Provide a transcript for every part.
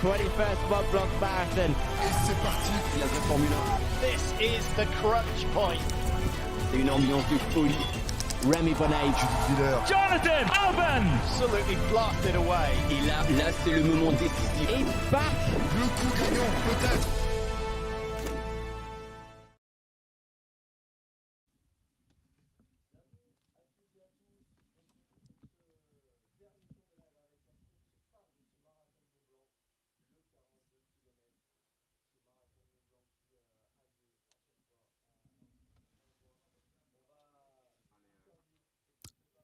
21st Mont Blanc Marathon. Et c'est parti. La vraie Formule 1. This is the crunch point. C'est une ambiance de folie. Remy Bonnet. Jonathan Albon. Absolutely blasted away. Et là c'est le moment décisif. It's back. Le coup gagnant, peut-être.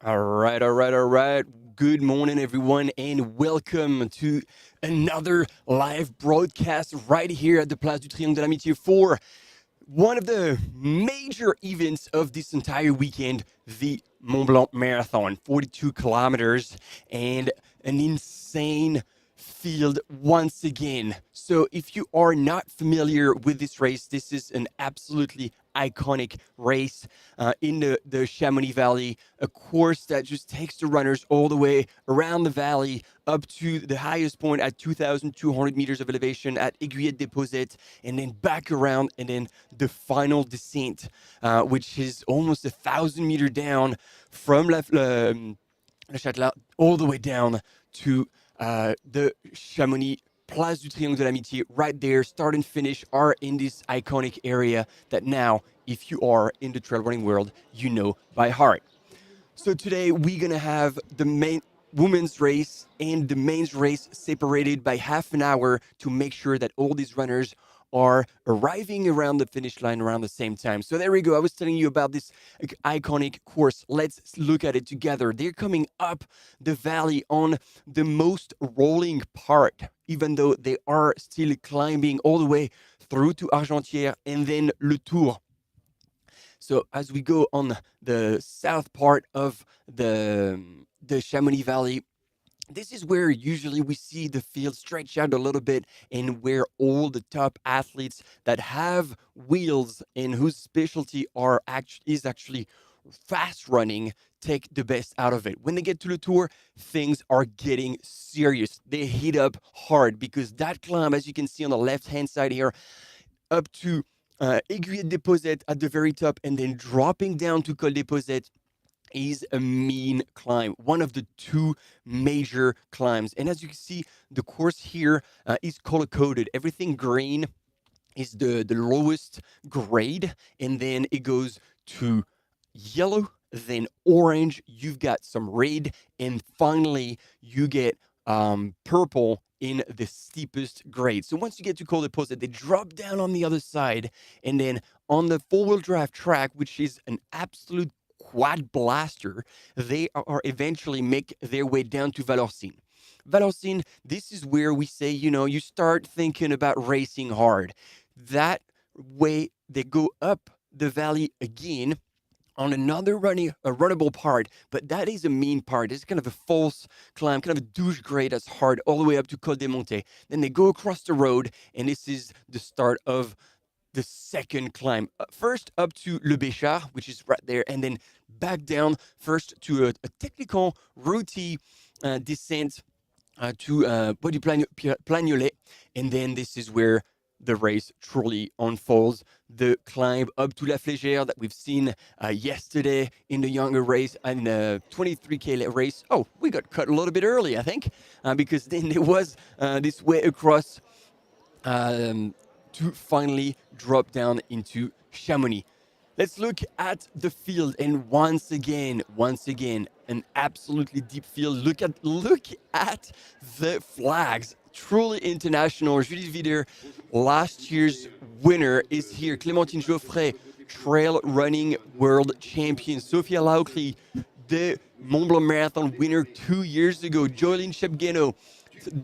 All right. Good morning, everyone, and welcome to another live broadcast right here at the Place du Triangle de l'Amitié for one of the major events of this entire weekend, the Mont Blanc Marathon, 42 kilometers and an insane field once again. So if you are not familiar with this race, this is an absolutely iconic race in the Chamonix Valley, a course that just takes the runners all the way around the valley up to the highest point at 2,200 meters of elevation at Aiguillette-des-Posettes, and then back around, and then the final descent, which is almost 1,000 meters down from Le Châtelet all the way down to the Chamonix Place du Triangle de l'Amitié. Right there, start and finish are in this iconic area that now, if you are in the trail running world, you know by heart. So today we're gonna have the main women's race and the men's race separated by half an hour to make sure that all these runners are arriving around the finish line around the same time. So there we go. I was telling you about this iconic course. Let's look at it together. They're coming up the valley on the most rolling part, even though they are still climbing all the way through to Argentière and then Le Tour. So as we go on the south part of the Chamonix Valley, this is where usually we see the field stretch out a little bit and where all the top athletes that have wheels and whose specialty is actually fast running take the best out of it. When they get to the Tour, things are getting serious. They heat up hard because that climb, as you can see on the left-hand side here, up to Aiguillette-des-Posettes at the very top and then dropping down to Col des Posettes is a mean climb, one of the two major climbs. And as you can see, the course here is color-coded. Everything green is the lowest grade, and then it goes to yellow, then orange, you've got some red, and finally you get purple in the steepest grade. So once you get to Col des Posettes, they drop down on the other side, and then on the four-wheel drive track, which is an absolute quad blaster, they are eventually make their way down to Vallorcine. Vallorcine, this is where we say, you start thinking about racing hard. That way they go up the valley again on another runnable part, but that is a mean part. It's kind of a false climb, kind of a douche grade that's hard all the way up to Col des Monts. Then they go across the road, and this is the start of the second climb. First up to Le Béchard, which is right there, and then back down first to a technical routine descent to Bois du Plagnolet, and then this is where the race truly unfolds. The climb up to La Flégère that we've seen yesterday in the younger race and the 23K race. Oh, we got cut a little bit early, I think, because then there was this way across to finally drop down into Chamonix. Let's look at the field, and once again, an absolutely deep field. Look at the flags. Truly international. Judith Vider, last year's winner, is here. Clémentine Geoffrey, trail running world champion. Sophia Laukli, the Mont Blanc Marathon winner 2 years ago. Joeline Chepgueno,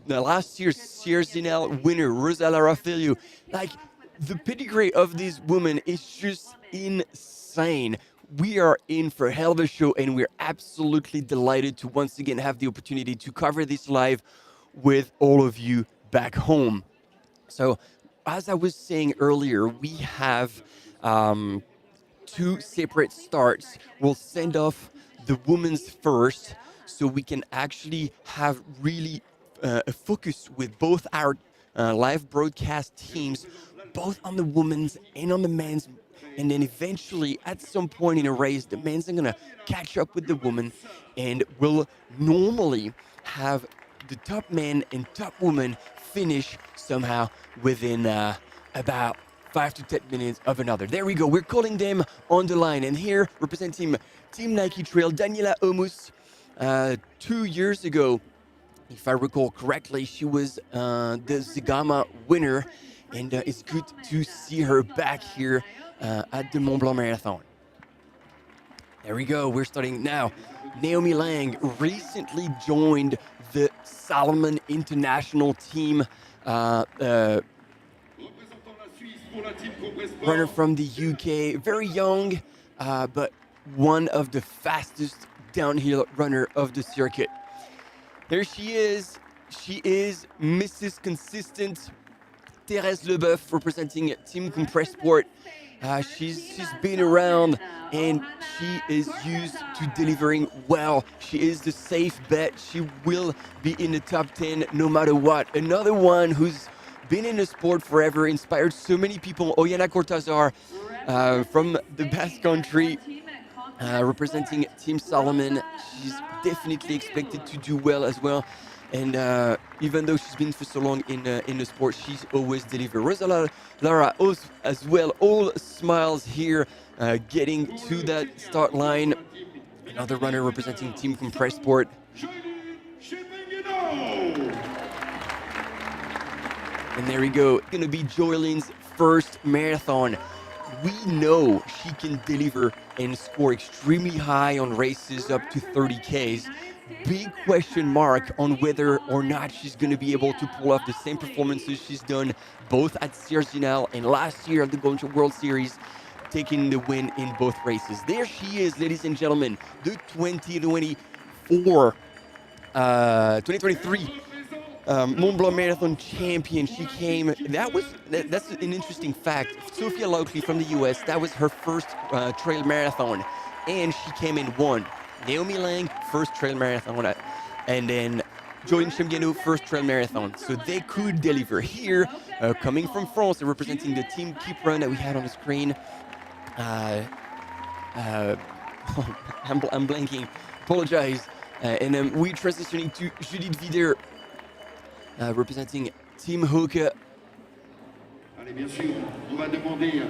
the last year's Sierre-Zinal winner. Rosala Raffaello. Like, the pedigree of this woman is just insane. We are in for a hell of a show, and we're absolutely delighted to once again have the opportunity to cover this live with all of you back home. So, as I was saying earlier, we have two separate starts. We'll send off the women's first, so we can actually have really a focus with both our live broadcast teams, both on the women's and on the men's. And then eventually, at some point in a race, the men's are going to catch up with the women and will normally have the top men and top women finish somehow within about 5 to 10 minutes of another. There we go. We're calling them on the line. And here, representing Team Nike Trail, Daniela Omus. 2 years ago, if I recall correctly, she was the Zegama winner. And it's good to see her back here at the Mont Blanc Marathon. There we go. We're starting now. Naomi Lang recently joined the Salomon International team. Runner from the UK, very young, but one of the fastest downhill runner of the circuit. There she is. She is Mrs. Consistent. Thérèse Leboeuf representing Team Compress Sport. She's been around and she is used to delivering well. She is the safe bet. She will be in the top 10 no matter what. Another one who's been in the sport forever, inspired so many people. Oyana Cortazar from the Basque Country, representing Team Salomon. She's definitely expected to do well as well. And even though she's been for so long in the sport, she's always delivered. Rosa Lara as well, all smiles here, getting to that start line. Another runner representing Team Compress Sport. And there we go. It's going to be Joylynn's first marathon. We know she can deliver and score extremely high on races up to 30Ks. Big question mark on whether or not she's going to be able to pull off the same performances she's done both at Sierre-Zinal and last year at the Golden World Series, taking the win in both races. There she is, ladies and gentlemen, the 2023 Mont Blanc Marathon champion. She came, that's an interesting fact. Sophia Lauchley from the US, that was her first trail marathon, and she came in one. Naomi Lang, first trail marathon, and then Joylynn Chembiano, first trail marathon. So they could deliver here, coming from France, representing the Team Keep Run that we had on the screen. I'm blanking, apologize. And then we're transitioning to Judith Vider, representing Team Hoka. Allez, bien sûr, on va demander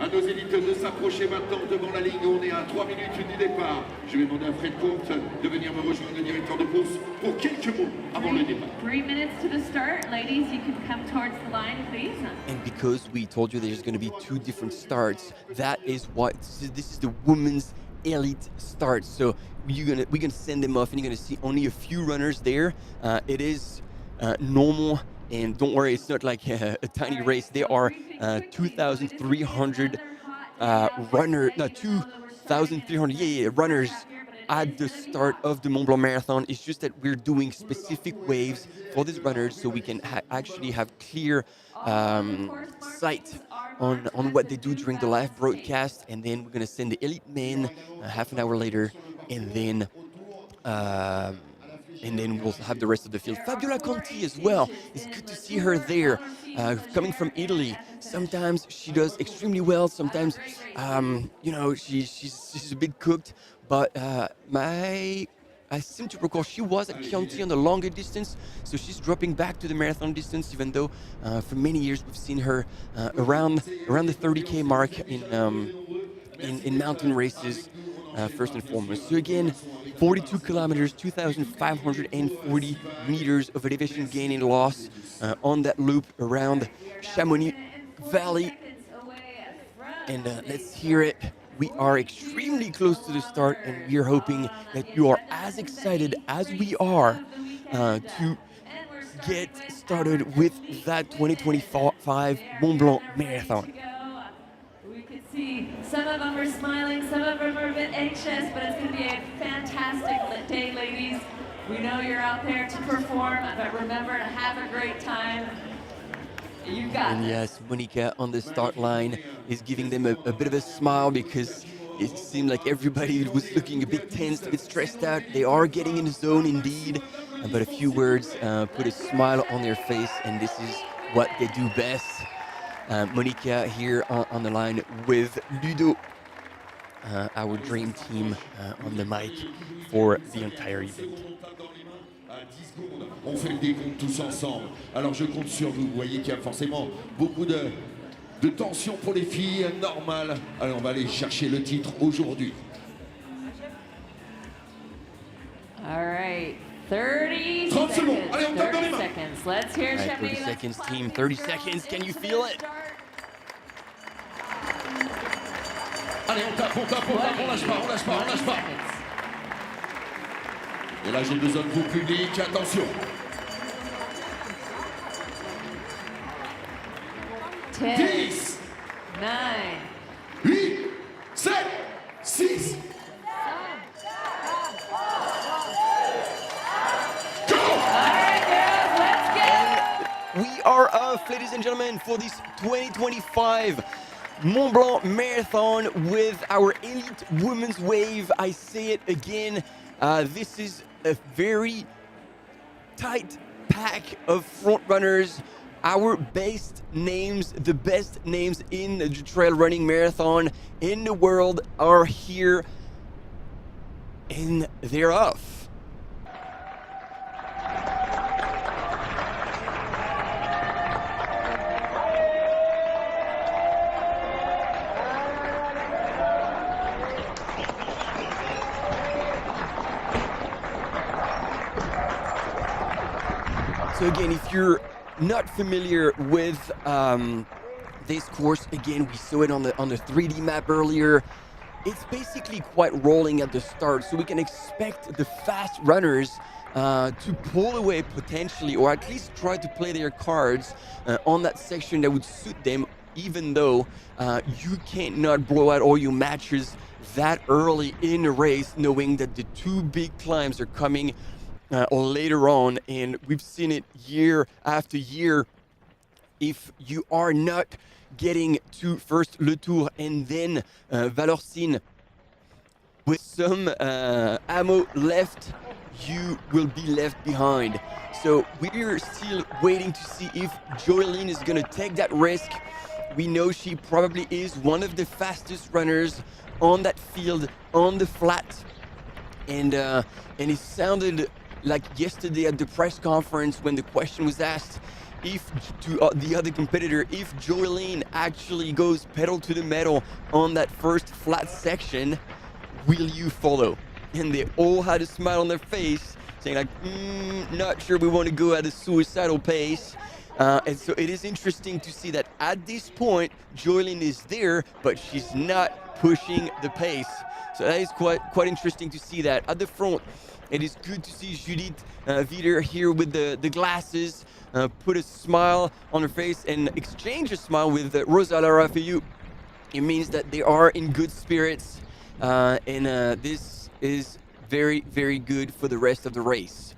à nos élites de s'approcher maintenant devant la ligne. On est à 3 minutes du départ. Je vais demander à Fred Courte de venir me rejoindre, le directeur de course, pour quelques mots avant le départ. 3 minutes to the start. Ladies, you can come towards the line, please. And because we told you there's going to be 2 different starts, that is what this is the women's elite start. So we're gonna send them off, and you're gonna see only a few runners there. It is normal. And don't worry, it's not like a tiny race. There are 2,300 runners at the start of the Mont Blanc Marathon. It's just that we're doing specific waves for these runners so we can actually have clear sight on what they do during the live broadcast. And then we're going to send the elite men half an hour later, and then we'll have the rest of the field. Fabiola Conti as well. It's good to see her there, coming from Italy. Sometimes she does extremely well. Sometimes, she's a bit cooked. But I seem to recall she was at Chianti on the longer distance, so she's dropping back to the marathon distance. Even though for many years we've seen her around the 30K mark in mountain races. First and foremost. So again, 42 kilometers, 2,540 meters of elevation gain and loss on that loop around Chamonix Valley. And let's hear it. We are extremely close to the start, and we are hoping that you are as excited as we are to get started with that 2025 Mont Blanc Marathon. Some of them are smiling, some of them are a bit anxious, but it's going to be a fantastic day, ladies. We know you're out there to perform, but remember to have a great time. You got it. Yes, Monica on the start line is giving them a bit of a smile, because it seemed like everybody was looking a bit tense, a bit stressed out. They are getting in the zone indeed, but a few words put a smile on their face, and this is what they do best. Monica here on the line with Ludo, our dream team on the mic for the entire event. À 10 secondes, on fait le décompte tous ensemble. Alors je compte sur vous. Vous voyez qu'il y a forcément beaucoup de tension pour les filles, normal. Alors on va aller chercher le titre aujourd'hui. All right, 30 30 seconds. secondes. Allez, on tape dans les 30 mains. seconds. Let's hear All right, Chamonix. 30 seconds, team. 30 seconds. Can you feel it? Allez, on tape, on lâche pas, on lâche pas, on lâche pas. Et là j'ai besoin de vous public, attention. 10, 9, 8, 7, 6. We are off, ladies and gentlemen, for this 2025 Mont Blanc Marathon with our elite women's wave. I say it again, this is a very tight pack of front runners. Our best names, the best names in the trail running marathon in the world are here, and they're off. So again, if you're not familiar with this course, again, we saw it on the 3D map earlier. It's basically quite rolling at the start, so we can expect the fast runners to pull away potentially, or at least try to play their cards on that section that would suit them, even though you cannot blow out all your matches that early in the race, knowing that the two big climbs are coming later on, and we've seen it year after year. If you are not getting to first Le Tour and then Valorcine with some ammo left, you will be left behind. So we're still waiting to see if Joeline is going to take that risk. We know she probably is one of the fastest runners on that field, on the flat, and it sounded like yesterday at the press conference when the question was asked if to the other competitor, if Joeline actually goes pedal to the metal on that first flat section, will you follow? And they all had a smile on their face, saying like, not sure we want to go at a suicidal pace. And so it is interesting to see that at this point, Joeline is there, but she's not pushing the pace. So that is quite interesting to see that. At the front, it is good to see Judith Wieder here with the glasses, put a smile on her face and exchange a smile with Rosa Larafeu. It means that they are in good spirits, and this is very, very good for the rest of the race.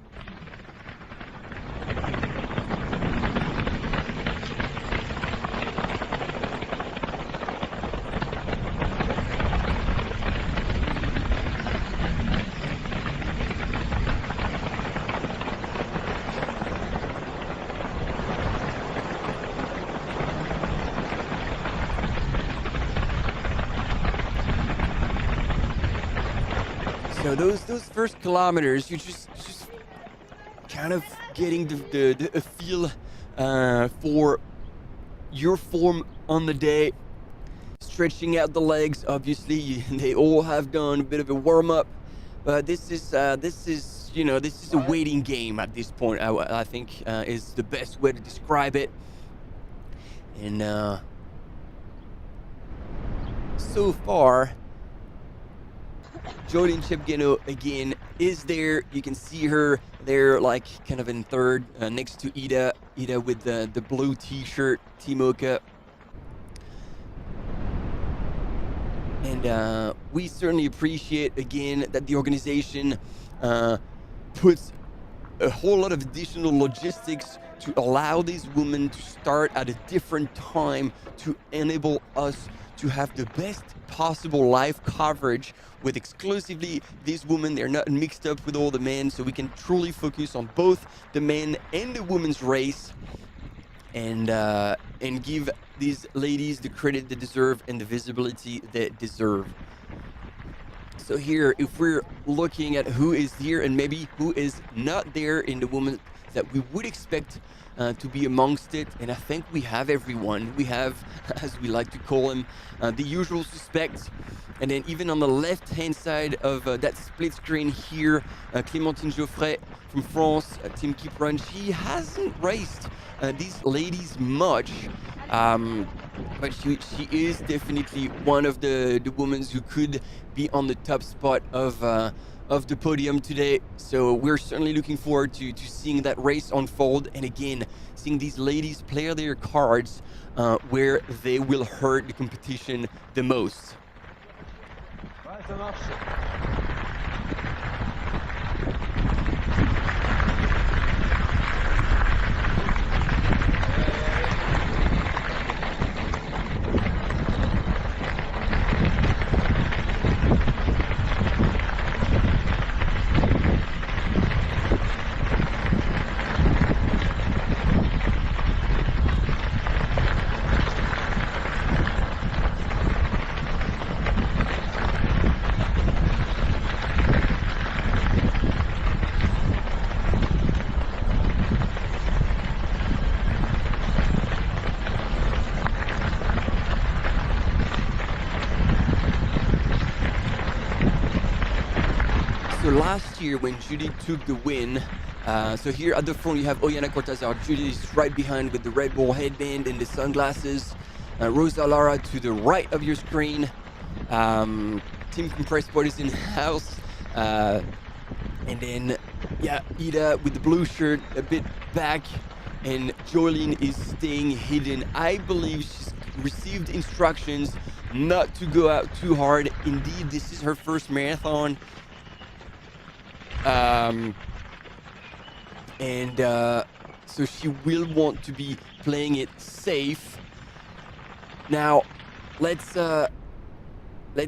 So those first kilometers, you're just kind of getting the feel for your form on the day, stretching out the legs. Obviously, they all have done a bit of a warm up, but this is a waiting game at this point. I think is the best way to describe it. And so far, Joeline Chepgueno again is there. You can see her there, like kind of in third, next to Ida with the blue t-shirt, Timoka. And we certainly appreciate again that the organization puts a whole lot of additional logistics to allow these women to start at a different time, to enable us to have the best possible live coverage with exclusively these women. They're not mixed up with all the men, so we can truly focus on both the men and the women's race. and give these ladies the credit they deserve and the visibility they deserve. So here, if we're looking at who is here and maybe who is not there in the women that we would expect to be amongst it, and I think we have everyone. We have, as we like to call them, the usual suspects. And then even on the left-hand side of that split screen here, Clémentine Geoffrey from France, Team Keep Run, she hasn't raced these ladies much, but she is definitely one of the women who could be on the top spot of the podium today. So we're certainly looking forward to seeing that race unfold, and again, seeing these ladies play their cards where they will hurt the competition the most. Last year when Judy took the win, so here at the front you have Oyana Cortazar. Judy is right behind with the Red Bull headband and the sunglasses. Rosa Lara to the right of your screen. Team Compressed Sport is in house. And then, yeah, Ida with the blue shirt a bit back. And Jolene is staying hidden. I believe she's received instructions not to go out too hard. Indeed, this is her first marathon. So she will want to be playing it safe. Now, let's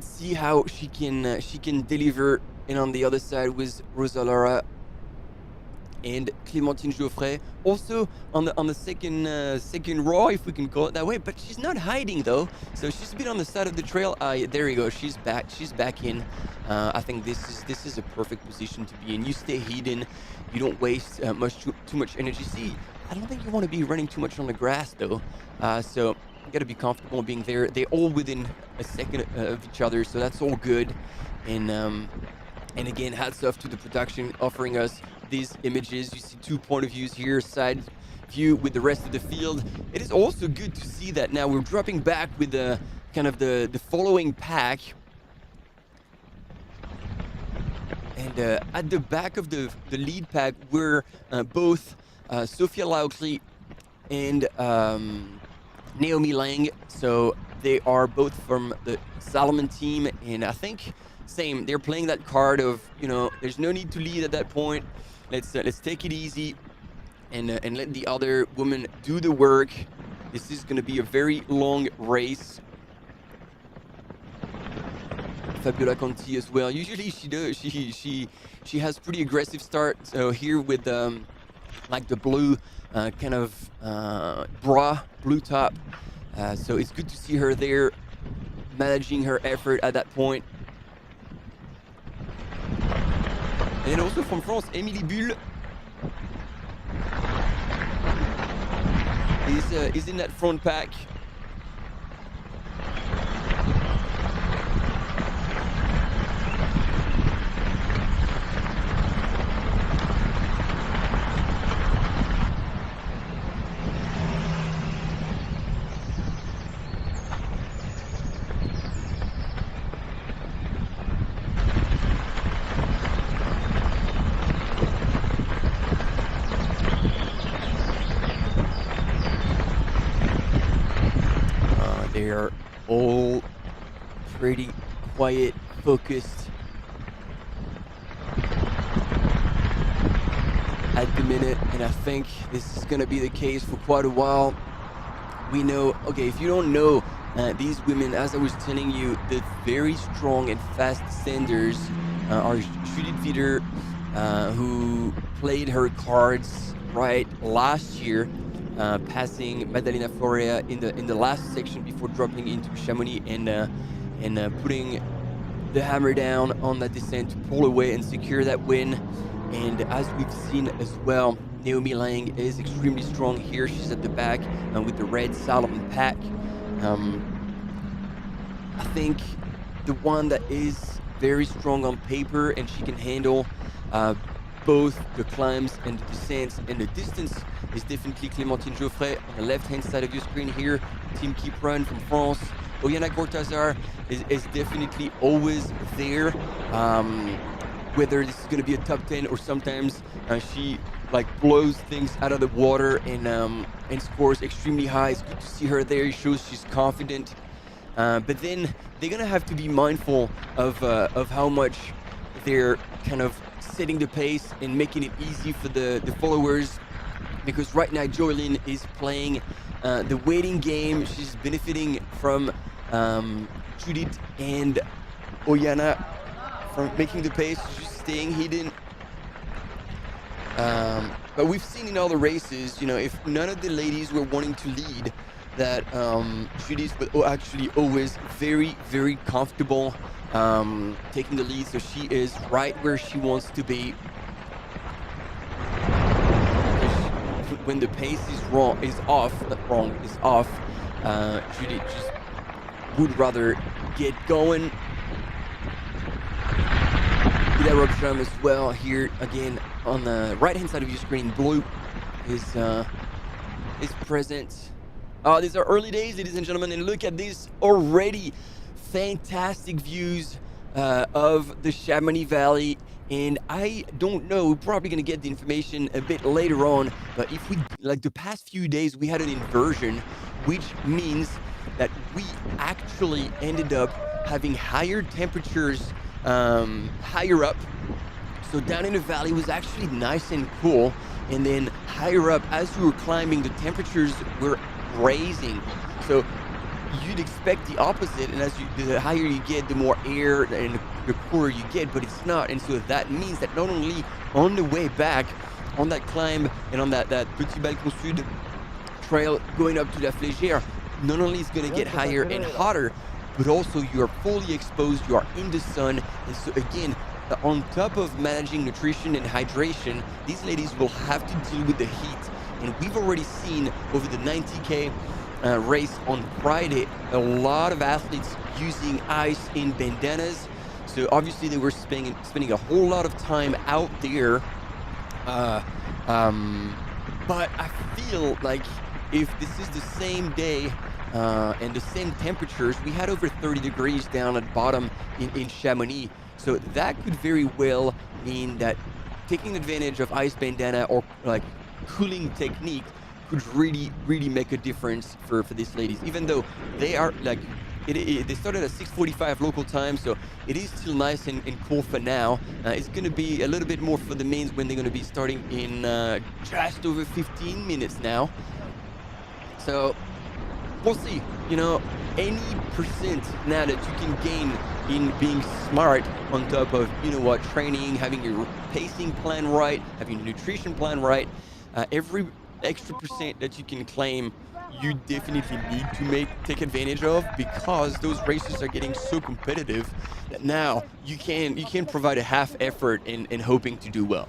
see how she can deliver. And on the other side with Rosa Lara and Clémentine Geoffrey, also on the second row, if we can call it that way. But she's not hiding though, so she's a bit on the side of the trail. There you go. She's back in. I think this is a perfect position to be in. You stay hidden. You don't waste too much energy. See, I don't think you want to be running too much on the grass though. So you got to be comfortable being there. They're all within a second of each other, so that's all good. And again, hats off to the production offering us these images. You see two point of views here, side view with the rest of the field. It is also good to see that now we're dropping back with the kind of the following pack. And at the back of the lead pack, we're both Sophia Laukli and Naomi Lang. So they are both from the Salomon team, and I think same. They're playing that card of, there's no need to lead at that point. Let's take it easy and let the other women do the work. This is going to be a very long race. Fabiola Conti as well. Usually she does. She has pretty aggressive start. So here with like the blue kind of bra, blue top. So it's good to see her there managing her effort at that point. And then also from France, Émilie Bulle is in that front pack. They are all pretty quiet, focused at the minute, and I think this is going to be the case for quite a while. We know, okay, if you don't know, these women, as I was telling you, the very strong and fast senders are Judith Vider, who played her cards right last year. passing Maddalena Florea in the last section before dropping into Chamonix and putting the hammer down on that descent to pull away and secure that win. And as we've seen as well, Naomi Lang is extremely strong here. She's at the back with the red Salomon pack. I think the one that is very strong on paper and she can handle both the climbs and the descents and the distance is definitely Clémentine Geoffrey on the left-hand side of your screen here. Team Keep Run from France. Oyana Cortazar is definitely always there. Whether this is going to be a top 10 or sometimes she like blows things out of the water and scores extremely high. It's good to see her there. It shows she's confident. But then they're going to have to be mindful of how much they're kind of setting the pace and making it easy for the followers. Because right now Joylyn is playing the waiting game. She's benefiting from Judith and Oyana from making the pace, just staying hidden. But we've seen in other races, you know, if none of the ladies were wanting to lead, that Judith was actually always very, very comfortable taking the lead. So she is right where she wants to be. When the pace is off, Judith just would rather get going. Ida Robsham as well here again on the right hand side of your screen. Blue is present. These are early days, ladies and gentlemen, and look at this already. Fantastic views of the Chamonix Valley. And I don't know, we're probably going to get the information a bit later on, but if we, like the past few days, we had an inversion, which means that we actually ended up having higher temperatures higher up. So down in the valley was actually nice and cool. And then higher up, as we were climbing, the temperatures were raising. So you'd expect the opposite, and the higher you get, the more air and the cooler you get, but it's not. And so that means that not only on the way back on that climb and on that Petit Balcon Sud trail going up to La Flégère, not only is going to get higher and hotter, but also you are fully exposed, you are in the sun. And so again, on top of managing nutrition and hydration, these ladies will have to deal with the heat. And we've already seen over the 90K race on Friday, a lot of athletes using ice in bandanas. So obviously they were spending a whole lot of time out there. But I feel like if this is the same day and the same temperatures, we had over 30 degrees down at bottom in Chamonix. So that could very well mean that taking advantage of ice bandana or like cooling technique could really, really make a difference for these ladies, even though they are like, they started at 6:45 local time, so it is still nice and cool for now. It's going to be a little bit more for the mains when they're going to be starting in just over 15 minutes now. So we'll see, you know, any percent now that you can gain in being smart on top of, you know what, training, having your pacing plan right, having your nutrition plan right, every extra percent that you can claim, you definitely need to take advantage of, because those races are getting so competitive that now you can provide a half effort in hoping to do well.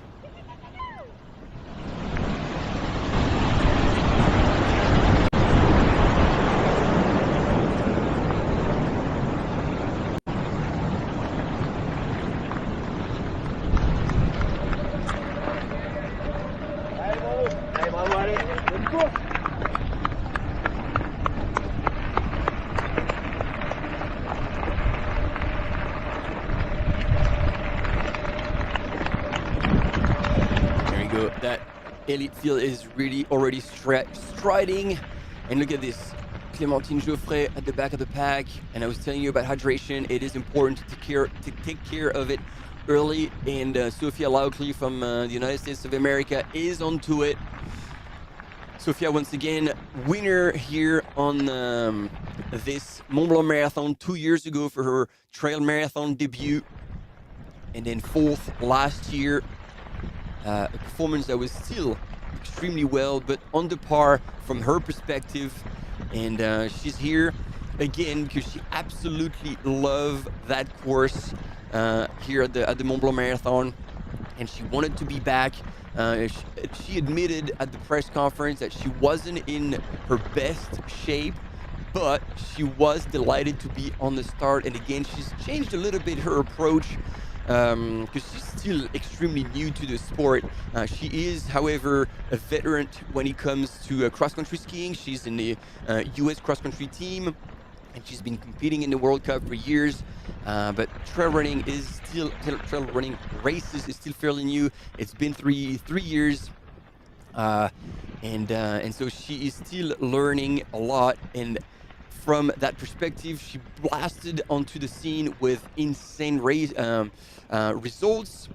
That elite field is really already striding. And look at this, Clémentine Geoffrey at the back of the pack. And I was telling you about hydration. It is important to take care of it early. And Sophia Lauchley from the United States of America is onto it. Sophia, once again, winner here on this Mont Blanc Marathon 2 years ago for her trail marathon debut. And then fourth last year. A performance that was still extremely well, but under par from her perspective. And she's here again because she absolutely loves that course here at the Mont Blanc Marathon, and she wanted to be back. She admitted at the press conference that she wasn't in her best shape, but she was delighted to be on the start. And again, she's changed a little bit her approach because she's still extremely new to the sport. She is, however, a veteran when it comes to cross-country skiing. She's in the US cross-country team, and she's been competing in the World Cup for years. But trail running races is still fairly new. It's been three years. And so she is still learning a lot, and from that perspective, she blasted onto the scene with insane results,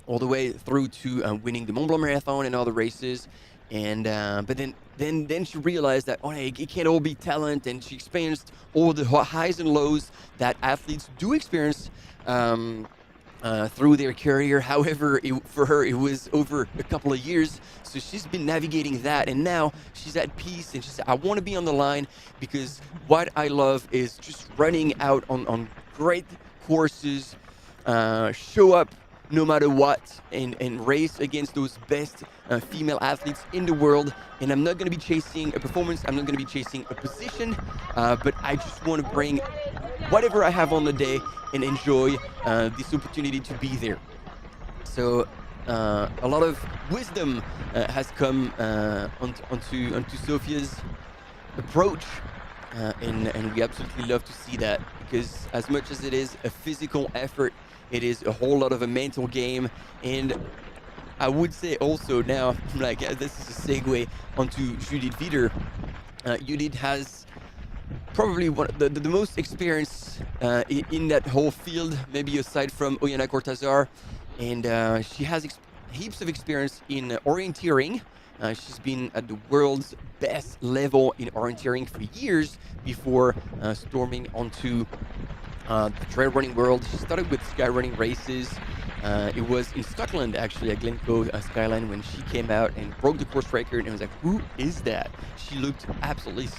all the way through to winning the Mont Blanc Marathon and other races. And but then she realized that it can't all be talent, and she experienced all the highs and lows that athletes do experience through their career. However, for her, it was over a couple of years. So she's been navigating that, and now she's at peace, and she said, I want to be on the line because what I love is just running out on great courses, show up no matter what, and race against those best female athletes in the world. And I'm not going to be chasing a performance, I'm not going to be chasing a position, but I just want to bring whatever I have on the day and enjoy this opportunity to be there. So a lot of wisdom has come onto Sophia's approach, and we absolutely love to see that, because as much as it is a physical effort, it is a whole lot of a mental game. And I would say also now, like this is a segue onto Judith Wieder. Judith has probably one of the most experience in that whole field, maybe aside from Oyana Cortazar. And she has heaps of experience in orienteering. She's been at the world's best level in orienteering for years before storming onto the trail running world. She started with skyrunning races. It was in Scotland, actually, at Glencoe Skyline, when she came out and broke the course record. And I was like, who is that? She looked absolutely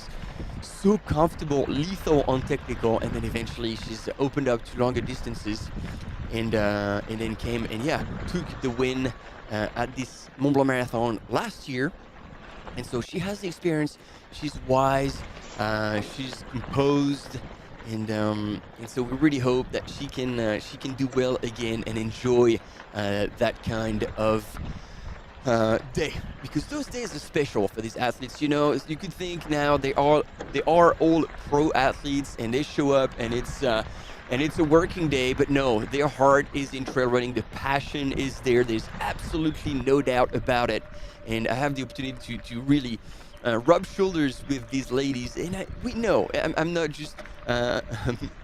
so comfortable, lethal on technical, and then eventually she's opened up to longer distances, and then came and took the win at this Mont Blanc Marathon last year. And so she has the experience. She's wise. She's composed, and so we really hope that she can do well again and enjoy that kind of day, because those days are special for these athletes. You know, you could think now they are all pro athletes and they show up and it's a working day, but no, their heart is in trail running. The passion is there. There's absolutely no doubt about it. And I have the opportunity to really rub shoulders with these ladies, and we know I'm not just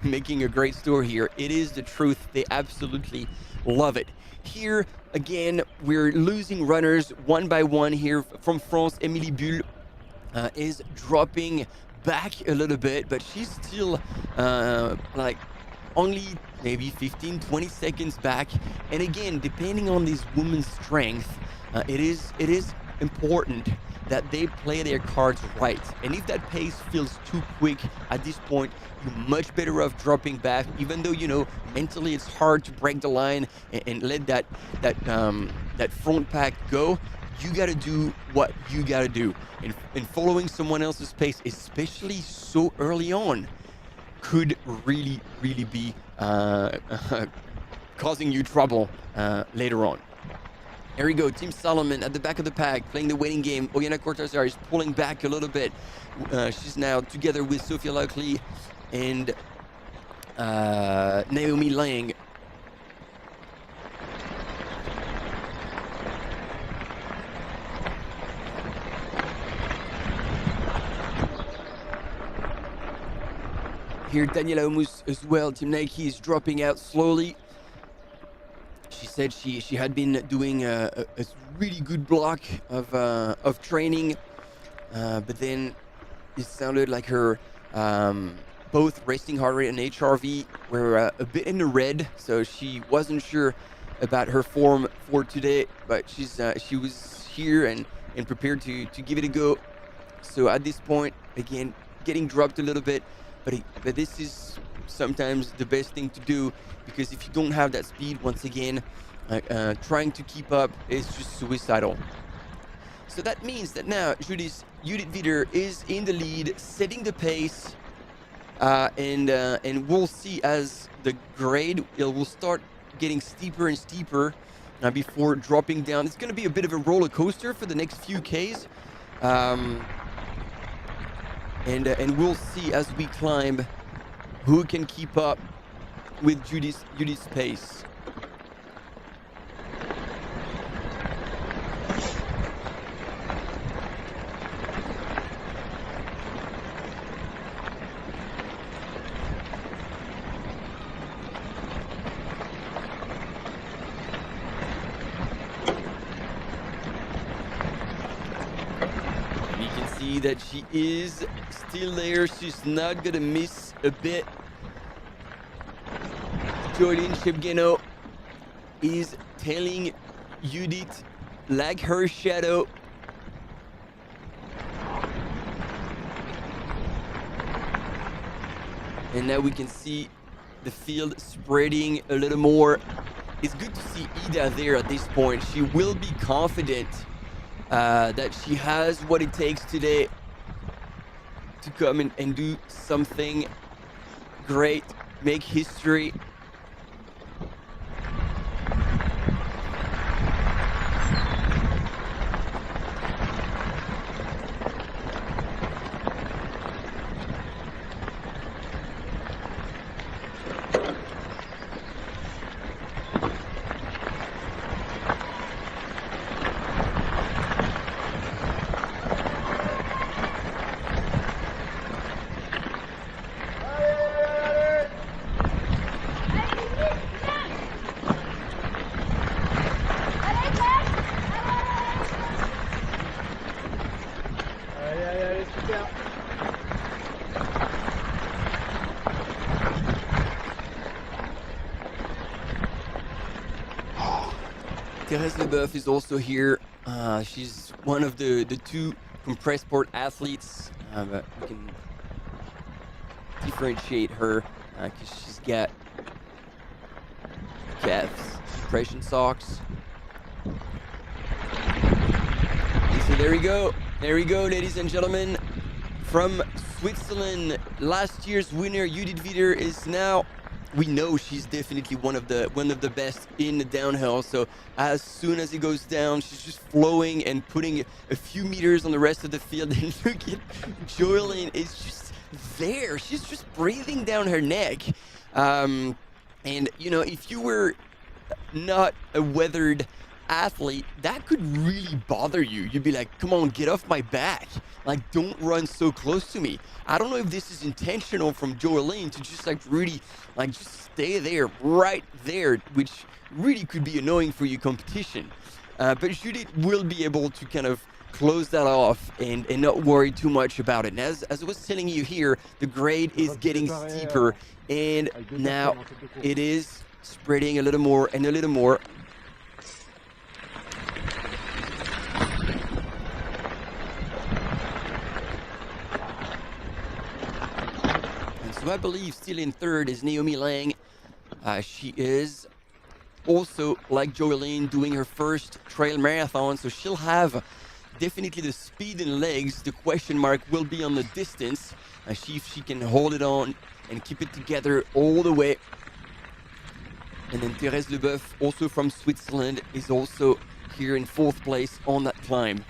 making a great story here. It is the truth. They absolutely love it. Here again, we're losing runners one by one here. From France, Émilie Bull is dropping back a little bit, but she's still like only maybe 15-20 seconds back. And again, depending on this woman's strength, it is important that they play their cards right. And if that pace feels too quick at this point, you're much better off dropping back, even though, you know, mentally it's hard to break the line and let that front pack go. You got to do what you got to do. And following someone else's pace, especially so early on, could really, really be causing you trouble later on. Here we go, Team Solomon at the back of the pack, playing the waiting game. Oyana Cortazar is pulling back a little bit. She's now together with Sophia Lockley and Naomi Lang. Here, Daniela Omus as well. Team Nike is dropping out slowly. She said she had been doing a really good block of training, but then it sounded like her both resting heart rate and HRV were a bit in the red, so she wasn't sure about her form for today. But she was here and prepared to give it a go. So at this point, again, getting dropped a little bit, but this is sometimes the best thing to do, because if you don't have that speed, once again, trying to keep up is just suicidal. So that means that now Judith Wider is in the lead, setting the pace, and we'll see as the grade will start getting steeper and steeper before dropping down. It's going to be a bit of a roller coaster for the next few Ks, and we'll see as we climb who can keep up with Judith's pace. That she is still there. She's not gonna miss a bit. Jolene Chepgueno is telling Judith like her shadow. And now we can see the field spreading a little more. It's good to see Ida there at this point. She will be confident that she has what it takes today to come and do something great, make history. Thérèse Leboeuf is also here. She's one of the two compressed sport athletes. But we can differentiate her because she's got calves, compression socks. And so there we go, ladies and gentlemen. From Switzerland, last year's winner Judith Wider is now. We know she's definitely one of the best in the downhill. So as soon as it goes down, she's just flowing and putting a few meters on the rest of the field. And look at Joylene is just there. She's just breathing down her neck. And you know, if you were not a weathered athlete, that could really bother you. You'd be like, come on, get off my back. Like, don't run so close to me. I don't know if this is intentional from Joylene to just like really like just stay there, right there, which really could be annoying for your competition. But Judith will be able to kind of close that off and not worry too much about it. And as I was telling you here, the grade is getting steeper, and now it is spreading a little more and a little more. So I believe still in third is Naomi Lang. She is also, like Joylene, doing her first trail marathon, so she'll have definitely the speed and legs. The question mark will be on the distance. See if she can hold it on and keep it together all the way. And then Thérèse Leboeuf, also from Switzerland, is also here in fourth place on that climb.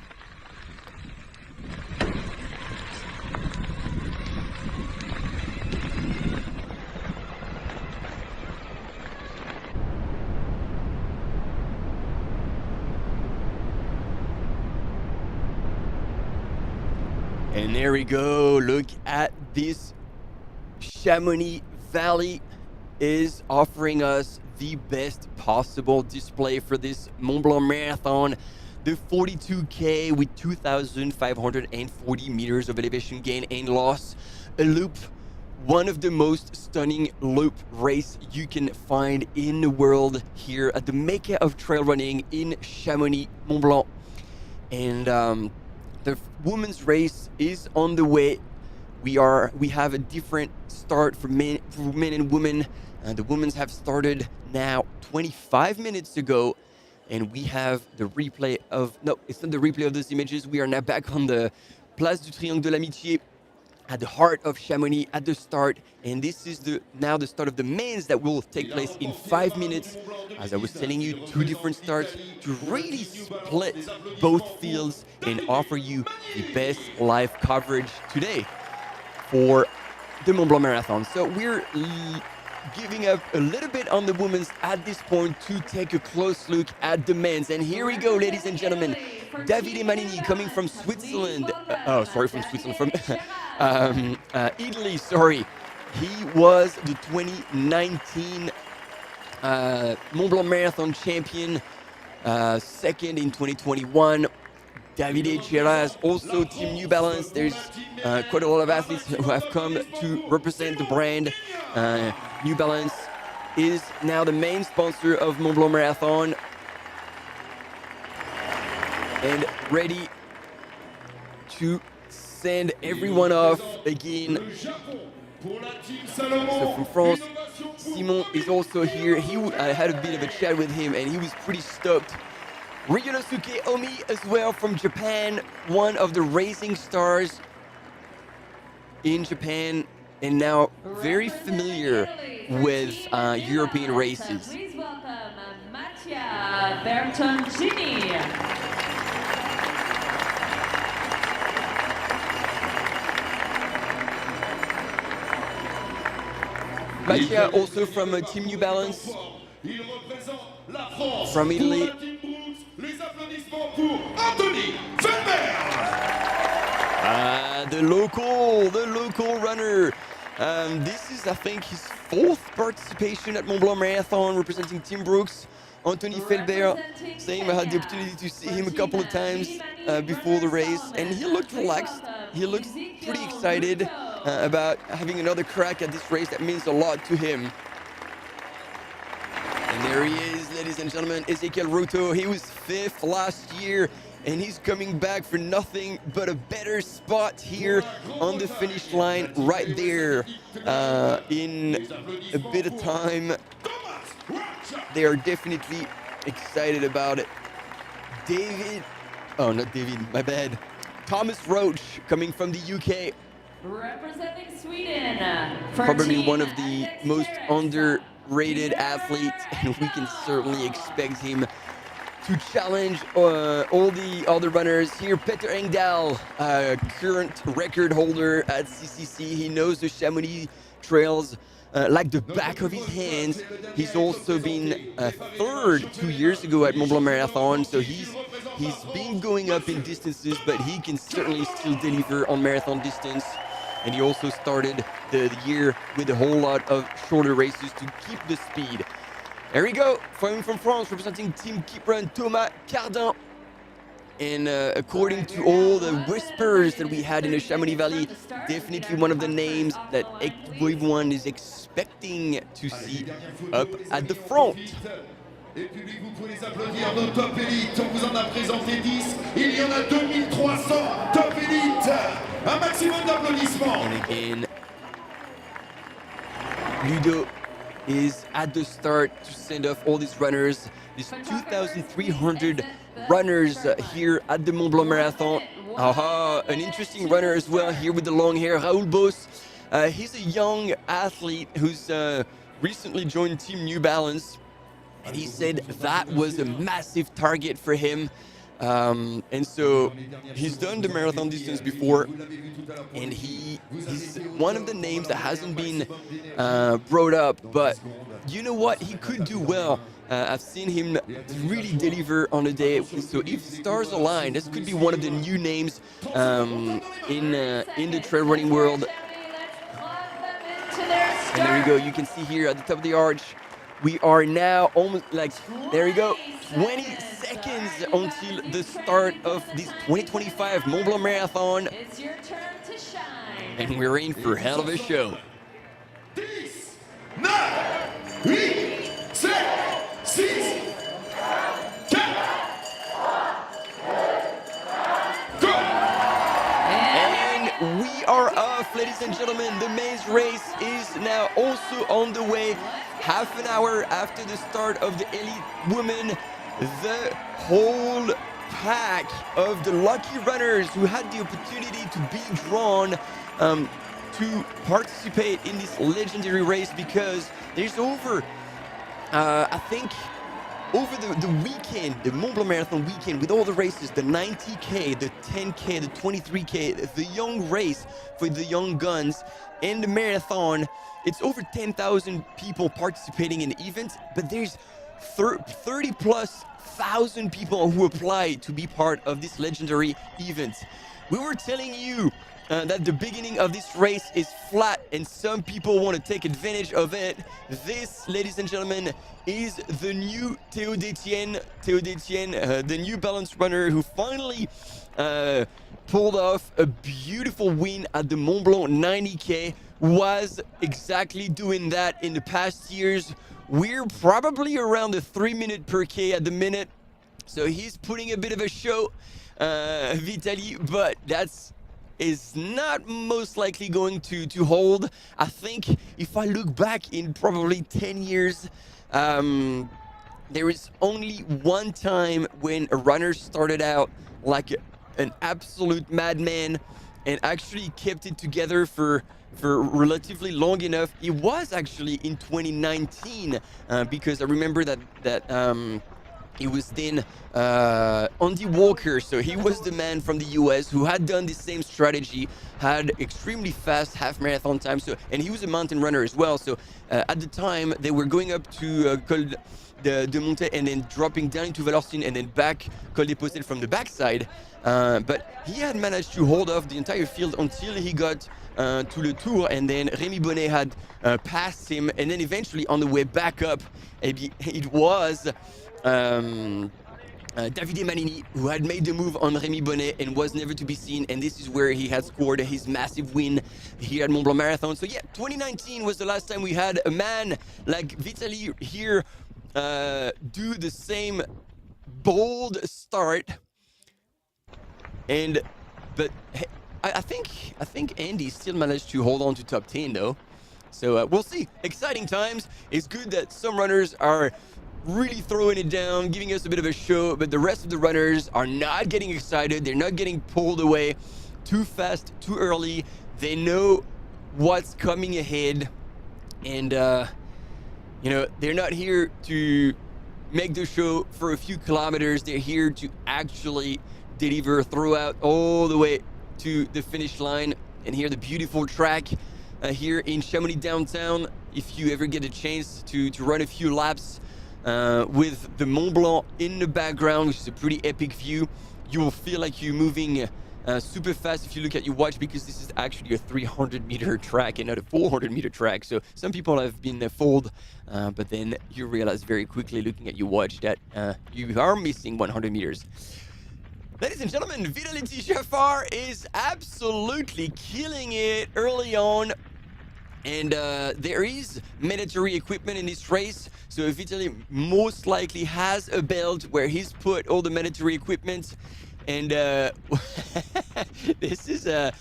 And there we go. Look at this. Chamonix Valley is offering us the best possible display for this Mont Blanc Marathon. The 42K with 2,540 meters of elevation gain and loss. A loop, one of the most stunning loop race you can find in the world here at the Mecca of trail running in Chamonix Mont-Blanc. And the women's race is on the way. We have a different start for men and women. The women's have started now 25 minutes ago, and we have the replay of, no, it's not the replay of those images. We are now back on the Place du Triangle de l'Amitié at the heart of Chamonix at the start, and this is now the start of the men's that will take place in 5 minutes. As I was telling you, 2 different starts to really split both fields and offer you the best live coverage today for the Mont Blanc Marathon. So we're giving up a little bit on the women's at this point to take a close look at the men's. And here we go, ladies and gentlemen. Davide Manini coming from Switzerland. From Italy, sorry. He was the 2019 Mont Blanc Marathon champion, second in 2021. Davide Gerardi, also Team New Balance. There's quite a lot of athletes who have come to represent the brand. New Balance is now the main sponsor of Mont Blanc Marathon and ready to send everyone off again. So from France, Simon is also here. I had a bit of a chat with him and he was pretty stoked. Ryunosuke Omi as well from Japan, one of the racing stars in Japan and now very familiar with European races. Please welcome Mattia Bertoncini. Mattia also from Team New Balance from Italy. Les applaudissements pour Anthony The local runner. This is, I think, his 4th participation at Mont Blanc Marathon, representing Team Brooks. Anthony Felbert, same. I had the opportunity to see him a couple of times before the race, and he looked relaxed. He looked pretty excited about having another crack at this race that means a lot to him. And there he is, ladies and gentlemen, Ezekiel Ruto. He was 5th last year, and he's coming back for nothing but a better spot here on the finish line right there in a bit of time. They are definitely excited about it. My bad. Thomas Roach coming from the UK. Representing Sweden. For Probably team one of the most underrated athletes, and we can certainly expect him to challenge all the other runners here. Peter Engdahl, current record holder at CCC. He knows the Chamonix trails like the back of his hands. He's also been 3rd 2 years ago at Mont Blanc Marathon, so he's been going up in distances, but he can certainly still deliver on marathon distance. And he also started the year with a whole lot of shorter races to keep the speed. There we go, from France, representing Team Keep Run, Thomas Cardin. And according to all the whispers that we had in the Chamonix Valley, definitely one of the names that everyone is expecting to see up at the front. Et puis vous pouvez les applaudir, nos top élites. On vous en a présenté 10. Il y en a 2300 top élites. Un maximum d'applaudissements. And again, Ludo is at the start to send off all these runners. These 2,300 runners here at the Mont Blanc Marathon. An interesting runner as well here with the long hair, Raoul Bos. He's a young athlete who's recently joined Team New Balance. And he said that was a massive target for him. And so he's done the marathon distance before, and he's one of the names that hasn't been brought up, but you know what, he could do well. I've seen him really deliver on a day, so if stars align, this could be one of the new names in the trail running world. And there you go, you can see here at the top of the arch, we are now almost like, there we go, 20 seconds until the start of this 2025 Mont Blanc Marathon. It's your turn to shine. And we're in for a hell of a show. 10, 9, 8, 7, 6, 5, 4, 3, 2, 1. and gentlemen, the men's race is now also on the way. Half an hour after the start of the elite women, the whole pack of the lucky runners who had the opportunity to be drawn to participate in this legendary race, because there's over, I think, over the weekend, the Mont Blanc Marathon weekend, with all the races, the 90K, the 10K, the 23K, the young race for the young guns, and the marathon, it's over 10,000 people participating in the event, but there's 30 plus thousand people who apply to be part of this legendary event. We were telling you that the beginning of this race is flat and some people want to take advantage of it. This, ladies and gentlemen, is the new Théo d'Etienne, the New Balance runner who finally pulled off a beautiful win at the Mont Blanc 90K. Was exactly doing that in the past years. We're probably around the 3 minute per K at the minute. So he's putting a bit of a show, Vitaly, but is not most likely going to hold. I think if I look back in probably 10 years, there is only one time when a runner started out like an absolute madman and actually kept it together for relatively long enough. It was actually in 2019, because I remember that it was then Andy Walker, so he was the man from the US who had done the same strategy, had extremely fast half marathon time, so, and he was a mountain runner as well. So at the time they were going up to Col de Monte and then dropping down into Valorcine and then back Col des Possèdes from the backside, but he had managed to hold off the entire field until he got to Le Tour, and then Rémi Bonnet had passed him, and then eventually on the way back up it was Davide Manini who had made the move on Rémi Bonnet and was never to be seen, and this is where he had scored his massive win here at Mont Blanc Marathon. So yeah, 2019 was the last time we had a man like Vitaly here do the same bold start, but I think Andy still managed to hold on to top 10 though. So we'll see. Exciting times. It's good that some runners are really throwing it down, giving us a bit of a show, but the rest of the runners are not getting excited. They're not getting pulled away too fast, too early. They know what's coming ahead, and you know, they're not here to make the show for a few kilometers. They're here to actually deliver throughout all the way to the finish line. And here, the beautiful track here in Chamonix downtown. If you ever get a chance to run a few laps with the Mont Blanc in the background, which is a pretty epic view, you will feel like you're moving super fast if you look at your watch, because this is actually a 300-meter track and not a 400-meter track. So some people have been fooled, but then you realize very quickly looking at your watch that you are missing 100 meters. Ladies and gentlemen, Vitaly Jaffar is absolutely killing it early on. And there is mandatory equipment in this race. So Vitaly most likely has a belt where he's put all the mandatory equipment. And this is a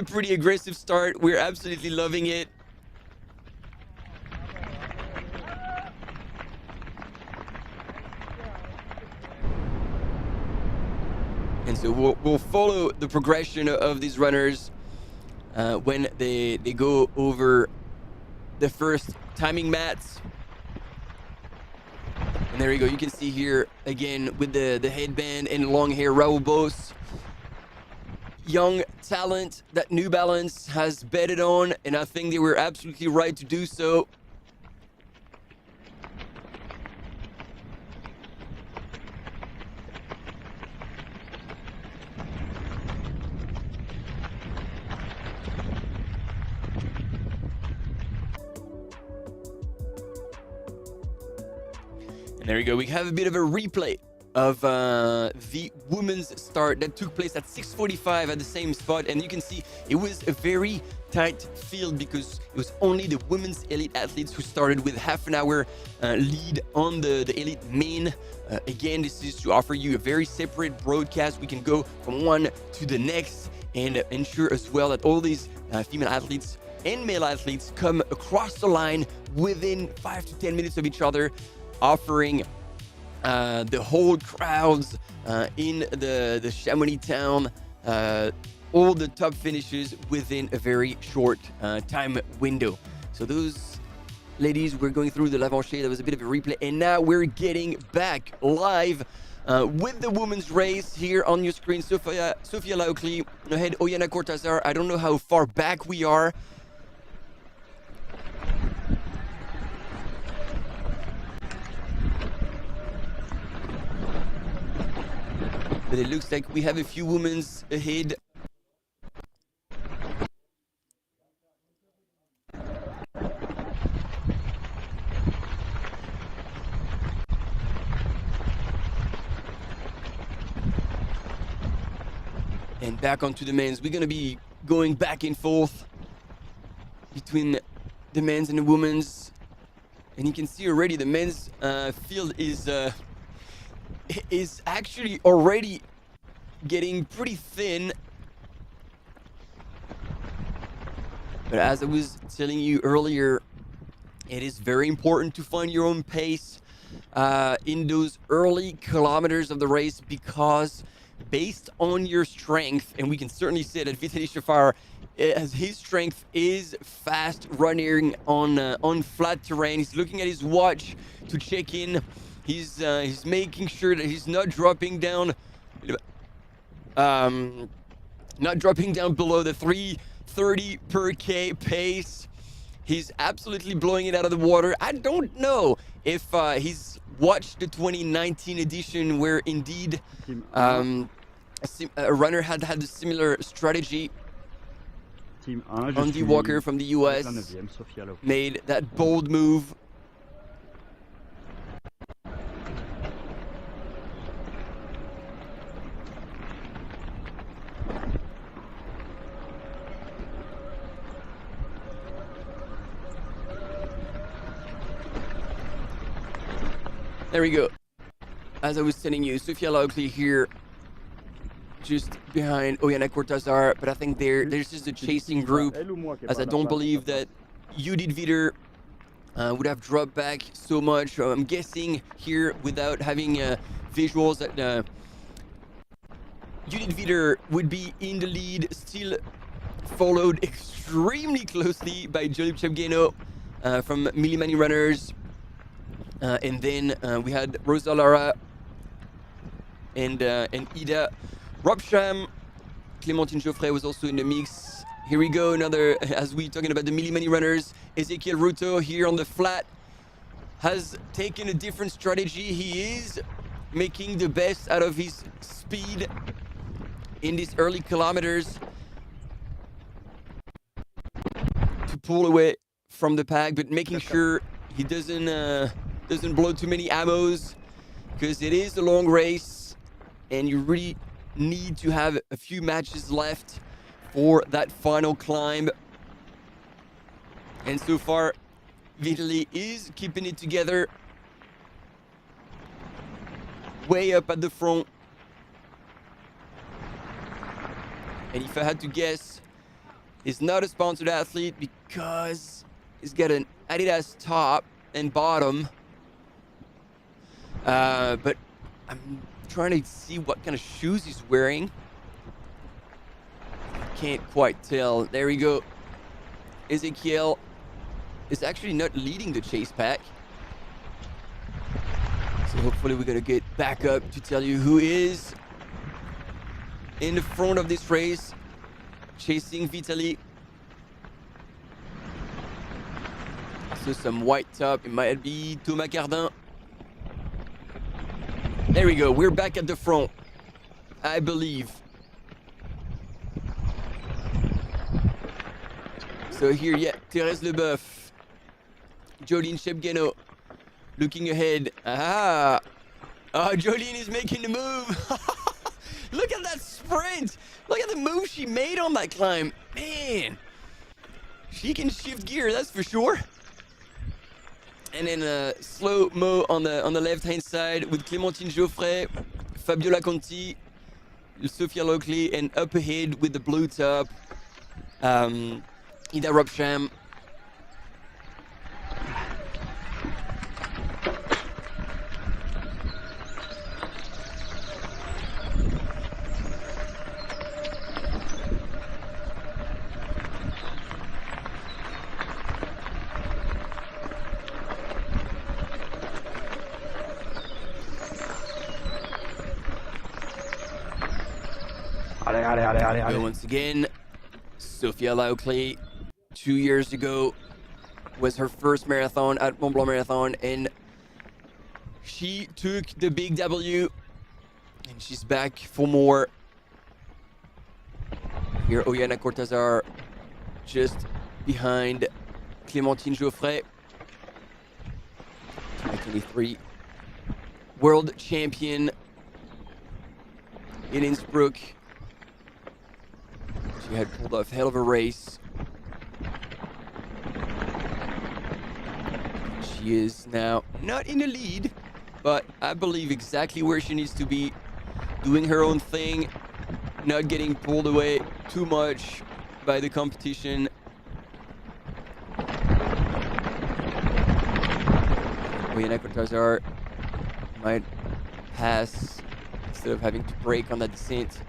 pretty aggressive start. We're absolutely loving it. And so we'll follow the progression of these runners when they go over the first timing mats. And there you go. You can see here again with the headband and long hair, Raoul Bos. Young talent that New Balance has betted on, and I think they were absolutely right to do so. There we go. We have a bit of a replay of the women's start that took place at 6:45 at the same spot. And you can see it was a very tight field because it was only the women's elite athletes who started with half an hour lead on the elite main. Again, this is to offer you a very separate broadcast. We can go from one to the next and ensure as well that all these female athletes and male athletes come across the line within 5 to 10 minutes of each other, offering the whole crowds in the Chamonix town all the top finishes within a very short time window. So those ladies were going through the L'Avanchée. That was a bit of a replay, and now we're getting back live with the women's race here on your screen. Sophia Laukli ahead, Oyana Cortazar. I don't know how far back we are. But it looks like we have a few women ahead. And back onto the men's. We're going to be going back and forth between the men's and the women's. And you can see already the men's field is actually already getting pretty thin. But as I was telling you earlier, it is very important to find your own pace in those early kilometers of the race, because based on your strength, and we can certainly say that Vitaly Shafar, as his strength is fast running on flat terrain. He's looking at his watch to check in. He's making sure that he's not dropping down below the 3:30 per K pace. He's absolutely blowing it out of the water. I don't know if he's watched the 2019 edition where indeed a runner had a similar strategy. Andy Walker from the US made that bold move. There we go. As I was telling you, Sophia Laukli here, just behind Oyana Cortazar, but I think there's just a chasing group, as I don't believe that Judith Wider would have dropped back so much. I'm guessing here, without having visuals, that Judith Wider would be in the lead, still followed extremely closely by Jolib Chepgeno from Millimani Runners. And then we had Rosa Lara and Ida. Rob Sham, Clémentine Geoffrey was also in the mix. Here we go, another, as we're talking about the Millimani Runners, Ezekiel Ruto here on the flat has taken a different strategy. He is making the best out of his speed in these early kilometers to pull away from the pack, but making sure he doesn't blow too many ammos, because it is a long race and you really need to have a few matches left for that final climb. And so far, Vitaly is keeping it together, way up at the front. And if I had to guess, he's not a sponsored athlete because he's got an Adidas top and bottom. But I'm trying to see what kind of shoes he's wearing. Can't quite tell. There we go. Ezekiel is actually not leading the chase pack. So hopefully we're going to get back up to tell you who is in the front of this race, chasing Vitaly. So some white top. It might be Thomas Cardin. There we go. We're back at the front, I believe. So here, yeah, Thérèse Leboeuf, Jolene Chepgeno looking ahead. Aha! Jolene is making the move. Look at that sprint. Look at the move she made on that climb. Man, she can shift gear, that's for sure. And then slow-mo on the left-hand side with Clémentine Geoffrey, Fabiola Conti, Sophia Lockley, and up ahead with the blue top, Ida Robsham. Allez. Once again, Sophia Lockley, 2 years ago, was her first marathon at Mont Blanc Marathon, and she took the big W, and she's back for more. Here, Oyana Cortazar, just behind Clémentine Geoffrey, 2023 world champion in Innsbruck. She had pulled off a hell of a race. She is now not in the lead, but I believe exactly where she needs to be, doing her own thing, not getting pulled away too much by the competition. Oyana Cortazar might pass instead of having to brake on that descent.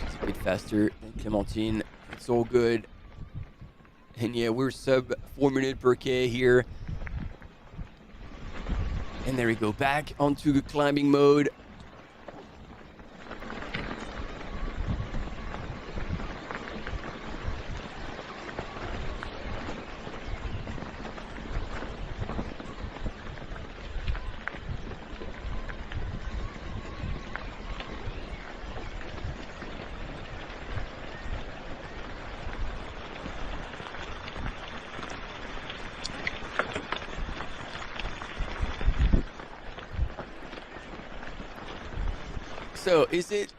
She's a bit faster than Clémentine. It's all good. And yeah, we're sub 4 minutes per K here. And there we go, back onto the climbing mode. So, is it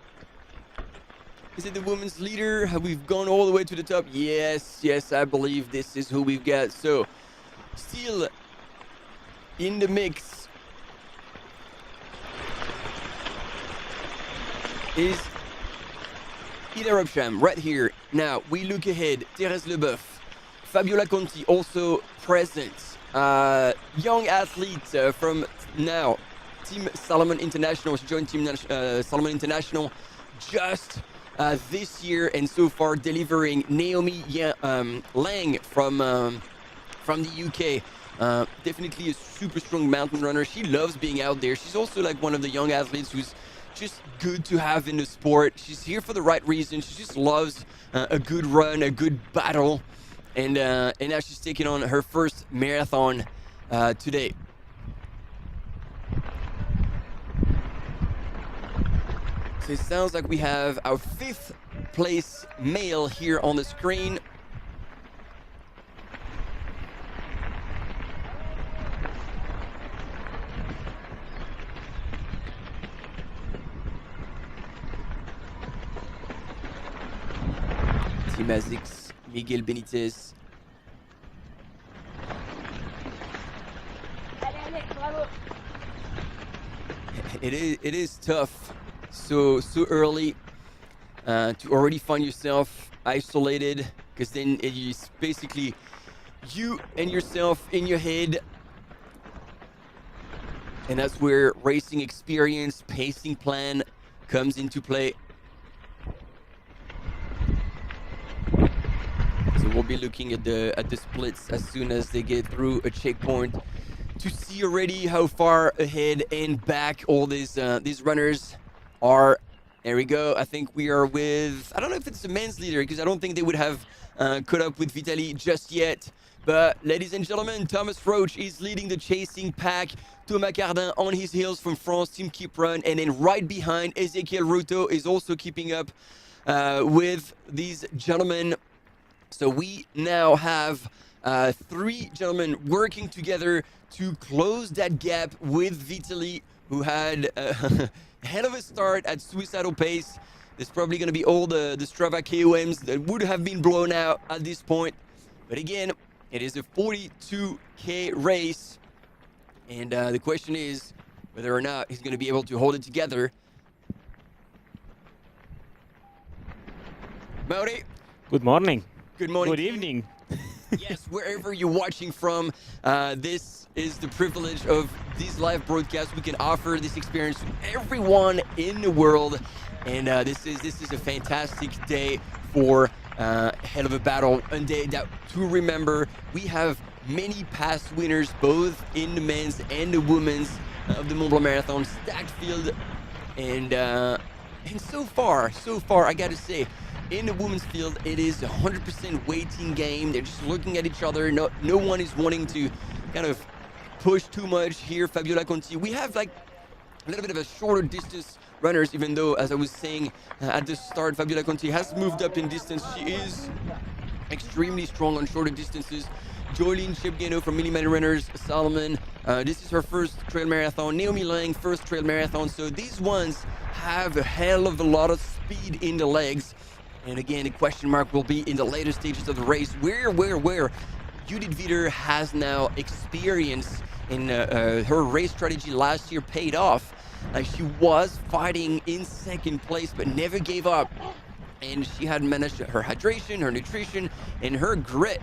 the women's leader? Have we gone all the way to the top? Yes, I believe this is who we've got. So, still in the mix is Ida Robsham right here. Now, we look ahead. Thérèse Leboeuf, Fabiola Conti also present. Young athlete from now Team Salomon International. She joined Team Salomon International just this year, and so far delivering Naomi Lang from the UK. Definitely a super strong mountain runner. She loves being out there. She's also like one of the young athletes who's just good to have in the sport. She's here for the right reason. She just loves a good run, a good battle, and now she's taking on her first marathon today. So it sounds like we have our 5th place male here on the screen. Team Asics, Miguel Benitez. It is tough. So early to already find yourself isolated, because then it is basically you and yourself in your head, and that's where racing experience, pacing plan comes into play. So we'll be looking at the splits as soon as they get through a checkpoint to see already how far ahead and back all these runners are. There we go. I think we are with, I don't know if it's the men's leader, because I don't think they would have caught up with Vitaly just yet. But ladies and gentlemen, Thomas Roach is leading the chasing pack. Thomas Cardin on his heels from France, Team Keep Run. And then right behind, Ezekiel Ruto is also keeping up with these gentlemen. So we now have Three gentlemen working together to close that gap with Vitaly, who had a hell of a start at suicidal pace. There's probably going to be all the Strava KOMs that would have been blown out at this point. But again, it is a 42K race. And the question is whether or not he's going to be able to hold it together. Mauri. Good morning. Good morning. Good evening. Yes, wherever you're watching from, this is the privilege of these live broadcasts. We can offer this experience to everyone in the world, and this is a fantastic day for hell of a battle, a day that to remember. We have many past winners, both in the men's and the women's of the Mont Blanc Marathon, stacked field, and so far, I gotta say, in the women's field, it is 100% waiting game. They're just looking at each other. No one is wanting to kind of push too much here. Fabiola Conti. We have like a little bit of a shorter distance runners, even though, as I was saying at the start, Fabiola Conti has moved up in distance. She is extremely strong on shorter distances. Jolene Chepgeno from Mini Man Runners, Solomon. This is her first trail marathon. Naomi Lang, first trail marathon. So these ones have a hell of a lot of speed in the legs. And again, the question mark will be in the later stages of the race, where Judith Witter has now experience in her race strategy last year paid off. She was fighting in second place, but never gave up. And she had managed her hydration, her nutrition, and her grit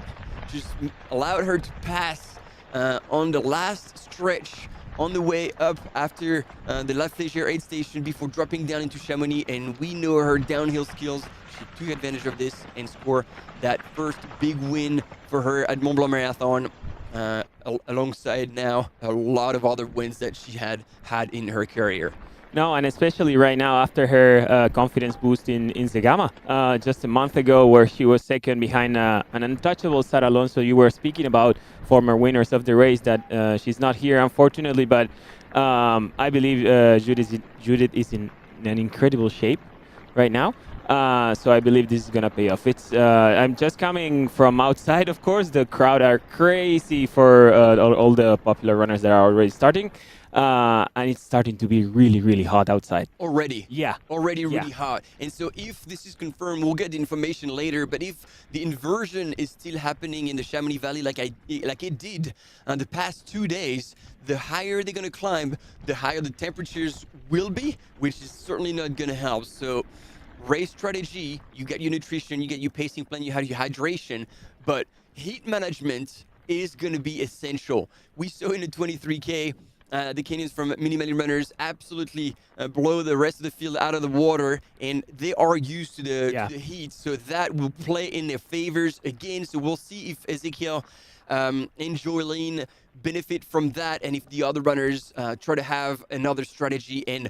just allowed her to pass on the last stretch on the way up after the La Flégère aid station before dropping down into Chamonix. And we know her downhill skills. She took advantage of this and scored that first big win for her at Mont Blanc Marathon, alongside now a lot of other wins that she had in her career. No, and especially right now after her confidence boost in Zegama just a month ago, where she was second behind an untouchable Sara Alonso. You were speaking about former winners of the race, that she's not here, unfortunately, but I believe Judith is in an incredible shape right now. So I believe this is going to pay off. I'm just coming from outside, of course. The crowd are crazy for all the popular runners that are already starting. And it's starting to be really, really hot outside. Already? Yeah. Already really hot. And so if this is confirmed, we'll get the information later, but if the inversion is still happening in the Chamonix Valley like it did the past 2 days, the higher they're going to climb, the higher the temperatures will be, which is certainly not going to help. So race strategy, you get your nutrition, you get your pacing plan, you have your hydration, but heat management is going to be essential. We saw in the 23K, the Kenyans from Mini Man Runners absolutely blow the rest of the field out of the water, and they are used to the heat, so that will play in their favors again. So we'll see if Ezekiel and Jolene benefit from that, and if the other runners try to have another strategy. And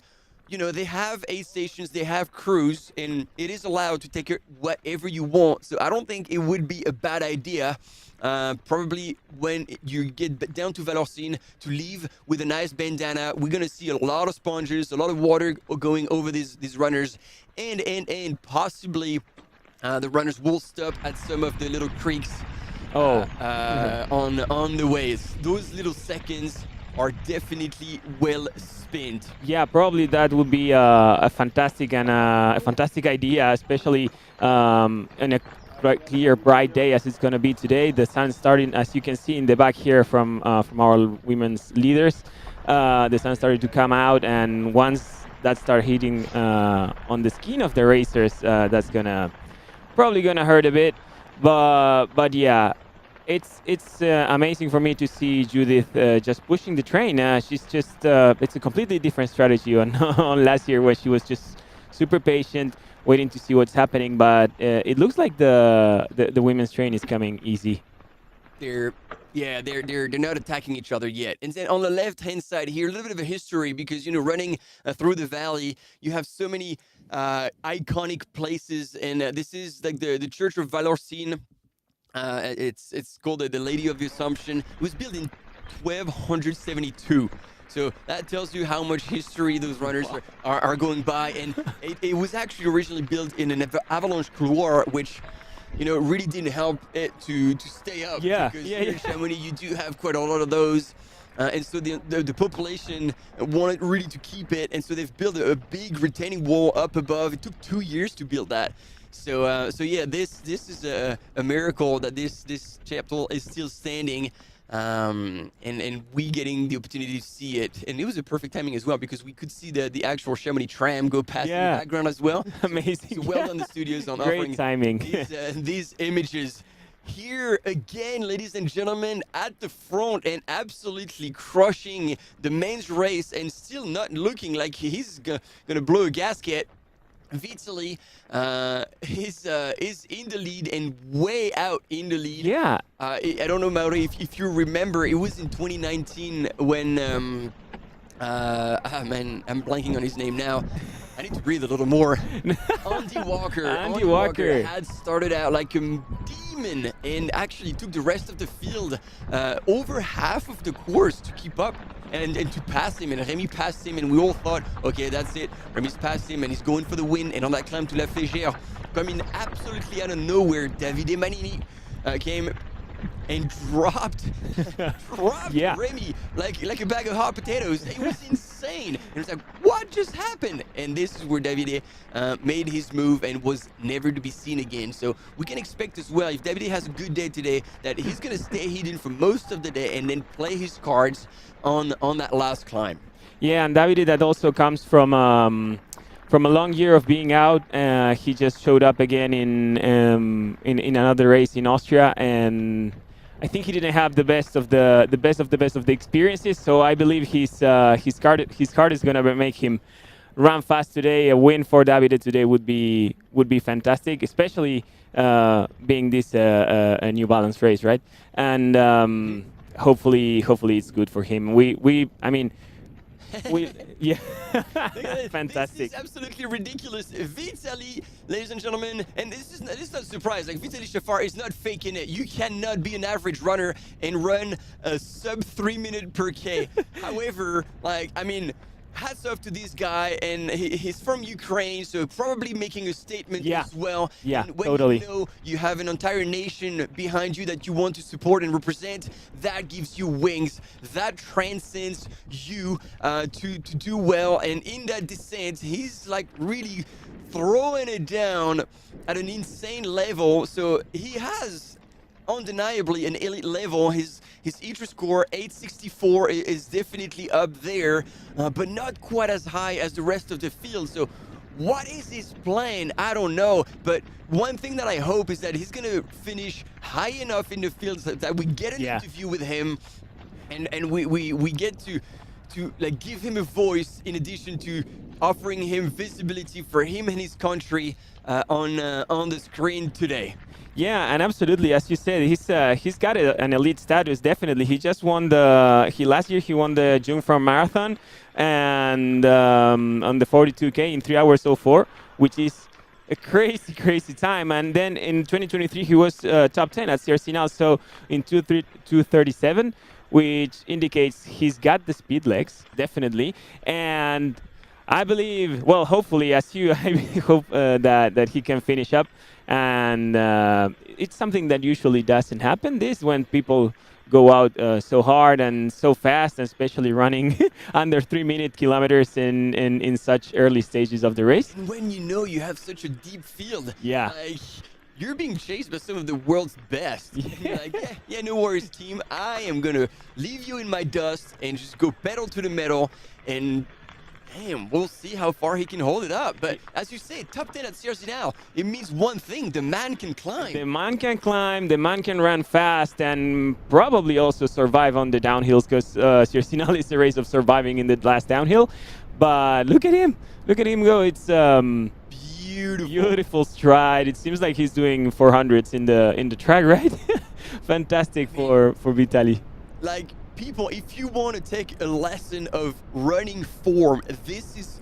you know, they have aid stations, they have crews, and it is allowed to take whatever you want. So I don't think it would be a bad idea, probably when you get down to Vallorcine, to leave with a nice bandana. We're going to see a lot of sponges, a lot of water going over these runners, and possibly the runners will stop at some of the little creeks on the ways. Those little seconds are definitely well spent. Yeah, probably that would be a fantastic idea, especially in a clear, bright day as it's going to be today. The sun starting, as you can see in the back here from our women's leaders, the sun started to come out, and once that start hitting on the skin of the racers, that's probably gonna hurt a bit. But yeah. It's amazing for me to see Judith just pushing the train. She's just it's a completely different strategy on last year, where she was just super patient, waiting to see what's happening. But it looks like the women's train is coming easy. They're not attacking each other yet. And then on the left-hand side here, a little bit of a history, because running through the valley, you have so many iconic places, and this is like the Church of Vallorcine. It's called the Lady of the Assumption. It was built in 1272. So that tells you how much history those runners are going by. And it was actually originally built in an avalanche couloir, which really didn't help it to stay up. Yeah, Because yeah, here in yeah. Chamonix, you do have quite a lot of those. And so the population wanted really to keep it. And so they've built a big retaining wall up above. It took 2 years to build that. So yeah, this is a miracle that this chapel is still standing. And we getting the opportunity to see it, and it was a perfect timing as well because we could see the actual Chamonix tram go past in the background as well. Amazing. So well done, the studios, on Great offering timing. these images. Here again, ladies and gentlemen, at the front and absolutely crushing the men's race and still not looking like he's gonna blow a gasket. Vitaly is in the lead and way out in the lead. Yeah. I don't know, Mauri, if you remember, it was in 2019 when man, I'm blanking on his name now. I need to breathe a little more. Andy Walker had started out like a demon and actually took the rest of the field, over half of the course to keep up and to pass him. And Remy passed him, and we all thought, okay, that's it. Remy's passed him, and he's going for the win. And on that climb to La Flégère, coming absolutely out of nowhere, Davide Manini came and dropped Remy like a bag of hot potatoes. It was insane. And it's like, what just happened? And this is where Davide made his move and was never to be seen again. So we can expect as well, if Davide has a good day today, that he's going to stay hidden for most of the day and then play his cards on that last climb. Yeah, and Davide, that also comes from a long year of being out. He just showed up again in another race in Austria, and I think he didn't have the best of the experiences. So I believe his card is gonna make him run fast today. A win for Davide today would be fantastic, especially being this a New Balance race, right? And hopefully it's good for him. Yeah, fantastic. This is absolutely ridiculous. Vitaly, ladies and gentlemen, and this is not a surprise. Like, Vitaly Shafar is not faking it. You cannot be an average runner and run a sub 3 minute per K. However, hats off to this guy, and he's from Ukraine, so probably making a statement as well. Yeah, and when totally. you know you have an entire nation behind you that you want to support and represent, that gives you wings. That transcends you to do well. And in that descent, he's like really throwing it down at an insane level. So he has undeniably an elite level. His ITRA score 864 is definitely up there, but not quite as high as the rest of the field. So what is his plan? I don't know, but one thing that I hope is that he's gonna finish high enough in the field so that we get an interview with him, and we get to like give him a voice in addition to offering him visibility for him and his country on the screen today. Yeah, and absolutely, as you said, he's got an elite status. Definitely, he just won last year he won the Mont Marathon, and on the 42K in 3 hours 04, which is a crazy time. And then in 2023 he was top 10 at CRC now, so in 2:37, which indicates he's got the speed legs, definitely. And I believe, well, hopefully, I hope that he can finish up. And it's something that usually doesn't happen. This when people go out so hard and so fast, and especially running under 3 minute kilometers in such early stages of the race. And when you have such a deep field, yeah, like, you're being chased by some of the world's best. You're like, yeah, no worries, team. I am gonna leave you in my dust and just go pedal to the metal, and damn, we'll see how far he can hold it up. But as you say, top 10 at CRC now, it means one thing: the man can climb. The man can climb, the man can run fast, and probably also survive on the downhills, because CRC now is a race of surviving in the last downhill. But look at him go. It's beautiful stride. It seems like he's doing 400s in the track, right? Fantastic for Vitaly. Like, people, if you want to take a lesson of running form, this is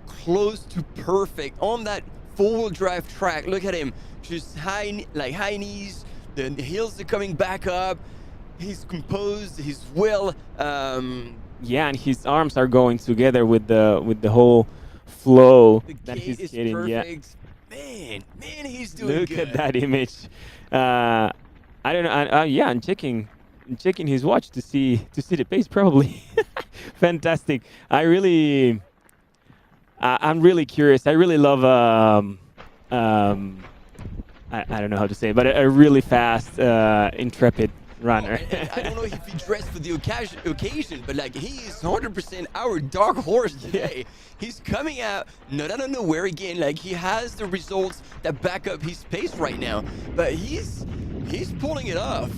close to perfect on that four-wheel drive track. Look at him, just high knees. The heels are coming back up. He's composed. He's well. Yeah, and his arms are going together with the whole flow The that gait he's is getting. perfect. Yeah. Man, he's doing Look good. at that image. I don't know. Yeah, I'm checking his watch to see the pace. Probably fantastic. I'm really curious. I really love. I don't know how to say it, but a really fast, intrepid runner. And I don't know if he dressed for the occasion, but like he is 100% our dark horse today. He's coming out not out of nowhere again. Like he has the results that back up his pace right now, but he's pulling it off.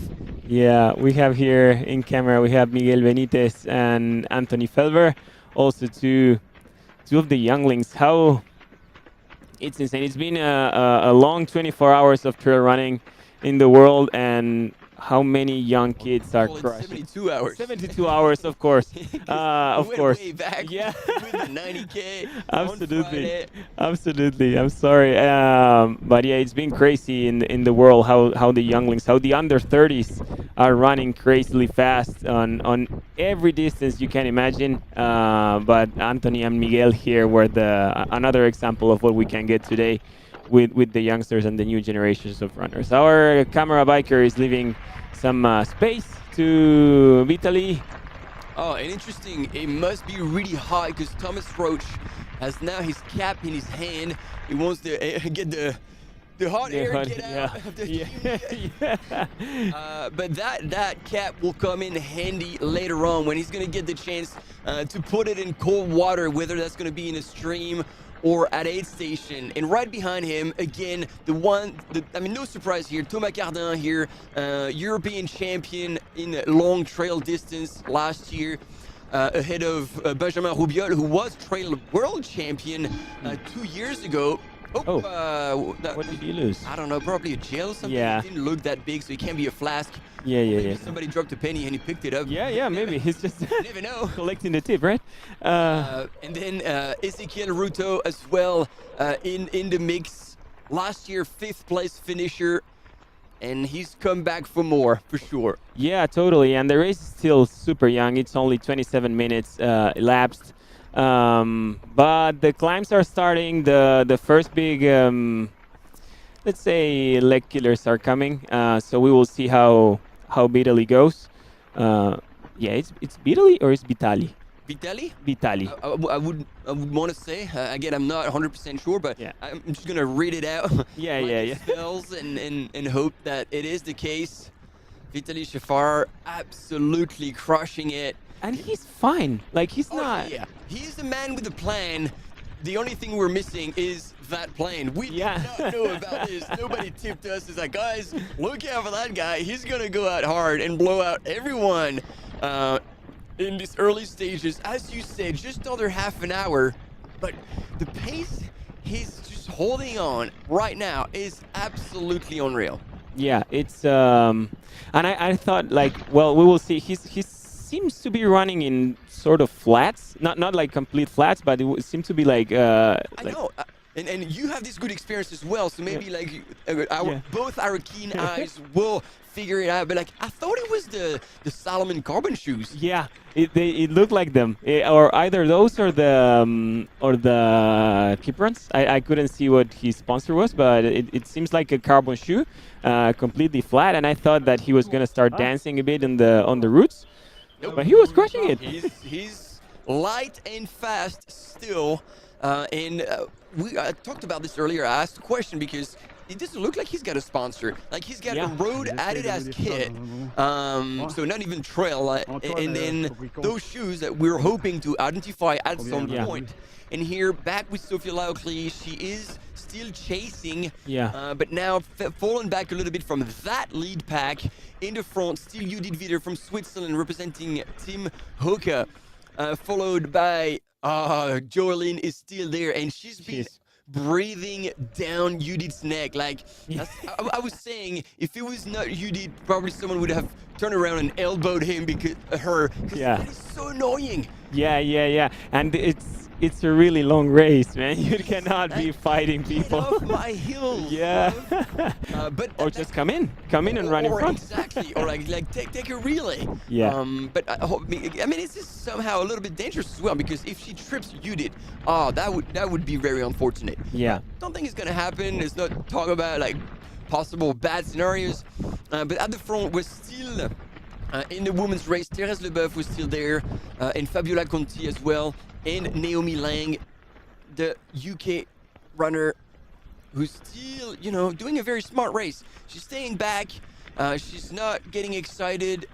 Yeah, we have here in camera, we have Miguel Benitez and Anthony Felber, also two of the younglings. How it's insane. It's been a long 24 hours of trail running in the world, and how many young kids are Well, it's crushing. 72 hours. 72 hours, of course. Of Went course. way back Yeah. with the 90K on Absolutely. Friday. Absolutely. I'm sorry. But yeah, it's been crazy in the world how the younglings, how the under 30s are running crazily fast on every distance you can imagine. But Anthony and Miguel here were another example of what we can get today with the youngsters and the new generations of runners. Our camera biker is leaving some space to Vitaly. Oh, and interesting, it must be really hot because Thomas Roach has now his cap in his hand. He wants to get the hot air get out of the but that cap will come in handy later on when he's going to get the chance to put it in cold water, whether that's going to be in a stream or at aid station. And right behind him, again, no surprise here, Thomas Cardin here, European champion in long trail distance last year, ahead of Benjamin Roubiol, who was trail world champion 2 years ago. What did you lose? I don't know, probably a gel or something. Yeah. It didn't look that big, so it can't be a flask. Yeah. Somebody dropped a penny and he picked it up. Yeah, maybe. He's just You never know. collecting the tip, right? And then Ezekiel Ruto as well in the mix. Last year, 5th place finisher. And he's come back for more, for sure. Yeah, totally. And the race is still super young. It's only 27 minutes elapsed. But the climbs are starting. The first big, let's say, leg killers are coming. So we will see how Vitaly goes. It's Vitaly or it's Vitali? Vitaly? Vitali. I would want to say, again, I'm not 100% sure, but Yeah. I'm just going to read it out. Yeah, like yeah, it yeah. spells and hope that it is the case. Vitaly Shafar absolutely crushing it. And he's fine. Like, he's Oh, not... yeah. He's the man with a plan. The only thing we're missing is that plan. We did not know about this. Nobody tipped us. It's like, guys, look out for that guy. He's going to go out hard and blow out everyone in these early stages. As you said, just under half an hour. But the pace he's just holding on right now is absolutely unreal. Yeah, it's... and I thought, like, well, we will see. He seems to be running in sort of flats. Not like complete flats, but it seems to be like... I know. And you have this good experience as well, so maybe like both our keen eyes will figure it out. But like, I thought it was the Salomon carbon shoes. Yeah, it looked like them, or either those or the Keep Runs. I couldn't see what his sponsor was, but it seems like a carbon shoe, completely flat. And I thought that he was gonna start dancing a bit on the roots, but he was crushing it. He's light and fast still, we talked about this earlier. I asked a question because it doesn't look like he's got a sponsor. Like he's got a road Adidas kit, so not even trail. And then those shoes that we're hoping to identify at some point. And here, back with Sophia Laukli, she is still chasing, but now fallen back a little bit from that lead pack. In the front, still Judith Wider from Switzerland representing Team Hoka, followed by Joeline is still there, and she's been breathing down Judith's neck. Like, I was saying, if it was not Judith, probably someone would have turned around and elbowed him because that is so annoying. Yeah. And it's a really long race, man. You cannot be fighting Get people. off my heels. Yeah. But Or just come in and run in or front. exactly, or like take a relay. Yeah. But I mean, it's just somehow a little bit dangerous as well because if she trips Judith, that would be very unfortunate. Yeah. Don't think it's gonna happen. It's not talk about like possible bad scenarios. But at the front, we're still in the women's race. Thérèse Leboeuf was still there, and Fabiola Conti as well, and Naomi Lang, the UK runner, who's still, doing a very smart race. She's staying back. She's not getting excited.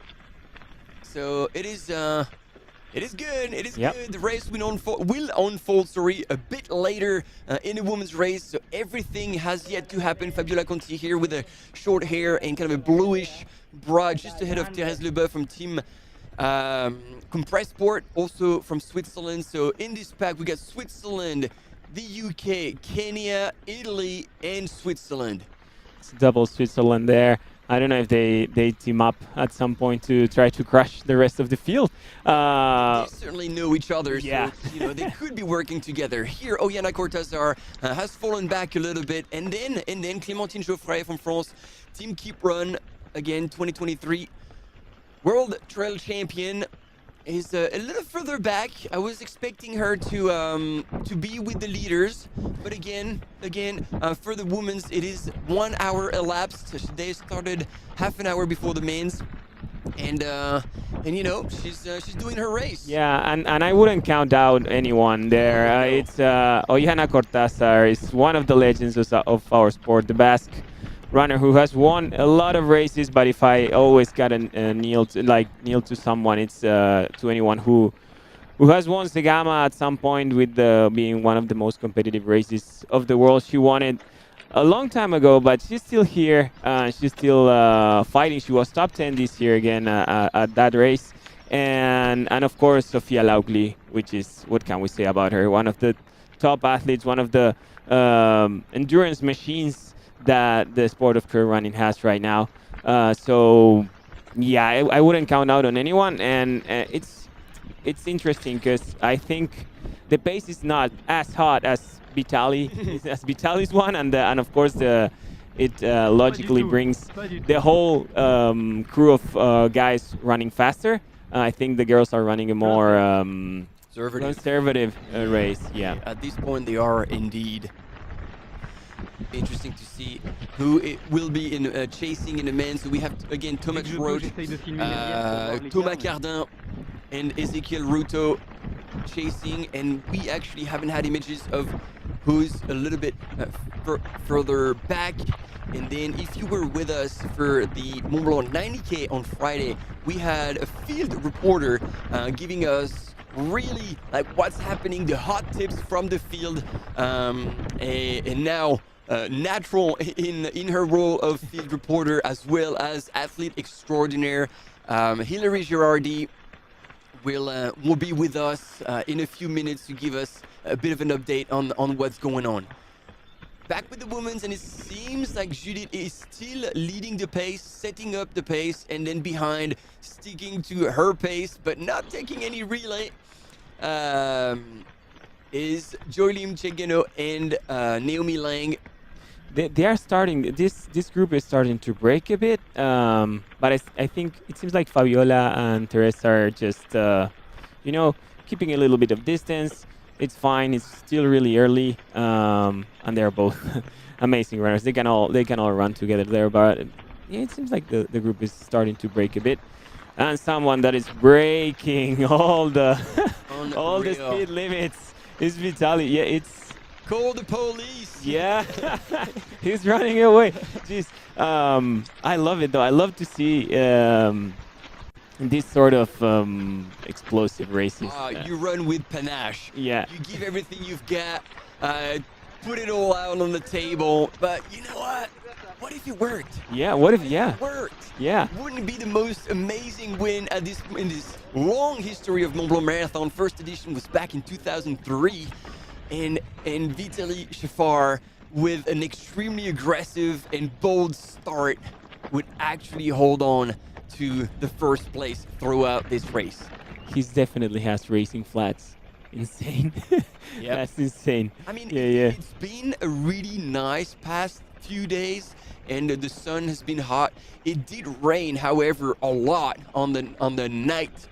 So it is good. It is Yep. good. The race will unfold, a bit later in the women's race. So everything has yet to happen. Fabiola Conti here with a short hair and kind of a bluish bra just ahead of Thérèse Leboeuf from Team Compressed Sport, also from Switzerland. So in this pack, we got Switzerland, the UK, Kenya, Italy, and Switzerland. It's double Switzerland there. I don't know if they team up at some point to try to crush the rest of the field. They certainly know each other, yeah. so they could be working together. Here, Oyana Cortazar has fallen back a little bit, and then Clémentine Geoffrey from France, Team Keep Run, again 2023 World Trail Champion, is a little further back. I was expecting her to be with the leaders, but again, for the women's, it is 1 hour elapsed. They started half an hour before the men's, and she's doing her race. Yeah, and I wouldn't count out anyone there. No. It's Oyana Cortázar is one of the legends of our sport, the Basque runner who has won a lot of races. But if I always got a kneel to someone, it's to anyone who has won Segama at some point with being one of the most competitive races of the world. She won it a long time ago, but she's still here. She's still fighting. She was top 10 this year again at that race. And of course, Sofia Laugli, which is, what can we say about her? One of the top athletes, one of the endurance machines that the sport of trail running has right now. So, yeah, I wouldn't count out on anyone. And it's interesting because I think the pace is not as hot as Vitali's one, and of course it logically brings the whole crew of guys running faster. I think the girls are running a more conservative race. Yeah. At this point, they are indeed. Interesting to see who it will be in chasing in the men. So we have again Thomas Roach, Thomas Cardin, and Ezekiel Ruto chasing, and we actually haven't had images of who's a little bit further back. And then if you were with us for the Mont Blanc 90K on Friday, we had a field reporter giving us really like what's happening, the hot tips from the field, and now natural in her role of field reporter as well as athlete extraordinaire, Hilary Gerardi will be with us in a few minutes to give us a bit of an update on what's going on. Back with the women's, and it seems like Judith is still leading the pace, setting up the pace, and then behind, sticking to her pace, but not taking any relay, is Joylim Chegeno and Naomi Lang. They are starting. This group is starting to break a bit, but I think it seems like Fabiola and Teresa are just, keeping a little bit of distance. It's fine. It's still really early, and they're both amazing runners. They can all run together there, but yeah, it seems like the group is starting to break a bit. And someone that is breaking all the speed limits is Vitali. Yeah, it's. Call the police. Yeah, he's running away. Jeez, I love it though. I love to see this sort of explosive races. You run with panache. Yeah. You give everything you've got. Put it all out on the table. But you know what? What if it worked? Yeah. What if it worked? Yeah. Wouldn't it be the most amazing win in this long history of Mont Blanc Marathon? First edition was back in 2003. And Vitaly Shafar, with an extremely aggressive and bold start, would actually hold on to the first place throughout this race. He definitely has racing flats. insane. Yep. That's insane. I mean, Yeah. it's been a really nice past few days, and the sun has been hot. It did rain, however, a lot on the night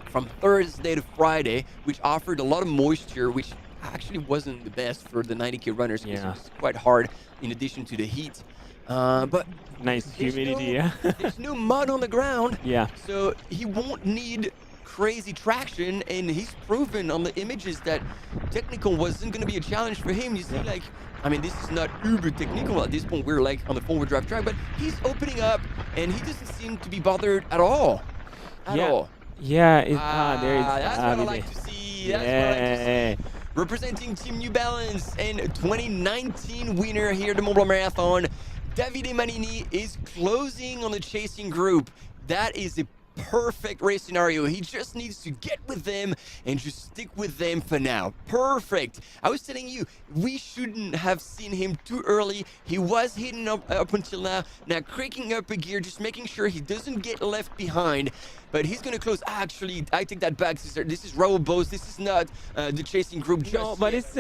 from Thursday to Friday, which offered a lot of moisture, which actually wasn't the best for the 90K runners because Yeah. it was quite hard in addition to the heat. But Nice there's humidity, no, yeah. there's no mud on the ground. Yeah. So he won't need crazy traction, and he's proven on the images that technical wasn't going to be a challenge for him. You see, like, I mean, this is not uber technical at this point. We're like on the forward drive track, but he's opening up, and he doesn't seem to be bothered at all. At all. Yeah, there is That's what I Davide. like to see. That's what I like to Yeah. see. Representing Team New Balance and 2019 winner here at the Mont Blanc Marathon, Davide Manini is closing on the chasing group. That is a perfect race scenario. He just needs to get with them and just stick with them for now. Perfect. I was telling you, we shouldn't have seen him too early. He was hitting up until now. Now cranking up a gear, just making sure he doesn't get left behind. But he's going to close. Actually, I take that back, sister. This is Raoul Bose. This is not the chasing group. No, but yet.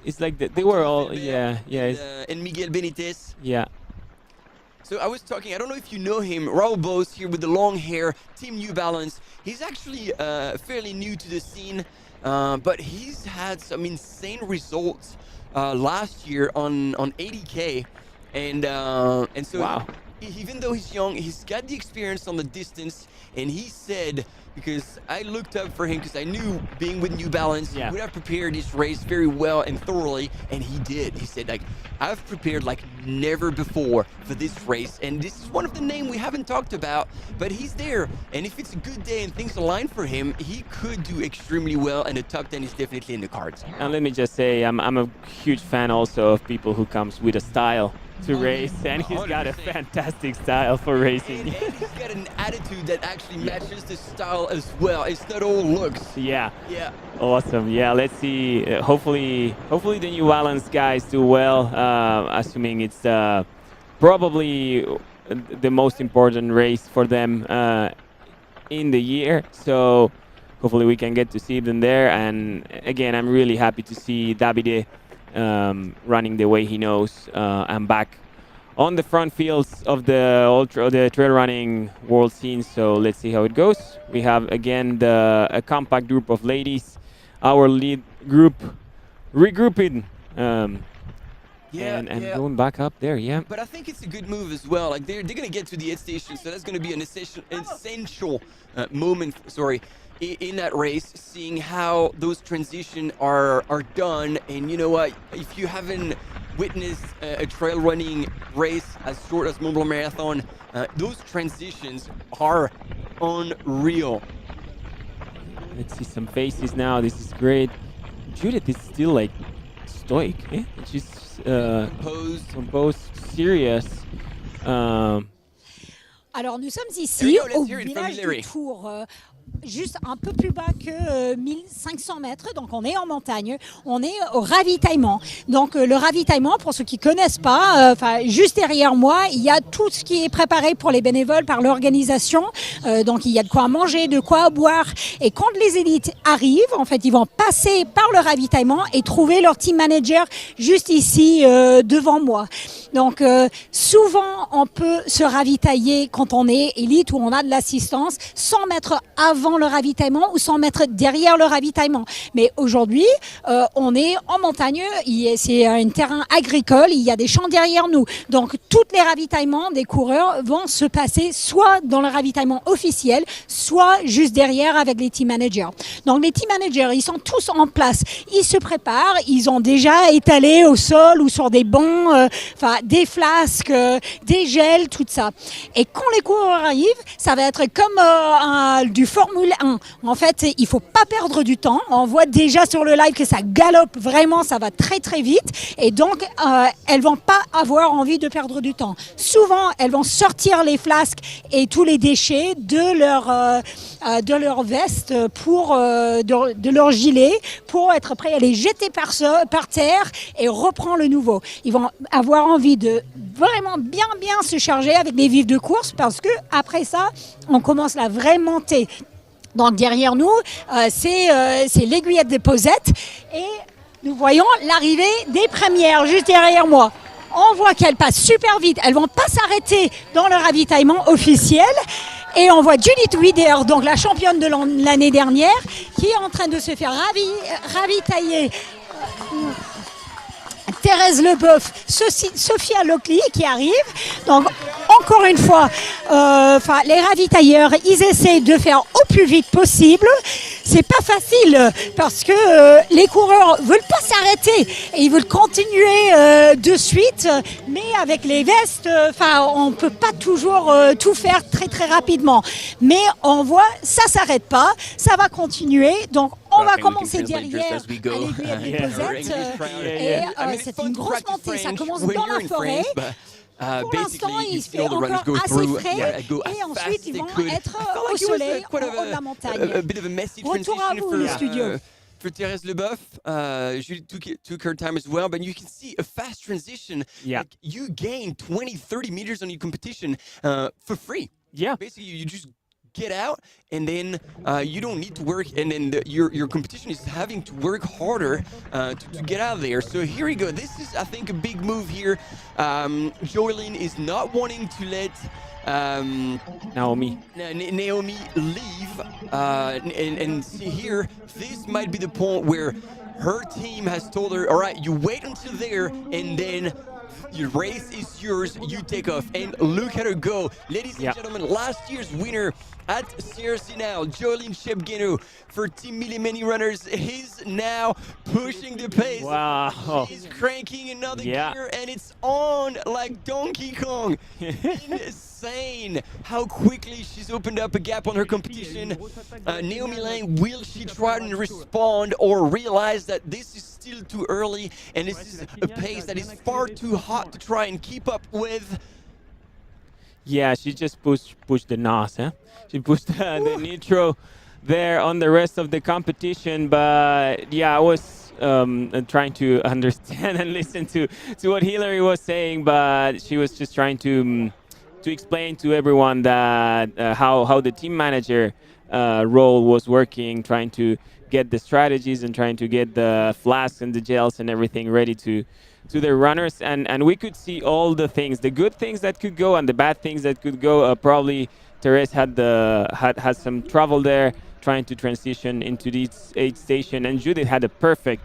it's like they were all it's, And Miguel Benitez. yeah. So I was talking, I don't know if you know him, Raoul Bose here with the long hair, Team New Balance. He's actually fairly new to the scene, but he's had some insane results last year on 80K. And so Wow. Even though he's young, he's got the experience on the distance. And he said, because I looked up for him because I knew being with New Balance, he would have prepared his race very well and thoroughly, and he did. He said, like, I've prepared like never before for this race, and this is one of the names we haven't talked about, but he's there. And if it's a good day and things align for him, he could do extremely well, and the top 10 is definitely in the cards. And let me just say, I'm a huge fan also of people who comes with a style to race, and he's got a 100%. fantastic style for racing. And he's got an attitude that actually matches the style as well. It's not all looks. Yeah. Yeah. Awesome. Yeah, let's see. Hopefully the New Balance guys do well. Assuming it's probably the most important race for them in the year. So hopefully we can get to see them there. And again, I'm really happy to see Davide running the way he knows. I'm back on the front fields of the trail running world scene. So let's see how it goes. We have again a compact group of ladies. Our lead group regrouping and going back up there, yeah. But I think it's a good move as well. Like they're going to get to the aid station, so that's going to be an essential moment. In that race, seeing how those transitions are done. And you know what? If you haven't witnessed a trail running race as short as Mont Blanc Marathon, those transitions are unreal. Let's see some faces now. This is great. Judith is still like stoic. Eh? She's composed, serious. Alors nous sommes Here ici we go, let's au hear it from village Hillary. du Tour, juste un peu plus bas que 1500 mètres, donc on est en montagne, on est au ravitaillement. Donc le ravitaillement, pour ceux qui connaissent pas, juste derrière moi, il y a tout ce qui est préparé pour les bénévoles par l'organisation. Donc il y a de quoi manger, de quoi boire. Et quand les élites arrivent, en fait, ils vont passer par le ravitaillement et trouver leur team manager juste ici devant moi. Donc souvent, on peut se ravitailler quand on est élite ou on a de l'assistance 100 mètres avant le ravitaillement ou 100 mètres derrière le ravitaillement. Mais aujourd'hui, on est en montagne, c'est un terrain agricole, il y a des champs derrière nous. Donc tous les ravitaillements des coureurs vont se passer soit dans le ravitaillement officiel, soit juste derrière avec les team managers. Donc les team managers, ils sont tous en place. Ils se préparent, ils ont déjà étalé au sol ou sur des bancs, des flasques, des gels, tout ça. Et quand les coureurs arrivent, ça va être comme du Formule 1. En fait, il faut pas perdre du temps. On voit déjà sur le live que ça galope vraiment, ça va très très vite. Et donc, elles vont pas avoir envie de perdre du temps. Souvent, elles vont sortir les flasques et tous les déchets de leur veste, de leur gilet, pour être prêts à les jeter par terre et reprendre le nouveau. Ils vont avoir envie de vraiment bien se charger avec des vifs de course, parce que après ça, on commence la vraie montée. Donc derrière nous, c'est l'aiguillette des Posettes et nous voyons l'arrivée des premières juste derrière moi. On voit qu'elles passent super vite. Elles vont pas s'arrêter dans le ravitaillement officiel. Et on voit Judith Wider, donc la championne de l'année dernière, qui est en train de se faire ravitailler. Thérèse Leboeuf, Sophia Lockley qui arrive. Donc, encore une fois, les ravitailleurs, ils essaient de faire au plus vite possible. C'est pas facile parce que les coureurs veulent pas s'arrêter et ils veulent continuer de suite. Mais avec les vestes, on peut pas toujours tout faire très très rapidement. Mais on voit, ça s'arrête pas, ça va continuer. Donc, on va commencer derrière à l'aiguillette des Posettes et c'est une grosse montée, ça commence dans la forêt. Pour l'instant, il fait encore assez frais et ensuite ils vont être au soleil en haut de la montagne. Retour à vous, le studio. For Thérèse Leboeuf, Julie took her time as well, but you can see a fast transition. Yeah. Like you gain 20, 30 meters on your competition for free. Yeah. Basically, you just get out and then you don't need to work, and then your competition is having to work harder to get out of there. So here we go. This is, I think, a big move here. Joylyn is not wanting to let Naomi leave, and see here, this might be the point where her team has told her, all right, you wait until there, and then your race is yours, you take off. And look at her go. Ladies and gentlemen, last year's winner at CRC now, Joylyn Shebgeno for Team Millimani Runners, is now pushing the pace. Wow. She's cranking another gear, and it's on like Donkey Kong. Insane how quickly she's opened up a gap on her competition. Naomi Lang, will she try and respond or realize that this is still too early and this is a pace that is far too hot to try and keep up with? Yeah, she just pushed the NOS, huh? She pushed the nitro there on the rest of the competition. But yeah, I was trying to understand and listen to what Hillary was saying, but she was just trying to explain to everyone that how the team manager role was working, trying to get the strategies and trying to get the flasks and the gels and everything ready to their runners, and we could see all the things, the good things that could go and the bad things that could go. Probably Therese had some trouble there trying to transition into this aid station, and Judith had a perfect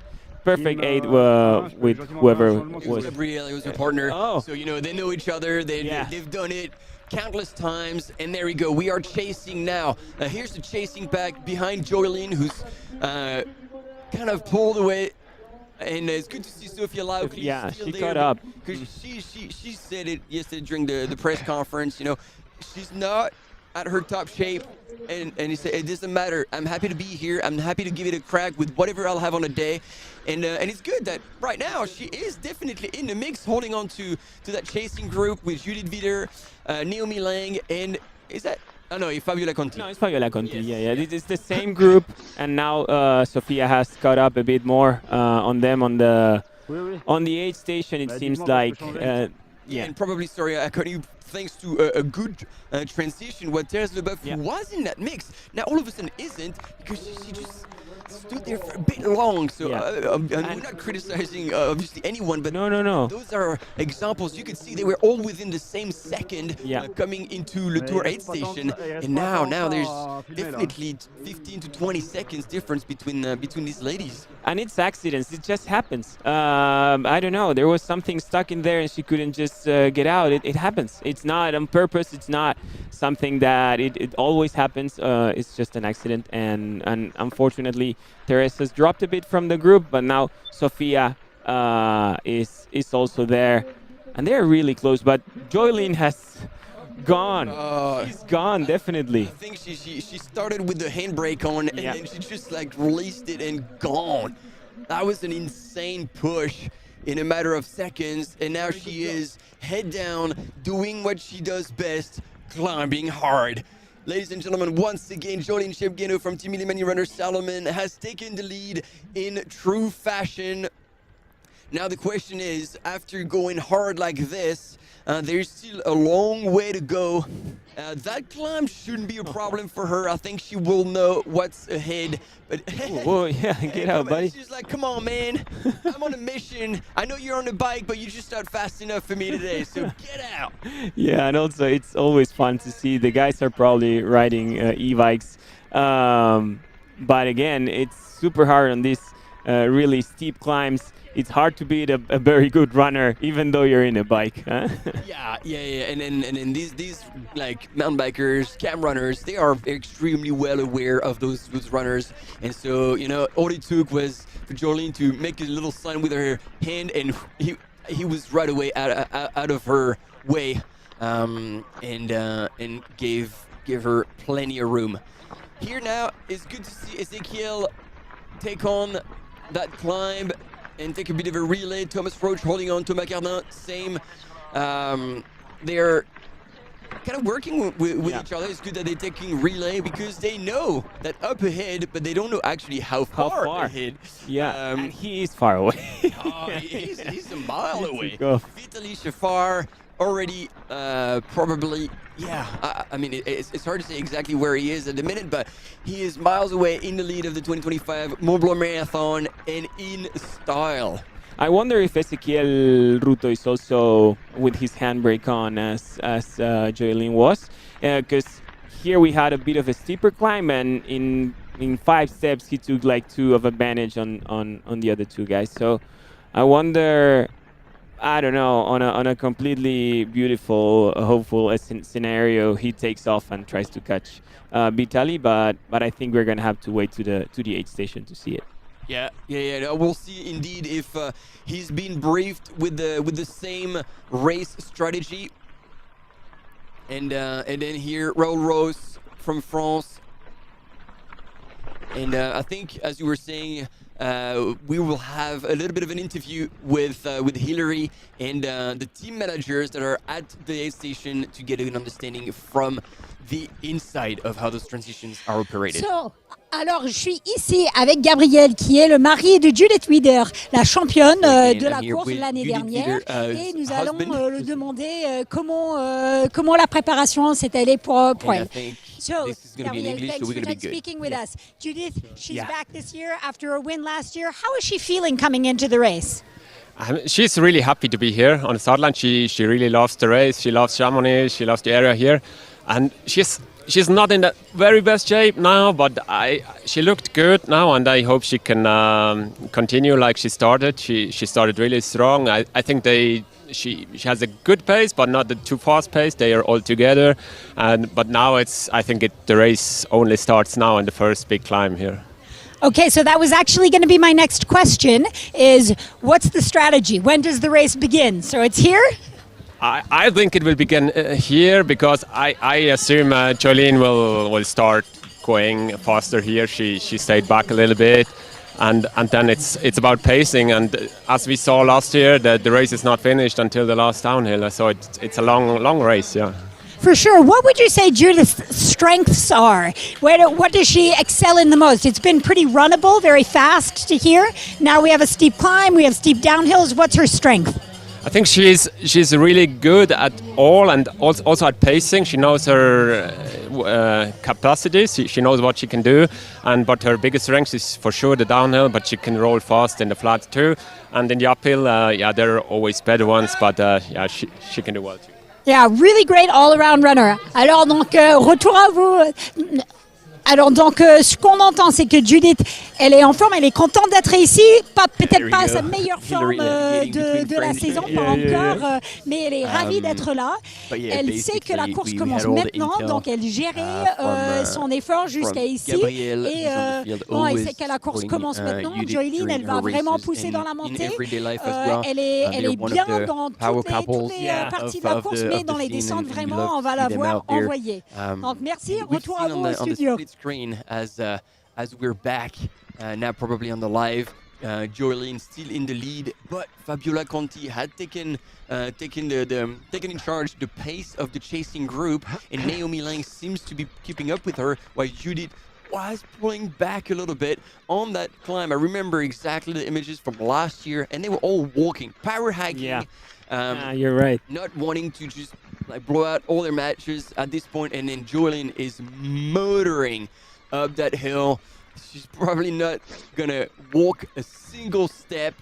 aid with whoever was. Gabrielle was her partner. Oh. So, they know each other. They've done it countless times. And there we go. We are chasing now. Here's the chasing pack behind Joylyn, who's kind of pulled away. And it's good to see Sophia Lau. Yeah, she there, caught up. Because she said it yesterday during the press conference. She's not at her top shape. And he said, it doesn't matter. I'm happy to be here. I'm happy to give it a crack with whatever I'll have on a day. And it's good that right now she is definitely in the mix, holding on to that chasing group with Judith Wider, Naomi Lang, and is that... Oh no, it's Fabiola Conti. No, it's Fabiola Conti. Yes. Yeah. It's the same group, and now Sophia has caught up a bit more on them on the aid station. It seems like, and probably thanks to a good transition. What Thérèse Leboeuf, who was in that mix, now all of a sudden isn't, because she just stood there for a bit long. So we're not criticizing obviously anyone, but no. Those are examples. You could see they were all within the same second coming into Le Tour aid station, and now there's definitely 15 to 20 seconds difference between these ladies. And it's accidents. It just happens. I don't know. There was something stuck in there, and she couldn't just get out. It happens. It's not on purpose. It's not something that it always happens. It's just an accident, and unfortunately, Therese has dropped a bit from the group, but now Sophia is also there, and they're really close. But Joylyn has gone. She's gone, definitely. I think she started with the handbrake on, and then she just released it and gone. That was an insane push in a matter of seconds, and now she is head down, doing what she does best, climbing hard. Ladies and gentlemen, once again, Joylyn Shebgeno from Team Millimani Runner Salomon has taken the lead in true fashion. Now the question is, after going hard like this, there's still a long way to go. That climb shouldn't be a problem for her. I think she will know what's ahead. But Whoa, yeah, get out, buddy. She's like, come on, man. I'm on a mission. I know you're on a bike, but you just not fast enough for me today, so get out. Yeah, and also it's always fun to see the guys are probably riding e-bikes. But again, it's super hard on these really steep climbs. It's hard to beat a very good runner, even though you're in a bike. Huh? Yeah. And then these like mountain bikers, cam runners, they are extremely well aware of those runners. And so, all it took was for Jolene to make a little sign with her hand, and he was right away out of her way, and gave her plenty of room. Here now, it's good to see Ezekiel take on that climb and take a bit of a relay. Thomas Roach holding on, Thomas Cardin, same. They're kind of working with each other. It's good that they're taking relay because they know that up ahead, but they don't know actually how far ahead. Yeah, and he is far away. He's a mile away. Vitaly Shafar already probably, I mean, it's hard to say exactly where he is at the minute, but he is miles away in the lead of the 2025 Mont Blanc Marathon and in style. I wonder if Ezequiel Ruto is also with his handbrake on as Joelyn was, because here we had a bit of a steeper climb, and in 5 steps he took like 2 of advantage on the other 2 guys. So I wonder, I don't know, on a completely beautiful, hopeful scenario, he takes off and tries to catch Vitaly, but I think we're gonna have to wait to the aid station to see it. Yeah. We'll see indeed if he's been briefed with the same race strategy. And then here, Raoul Rose from France. And I think, as you were saying, we will have a little bit of an interview with Hillary and the team managers that are at the aid station to get an understanding from the inside of how those transitions are operated. Alors, je suis ici avec Gabriel, qui est le mari de Judith Wider, la championne de la course l'année dernière. Et nous allons lui demander comment la préparation s'est allée pour elle. So, Gabriel, thanks for speaking with us. Judith, she's back this year after a win last year. How is she feeling coming into the race? She's really happy to be here on the Southland. She really loves the race. She loves Chamonix. She loves the area here. And she's not in the very best shape now, but she looked good now, and I hope she can continue like she started. She started really strong. I think she has a good pace, but not the too fast pace. They are all together, but now I think the race only starts now in the first big climb here. Okay, so that was actually going to be my next question, is what's the strategy? When does the race begin? So it's here? I think it will begin here, because I assume Jolene will start going faster here. She stayed back a little bit, and then it's about pacing. And as we saw last year, the race is not finished until the last downhill. So it's a long race, yeah. For sure. What would you say Judith's strengths are? What does she excel in the most? It's been pretty runnable, very fast to here. Now we have a steep climb, we have steep downhills. What's her strength? I think she's really good at all, and also at pacing. She knows her capacities. She knows what she can do, but her biggest strength is for sure the downhill. But she can roll fast in the flat too, and in the uphill, there are always better ones. But she can do well too. Yeah, really great all-around runner. Alors donc retour à vous. Alors donc ce qu'on entend, c'est que Judith, elle est en forme, elle est contente d'être ici, peut-être pas à sa meilleure forme de la saison, pas encore, mais elle est ravie d'être là. Elle sait que la course commence maintenant, donc elle gérait son effort jusqu'à ici. Et elle sait que la course commence maintenant. Joeline, elle va vraiment pousser dans la montée. Elle est bien dans toutes les parties de la course, mais dans les descentes, vraiment, on va la voir envoyer. Donc merci, retour à vous au studio. Screen as we're back now, probably on the live. Joeline still in the lead, but Fabiola Conti had taken in charge the pace of the chasing group, and Naomi Lang seems to be keeping up with her, while Judith was pulling back a little bit on that climb. I remember exactly the images from last year, and they were all walking, power hiking. Yeah. You're right. Not wanting to just like blow out all their matches at this point, and then Joylyn is motoring up that hill. She's probably not gonna walk a single step.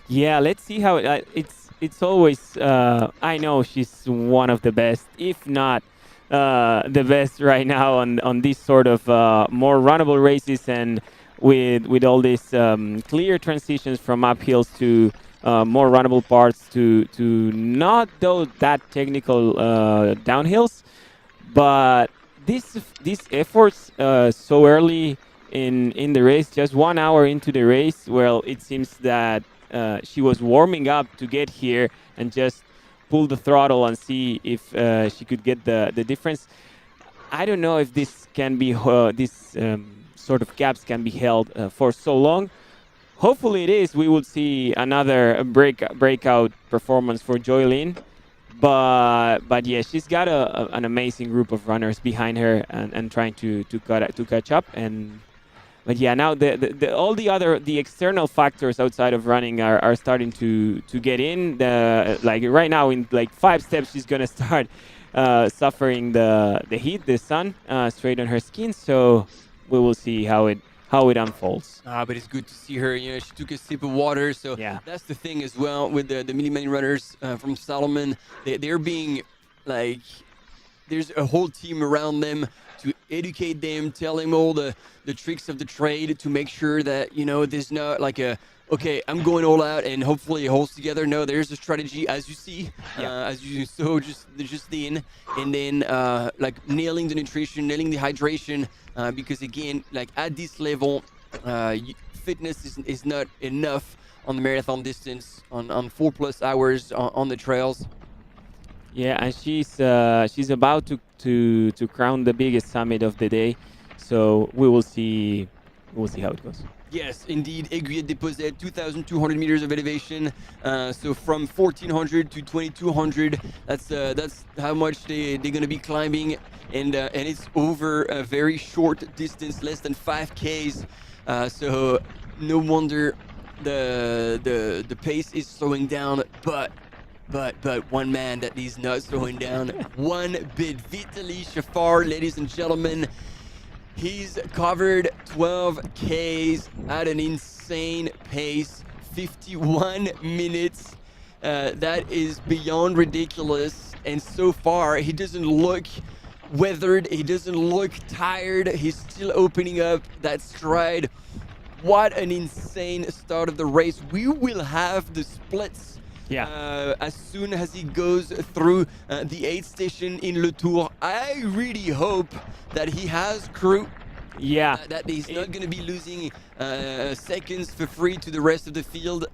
Yeah, let's see how it's always. I know she's one of the best, if not the best right now on these sort of more runnable races, and with all these clear transitions from uphills to more runnable parts to not though that technical downhills, but these efforts so early in the race, just 1 hour into the race, well, it seems that she was warming up to get here and just pull the throttle and see if she could get the difference. I don't know if this can be this sort of gaps can be held for so long. Hopefully it is. We will see another breakout performance for Joylyn. But yeah, she's got an amazing group of runners behind her and trying to catch up. But yeah, now all the external factors outside of running are starting to get in. Like right now, in like 5 steps, she's gonna start suffering the heat, the sun, straight on her skin. So we will see how it unfolds. But it's good to see her. You know, she took a sip of water. So yeah, that's the thing as well with the mini runners from Salomon. They're being like, there's a whole team around them to educate them, tell them all the tricks of the trade to make sure that, you know, there's not like okay, I'm going all out and hopefully it holds together. No, there's a strategy, as you see, as you saw just then, and then like nailing the nutrition, nailing the hydration, because again, like at this level, fitness is not enough on the marathon distance, on 4+ hours on the trails. Yeah, and she's about to crown the biggest summit of the day, so we will see how it goes. Yes, indeed. Aiguillette Déposée, 2,200 meters of elevation. So from 1,400 to 2,200, that's how much they're going to be climbing, and it's over a very short distance, less than 5 Ks. So no wonder the pace is slowing down, but one man that is not slowing down one bit. Vitaly Shafar, ladies and gentlemen. He's covered 12 Ks at an insane pace, 51 minutes. That is beyond ridiculous. And so far, he doesn't look weathered. He doesn't look tired. He's still opening up that stride. What an insane start of the race. We will have the splits as soon as he goes through the 8th station in Le Tour. I really hope that he has crew. Yeah. That he's not going to be losing seconds for free to the rest of the field.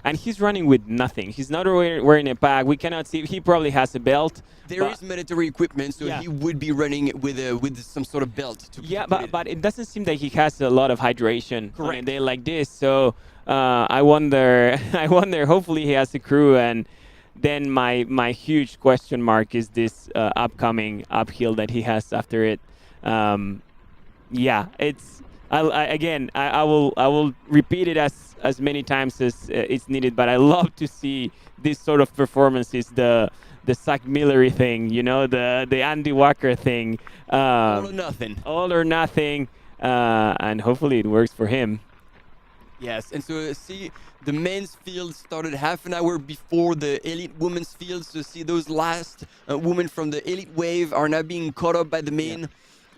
And he's running with nothing. He's not wearing a pack. We cannot see. He probably has a belt. There is mandatory equipment, so he would be running with some sort of belt. But it doesn't seem that he has a lot of hydration on a day like this. So I wonder. Hopefully he has a crew. And then my huge question mark is this upcoming uphill that he has after it. It's. I will repeat it as many times as it's needed, but I love to see this sort of performances, the Zach Millery thing, you know, the Andy Walker thing. All or nothing. All or nothing, and hopefully it works for him. Yes, and so see, the men's field started half an hour before the elite women's field. So see, those last women from the elite wave are now being caught up by the men. Yeah.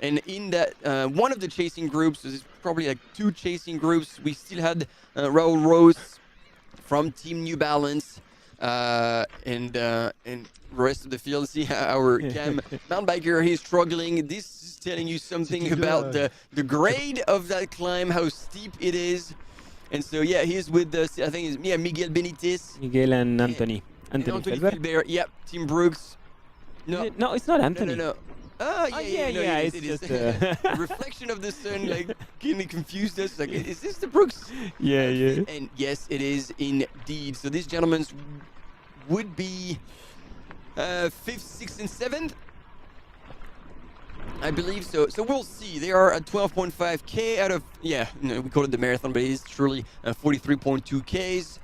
And in that, one of the chasing groups, there's probably like 2 chasing groups, we still had Raul Rose from Team New Balance, and the rest of the field. See our Cam mountain biker, he's struggling. This is telling you something about the grade of that climb, how steep it is. And so, yeah, he's with, I think it's Miguel Benitez. Miguel and Anthony. Anthony Felber. Yep, Team Brooks. No, it's not Anthony. No. It's just the reflection of the sun, like, kind of confused us. Like, is this the Brooks? Yeah. And yes, it is indeed. So this gentleman's would be 5th, 6th, and 7th. I believe so. So we'll see. They are at 12.5K out of, we call it the marathon, but it is truly 43.2 Ks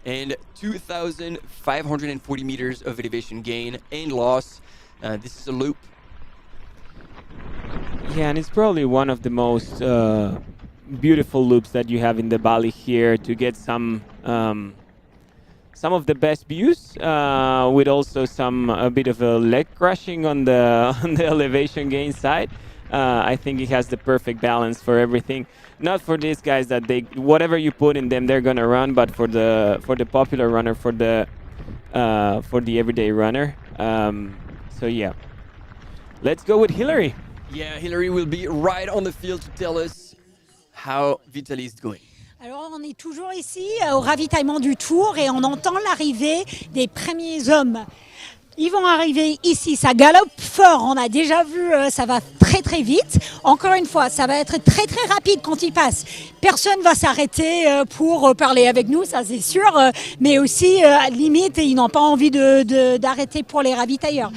and 2,540 meters of elevation gain and loss. This is a loop. Yeah, and it's probably one of the most beautiful loops that you have in the valley here to get some of the best views, with also a bit of a leg crushing on the elevation gain side. I think it has the perfect balance for everything. Not for these guys that whatever you put in them, they're gonna run, but for the popular runner, for the everyday runner. So yeah, let's go with Hillary. Yeah, Hillary will be right on the field to tell us how Vitaly is going. Alors, on est toujours ici au ravitaillement du Tour et on entend l'arrivée des premiers hommes. Ils vont arriver ici, ça galope fort, on a déjà vu, ça va très très vite. Encore une fois, ça va être très très rapide quand ils passent. Personne va s'arrêter pour parler avec nous, ça c'est sûr, mais aussi, à limite, ils n'ont pas envie d'arrêter pour les ravitailleurs.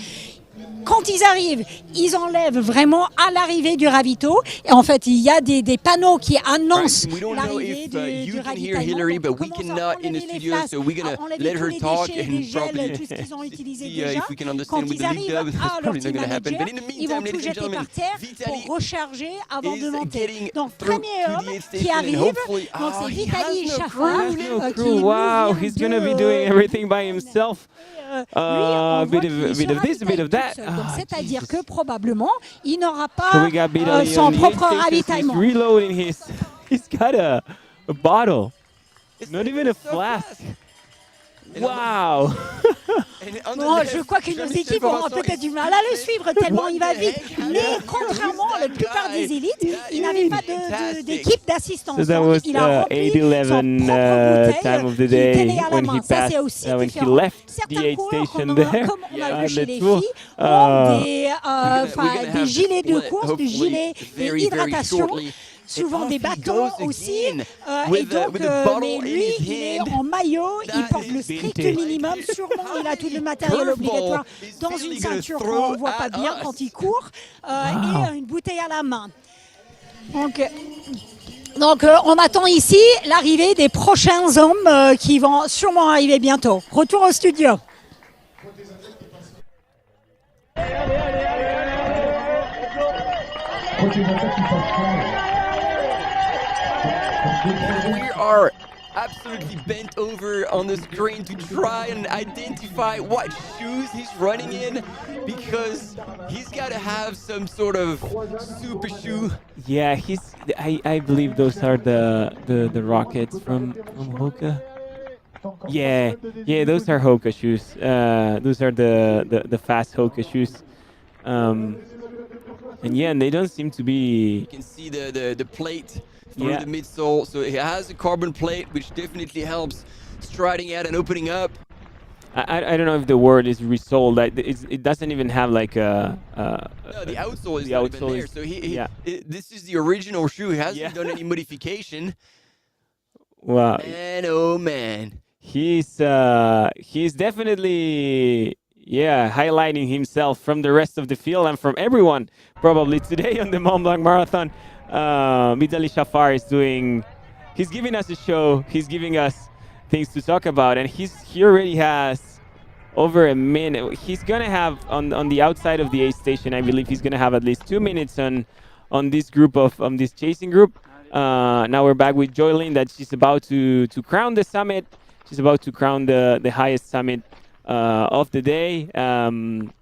Quand ils arrivent, ils enlèvent vraiment à l'arrivée du ravito. Et en fait, il y a des panneaux qui annoncent l'arrivée du ravitaillement. Hillary, but we cannot in the studio, so we're gonna let her talk and probably tout ce qu'ils ont utilisé see déjà. if we can understand Quand with ils the lead arrivent dub. That's à leur probably not team gonna happen. manager, But in the ils vont meantime, tout ladies and jeter gentlemen, par terre Vitaly pour recharger avant de is monter. getting Donc, through premier to the homme aid qui station and arrive, hopefully, donc c'est he Vitaly has no Chaffard. crew. Wow, he's gonna be doing everything by himself. A bit of this, a bit of that. Donc, c'est-à-dire que probablement, il n'aura So pas we got Vitaly son on the propre aid station. ravitaillement. He's reloading he's got a bottle. Not even a flask. Wow. Bon, je crois que nos équipes auront peut-être du mal à le suivre tellement il va vite. Mais contrairement à la plupart des élites, il n'avait pas d'équipe d'assistance. So that was Il a rempli 8:11 son propre time of the bouteille day qu'il tenait à la when main. he Ça, passed, c'est aussi when he différent. left the Certains aid coureurs, station there. comme on a vu chez les Tour. filles, ont des gilets de course, des gilets d'hydratation. Souvent des bâtons aussi, et donc, mais lui, il est en maillot, il porte le strict minimum, sûrement il a tout le matériel obligatoire dans une ceinture qu'on ne voit pas bien quand il court, et une bouteille à la main. Donc on attend ici l'arrivée des prochains hommes qui vont sûrement arriver bientôt. Retour au studio. We are absolutely bent over on the screen to try and identify what shoes he's running in, because he's got to have some sort of super shoe. Yeah, I believe those are the rockets from Hoka. Yeah, those are Hoka shoes. Those are the fast Hoka shoes. And they don't seem to be. You can see the plate through the midsole, so it has a carbon plate, which definitely helps striding out and opening up. I don't know if the word is resoled. It doesn't even have like a. No, the outsole is not even there. So this is the original shoe. He hasn't done any modification. Wow. Man, oh man. He's definitely highlighting himself from the rest of the field and from everyone probably today on the Mont Blanc Marathon. Vitaly Chaffard he's giving us a show. He's giving us things to talk about, and he already has over a minute. He's gonna have on the outside of the aid station, I believe he's gonna have at least 2 minutes on this group on this chasing group. Now we're back with Joylyn, that she's about to crown the summit. She's about to crown the highest summit of the day, and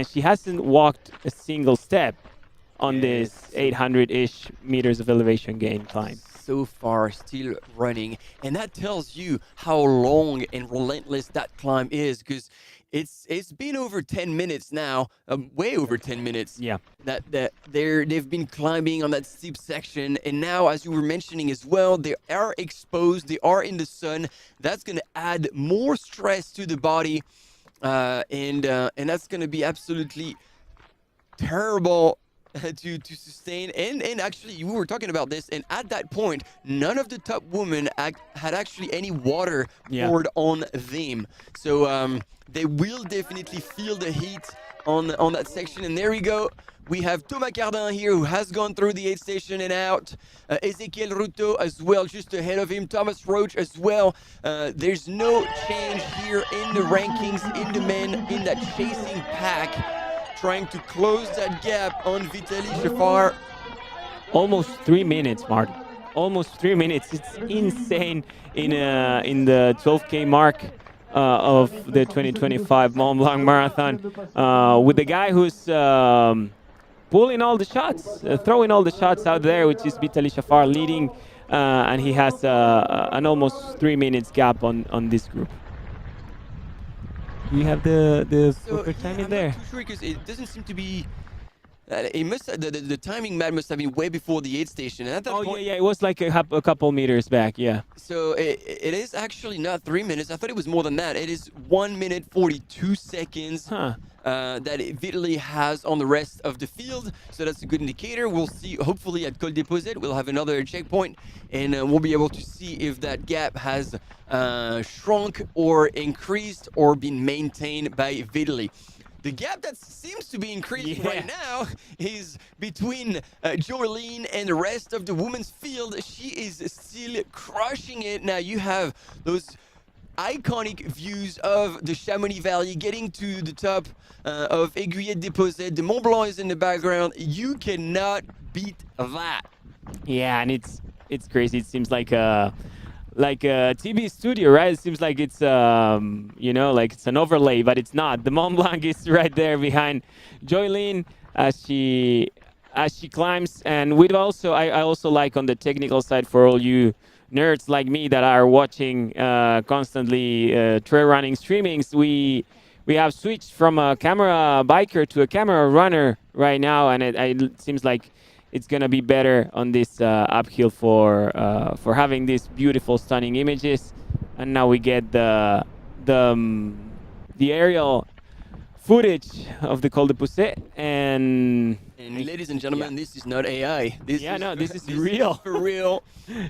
she hasn't walked a single step on this 800-ish meters of elevation gain climb. So far, still running, and that tells you how long and relentless that climb is, because it's been over 10 minutes now, way over 10 minutes. Yeah. That they've been climbing on that steep section, and now, as you were mentioning as well, they are exposed, they are in the sun. That's going to add more stress to the body, and that's going to be absolutely terrible to sustain. And actually, we were talking about this, and at that point, none of the top women had actually any water poured on them. So they will definitely feel the heat on that section. And there we go. We have Thomas Cardin here, who has gone through the aid station and out. Ezekiel Ruto as well, just ahead of him. Thomas Roach as well. There's no change here in the rankings, in the men, in that chasing pack, trying to close that gap on Vitaly Shafar. Almost 3 minutes, Martin. Almost 3 minutes. It's insane in the 12K mark of the 2025 Mont Blanc Marathon, with the guy who's pulling all the shots, throwing all the shots out there, which is Vitaly Shafar leading, and he has an almost 3 minutes gap on this group. You have the perfect time in there. I'm not too sure because it doesn't seem to be. It must the timing map must have been way before the aid station. And at that point, yeah, it was like a couple meters back, yeah. So it is actually not 3 minutes. I thought it was more than that. It is 1 minute 42 seconds that Vitaly has on the rest of the field. So that's a good indicator. We'll see. Hopefully at Col Deposit, we'll have another checkpoint, and we'll be able to see if that gap has shrunk or increased or been maintained by Vitaly. The gap that seems to be increasing right now is between Jolene and the rest of the women's field. She is still crushing it. Now you have those iconic views of the Chamonix Valley, getting to the top of Aiguillette Deposit. The Mont Blanc is in the background. You cannot beat that. Yeah, and it's crazy. It seems like a TV studio, right? It seems like it's like it's an overlay, but it's not. The Mont Blanc is right there behind Joylene as she climbs. And I also like on the technical side, for all you nerds like me that are watching constantly trail running streamings, we have switched from a camera biker to a camera runner right now, and it seems like it's gonna be better on this uphill for having these beautiful, stunning images. And now we get the aerial footage of the Col de Poussey. And ladies and gentlemen, this is not AI. This is real. For real.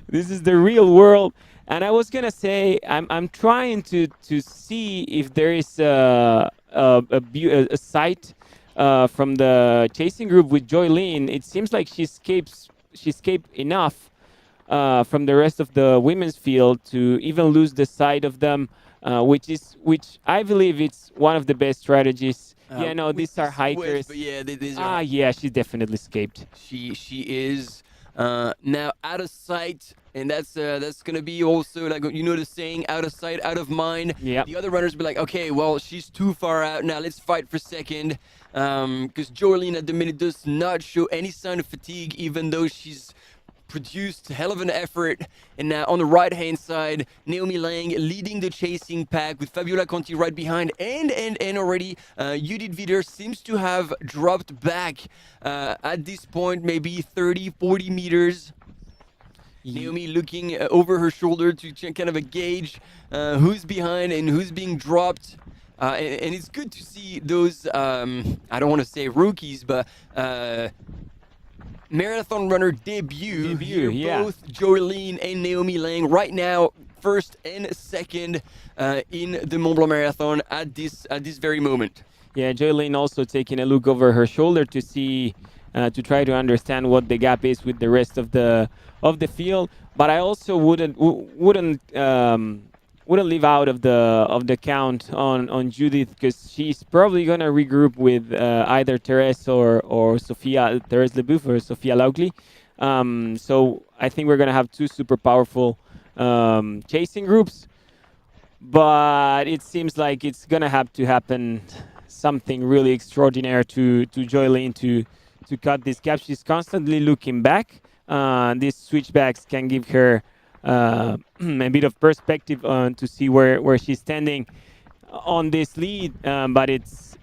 This is the real world. And I was gonna say, I'm trying to see if there is a site from the chasing group with Joylene. It seems like she escaped enough from the rest of the women's field to even lose the sight of them, which I believe it's one of the best strategies. These are hikers. But yeah, yeah, she definitely escaped. She is now out of sight. And that's gonna be also like, the saying, out of sight, out of mind. Yeah. The other runners be like, okay, well, she's too far out now. Let's fight for second. Because Jolene at the minute does not show any sign of fatigue, even though she's produced a hell of an effort. And now on the right-hand side, Naomi Lang leading the chasing pack with Fabiola Conti right behind. And already Judith Wider seems to have dropped back at this point, maybe 30, 40 meters. Naomi looking over her shoulder to kind of gauge who's behind and who's being dropped. And it's good to see those, I don't want to say rookies, but marathon runner debut here, yeah. Both Jolene and Naomi Lang right now, first and second in the Mont Blanc Marathon at this very moment. Yeah, Jolene also taking a look over her shoulder to see, to try to understand what the gap is with the rest of the field. But I also wouldn't leave out of the count on Judith, because she's probably gonna regroup with either Therese or Sophia, Therese Leboeuf or Sophia Laukli. So I think we're gonna have two super powerful chasing groups, but it seems like it's gonna have to happen something really extraordinary to Joylene to cut this gap. She's constantly looking back. These switchbacks can give her a bit of perspective to see where she's standing on this lead, but it's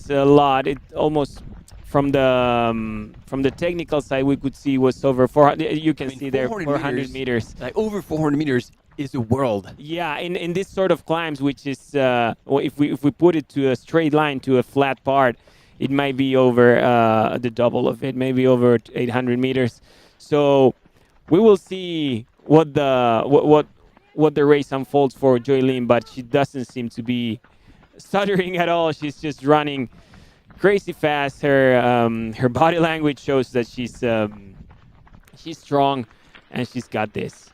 a lot. It almost from the technical side we could see was over 400. You can see there 400 meters. Like over 400 meters is a world. Yeah, in this sort of climbs, which is if we put it to a straight line, to a flat part, it might be over the double of it, maybe over 800 meters. So we will see what the race unfolds for Joylene, but she doesn't seem to be stuttering at all. She's just running crazy fast. Her body language shows that she's strong, and she's got this.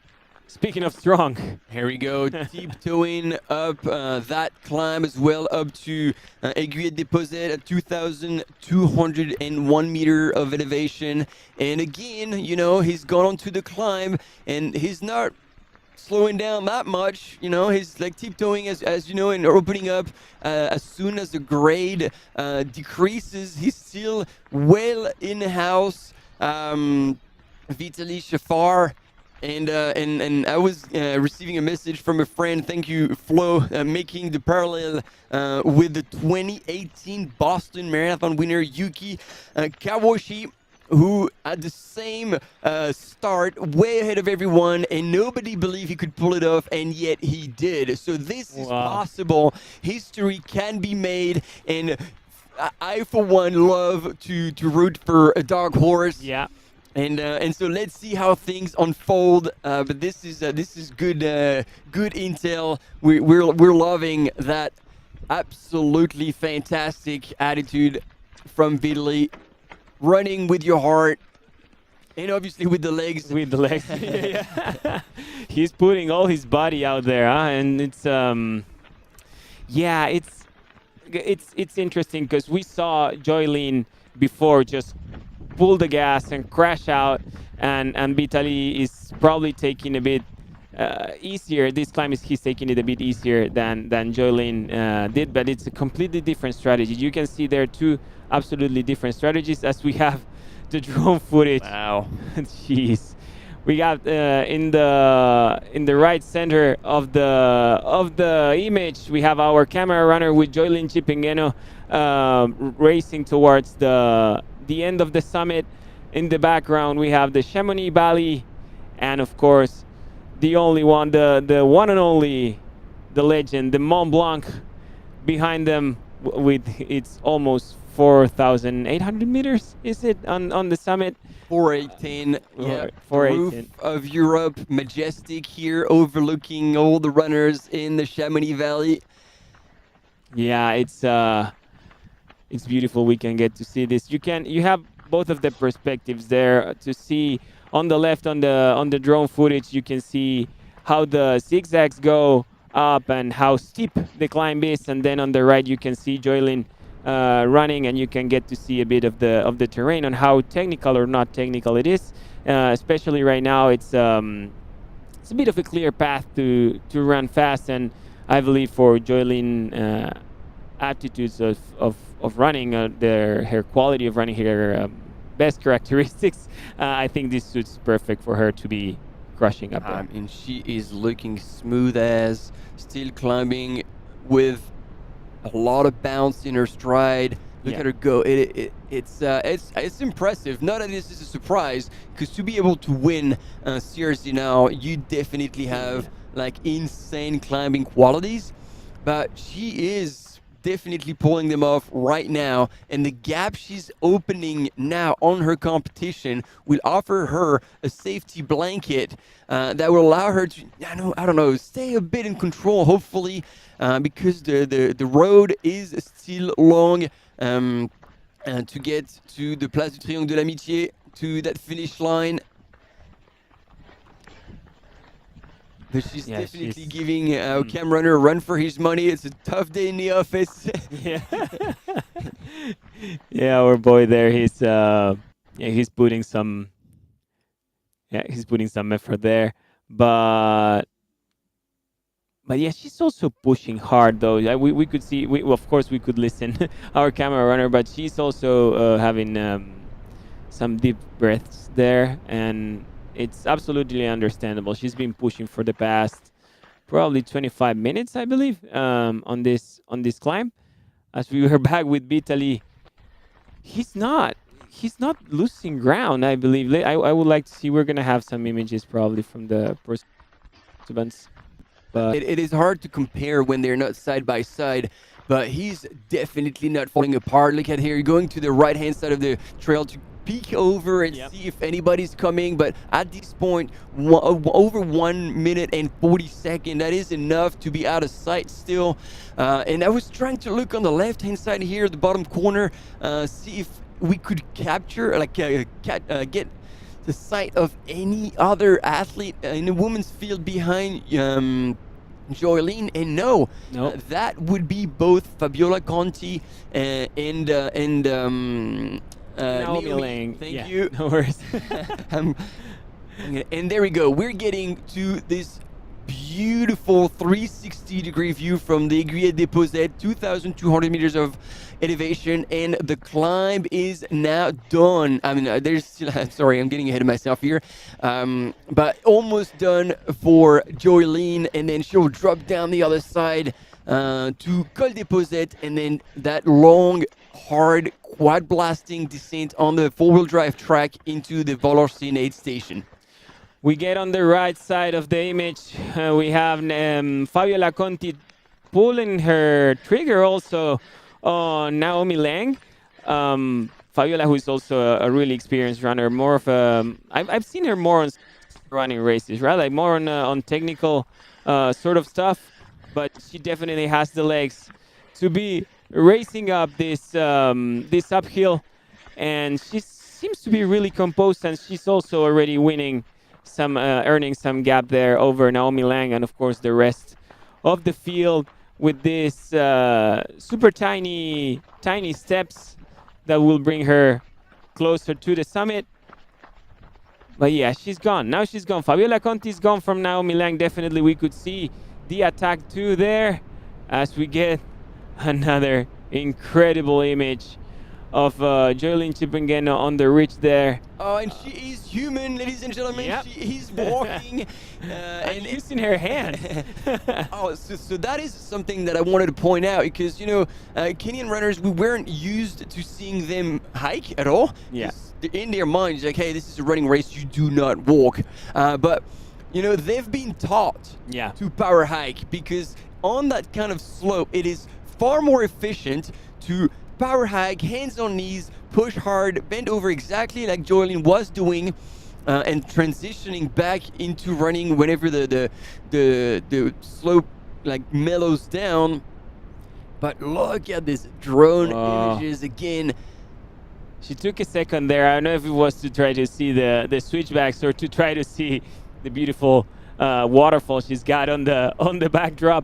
Speaking of strong, here we go, tiptoeing up that climb as well, up to Aiguillette Déposette at 2,201 meter of elevation. And again, you know, he's gone onto the climb, and he's not slowing down that much. You know, he's like tiptoeing as you know, and opening up as soon as the grade decreases. He's still well in the house. Vitaly Shafar. And I was receiving a message from a friend. Thank you, Flo, making the parallel with the 2018 Boston Marathon winner Yuki Kawashi, who had the same start, way ahead of everyone, and nobody believed he could pull it off, and yet he did. So this is possible. History can be made, and I for one love to root for a dark horse. Yeah. And so let's see how things unfold. But this is good good intel. We're loving that absolutely fantastic attitude from Vitaly, running with your heart and obviously with the legs. With the legs, yeah. He's putting all his body out there, huh? And it's it's interesting because we saw Joylin before just pull the gas and crash out, and Vitaly is probably taking a bit easier. This climb he's taking it a bit easier than Joylin did, but it's a completely different strategy. You can see there are two absolutely different strategies as we have the drone footage. Wow. Jeez. We got in the right center of the image, we have our camera runner with Joylin Chipingeno racing towards the end of the summit. In the background, we have the Chamonix Valley, and of course, the only one, the one and only, the legend, the Mont Blanc behind them with its almost 4,800 meters, is it, on the summit? 418, yeah, 418. Roof of Europe, majestic here, overlooking all the runners in the Chamonix Valley. Yeah, it's beautiful. We can get to see this. You have both of the perspectives there to see. On the left, on the drone footage, you can see how the zigzags go up and how steep the climb is, and then on the right you can see Joylin running, and you can get to see a bit of the terrain and how technical or not technical it is. Especially right now, it's a bit of a clear path to run fast, and I believe for Joylin aptitudes of running, her quality of running, her best characteristics, I think this suits perfect for her to be crushing up there. And she is looking smooth as, still climbing with a lot of bounce in her stride. Look at her go. It's impressive. Not that this is a surprise, because to be able to win CRC now, you definitely have like insane climbing qualities. But she is definitely pulling them off right now, and the gap she's opening now on her competition will offer her a safety blanket that will allow her to, I don't know, stay a bit in control, hopefully, because the road is still long to get to the Place du Triangle de l'Amitié, to that finish line. But she's definitely giving our cam runner a run for his money. It's a tough day in the office. Yeah, our boy there, he's putting some effort there. But yeah, she's also pushing hard though. We could see, of course we could listen our camera runner, but she's also having some deep breaths there, and it's absolutely understandable. She's been pushing for the past probably 25 minutes, I believe, on this climb. As we were back with Vitaly, he's not losing ground, I believe. I would like to see. We're gonna have some images probably from the participants. But it is hard to compare when they're not side by side, but he's definitely not falling apart. Look at here, going to the right hand side of the trail to peek over and see if anybody's coming. But at this point, over 1 minute and 40 seconds, that is enough to be out of sight still. And I was trying to look on the left-hand side here, the bottom corner, see if we could capture, get the sight of any other athlete in the women's field behind Joyline, and no, that would be both Fabiola Conti and Naomi Lang. Thank you. No worries. And there we go. We're getting to this beautiful 360-degree view from the Aiguille des Posettes, 2,200 meters of elevation, and the climb is now done. I mean, there's still, sorry, I'm getting ahead of myself here, but almost done for Joyline, and then she'll drop down the other side to Col des Posettes, and then that long, hard, quad-blasting descent on the four-wheel drive track into the Valorsine aid station. We get on the right side of the image. We have Fabiola Conti pulling her trigger also on Naomi Lang. Fabiola, who is also a really experienced runner, more of a... I've seen her more on running races, right? Like more on technical sort of stuff. But she definitely has the legs to be racing up this uphill. And she seems to be really composed, and she's also already winning some earning some gap there over Naomi Lang, and of course the rest of the field with this super tiny steps that will bring her closer to the summit. But yeah, she's gone. Now she's gone. Fabiola Conti's gone from Naomi Lang. Definitely we could see the attack too there as we get another incredible image of Joyline Chippengen on the ridge there. Oh, and she is human, ladies and gentlemen. Yep. She is walking. And using her hand. So that is something that I wanted to point out, because, you know, Kenyan runners, we weren't used to seeing them hike at all. Yeah. In their minds, like, hey, this is a running race, you do not walk. But, you know, they've been taught to power hike, because on that kind of slope, it is far more efficient to power hike, hands on knees, push hard, bend over exactly like Joyline was doing, and transitioning back into running whenever the slope like mellows down. But look at this drone images again. She took a second there. I don't know if it was to try to see the switchbacks or to try to see the beautiful waterfall she's got on the backdrop,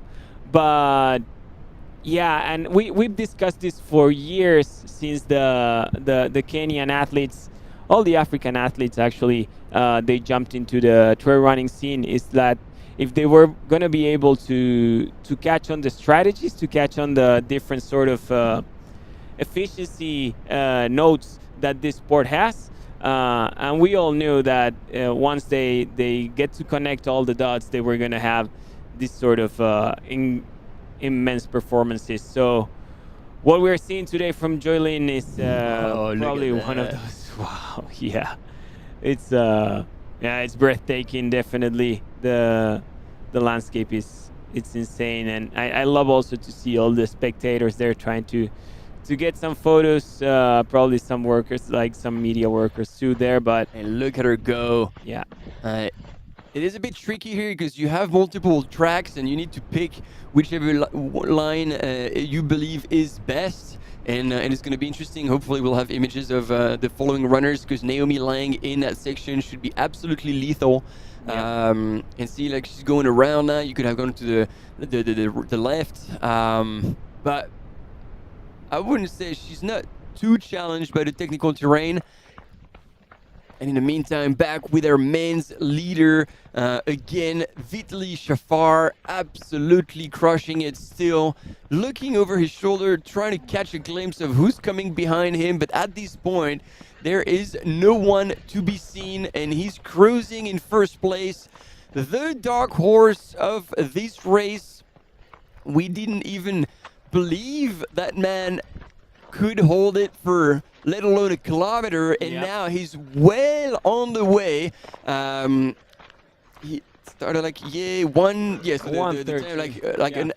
but yeah, and we've discussed this for years, since the Kenyan athletes, all the African athletes actually, they jumped into the trail running scene, is that if they were going to be able to catch on the strategies, to catch on the different sort of efficiency notes that this sport has, and we all knew that once they get to connect all the dots, they were going to have this sort of immense performances. So what we're seeing today from Joyline is probably one of those. Wow, yeah, it's breathtaking. Definitely, the landscape it's insane, and I love also to see all the spectators there trying to get some photos. Probably some workers, like some media workers too there. But and look at her go. Yeah. It is a bit tricky here because you have multiple tracks and you need to pick whichever line you believe is best. And it's going to be interesting. Hopefully we'll have images of the following runners, because Naomi Lang in that section should be absolutely lethal. And see, like, she's going around now. You could have gone to the left. But I wouldn't say she's not too challenged by the technical terrain. And in the meantime, back with our men's leader again, Vitaly Shafar, absolutely crushing it still. Looking over his shoulder, trying to catch a glimpse of who's coming behind him. But at this point, there is no one to be seen, and he's cruising in first place. The dark horse of this race. We didn't even believe that man could hold it for let alone a kilometer, and now he's well on the way. He started like 1:30, like an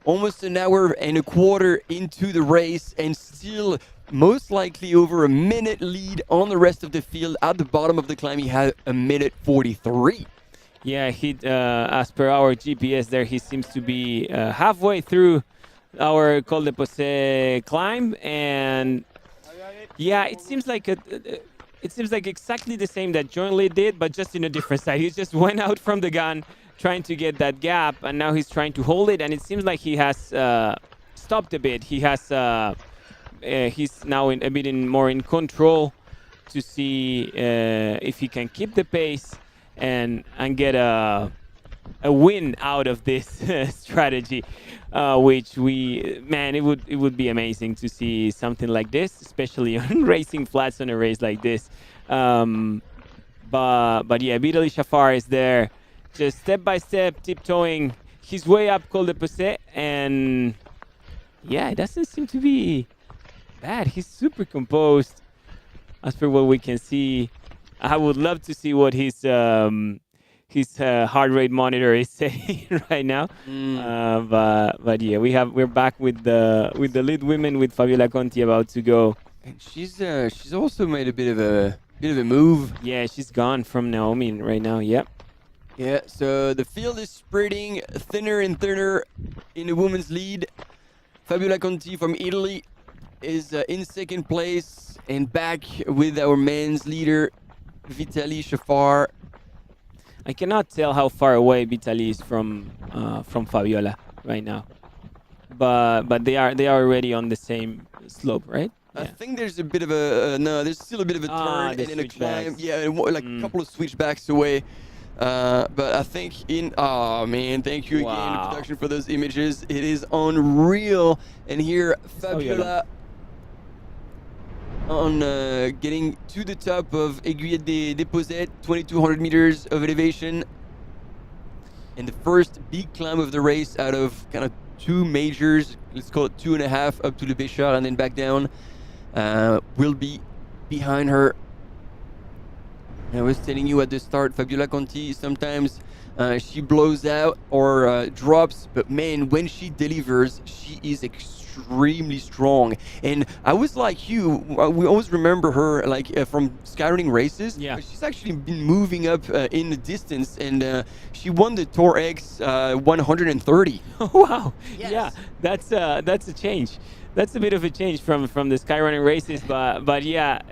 almost an hour and a quarter into the race, and still most likely over a minute lead on the rest of the field. At the bottom of the climb, he had a minute 43. Yeah, as per our GPS there, he seems to be halfway through our Col de Posay climb, and yeah, it seems like exactly the same that John Lee did, but just in a different side. He just went out from the gun trying to get that gap, and now he's trying to hold it, and it seems like he has stopped a bit. He has he's now a bit more in control to see if he can keep the pace and get a win out of this strategy, which it would be amazing to see something like this, especially on racing flats on a race like this. But yeah, Vitaly Shafar is there, just step by step, tiptoeing his way up Col de Posay, and yeah, it doesn't seem to be bad. He's super composed, as per what we can see. I would love to see what his heart rate monitor is saying right now. But yeah, we're back with the lead women, with Fabiola Conti about to go. And she's also made a bit of a move. Yeah, she's gone from Naomi right now. Yep. Yeah, so the field is spreading thinner and thinner in the women's lead. Fabiola Conti from Italy is in second place, and back with our men's leader, Vitaly Shafar. I cannot tell how far away Vitaly is from Fabiola right now, but they are already on the same slope, right? I think there's a bit of there's still a bit of a turn and then a climb. Yeah, like a couple of switchbacks away. But I think thank you again, production, for those images. It is unreal. And here, Fabiola on getting to the top of Aiguillette des Posettes, 2,200 meters of elevation. And the first big climb of the race out of kind of two majors, let's call it 2.5, up to Le Béchard and then back down, will be behind her. I was telling you at the start, Fabiola Conti, sometimes she blows out or drops, but man, when she delivers, she is extremely strong. And I was like you, we always remember her from skyrunning races. Yeah. But she's actually been moving up in the distance, and she won the Tour X 130. Wow. Yes. Yeah, that's a change. That's a bit of a change from the skyrunning races, but yeah,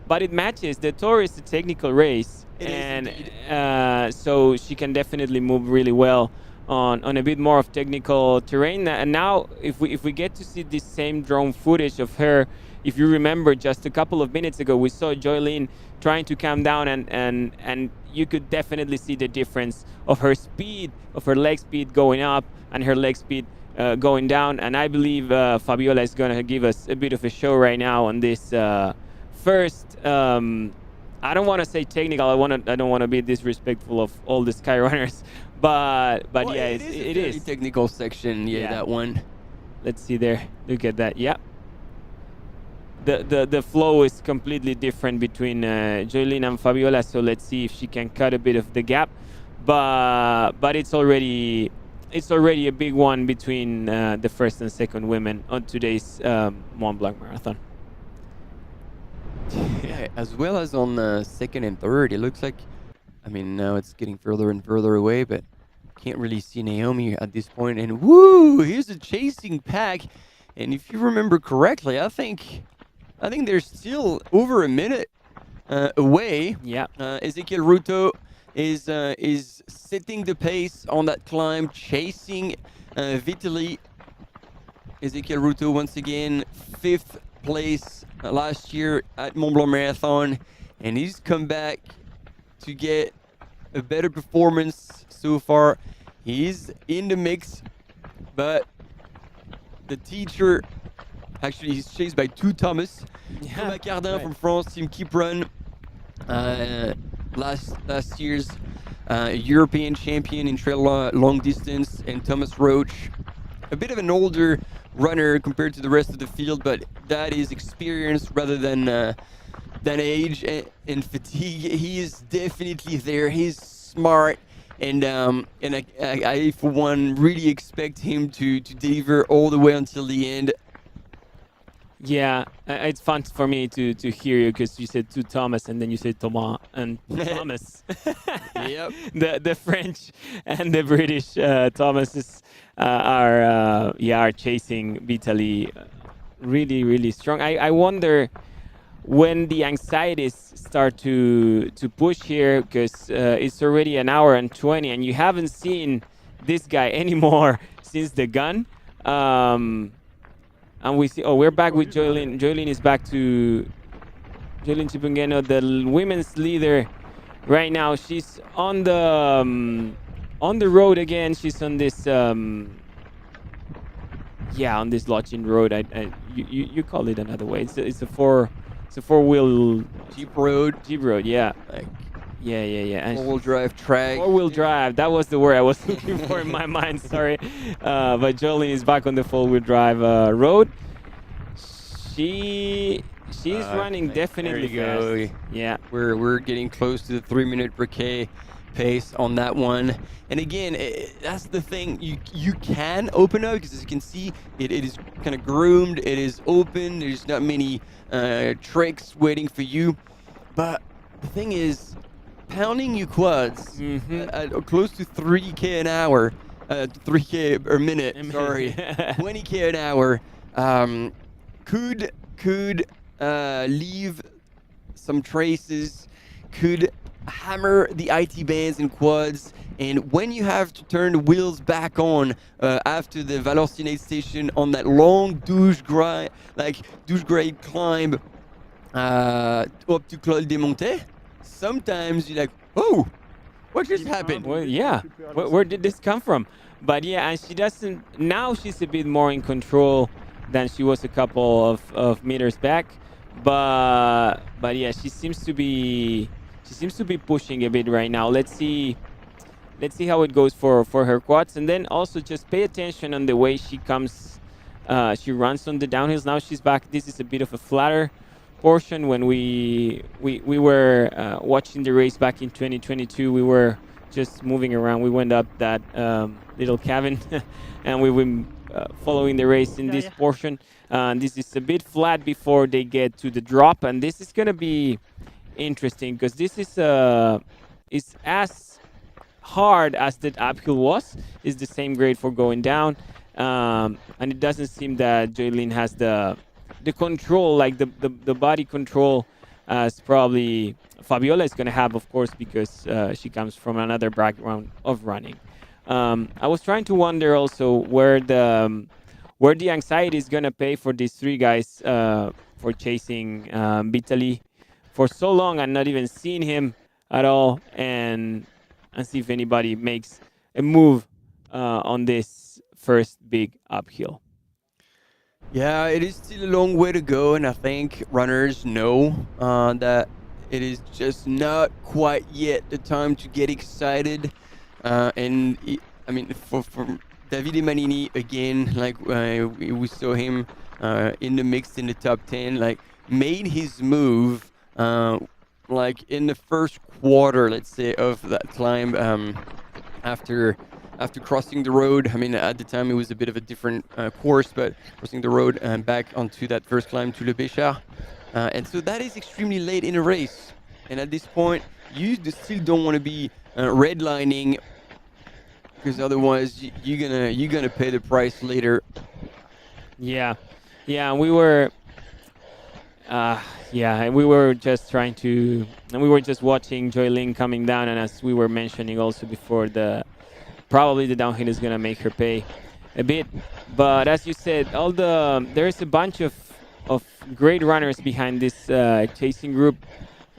but it matches. The Tour is a technical race, so she can definitely move really well on a bit more of technical terrain. And now, if we get to see this same drone footage of her, if you remember, just a couple of minutes ago, we saw Joylene trying to calm down, and you could definitely see the difference of her speed, of her leg speed going up and her leg speed going down. And I believe Fabiola is going to give us a bit of a show right now on this first. I don't want to say technical. I don't want to be disrespectful of all the skyrunners, but yeah, it is a technical section. Yeah, that one. Let's see there. Look at that. Yeah. The flow is completely different between Joylene and Fabiola. So let's see if she can cut a bit of the gap. But it's already a big one between the first and second women on today's Mont Blanc Marathon. Yeah, as well as on second and third. It looks like, now it's getting further and further away, but can't really see Naomi at this point. And woo, here's a chasing pack. And if you remember correctly, I think they're still over a minute away. Yeah. Ezequiel Ruto is setting the pace on that climb, chasing Vitaly. Ezequiel Ruto once again 5th place last year at Mont Blanc Marathon, and he's come back to get a better performance so far. He's in the mix, but the teacher, actually he's chased by two Thomas. Thomas Cardin, right, from France, Team Keep Run, last year's European champion in trail long distance, and Thomas Roach, a bit of an older runner compared to the rest of the field, but that is experience rather than age and fatigue. He is definitely there. He's smart. I for one really expect him to deliver all the way until the end. Yeah, it's fun for me to hear you because you said to Thomas and then you said Thomas and Thomas. Yep. The French and the British Thomases are chasing Vitaly really strong. I wonder when the anxieties start to push here because it's already an hour and 20 and you haven't seen this guy anymore since the gun. And we see, we're back with Joylin. Joylin is back to Joylin Chipungeno, the women's leader right now. She's on the road again. She's on this on this lodging road. You call it another way. It's a four-wheel Jeep road, yeah. like Yeah. four-wheel drive track. Four-wheel drive. That was the word I was looking for in my mind. Sorry, but Jolene is back on the four-wheel drive road. She's running definitely there you fast. go. Yeah, We're getting close to the 3-minute per K pace on that one. And again, that's the thing. You can open up because as you can see, it is kind of groomed. It is open. There's not many tricks waiting for you. But the thing is, pounding your quads at close to 3K an hour, 3K per minute, sorry, 20K an hour, could leave some traces, could hammer the IT bands and quads. And when you have to turn the wheels back on after the Valenciennes station on that long douche grade climb up to Col des Montais, sometimes you're like, oh, what just happened? well, yeah. Where did this come from? But yeah, and she doesn't. Now she's a bit more in control than she was a couple of meters back. But yeah, she seems to be pushing a bit right now. Let's see how it goes for her quads, and then also just pay attention on the way she comes. She runs on the downhills. Now she's back. This is a bit of a flatter portion. When we were watching the race back in 2022, we were just moving around. We went up that little cabin, and we were following the race in this portion. This is a bit flat before they get to the drop, and this is going to be interesting because this is as hard as that uphill was. Is the same grade for going down, and it doesn't seem that Joylin has the control, like the body control, as probably Fabiola is going to have, of course, because she comes from another background of running. I was trying to wonder also where the anxiety is going to pay for these three guys for chasing Vitaly for so long and not even seeing him at all, and see if anybody makes a move on this first big uphill. Yeah, it is still a long way to go, and I think runners know that it is just not quite yet the time to get excited. I mean, for Davide Manini, again, like we saw him in the mix in the top 10, like made his move like in the first quarter, let's say, of that climb after crossing the road. I mean, at the time it was a bit of a different course, but crossing the road and back onto that first climb to Le Béchard. And so that is extremely late in a race. And at this point, you still don't want to be redlining, because otherwise you're gonna pay the price later. Yeah, we were. We were just trying to, and we were just watching Joylin coming down, and as we were mentioning also before, probably the downhill is gonna make her pay a bit. But as you said, there's a bunch of great runners behind this chasing group.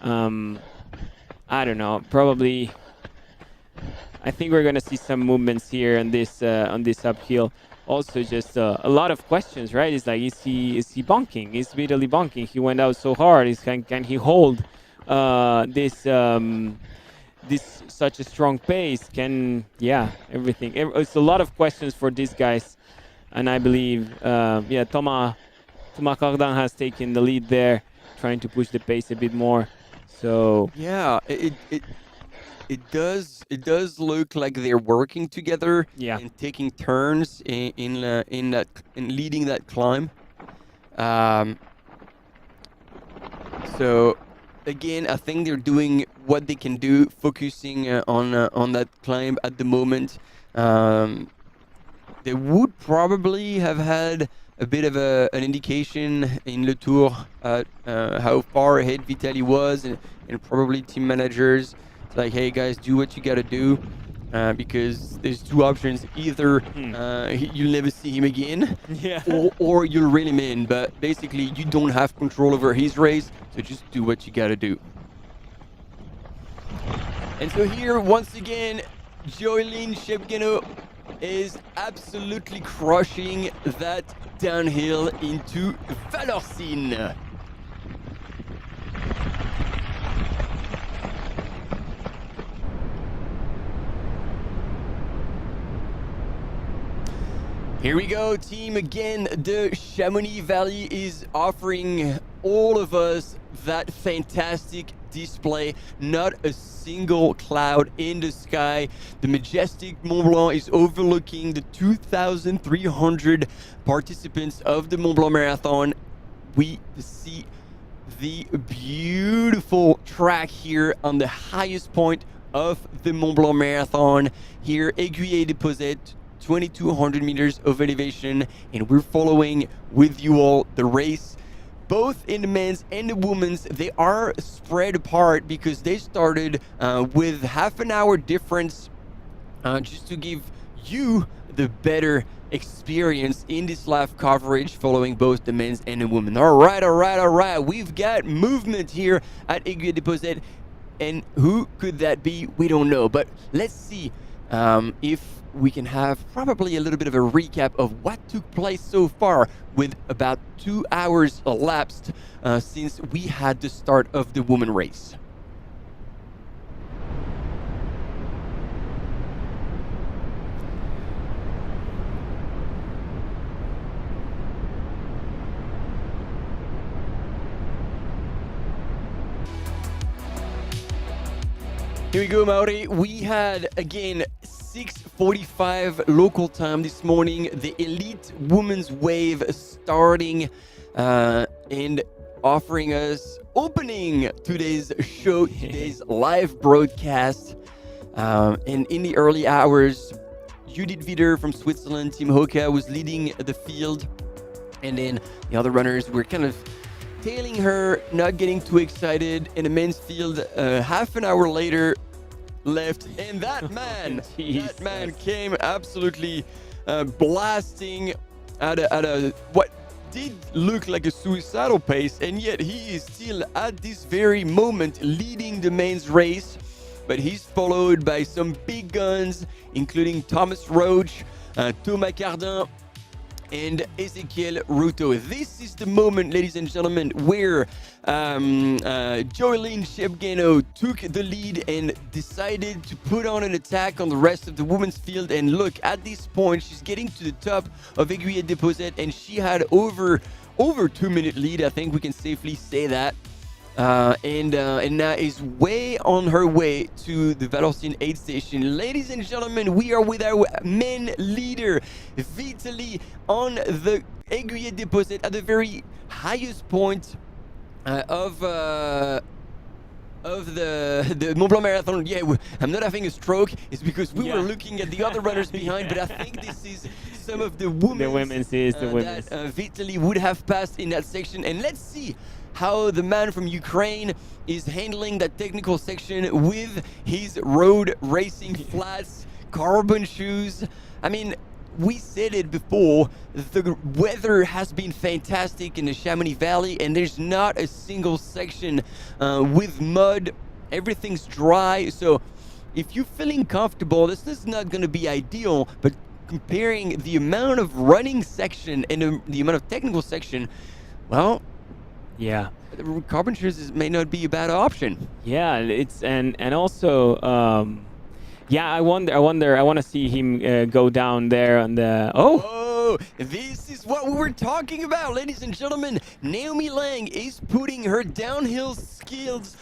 I don't know, probably. I think we're gonna see some movements here on this uphill. Also, just a lot of questions, right? It's like, is he bonking? Is Vitaly bonking? He went out so hard. Can he hold this such a strong pace? Everything. It's a lot of questions for these guys, and I believe, Thomas Cardin has taken the lead there, trying to push the pace a bit more. So yeah, it does look like they're working together Yeah. and taking turns in leading that climb. So again, I think they're doing what they can do, focusing on that climb at the moment. They would probably have had a bit of an indication in Le Tour how far ahead Vitaly was, and probably team managers. It's like, hey guys, do what you gotta do, because there's two options: either you'll never see him again, Yeah. or you'll reel him in. But basically, you don't have control over his race, so just do what you gotta do. And so here, once again, Joylin Shebgeno is absolutely crushing that downhill into Valorcine. Here we go, team. Again, the Chamonix Valley is offering all of us that fantastic display. Not a single cloud in the sky. The majestic Mont Blanc is overlooking the 2,300 participants of the Mont Blanc Marathon. We see the beautiful track here on the highest point of the Mont Blanc Marathon. Here, Aiguillé-des-Posettes, 2,200 meters of elevation, and we're following with you all the race. Both in the men's and the women's, they are spread apart because they started with half an hour difference, just to give you the better experience in this live coverage following both the men's and the women. All right. We've got movement here at Aiguillé-des-Posettes, and who could that be? We don't know, but let's see if we can have probably a little bit of a recap of what took place so far, with about 2 hours elapsed since we had the start of the women race. Here we go, Mauri. We had, again, 6:45 local time this morning, the elite women's wave starting and offering us opening today's show, today's live broadcast. And in the early hours, Judith Wider from Switzerland, Team Hoka, was leading the field. And then the other runners were kind of tailing her, not getting too excited. In the men's field, half an hour later, left, and that man came absolutely blasting at a what did look like a suicidal pace, and yet he is still at this very moment leading the men's race. But he's followed by some big guns, including Thomas Roach, Thomas Cardin, and Ezekiel Ruto. This is the moment, ladies and gentlemen, where Joylin Shebgeno took the lead and decided to put on an attack on the rest of the women's field. And look, at this point, she's getting to the top of Aiguillé-des-Posettes, and she had over 2-minute lead. I think we can safely say that. And now is way on her way to the Valorcine aid station. Ladies and gentlemen, we are with our men leader, Vitaly, on the Aiguillé-des-Posettes at the very highest point of the Mont Blanc Marathon. Yeah, I'm not having a stroke. It's because we were looking at the other runners behind, but I think this is some of the women's that Vitaly would have passed in that section. And let's see how the man from Ukraine is handling that technical section with his road racing flats, carbon shoes. I mean, we said it before, the weather has been fantastic in the Chamonix Valley, and there's not a single section with mud. Everything's dry, so if you're feeling comfortable, this is not going to be ideal, but comparing the amount of running section and the amount of technical section, well, yeah, carbon shoes may not be a bad option. Yeah, it's and also yeah, I want to see him go down there on the this is what we were talking about, ladies and gentlemen. Naomi Lang is putting her downhill skills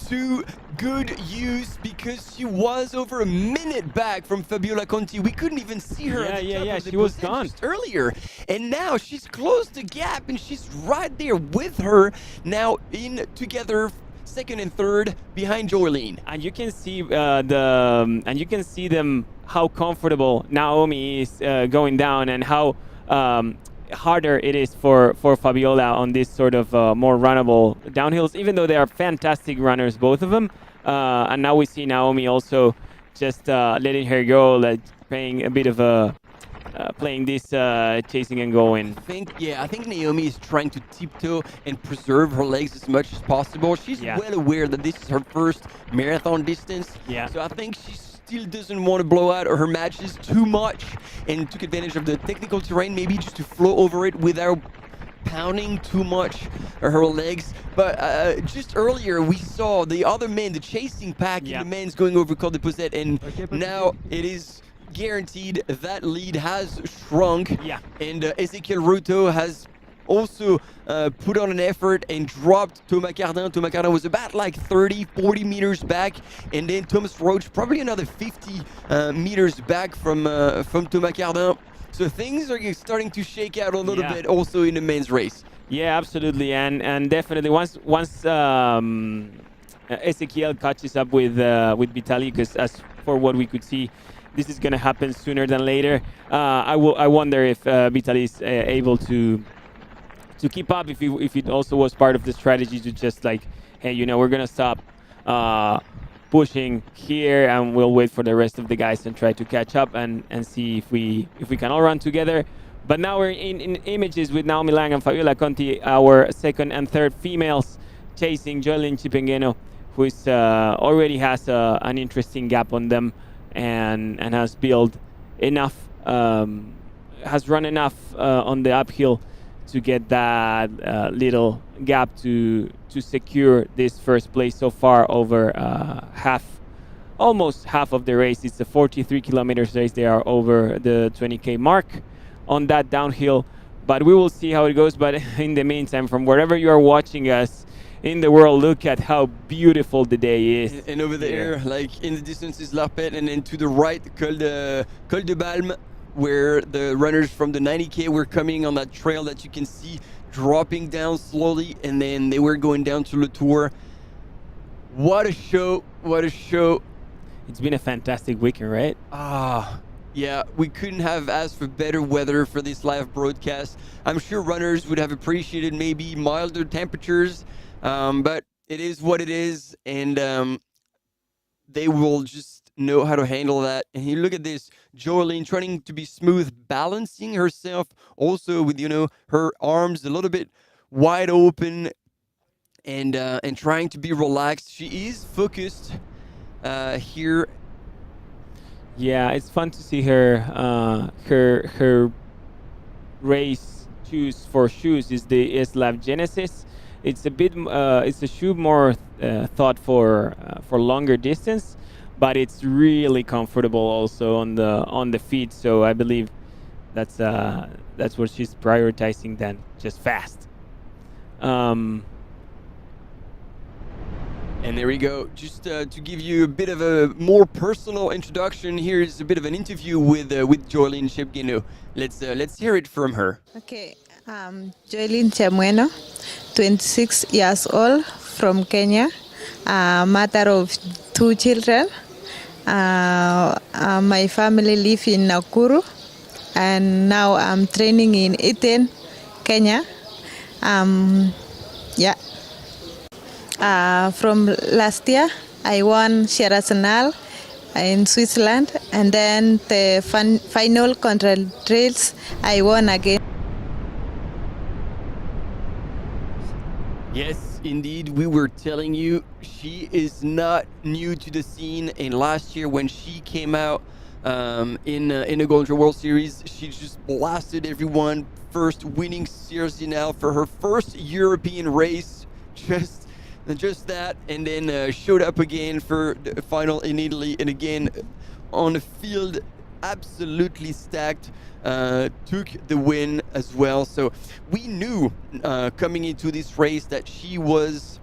to good use because she was over a minute back from Fabiola Conti. We couldn't even see her at the top of the she was Posette gone just earlier. And now she's closed the gap and she's right there with her now in together second and third behind Jorleen. and you can see them how comfortable Naomi is going down and how harder it is for Fabiola on this sort of more runnable downhills, even though they are fantastic runners, both of them. And now we see Naomi also just letting her go, like playing a bit of a playing this chasing and going. I think Naomi is trying to tiptoe and preserve her legs as much as possible. She's well aware that this is her first marathon distance. So I think she still doesn't want to blow out her matches too much and took advantage of the technical terrain, maybe just to flow over it without pounding too much her legs. But just earlier we saw the other men, the chasing pack in the men's going over Col de Posette, and now it is guaranteed that lead has shrunk. And Ezekiel Ruto has also put on an effort and dropped Thomas Cardin. Thomas Cardin was about like 30-40 meters back, and then Thomas Roach probably another 50 meters back from Thomas Cardin. So things are starting to shake out a little bit also in the men's race. Yeah, absolutely, and definitely once Ezekiel catches up with Vitaly, because as for what we could see, this is going to happen sooner than later. I wonder if Vitaly is able to keep up, if it also was part of the strategy to just like, hey, we're going to stop pushing here and we'll wait for the rest of the guys and try to catch up and see if we can all run together. But now we're in images with Naomi Lang and Fabiola Conti, our second and third females, chasing Joelyn Chipengeno, who is already has an interesting gap on them and has built enough, has run enough on the uphill to get that little gap to secure this first place so far over almost half of the race. It's a 43 kilometers race. They are over the 20K mark on that downhill, but we will see how it goes. But in the meantime, from wherever you are watching us in the world, look at how beautiful the day is. And over there, like in the distance is Larpet, and then to the right, Col de Balme, where the runners from the 90K were coming on that trail that you can see dropping down slowly, and then they were going down to Le Tour. What a show, what a show. It's been a fantastic weekend, right? Yeah, we couldn't have asked for better weather for this live broadcast. I'm sure runners would have appreciated maybe milder temperatures, but it is what it is, and they will just know how to handle that. And you look at this, Joelyn trying to be smooth, balancing herself also with, her arms a little bit wide open and trying to be relaxed. She is focused here. Yeah, it's fun to see her her race shoes is the Eslav Genesis. It's a bit it's a shoe more thought for longer distance, but it's really comfortable also on the feet. So I believe that's what she's prioritizing then, just fast. And there we go. Just to give you a bit of a more personal introduction, here's a bit of an interview with Joelyn Chepengeno. Let's hear it from her. Okay, Joelyn Chepengeno, 26 years old, from Kenya, mother of 2 children. My family live in Nakuru, and now I'm training in Iten, Kenya. From last year, I won Sierra National in Switzerland, and then the final control trails, I won again. Yes, indeed, we were telling you, she is not new to the scene. And last year when she came out in the Golden World Series, she just blasted everyone, first winning Sierra National for her first European race, just that, and then showed up again for the final in Italy, and again on the field, absolutely stacked, took the win as well. So we knew coming into this race that she was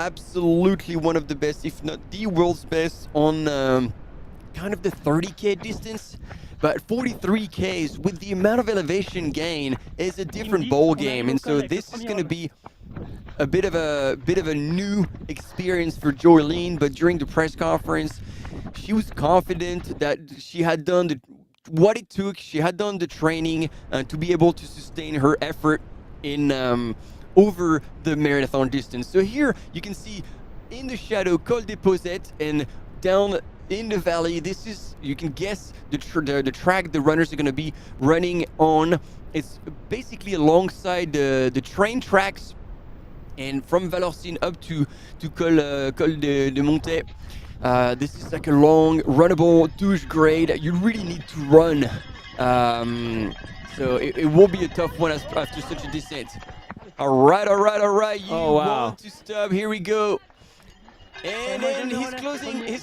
absolutely one of the best, if not the world's best, on kind of the 30K distance. But 43Ks with the amount of elevation gain is a different ball game, and so this is going to be a bit of a new experience for Jorleen. But during the press conference, she was confident that she had done what it took. She had done the training to be able to sustain her effort in over the marathon distance. So here you can see in the shadow Col des Posettes, and down in the valley, this is, you can guess the track the runners are going to be running on. It's basically alongside the train tracks, and from Vallorcine up to Col de Montet. This is like a long runnable douche grade. You really need to run, so it will be a tough one after such a descent. All right. You want to stop? Here we go. And then he's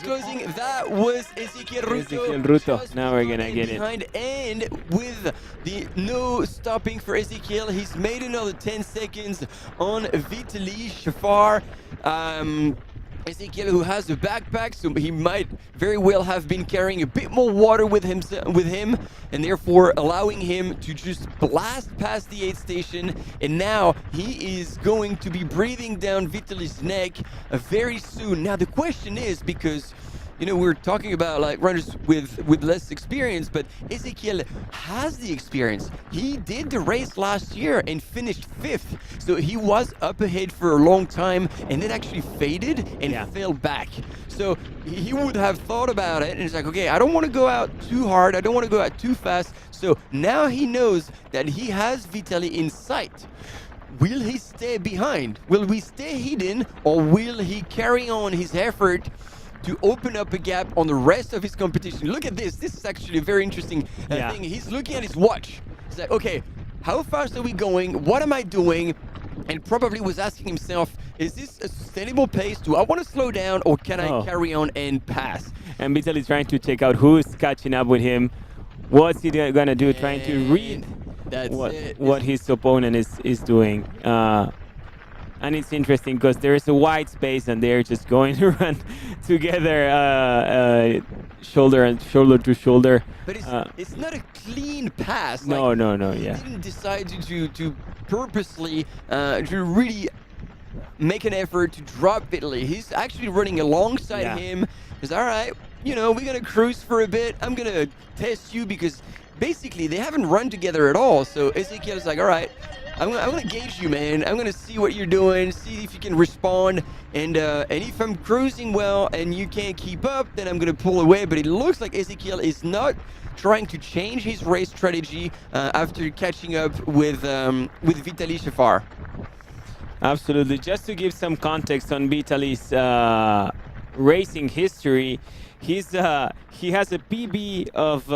closing. That was Ezequiel Ruto. Now we're gonna get behind, and with the no stopping for Ezequiel, he's made another 10 seconds on Vitaly Shafar. Ezequiel, who has a backpack, so he might very well have been carrying a bit more water with him, and therefore allowing him to just blast past the aid station. And now he is going to be breathing down Vitaly's neck very soon. Now the question is, because we're talking about like runners with less experience, but Ezequiel has the experience. He did the race last year and finished 5th. So he was up ahead for a long time and then actually faded and fell back. So he would have thought about it, and it's like, okay, I don't want to go out too hard. I don't want to go out too fast. So now he knows that he has Vitaly in sight. Will he stay behind? Will we stay hidden, or will he carry on his effort to open up a gap on the rest of his competition? Look at this. This is actually a very interesting thing. He's looking at his watch. He's like, okay, how fast are we going? What am I doing? And probably was asking himself, is this a sustainable pace? Do I want to slow down, or can I carry on and pass? And Vitaly is trying to take out who's catching up with him. What's he going to do? Trying to read what his opponent is doing. And it's interesting because there is a wide space, and they're just going to run together, shoulder to shoulder. But it's not a clean pass. No. He didn't decide to purposely to really make an effort to drop Vitaly. He's actually running alongside him. He's all right. We're gonna cruise for a bit. I'm gonna test you, because basically they haven't run together at all. So Ezequiel is like, all right, I'm gonna gauge you, man. I'm gonna see what you're doing, see if you can respond, and if I'm cruising well and you can't keep up, then I'm gonna pull away. But it looks like Ezequiel is not trying to change his race strategy after catching up with Vitaly Shafar. Absolutely. Just to give some context on Vitaly's racing history, he has a PB of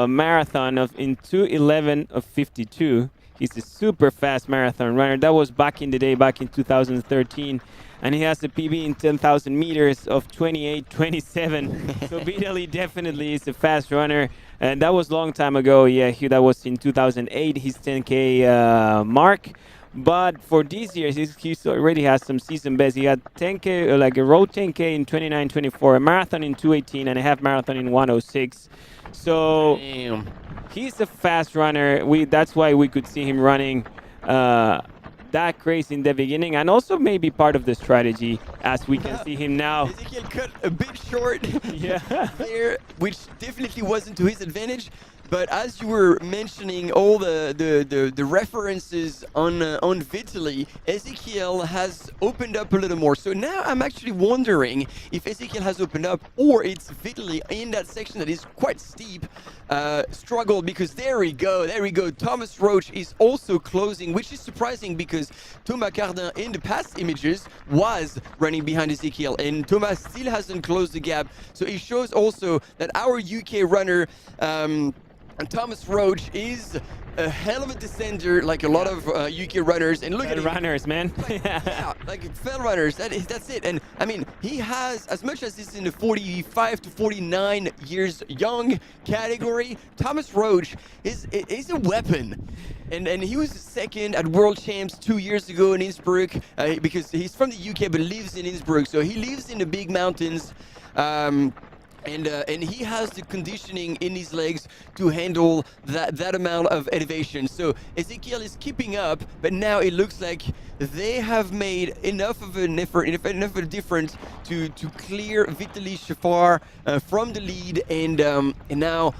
marathon in 2:11:52. He's a super fast marathon runner. That was back in the day, back in 2013. And he has a PB in 10,000 meters of 28:27. So Vitaly definitely is a fast runner. And that was a long time ago. That was in 2008, his 10K mark. But for these years, he already has some season best. He had 10K, like a road 10K in 29:24, a marathon in 2:18, and a half marathon in 1:06. So he's a fast runner. That's why we could see him running that crazy in the beginning, and also maybe part of the strategy, as we can see him now. Ezequiel cut a bit short there, which definitely wasn't to his advantage. But as you were mentioning all the references on Vitaly, Ezequiel has opened up a little more. So now I'm actually wondering if Ezequiel has opened up, or it's Vitaly in that section that is quite steep, struggled, because there we go. Thomas Roach is also closing, which is surprising because Thomas Cardin in the past images was running behind Ezequiel, and Thomas still hasn't closed the gap. So it shows also that our UK runner And Thomas Roach is a hell of a descender, like a lot of UK runners. And look at him. runners, man. Yeah, like fell runners. That's it. And I mean, he has, as much as he's in the 45 to 49 years young category, Thomas Roach is a weapon. And he was second at World Champs 2 years ago in Innsbruck because he's from the UK but lives in Innsbruck. So he lives in the big mountains. And he has the conditioning in his legs to handle that amount of elevation. So Ezekiel is keeping up, but now it looks like they have made enough of an effort, enough of a difference to clear Vitaly Shafar from the lead, and now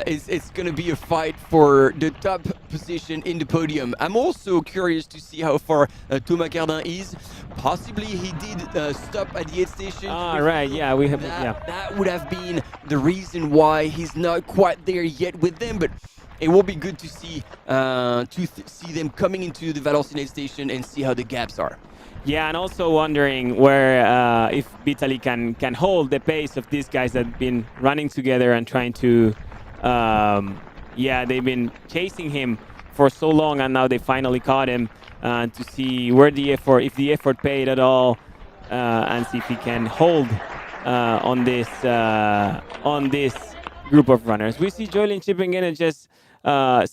it's going to be a fight for the top position in the podium. I'm also curious to see how far Thomas Cardin is. Possibly he did stop at the aid station. Right, yeah, we have. That would have been the reason why he's not quite there yet with them, but it will be good to see see them coming into the Valenciennes aid station and see how the gaps are. Yeah, and also wondering where if Vitaly can hold the pace of these guys that have been running together and trying to. They've been chasing him for so long, and now they finally caught him to see where if the effort paid at all, and see if he can hold on this group of runners. We see Joylin chipping in and just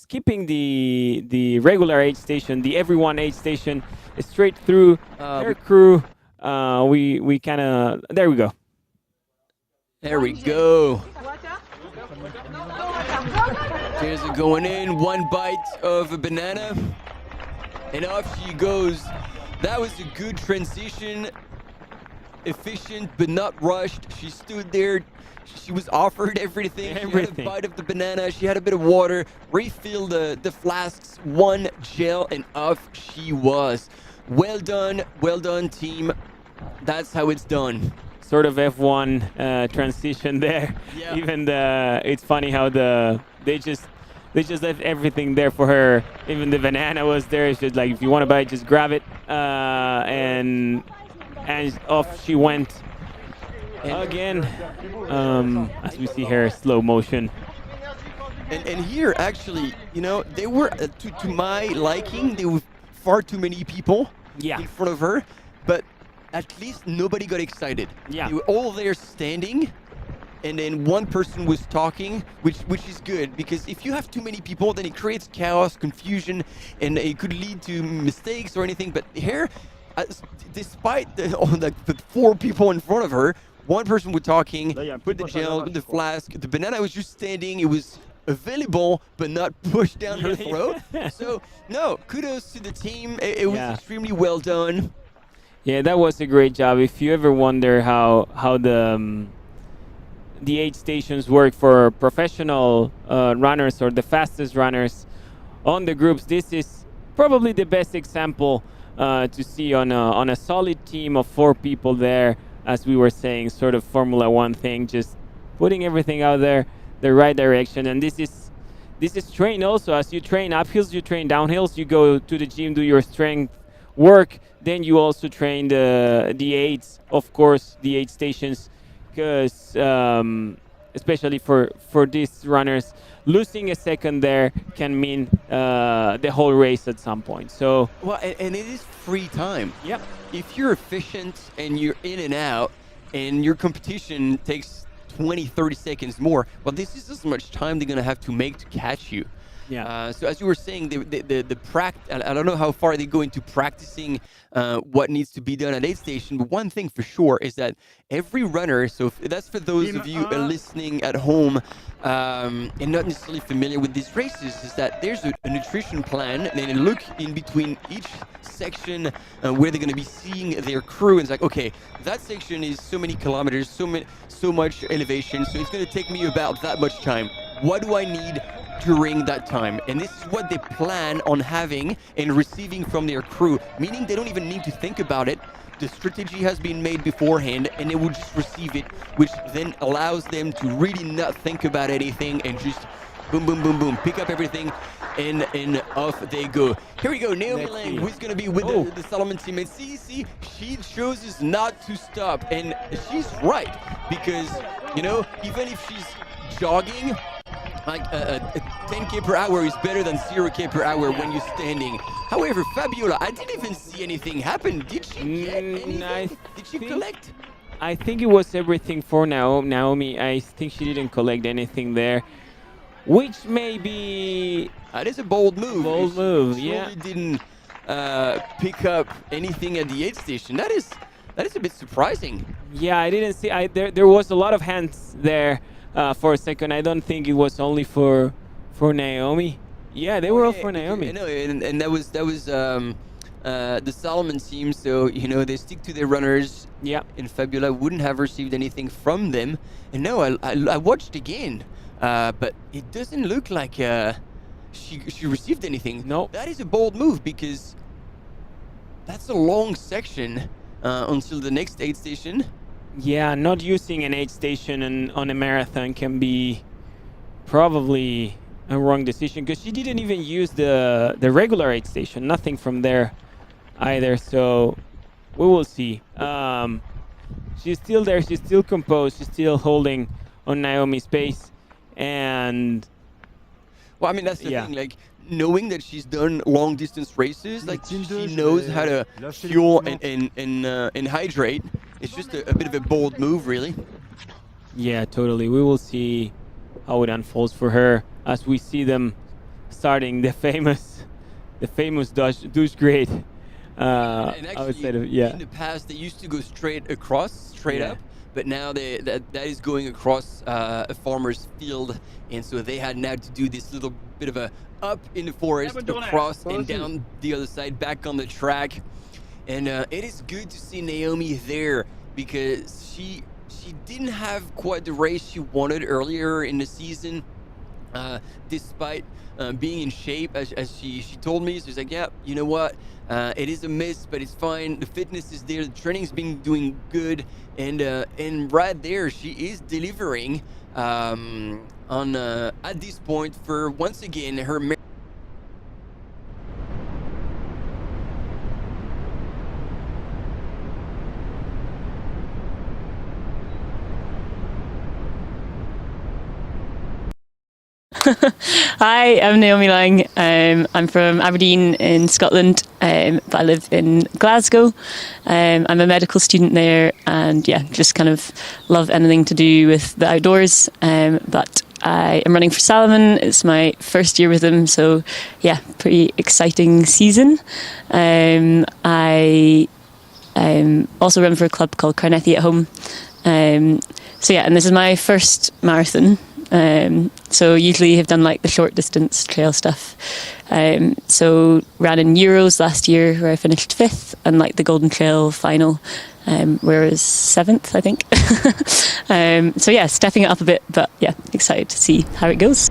skipping the regular aid station, the everyone aid station, straight through their crew. We kind of there we go. There we go. Here's it going in, one bite of a banana, and off she goes. That was a good transition, efficient but not rushed. She stood there, she was offered everything. She had a bite of the banana, she had a bit of water, refilled the flasks, one gel, and off she was. Well done team. That's how it's done. Sort of F1 transition there. Yeah. Even it's funny how they just left everything there for her. Even the banana was there. It's just like, if you want to buy it, just grab it, and off she went again. As we see her slow motion. And here, actually, they were to my liking. There were far too many people in front of her, but at least nobody got excited. Yeah. They were all there standing, and then one person was talking, which is good, because if you have too many people, then it creates chaos, confusion, and it could lead to mistakes or anything. But here, despite the 4 people in front of her, one person was talking, put the gel, put the flask, the banana was just standing. It was available, but not pushed down her throat. So, no, kudos to the team. It was extremely well done. Yeah, that was a great job. If you ever wonder how the aid stations work for professional runners or the fastest runners on the groups, this is probably the best example to see on a solid team of 4 people there. As we were saying, sort of Formula One thing, just putting everything out there, the right direction. And this is trained also. As you train uphills, you train downhills, you go to the gym, do your strength work. Then you also train the aids, of course, the aid stations, because especially for these runners, losing a second there can mean the whole race at some point. So and it is free time. Yep. If you're efficient and you're in and out, and your competition takes 20-30 seconds more, well, this is as much time they're gonna have to make to catch you. Yeah. So as you were saying, the I don't know how far they go into practicing what needs to be done at aid station, but one thing for sure is that every runner, so that's for those of you listening at home and not necessarily familiar with these races, is that there's a nutrition plan, and then look in between each section where they're going to be seeing their crew, and it's like, okay, that section is so many kilometers, so much elevation, so it's going to take me about that much time. What do I need during that time? And this is what they plan on having and receiving from their crew, meaning they don't even need to think about it. The strategy has been made beforehand, and they will just receive it, which then allows them to really not think about anything and just boom, boom, boom, boom, pick up everything, and off they go. Here we go, Naomi Lang, who's going to be with the Salomon team. And see, she chooses not to stop, and she's right, because, even if she's jogging, like a 10k per hour is better than 0k per hour when you're standing. However, Fabiola, I didn't even see anything happen. Did she get anything? Did she collect? I think it was everything for Naomi. I think she didn't collect anything there, which may be... That is a bold move. Bold move, she yeah. Surely didn't pick up anything at the aid station. That is a bit surprising. Yeah, I didn't see. There was a lot of hands there for a second. I don't think it was only for Naomi. Yeah, they were all for Naomi. No, and that was the Solomon team. So they stick to their runners. Yeah. And Fabiola wouldn't have received anything from them. And no, I watched again, but it doesn't look like she received anything. No. That is a bold move because that's a long section until the next aid station. Yeah, not using an aid station on a marathon can be probably a wrong decision because she didn't even use the regular aid station. Nothing from there either. So we will see. She's still there. She's still composed. She's still holding on Naomi's pace. And well, I mean, that's the thing. Like, knowing that she's done long distance races, like she knows how to fuel and hydrate. It's just a bit of a bold move, really. Yeah, totally. We will see how it unfolds for her as we see them starting the famous douche grade. And actually, outside of, yeah. in the past, they used to go straight up, but now that is going across a farmer's field, and so they had now to do this little bit of a up in the forest, across and down the other side, back on the track. And it is good to see Naomi there because she didn't have quite the race she wanted earlier in the season, despite being in shape, as she told me. So she's like, yeah, you know what? It is a miss, but it's fine. The fitness is there. The training's been doing good, and right there, she is delivering on at this point for once again her. Hi, I'm Naomi Lang. I'm from Aberdeen in Scotland, but I live in Glasgow. I'm a medical student there, and just kind of love anything to do with the outdoors. But I am running for Salomon. It's my first year with them, so pretty exciting season. I also run for a club called Carnegie at Home. And this is my first marathon. So usually have done like the short distance trail stuff. So ran in Euros last year where I finished 5th, and like the Golden Trail final, where I was 7th, I think. Stepping it up a bit, but excited to see how it goes.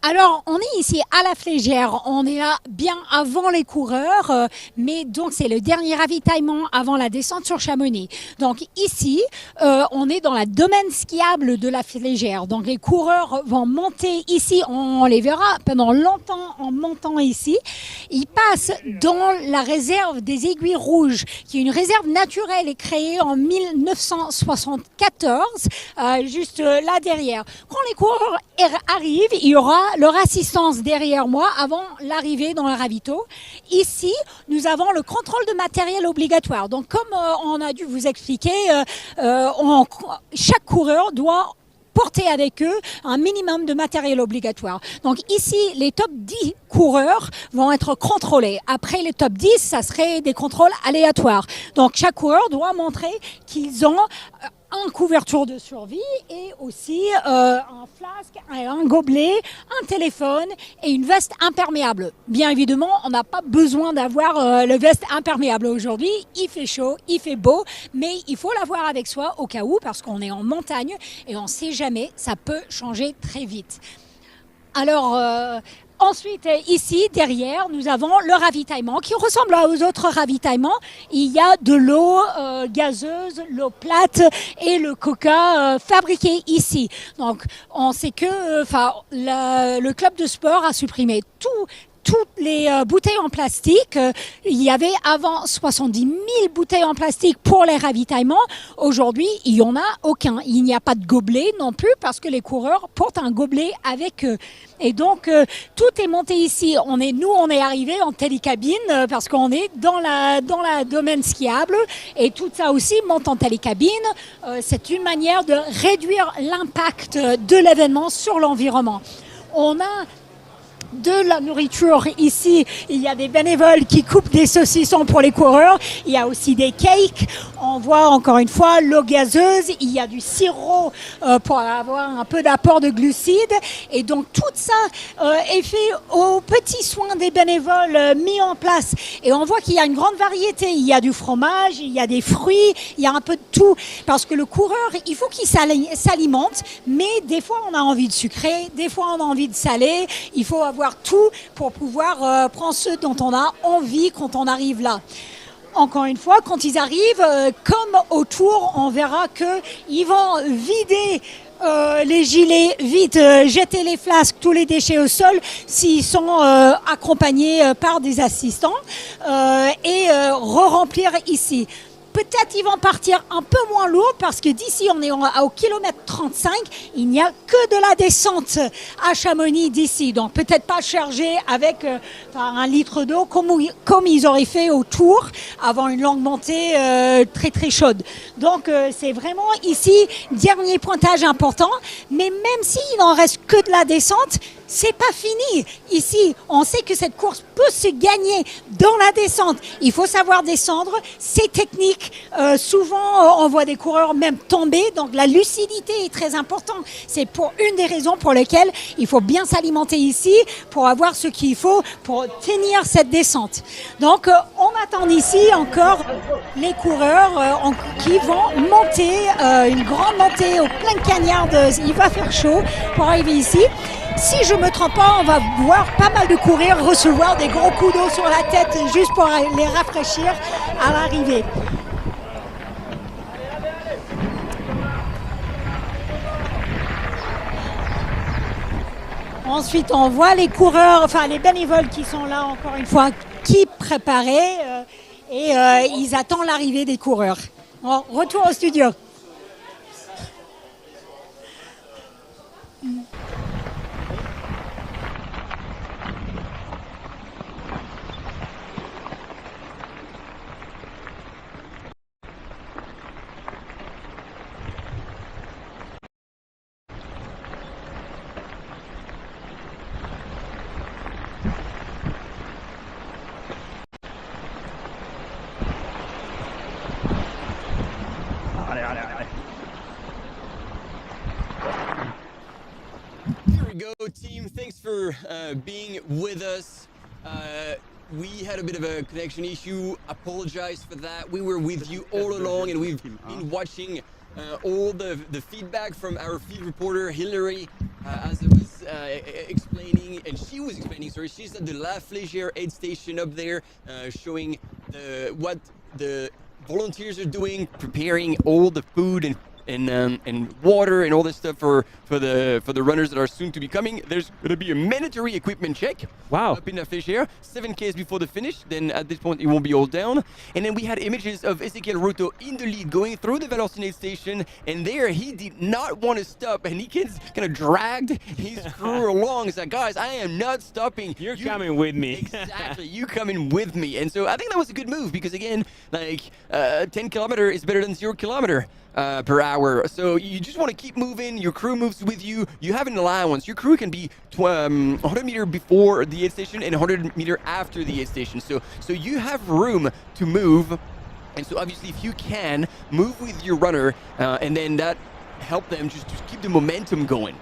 Alors, on est ici à la Flégère, on est là bien avant les coureurs, mais donc c'est le dernier ravitaillement avant la descente sur Chamonix. Donc ici, on est dans la domaine skiable de la Flégère. Donc les coureurs vont monter ici, on les verra pendant longtemps en montant ici. Ils passent dans la réserve des Aiguilles Rouges, qui est une réserve naturelle et créée en 1974, juste là derrière. Quand les coureurs arrivent, il y aura leur assistance derrière moi avant l'arrivée dans le ravito. Ici, nous avons le contrôle de matériel obligatoire. Donc, comme on a dû vous expliquer, chaque coureur doit porter avec eux un minimum de matériel obligatoire. Donc ici, les top 10 coureurs vont être contrôlés. Après les top 10, ça serait des contrôles aléatoires. Donc chaque coureur doit montrer qu'ils ont une couverture de survie et aussi un flasque, un gobelet, un téléphone et une veste imperméable. Bien évidemment, on n'a pas besoin d'avoir le veste imperméable aujourd'hui. Il fait chaud, il fait beau, mais il faut l'avoir avec soi au cas où parce qu'on est en montagne et on ne sait jamais, ça peut changer très vite. Alors, ensuite, ici, derrière, nous avons le ravitaillement qui ressemble aux autres ravitaillements. Il y a de l'eau gazeuse, l'eau plate et le coca fabriqué ici. Donc, on sait que le club de sport a supprimé toutes les bouteilles en plastique. Il y avait avant 70 000 bouteilles en plastique pour les ravitaillements. Aujourd'hui, il n'y en a aucun. Il n'y a pas de gobelet non plus parce que les coureurs portent un gobelet avec eux. Et donc, tout est monté ici. On est arrivés en télécabine parce qu'on est dans la domaine skiable. Et tout ça aussi monte en télécabine. C'est une manière de réduire l'impact de l'événement sur l'environnement. On a de la nourriture ici, il y a des bénévoles qui coupent des saucissons pour les coureurs, il y a aussi des cakes, on voit encore une fois l'eau gazeuse, il y a du sirop pour avoir un peu d'apport de glucides et donc tout ça est fait aux petits soins des bénévoles mis en place et on voit qu'il y a une grande variété, il y a du fromage, il y a des fruits, il y a un peu de tout parce que le coureur, il faut qu'il s'alimente mais des fois on a envie de sucrer, des fois on a envie de salé, il faut avoir tout pour pouvoir prendre ce dont on a envie quand on arrive là. Encore une fois, quand ils arrivent, comme autour, on verra qu'ils vont vider les gilets, vite jeter les flasques, tous les déchets au sol s'ils sont accompagnés par des assistants et re-remplir ici. Peut-être ils vont partir un peu moins lourd parce que d'ici on est au kilomètre 35, il n'y a que de la descente à Chamonix d'ici. Donc peut-être pas chargé avec 1 litre d'eau comme ils auraient fait autour avant une longue montée très très chaude. Donc c'est vraiment ici, dernier pointage important. Mais même s'il n'en reste que de la descente, c'est pas fini. Ici, on sait que cette course peut se gagner dans la descente. Il faut savoir descendre, c'est technique. Souvent, on voit des coureurs même tomber, donc la lucidité est très importante. C'est pour une des raisons pour lesquelles il faut bien s'alimenter ici pour avoir ce qu'il faut pour tenir cette descente. Donc, on attend ici encore les coureurs qui vont monter, une grande montée au plein cagnard. Il va faire chaud pour arriver ici. Si je ne me trompe pas, on va voir pas mal de coureurs recevoir des gros coups d'eau sur la tête juste pour les rafraîchir à l'arrivée. Ensuite, on voit les coureurs, les bénévoles qui sont là, encore une fois, qui préparaient et ils attendent l'arrivée des coureurs. Bon, retour au studio. Go team, thanks for being with us. We had a bit of a connection issue, apologize for that. We were with you all along and we've been watching all the feedback from our field reporter Hillary as it was explaining, and she was explaining, sorry, she's at the La Flégère aid station up there, showing what the volunteers are doing, preparing all the food and water and all this stuff for the runners that are soon to be coming. There's going to be a mandatory equipment check. Wow. Up in La Flégère, 7 Ks before the finish. Then at this point, it won't be all down. And then we had images of Ezequiel Ruto in the lead going through the Valenciennes aid station. And there, he did not want to stop. And he kind of dragged his crew along. He's like, guys, I am not stopping. You're coming with me. Exactly. You coming with me. And so I think that was a good move because, again, like 10 kilometer is better than 0 kilometer. Per hour. So you just want to keep moving. Your crew moves with you. You have an allowance. Your crew can be 100 meter before the aid station and 100 meter after the aid station. So you have room to move. And so obviously if you can move with your runner and then that help them just keep the momentum going.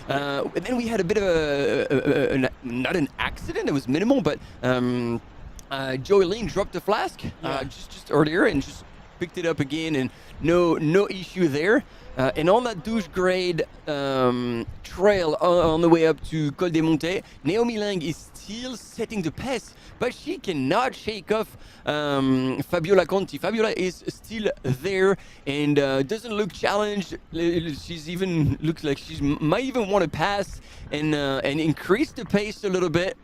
And then we had a bit of not an accident. It was minimal, but Joeline dropped the flask just earlier and just picked it up again, and no issue there. And on that douche grade trail on the way up to Col des Montets, Naomi Lang is still setting the pace, but she cannot shake off Fabiola Conti. Fabiola is still there and doesn't look challenged. She's even looks like she might even want to pass and increase the pace a little bit.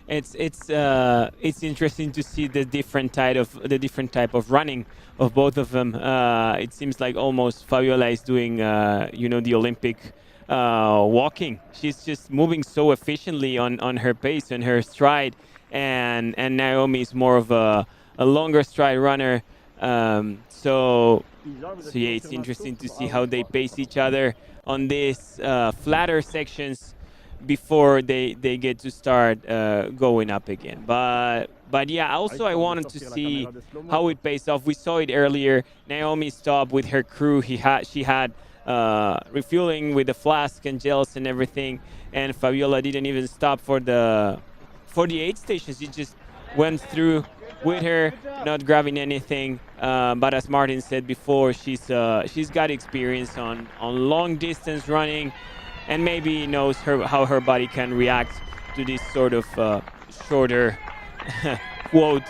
It's interesting to see the different type of running of both of them. It seems like almost Fabiola is doing the Olympic walking. She's just moving so efficiently on her pace and her stride, and Naomi is more of a longer stride runner. So yeah, it's interesting to see how they pace each other on these flatter sections before they get to start going up again. But yeah, also I wanted to see how it pays off. We saw it earlier. Naomi stopped with her crew. She had refueling with the flask and gels and everything, and Fabiola didn't even stop for the aid stations. She just went through with her, not grabbing anything. But as Martin said before, she's got experience on long distance running, and maybe knows how her body can react to this sort of shorter, quote,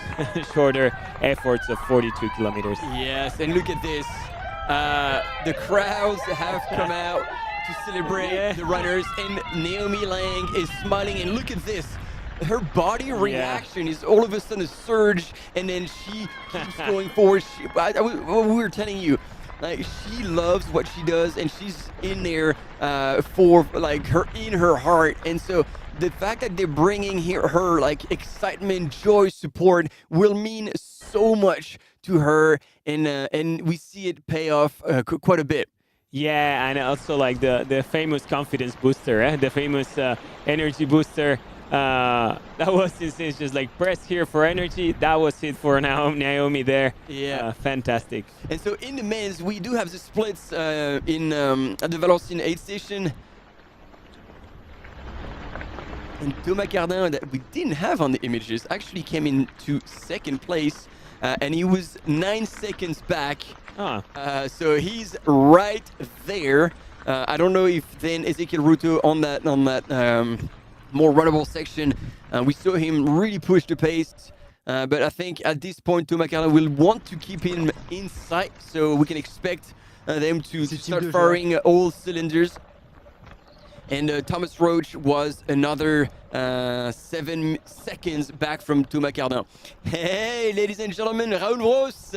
shorter efforts of 42 kilometers. Yes, and look at this. The crowds have come out to celebrate the runners, and Naomi Lang is smiling, and look at this. Her body reaction is all of a sudden a surge, and then she keeps going forward. We were telling you, like, she loves what she does, and she's in there for like her heart. And so the fact that they're bringing her like excitement, joy, support will mean so much to her, and we see it pay off quite a bit. Yeah, and also like the famous confidence booster, the famous energy booster. That was it's just like press here for energy. That was it for Naomi there. Yeah, fantastic. And so in the men's, we do have the splits at the Valenciennes aid station. And Thomas Cardin, that we didn't have on the images, actually came into second place, and he was 9 seconds back. So he's right there. I don't know if then Ezequiel Ruto on that more runnable section, we saw him really push the pace, but I think at this point Thomas Cardin will want to keep him in sight, so we can expect them to start firing all cylinders. And Thomas Roach was another 7 seconds back from Thomas Cardin. Hey, ladies and gentlemen, Raoul Bros,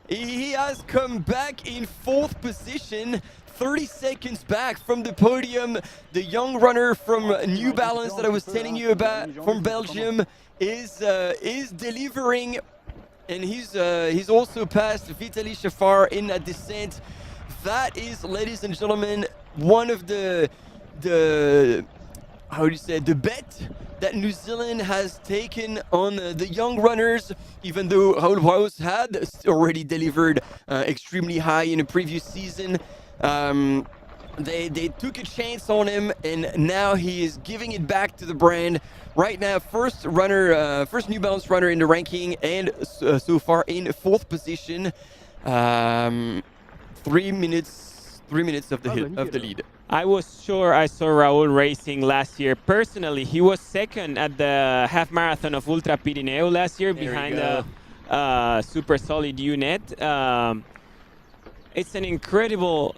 he has come back in 4th position, 30 seconds back from the podium. The young runner from New Balance that I was telling you about from Belgium is delivering, and he's also passed Vitaly Shafar in a descent. That is, ladies and gentlemen, one of the bet that New Zealand has taken on the young runners, even though Raoul Bros had already delivered extremely high in a previous season. They took a chance on him, and now he is giving it back to the brand. Right now, first New Balance runner in the ranking, and so far in 4th position. 3 minutes 3 minutes of the lead. I was sure I saw Raul racing last year. Personally, he was second at the half marathon of Ultra Pirineo last year behind a super solid unit. It's an incredible.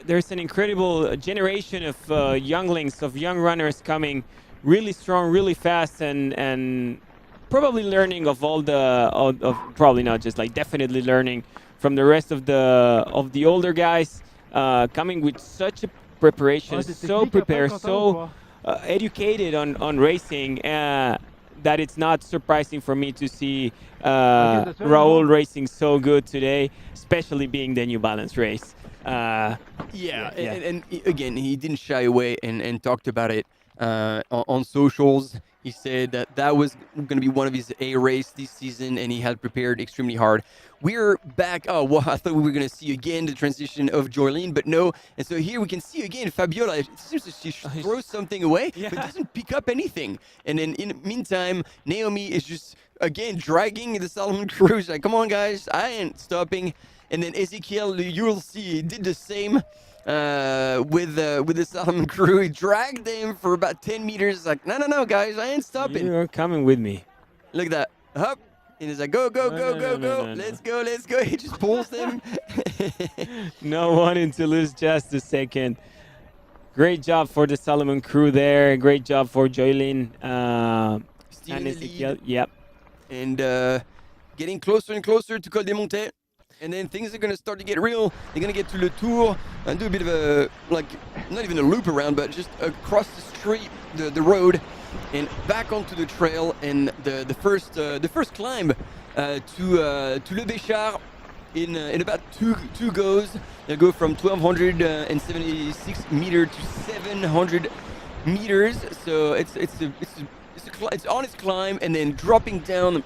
There's an incredible generation of younglings, of young runners coming, really strong, really fast, and probably learning of all the probably not just like definitely learning from the rest of the older guys, coming with such a preparation, so prepared, so educated on racing, that it's not surprising for me to see Raul racing so good today, especially being the New Balance race. And again, he didn't shy away and talked about it on socials. He said that was going to be one of his A race this season, and he had prepared extremely hard. We're back. Oh, well, I thought we were going to see again the transition of Joylene, but no. And so here we can see again Fabiola. It seems like she throws something away, but doesn't pick up anything. And then in the meantime, Naomi is just, again, dragging the Salomon crew. She's like, come on, guys, I ain't stopping. And then Ezekiel, you'll see, he did the same with the Salomon crew. He dragged them for about 10 meters. Like, no, guys, I ain't stopping. You're coming with me. Look at that. Up. And he's like, go. Let's go. He just pulls them. No wanting to lose just a second. Great job for the Salomon crew there. Great job for Joylene. And Ezekiel. Yep. And getting closer and closer to Col des Montets. And then things are going to start to get real. They're going to get to Le Tour and do a bit of a, like, not even a loop around, but just across the street, the road, and back onto the trail. And the first climb to Le Béchard in about two goes. They'll go from 1,276 meters to 700 meters. So it's on its climb, and then dropping down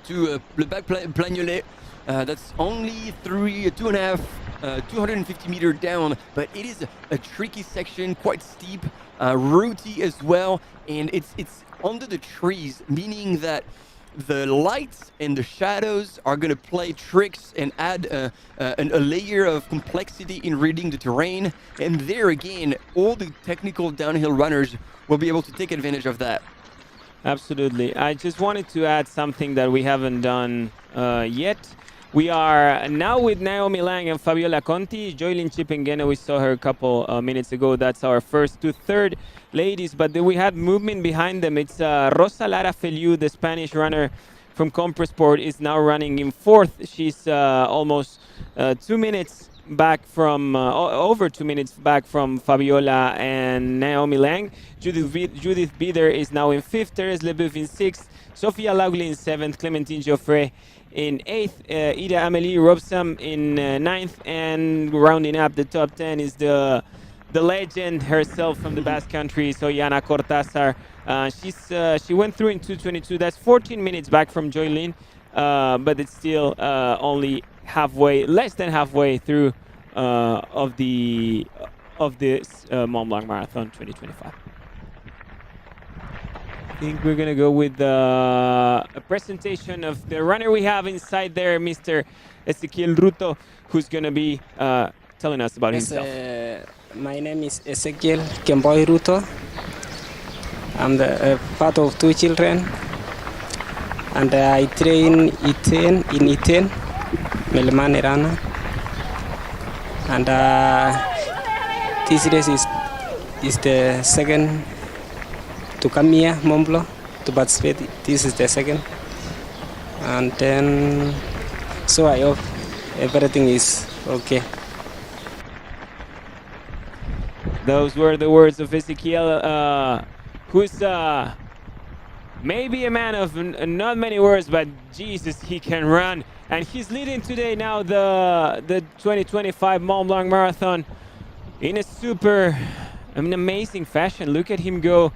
to Le Bac Plagnolet. That's only 250 meter down, but it is a tricky section, quite steep, rooty as well, and it's under the trees, meaning that the lights and the shadows are going to play tricks and add a layer of complexity in reading the terrain. And there again, all the technical downhill runners will be able to take advantage of that. Absolutely. I just wanted to add something that we haven't done yet. We are now with Naomi Lang and Fabiola Conti. Joylene Chipengene, we saw her a couple minutes ago. That's our first to third ladies. But then we had movement behind them. It's Rosa Lara Feliu, the Spanish runner from Compressport, is now running in fourth. She's almost 2 minutes back from, over 2 minutes back from Fabiola and Naomi Lang. Judith Bieder is now in fifth. Therese Leboeuf in sixth. Sophia Laugli in seventh. Clementine Geoffrey in 8th, Ida Amélie Robsam in 9th, and rounding up the top 10 is the legend herself from the Basque Country, Soyana Cortázar. She went through in 2:22. That's 14 minutes back from Joylene, but it's still only less than halfway through of this Mont Blanc Marathon 2025. I think we're going to go with a presentation of the runner we have inside there, Mr. Ezequiel Ruto, who's going to be telling us about himself. My name is Ezequiel Kemboy Ruto. I'm the father of 2 children, and I train in Iten, Melman Irana. And this race is the second to come here, Mont Blanc, to participate. This is the second. And then, so I hope everything is okay. Those were the words of Ezequiel, who's maybe a man of not many words, but Jesus, he can run. And he's leading today now the 2025 Mont Blanc Marathon in an amazing fashion. Look at him go.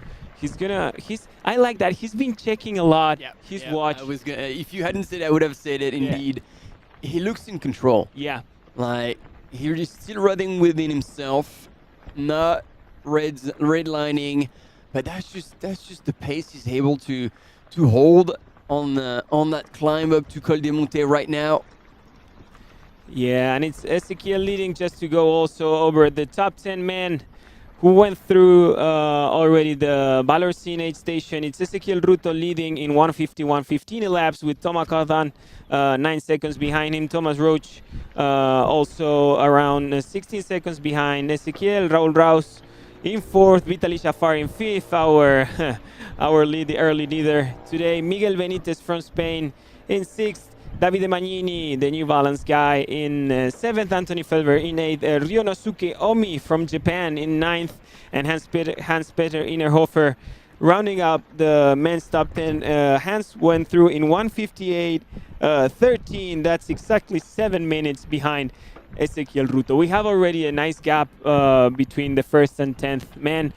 I like that. He's been checking a lot. He's watched. If you hadn't said it, I would have said it. Indeed, he looks in control. Yeah, like he's still running within himself, not redlining, but that's just the pace he's able to hold on that climb up to Col des Montets right now. Yeah, and it's Ezequiel leading just to go also over the top 10 men who went through already the Valorcine aid station. It's Ezequiel Ruto leading in 1:50, 1:15 elapsed with Thomas Cardan 9 seconds behind him. Thomas Roach also around 16 seconds behind Ezequiel. Raul Raus in fourth, Vitaly Shafar in fifth, our early leader today. Miguel Benitez from Spain in sixth. Davide Magnini, the New Balance guy, in seventh. Anthony Felber in eighth. Ryonosuke Omi from Japan in ninth. And Hans-Peter Innerhofer rounding up the men's top 10. Hans went through in 1:58.13. That's exactly 7 minutes behind Ezequiel Ruto. We have already a nice gap between the first and 10th man,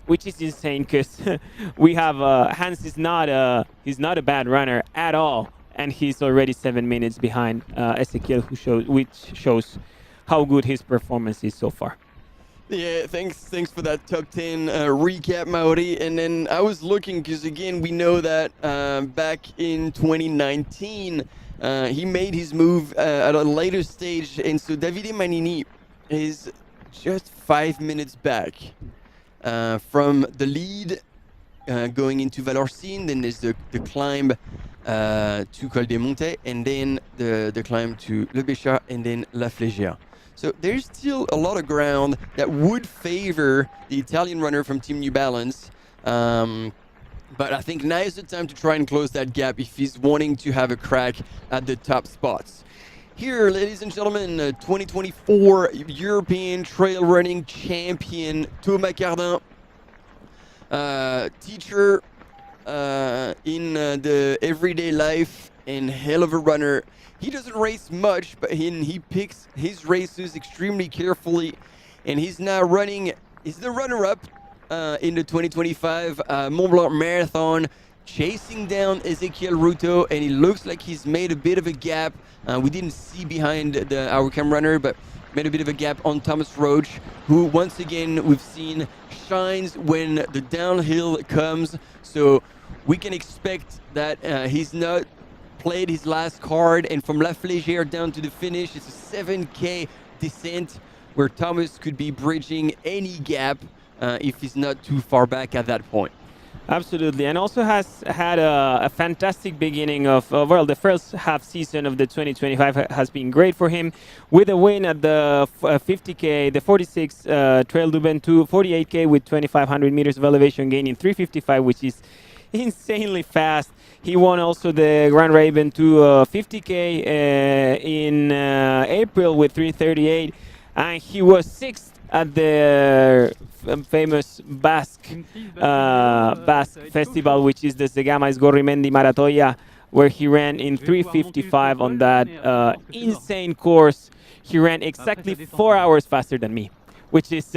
which is insane because we have Hans is he's not a bad runner at all. And he's already 7 minutes behind Ezequiel, which shows how good his performance is so far. Yeah, thanks for that top 10 recap, Mauri. And then I was looking because, again, we know that back in 2019, he made his move at a later stage. And so Davide Magnini is just 5 minutes back from the lead going into Valorcine. Then there's the climb to Col des Montes, and then the climb to Le Béchat, and then La Flégère. So there's still a lot of ground that would favor the Italian runner from Team New Balance. But I think now is the time to try and close that gap if he's wanting to have a crack at the top spots. Here, ladies and gentlemen, 2024 European Trail Running Champion Thomas Cardan, teacher in the everyday life and hell of a runner. He doesn't race much, but he picks his races extremely carefully, and he's now he's the runner-up in the 2025 Mont Blanc Marathon, chasing down Ezequiel Ruto, and it looks like he's made a bit of a gap. We didn't see behind our cam runner, but made a bit of a gap on Thomas Roach, who once again we've seen shines when the downhill comes. So we can expect that he's not played his last card, and from La Flégère down to the finish, it's a 7K descent where Thomas could be bridging any gap if he's not too far back at that point. Absolutely, and also has had a fantastic beginning of, the first half season of the 2025 has been great for him, with a win at the 50K, the 46 Trail du Ventoux, 48K with 2,500 meters of elevation gain in 3:55, which is insanely fast. He won also the Grand Raven to 50K in April with 3:38, and he was sixth at the famous Basque Festival, which is the Segama Esgorrimendi Maratoia, where he ran in 3:55 on that insane course. He ran exactly 4 hours faster than me, which is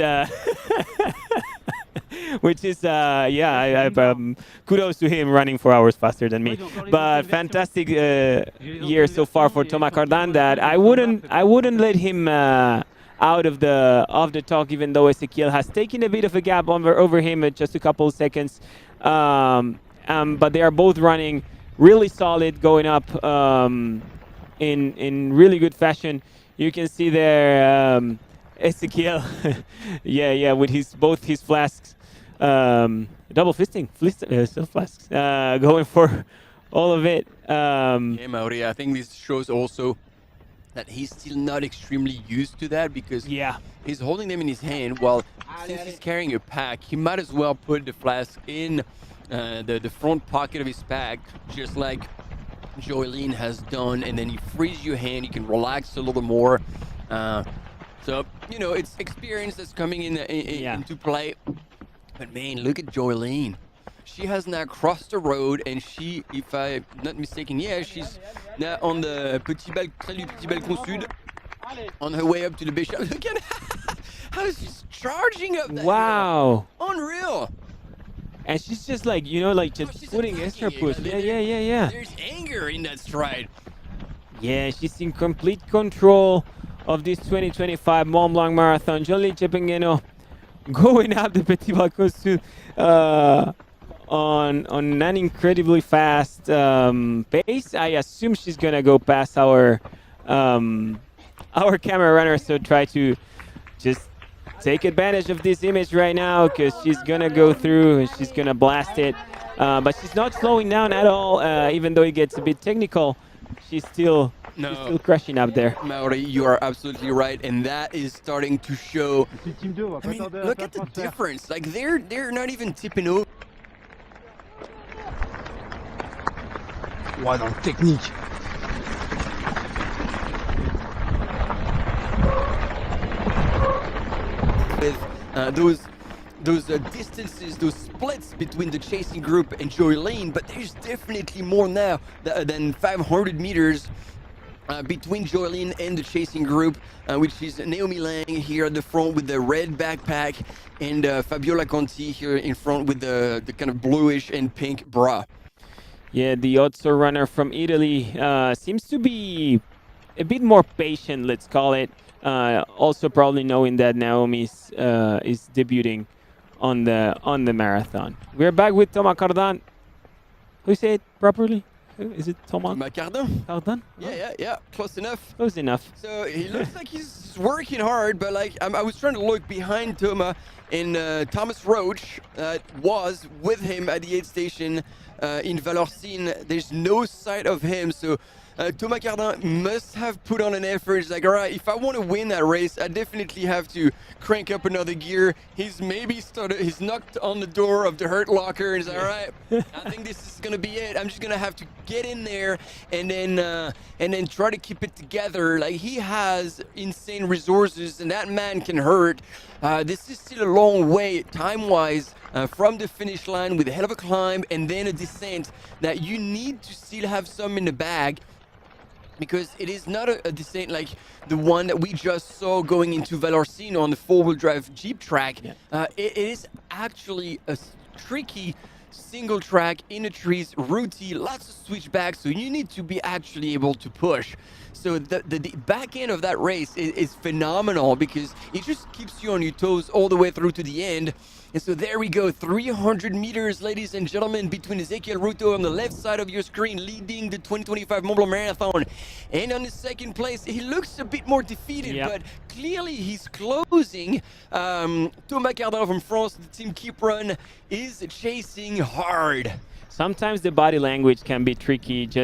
kudos to him running 4 hours faster than me. But fantastic year so far for Thomas Cardan that I wouldn't let him out of the talk, even though Ezequiel has taken a bit of a gap over him at just a couple of seconds. But they are both running really solid, going up in really good fashion. You can see there Ezequiel, with both his flasks, double fisting, flasks, going for all of it. Yeah, Mauri, I think this shows also that he's still not extremely used to that, because he's holding them in his hand, while since he's carrying a pack, he might as well put the flask in the front pocket of his pack, just like Joylene has done, and then you freeze your hand, you can relax a little more. So, it's experience that's coming into play. But man, look at Joylene. She has now crossed the road, and she, if I'm not mistaken, she's now on the Petit Balcon Sud, on her way up to the Béchat. Look at how she's charging up that hill. Unreal. And she's just just putting extra push. Yeah. There's anger in that stride. Yeah, she's in complete control of this 2025 Mont Blanc Marathon. Jolie Cepengeno going up the Petit Balcon Sud on an incredibly fast pace. I assume she's gonna go past our our camera runner, so try to just take advantage of this image right now because she's gonna go through and she's gonna blast it. But she's not slowing down at all, even though it gets a bit technical. She's still crushing up there. Mauri, you are absolutely right, and that is starting to show. I mean, look at the difference. Like they're not even tipping over. Ouais, dans le technique. With those distances, those splits between the chasing group and Joylene, but there's definitely more now than 500 meters between Joylene and the chasing group, which is Naomi Lang here at the front with the red backpack, and Fabiola Conti here in front with the kind of bluish and pink bra. Yeah, the Otso runner from Italy seems to be a bit more patient, let's call it. Also probably knowing that Naomi is debuting on the marathon. We're back with Thomas Cardan. Who say it properly? Is it Thomas? Cardan? Cardan? Yeah, close enough. Close enough. So he looks like he's working hard, but like I was trying to look behind Thomas, and Thomas Roach was with him at the aid station in Vallorcine. There's no sight of him, so Thomas Cardan must have put on an effort. He's like, all right, if I want to win that race, I definitely have to crank up another gear. He's knocked on the door of the hurt locker, and he's like, all right, I think this is gonna be it. I'm just gonna have to get in there and then try to keep it together. Like, he has insane resources, and that man can hurt. This is still a long way time-wise from the finish line, with a hell of a climb and then a descent that you need to still have some in the bag, because it is not a descent like the one that we just saw going into Vallorcine on the four-wheel drive Jeep track. It is actually a tricky single track in the trees, rooty, lots of switchbacks, so you need to be actually able to push. So the back end of that race is phenomenal, because it just keeps you on your toes all the way through to the end. And so there we go, 300 meters, ladies and gentlemen, between Ezequiel Ruto on the left side of your screen, leading the 2025 Mont Blanc Marathon. And on the second place, he looks a bit more defeated, but clearly he's closing. Thomas Cardan from France, the team Keep Run, is chasing hard. Sometimes the body language can be tricky. It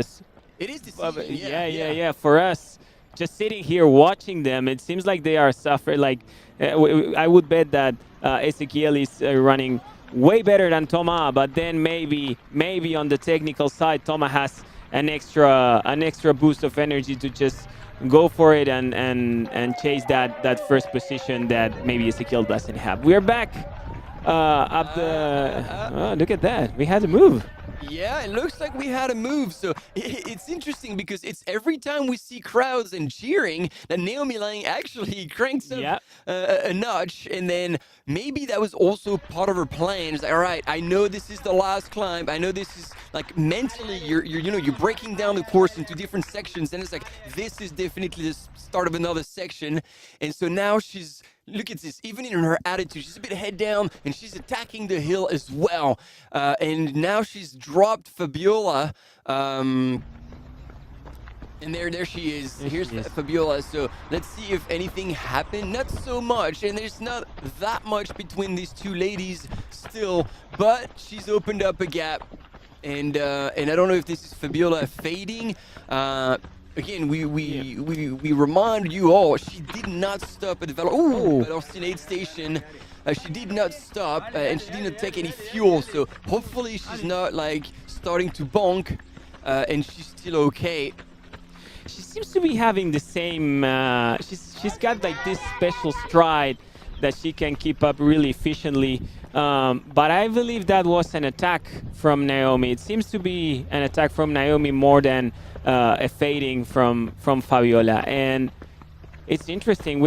is deceiving, yeah. For us, just sitting here watching them, it seems like they are suffering. Like, I would bet that Ezequiel is running way better than Thomas, but then maybe on the technical side, Thomas has an extra boost of energy to just go for it and chase that first position that maybe Ezequiel doesn't have. We're back up the. Oh, look at that! We had a move. Yeah, it looks like we had a move. So it's interesting, because it's every time we see crowds and cheering that Naomi Lang actually cranks up a notch. And then maybe that was also part of her plan. It's like, all right, I know this is the last climb. I know this is like mentally you're breaking down the course into different sections. And it's like, this is definitely the start of another section. And so now look at this, even in her attitude, she's a bit head down, and she's attacking the hill as well. And now she's dropped Fabiola. And there she is. Here's Fabiola. So let's see if anything happened. Not so much, and there's not that much between these two ladies still, but she's opened up a gap. And I don't know if this is Fabiola fading. Again, we remind you all, she did not stop at the Vallorcine aid station. She did not stop, and she didn't take any fuel. So hopefully she's not like starting to bonk, and she's still okay. She seems to be having the same. She's got like this special stride that she can keep up really efficiently. But I believe that was an attack from Naomi. It seems to be an attack from Naomi more than a fading from Fabiola. And it's interesting.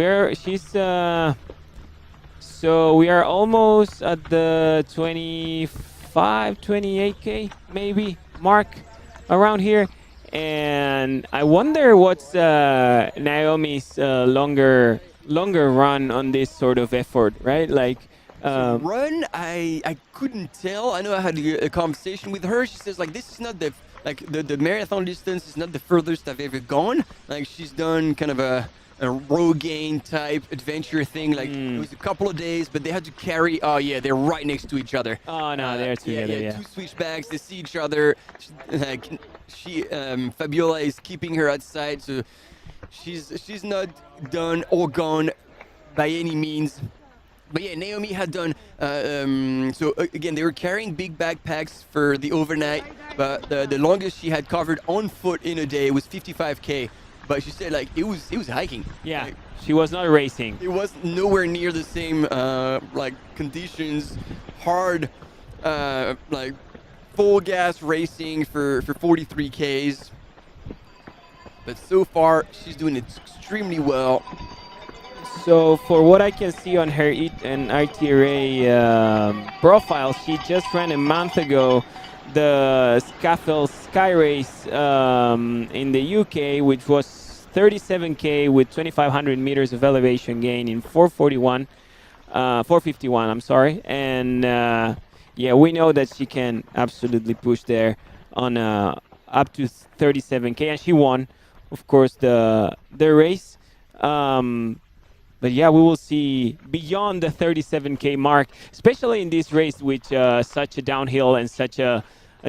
So we are almost at the 25, 28K maybe mark around here. And I wonder what's Naomi's longer run on this sort of effort, right? Like, run, I couldn't tell. I know I had a conversation with her. She says, like, this is not the like the marathon distance is not the furthest I've ever gone. Like she's done kind of a Rogaine type adventure thing. Like it was a couple of days, but they had to carry. Oh yeah, they're right next to each other. Oh no, they're together. Yeah, two switchbacks. They see each other. Fabiola is keeping her outside, so she's not done or gone by any means. But yeah, Naomi had done. So again, they were carrying big backpacks for the overnight, but the longest she had covered on foot in a day was 55K. But she said like it was hiking. Yeah, like, she was not racing. It was nowhere near the same like conditions. Hard, like full gas racing for 43Ks. But so far, she's doing it extremely well. So for what I can see on her ITRA profile, she just ran a month ago the Scafell Sky Race in the UK, which was 37K with 2,500 meters of elevation gain in 451. I'm sorry, and yeah, we know that she can absolutely push there on up to 37K, and she won, of course, the race. But yeah, we will see beyond the 37K mark, especially in this race with such a downhill and such a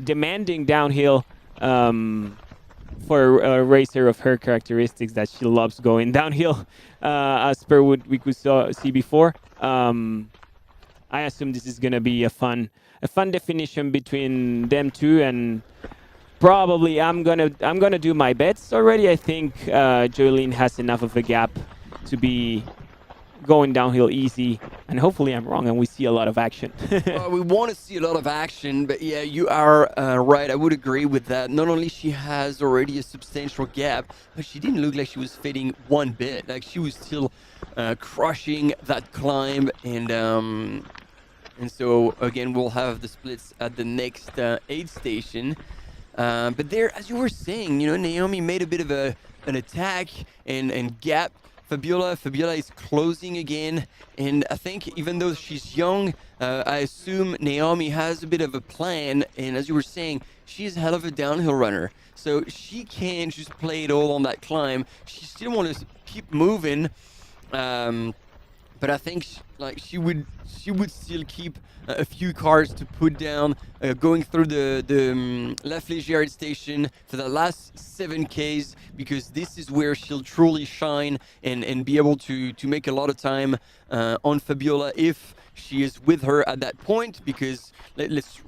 demanding downhill for a racer of her characteristics that she loves going downhill, as per what we could see before. I assume this is going to be a fun definition between them two, and probably I'm gonna do my bets already. I think Jolene has enough of a gap to be going downhill easy, and hopefully I'm wrong and we see a lot of action. Well, we want to see a lot of action, but yeah, you are right. I would agree with that. Not only she has already a substantial gap, but she didn't look like she was fading one bit. Like she was still crushing that climb, and so again we'll have the splits at the next aid station. But there, as you were saying, Naomi made a bit of an attack and gap. Fabiola is closing again, and I think even though she's young, I assume Naomi has a bit of a plan, and as you were saying, she's a hell of a downhill runner, so she can't just play it all on that climb. She still wants to keep moving, but I think she would still keep a few cars to put down, going through the La Flégère station for the last 7Ks, because this is where she'll truly shine and be able to make a lot of time on Fabiola if she is with her at that point. Because let's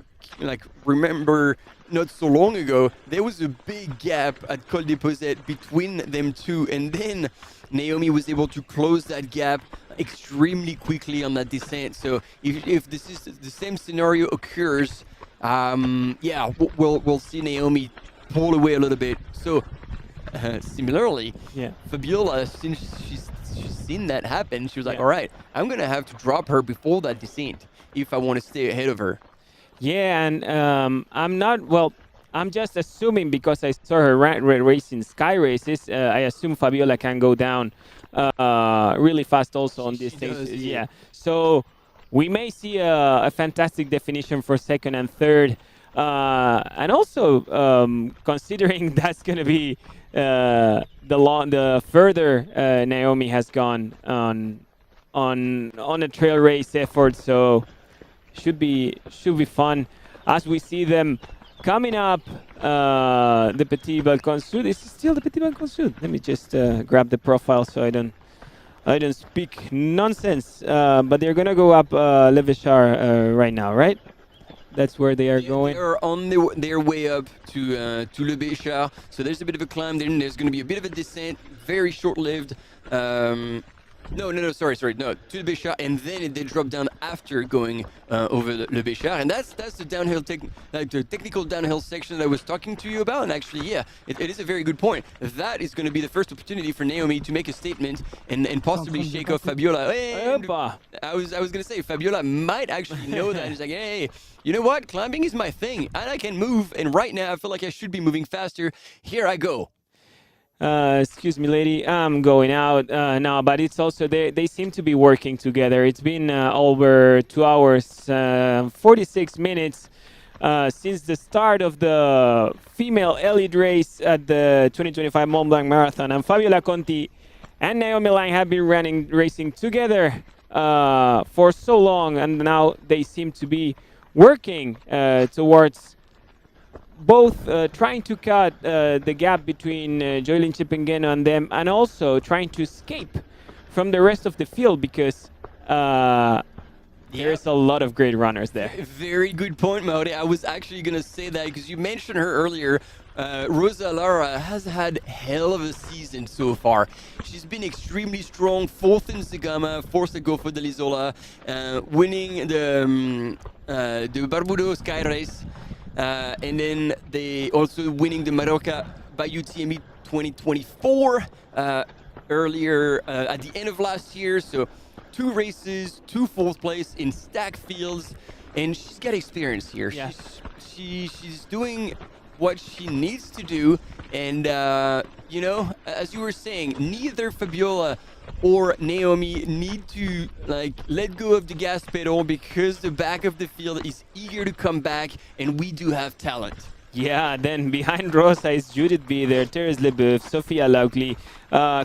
remember, not so long ago there was a big gap at Col des Posettes between them two, and then Naomi was able to close that gap extremely quickly on that descent. So if this is the same scenario occurs, yeah, we'll see Naomi pull away a little bit. So similarly, yeah, Fabiola, since she's seen that happen, she was like, all right, I'm gonna have to drop her before that descent if I want to stay ahead of her. Yeah, and I'm just assuming, because I saw her racing sky races, I assume Fabiola can go down really fast also on this stage. Yeah. So we may see a fantastic definition for second and third. And also considering that's going to be the further Naomi has gone on a trail race effort. So should be fun as we see them coming up the Petit Balcon Sud. Is it still the Petit Balcon Sud? Let me just grab the profile so I don't speak nonsense. But they're gonna go up Le Véchard right now, right? That's where they are going. They're on their way up to Le Véchard. So there's a bit of a climb. Then there's going to be a bit of a descent, very short-lived. Sorry. No, to Le Véchard, and then they drop down after going over Le Véchard, and that's the downhill the technical downhill section that I was talking to you about. And actually, yeah, it is a very good point. That is going to be the first opportunity for Naomi to make a statement and possibly shake off Fabiola. I was going to say Fabiola might actually know that. It's like, hey, you know what? Climbing is my thing, and I can move. And right now, I feel like I should be moving faster. Here I go. Excuse me, lady, I'm going out now, but it's also they seem to be working together. It's been over 2 hours, 46 minutes since the start of the female elite race at the 2025 Mont Blanc Marathon. And Fabiola Conti and Naomi Lang have been racing together for so long, and now they seem to be working towards both trying to cut the gap between Joylyn Chipengeno and them, and also trying to escape from the rest of the field, because there's a lot of great runners there. Very good point, Mauri. I was actually going to say that because you mentioned her earlier. Rosa Lara has had hell of a season so far. She's been extremely strong, 4th in Zegama, 4th at Golfo dell'Isola, winning the Barbudo Sky Race, and then they also winning the Marocca by UTME 2024 earlier at the end of last year. So 2 races, 2 4th place in stacked fields, and she's got experience here. Yeah. She's doing what she needs to do, and you know, as you were saying, neither Fabiola or Naomi need to let go of the gas pedal, because the back of the field is eager to come back, and we do have talent. Yeah, then behind Rosa is Judith Bieder, Therese Leboeuf, Sophia Lauchley,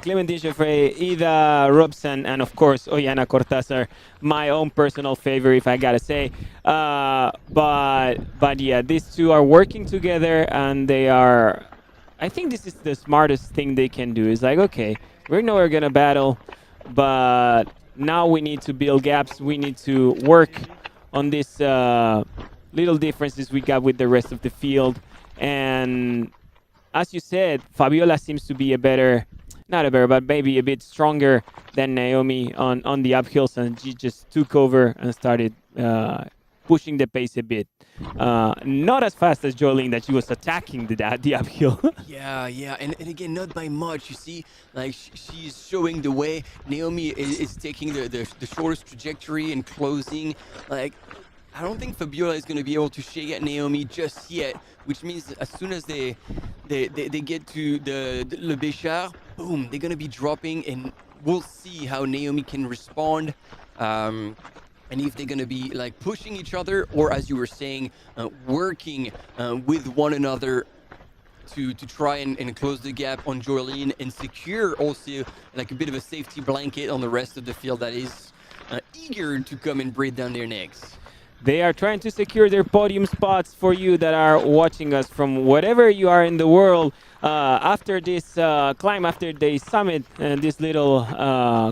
Clementine Cheffrey, Ida Robson, and of course Oyana Cortázar, my own personal favorite, if I gotta say. But yeah, these two are working together, and they are. I think this is the smartest thing they can do. It's like, okay, we know we're gonna battle, but now we need to build gaps. We need to work on this. Little differences we got with the rest of the field. And as you said, Fabiola seems to be but maybe a bit stronger than Naomi on the uphills, and she just took over and started pushing the pace a bit. Not as fast as Joylyn, that she was attacking the uphill. Yeah, and again, not by much. You see, she's showing the way. Naomi is taking the shortest trajectory and closing. I don't think Fabiola is going to be able to shake at Naomi just yet, which means as soon as they get to the Le Béchard, boom, they're going to be dropping, and we'll see how Naomi can respond, and if they're going to be pushing each other, or as you were saying, working with one another to try and close the gap on Joylyn, and secure also a bit of a safety blanket on the rest of the field that is eager to come and breathe down their necks. They are trying to secure their podium spots for you that are watching us from whatever you are in the world. After this climb, after the summit, this little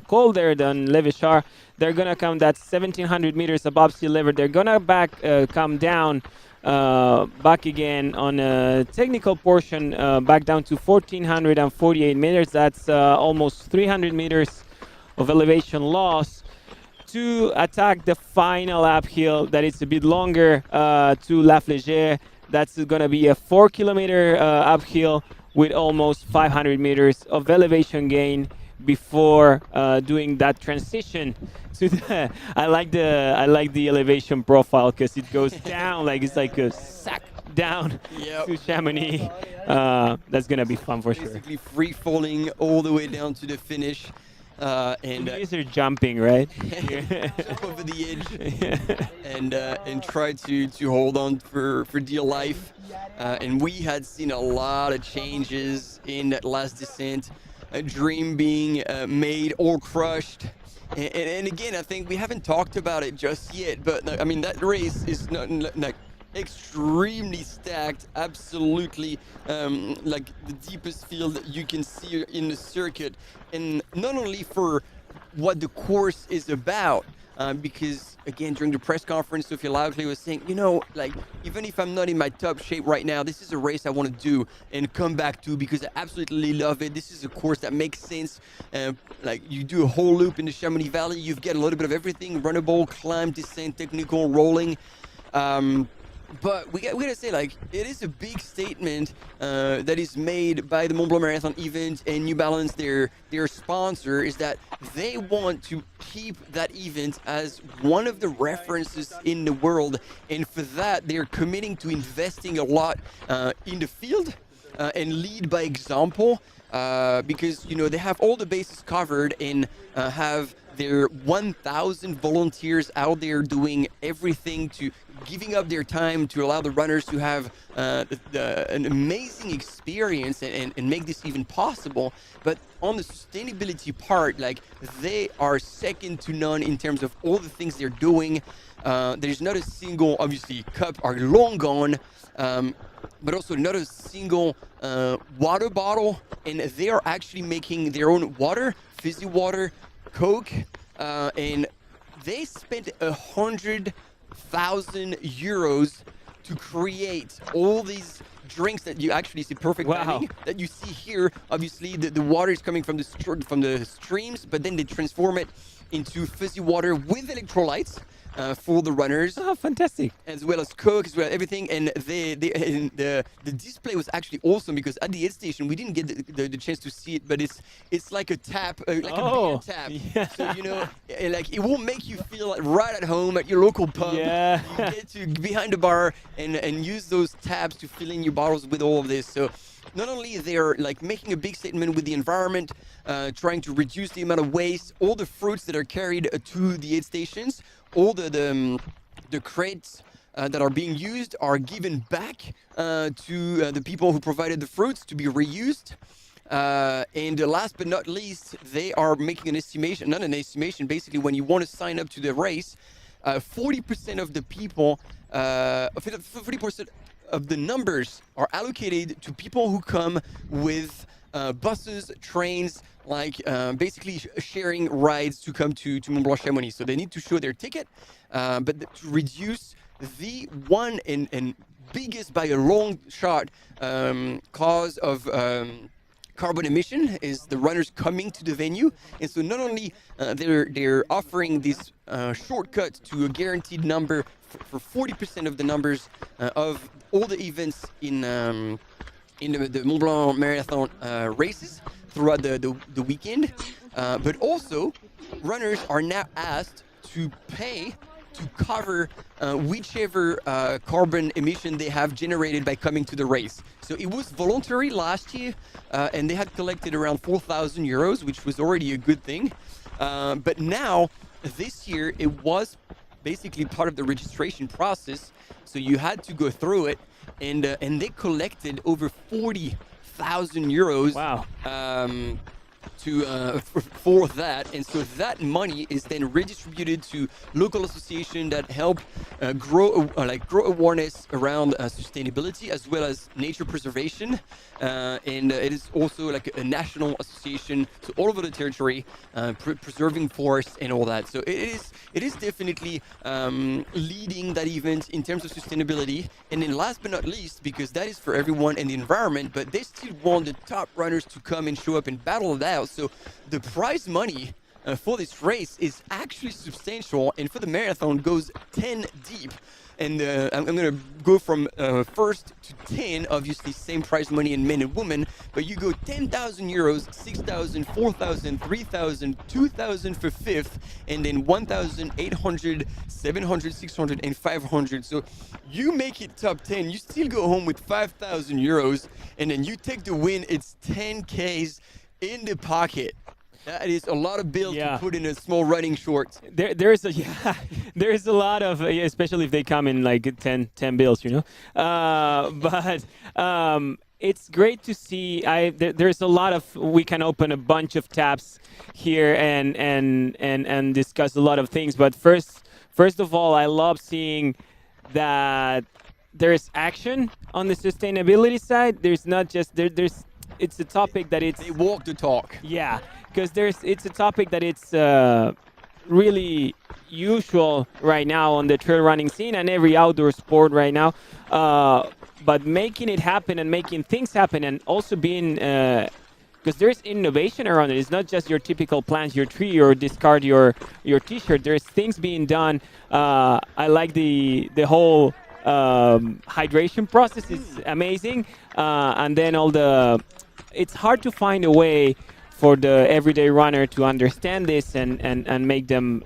col there on Le Béchard, they're going to come that 1,700 meters above sea level. They're going to come down back again on a technical portion, back down to 1,448 meters. That's almost 300 meters of elevation loss, to attack the final uphill that is a bit longer to La Flégère. That's going to be a 4-kilometer uphill with almost 500 meters of elevation gain before doing that transition to the. I like the elevation profile, because it goes down it's like a sack down to Chamonix. That's going to be fun for sure. Basically free falling all the way down to the finish. And these are jumping, right? Jump over the edge and try to hold on for dear life. And we had seen a lot of changes in that last descent, a dream being made or crushed. And again, I think we haven't talked about it just yet, but I mean, that race is not extremely stacked, absolutely the deepest field that you can see in the circuit, and not only for what the course is about, because again, during the press conference, Sophia Lauchley was saying, even if I'm not in my top shape right now, this is a race I want to do and come back to, because I absolutely love it. This is a course that makes sense. You do a whole loop in the Chamonix Valley, you've got a little bit of everything: runnable, climb, descent, technical, rolling. But we gotta say, it is a big statement that is made by the Mont Blanc Marathon event, and New Balance, their sponsor, is that they want to keep that event as one of the references in the world, and for that they're committing to investing a lot in the field and lead by example. Because they have all the bases covered and have there are 1,000 volunteers out there doing everything to giving up their time to allow the runners to have an amazing experience and make this even possible. But on the sustainability part, like, they are second to none in terms of all the things they're doing. There's not a single, obviously, cup are long gone, but also not a single water bottle, and they are actually making their own water, fizzy water, Coke, and they spent 100,000 euros to create all these drinks that you actually see perfect timing, that you see here. Obviously, the water is coming from the streams, but then they transform it into fizzy water with electrolytes. For the runners. Oh, fantastic. As well as Coke, as well as everything. And the display was actually awesome because at the aid station, we didn't get the chance to see it, but it's like a tap, like a beer tap. Yeah. So, like, it will make you feel like right at home at your local pub. Yeah. You get to behind the bar and use those taps to fill in your bottles with all of this. So not only they're like making a big statement with the environment, trying to reduce the amount of waste, all the fruits that are carried to the aid stations, all the crates that are being used are given back to the people who provided the fruits to be reused. And last but not least, they are making an estimation, not an estimation, basically when you want to sign up to the race, 40% of the people, 40% of the numbers are allocated to people who come with buses, trains, like basically sharing rides to come to Mont Blanc Chamonix. So they need to show their ticket, but to reduce the one and biggest by a long shot cause of carbon emission is the runners coming to the venue. And so not only they're offering this shortcut to a guaranteed number for 40% of the numbers of all the events in the Mont Blanc Marathon races throughout the weekend, but also runners are now asked to pay to cover whichever carbon emission they have generated by coming to the race. So it was voluntary last year, and they had collected around 4,000 euros, which was already a good thing. But now, this year, it was basically part of the registration process, so you had to go through it, and they collected over 40,000 euros. Wow. For that, and so that money is then redistributed to local associations that help grow awareness around sustainability as well as nature preservation, and it is also like a national association to all over the territory, preserving forests and all that. So it is definitely leading that event in terms of sustainability. And then last but not least, because that is for everyone and the environment, but they still want the top runners to come and show up and battle it out. So the prize money for this race is actually substantial, and for the marathon goes 10 deep. And I'm going to go from first to 10, obviously same prize money in men and women, but you go 10,000 euros, 6,000, 4,000, 3,000, 2,000 for fifth, and then 1,800, 700, 600, and 500. So you make it top 10, you still go home with 5,000 euros, and then you take the win, it's 10Ks in the pocket. That is a lot of bills to put in a small running short. There's a lot of, especially if they come in like 10 bills, you know. But it's great to see. There's a lot of, we can open a bunch of tabs here and discuss a lot of things. But first of all, I love seeing that there's action on the sustainability side. There's not just it's a topic that they walk the talk. Yeah, because it's a topic that it's really usual right now on the trail running scene and every outdoor sport right now. But making it happen and making things happen, and also being because there's innovation around it. It's not just your typical plant your tree or discard your t-shirt. There's things being done. I like the whole hydration process is amazing, and then it's hard to find a way for the everyday runner to understand this and make them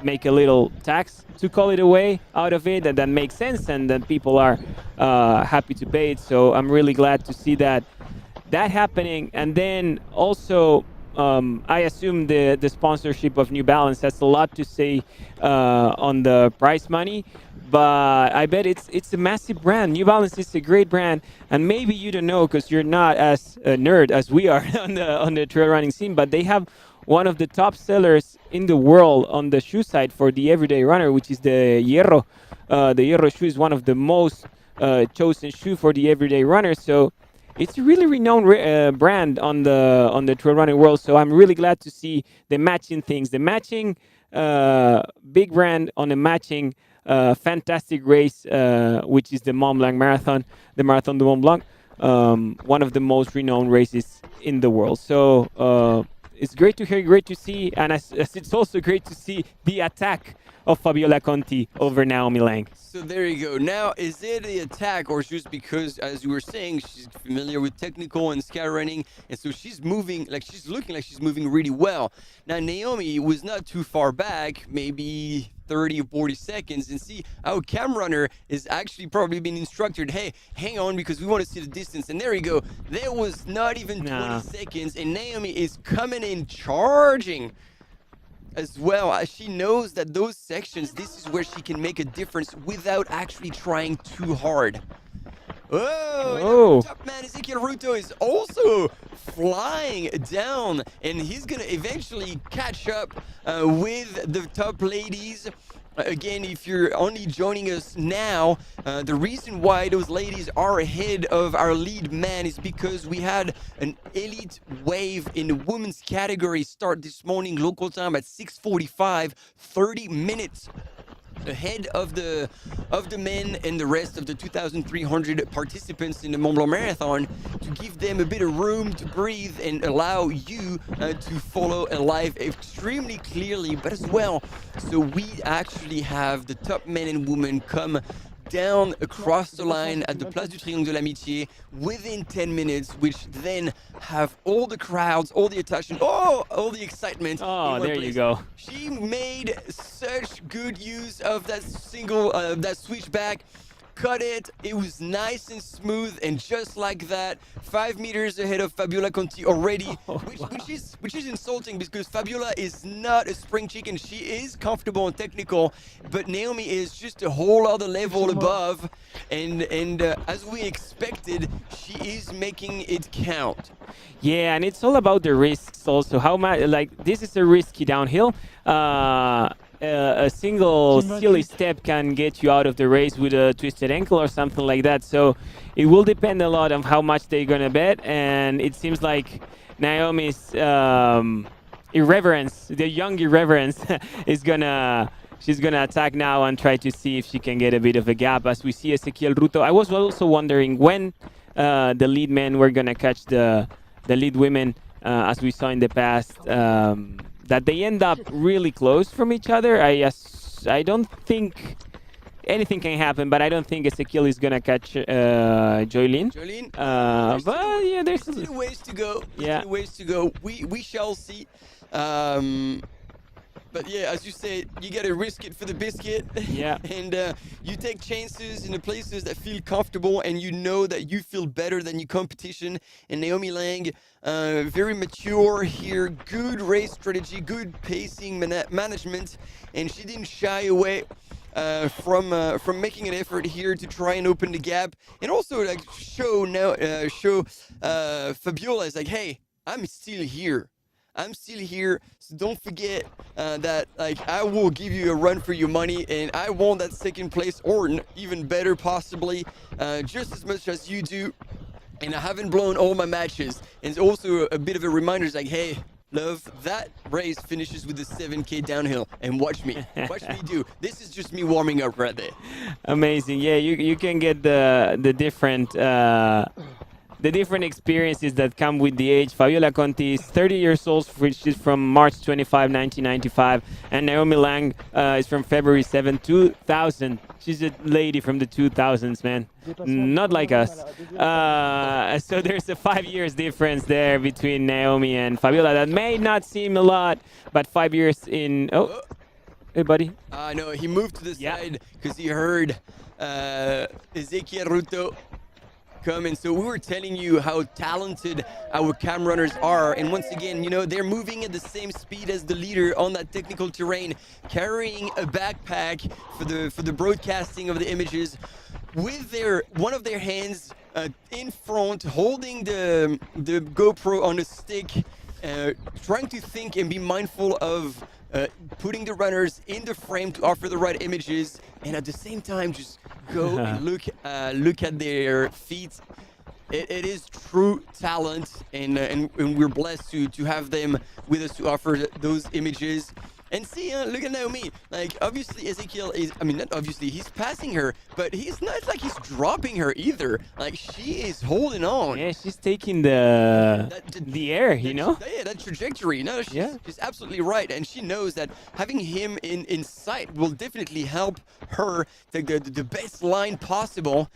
make a little tax, to call it a way, out of it, and that makes sense, and that people are happy to pay it. So I'm really glad to see that happening. And then also I assume the sponsorship of New Balance has a lot to say on the prize money, but I bet it's a massive brand. New Balance is a great brand, and maybe you don't know because you're not as a nerd as we are on the trail running scene, but they have one of the top sellers in the world on the shoe side for the everyday runner, which is the Hierro. The Hierro shoe is one of the most chosen shoe for the everyday runner. So it's a really renowned brand on the trail running world. So I'm really glad to see the matching things, the matching big brand on a matching fantastic race, which is the Mont Blanc Marathon, the Marathon de Mont Blanc, one of the most renowned races in the world. So it's great to hear, great to see, and as it's also great to see the attack of Fabiola Conti over Naomi Lang. So there you go. Now, is it the attack, or just because, as you were saying, she's familiar with technical and sky running, and so she's moving, like she's looking like she's moving really well. Now, Naomi was not too far back, maybe 30 or 40 seconds, and see our cam runner is actually probably being instructed, hey, hang on because we want to see the distance. And there you go. There was not even 20 seconds, and Naomi is coming in charging as well, as she knows that those sections, this is where she can make a difference without actually trying too hard. Oh, top man Ezekiel Ruto is also flying down, and he's gonna eventually catch up with the top ladies. Again, if you're only joining us now, the reason why those ladies are ahead of our lead man is because we had an elite wave in the women's category start this morning, local time at 6:45, 30 minutes ahead of the men and the rest of the 2,300 participants in the Mont Blanc Marathon, to give them a bit of room to breathe and allow you to follow live extremely clearly, but as well, so we actually have the top men and women come down across the line at the Place du Triangle de l'Amitié within 10 minutes, which then have all the crowds, all the attention, all the excitement. Oh, there you go. She made such good use of that single, that switchback. Cut it. It was nice and smooth, and just like that, 5 meters ahead of Fabiola Conti already, which is insulting because Fabiola is not a spring chicken. She is comfortable and technical, but Naomi is just a whole other level above, and as we expected, she is making it count. Yeah, and it's all about the risks also. How much, like, this is a risky downhill. A single silly step can get you out of the race with a twisted ankle or something like that. So it will depend a lot on how much they're gonna bet. And it seems like Naomi's irreverence, the young irreverence, she's gonna attack now and try to see if she can get a bit of a gap. As we see Ezequiel Ruto, I was also wondering when the lead men were gonna catch the lead women, as we saw in the past. That they end up really close from each other. I don't think anything can happen, but I don't think Ezequiel is gonna catch Joylin. But yeah, there's still ways to go. Yeah, still ways to go. We shall see. But yeah, as you say, you gotta risk it for the biscuit. Yeah. And you take chances in the places that feel comfortable, and you know that you feel better than your competition. And Naomi Lang, very mature here, good race strategy, good pacing management, and she didn't shy away from making an effort here to try and open the gap, and also like show Fabiola is like, hey, I'm still here. I'm still here, so don't forget that like I will give you a run for your money, and I want that second place, or even better possibly, just as much as you do. And I haven't blown all my matches. And it's also a bit of a reminder, it's like, hey, love, that race finishes with the 7K downhill, and watch me do. This is just me warming up right there. Amazing. Yeah, you can get the different experiences that come with the age. Fabiola Conti is 30 years old, which is from March 25, 1995. And Naomi Lang is from February 7, 2000. She's a lady from the 2000s, man. Not like us. So there's a 5 years difference there between Naomi and Fabiola. That may not seem a lot, but 5 years in... Oh, hey, buddy. No, he moved to the side because he heard Ezequiel Ruto come. And so we were telling you how talented our cam runners are. And once again, you know, they're moving at the same speed as the leader on that technical terrain, carrying a backpack for the broadcasting of the images, with one of their hands in front, holding the GoPro on a stick, trying to think and be mindful of putting the runners in the frame to offer the right images, and at the same time just go and look at their feet. It is true talent, and we're blessed to have them with us to offer those images. And see, look at Naomi. Like, obviously, Ezekiel not obviously, he's passing her, but he's not like he's dropping her either. Like, she is holding on. Yeah, she's taking the air, you know? Yeah, that trajectory. No, she's absolutely right. And she knows that having him in sight will definitely help her take the best line possible.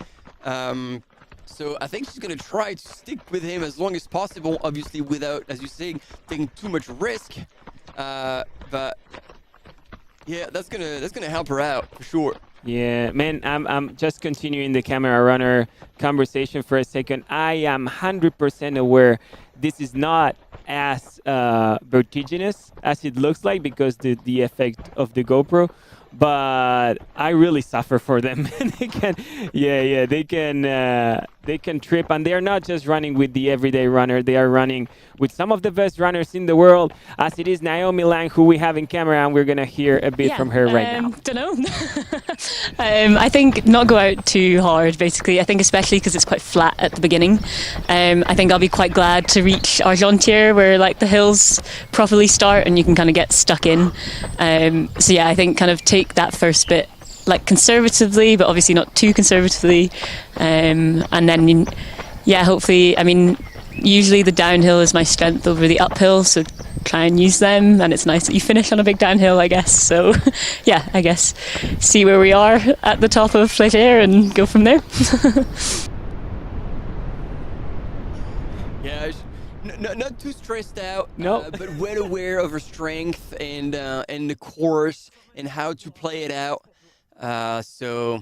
So I think she's going to try to stick with him as long as possible, obviously without, as you say, taking too much risk. But yeah, that's gonna help her out for sure. Yeah, man, I'm just continuing the camera runner conversation for a second. I am 100% aware this is not as vertiginous as it looks like because the effect of the GoPro, but I really suffer for them. They can trip, and they are not just running with the everyday runner. They are running with some of the best runners in the world, as it is Naomi Lang, who we have in camera, and we're gonna hear a bit from her right now. Don't know. I think not go out too hard, basically. I think especially because it's quite flat at the beginning. I think I'll be quite glad to reach Argentière, where like the hills properly start and you can kind of get stuck in. So yeah, I think kind of take that first bit like conservatively, but obviously not too conservatively. And then, yeah, hopefully, I mean, usually the downhill is my strength over the uphill, so try and use them, and it's nice that you finish on a big downhill, I guess. So yeah, I guess see where we are at the top of Flégère and go from there. Yeah, not too stressed out, no, but well aware of her strength and the course and how to play it out. So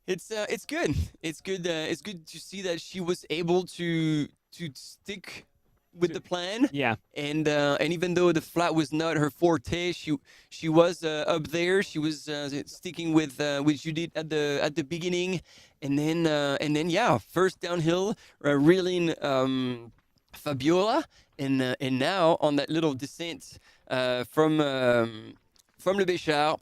it's good. It's good. It's good to see that she was able to stick with the plan. Yeah. And even though the flat was not her forte, she was up there. She was sticking with Judith at the beginning, and then yeah, first downhill, reeling Fabiola, and now on that little descent from Le Béchard,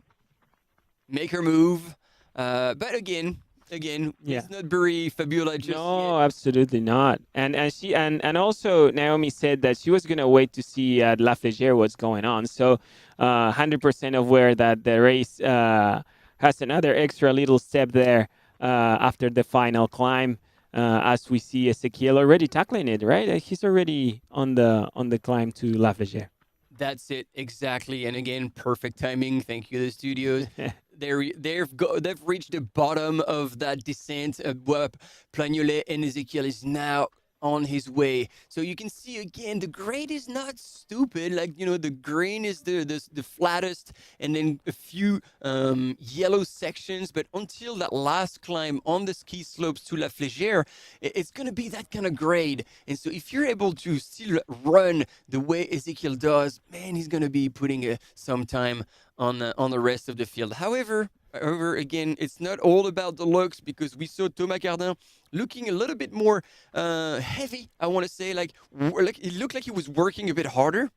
make her move. But again, let's not bury Fabiola just No, yet. absolutely not. And she and also Naomi said that she was gonna wait to see at La Flégère what's going on. So 100% aware that the race has another extra little step there after the final climb. As we see Ezekiel already tackling it, right? He's already on the climb to La Flégère. That's it, exactly. And again, perfect timing. Thank you to the studios. They've reached the bottom of that descent. Plagnolet and Ezekiel is now on his way. So you can see again, the grade is not stupid. Like, you know, the green is the flattest, and then a few yellow sections. But until that last climb on the ski slopes to La Flégère, it's going to be that kind of grade. And so if you're able to still run the way Ezekiel does, man, he's going to be putting some time on the rest of the field. However, again, it's not all about the looks, because we saw Thomas Cardin looking a little bit more heavy, I want to say, like it looked like he was working a bit harder.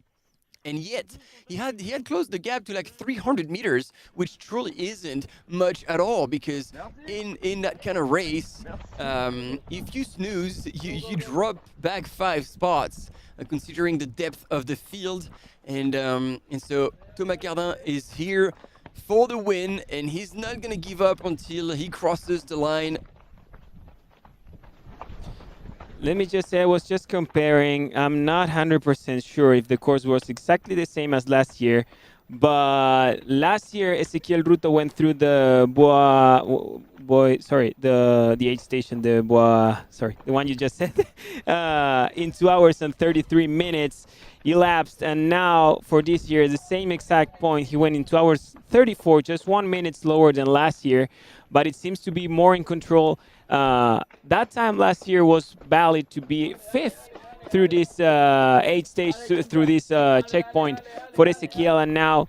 And yet, he had closed the gap to like 300 meters, which truly isn't much at all, because in that kind of race, if you snooze, you drop back 5 spots, considering the depth of the field. And so Thomas Cardin is here for the win, and he's not going to give up until he crosses the line. Let me just say, I was just comparing. I'm not 100% sure if the course was exactly the same as last year, but last year Ezekiel Ruto went through the the aid station, the one you just said, in 2 hours and 33 minutes elapsed. And now for this year, the same exact point, he went in 2 hours 34, just 1 minute slower than last year. but it seems to be more in control. That time last year was valid to be 5th through this 8 stage, through this checkpoint for Ezequiel, and now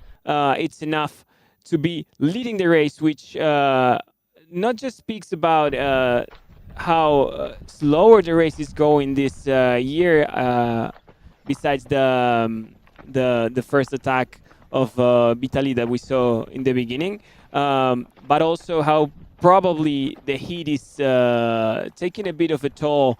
it's enough to be leading the race, which not just speaks about how slower the race is going this year, besides the first attack of Vitali that we saw in the beginning, but also how probably the heat is taking a bit of a toll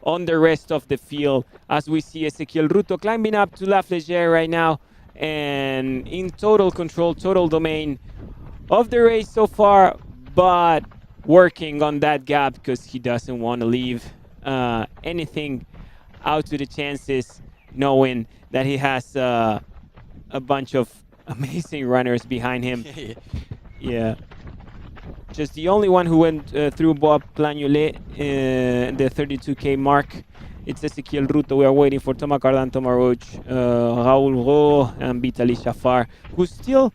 on the rest of the field, as we see Ezequiel Ruto climbing up to La Flégère right now and in total control, total domain of the race so far, but working on that gap because he doesn't want to leave anything out to the chances, knowing that he has a bunch of amazing runners behind him. Yeah. Just the only one who went through Bois Plagnolet, the 32K mark. It's Ezequiel Ruto. We are waiting for Thomas Cardan, Thomas Roach, Raoul Ro, and Vitaly Shafar, who's still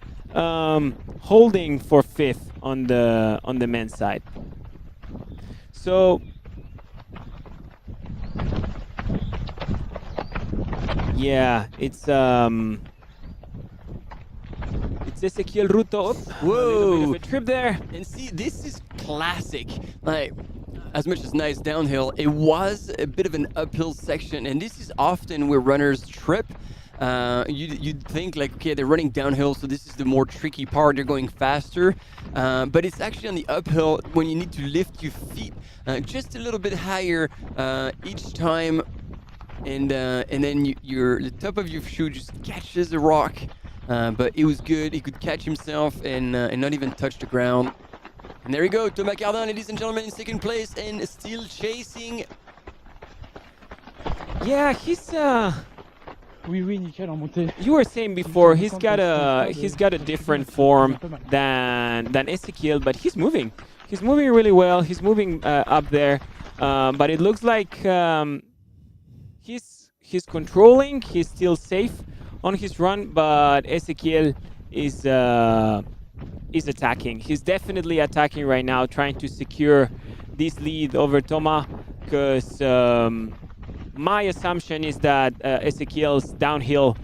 holding for 5th on the men's side. So yeah, it's Ezequiel Ruto. Whoa! A little bit of a trip there. And see, this is classic. Like, as much as nice downhill, it was a bit of an uphill section, and this is often where runners trip. You'd think like, okay, they're running downhill, so this is the more tricky part. They're going faster, but it's actually on the uphill when you need to lift your feet just a little bit higher each time, and then the top of your shoe just catches a rock. But it was good. He could catch himself and not even touch the ground. And there you go, Thomas Cardan, ladies and gentlemen, in second place and still chasing. Yeah, he's you were saying before he's got a different form than Ezequiel, but he's moving. He's moving really well. He's moving up there, but it looks like he's controlling. He's still safe on his run, but Ezequiel is attacking. He's definitely attacking right now, trying to secure this lead over Thomas, because my assumption is that Ezequiel's downhill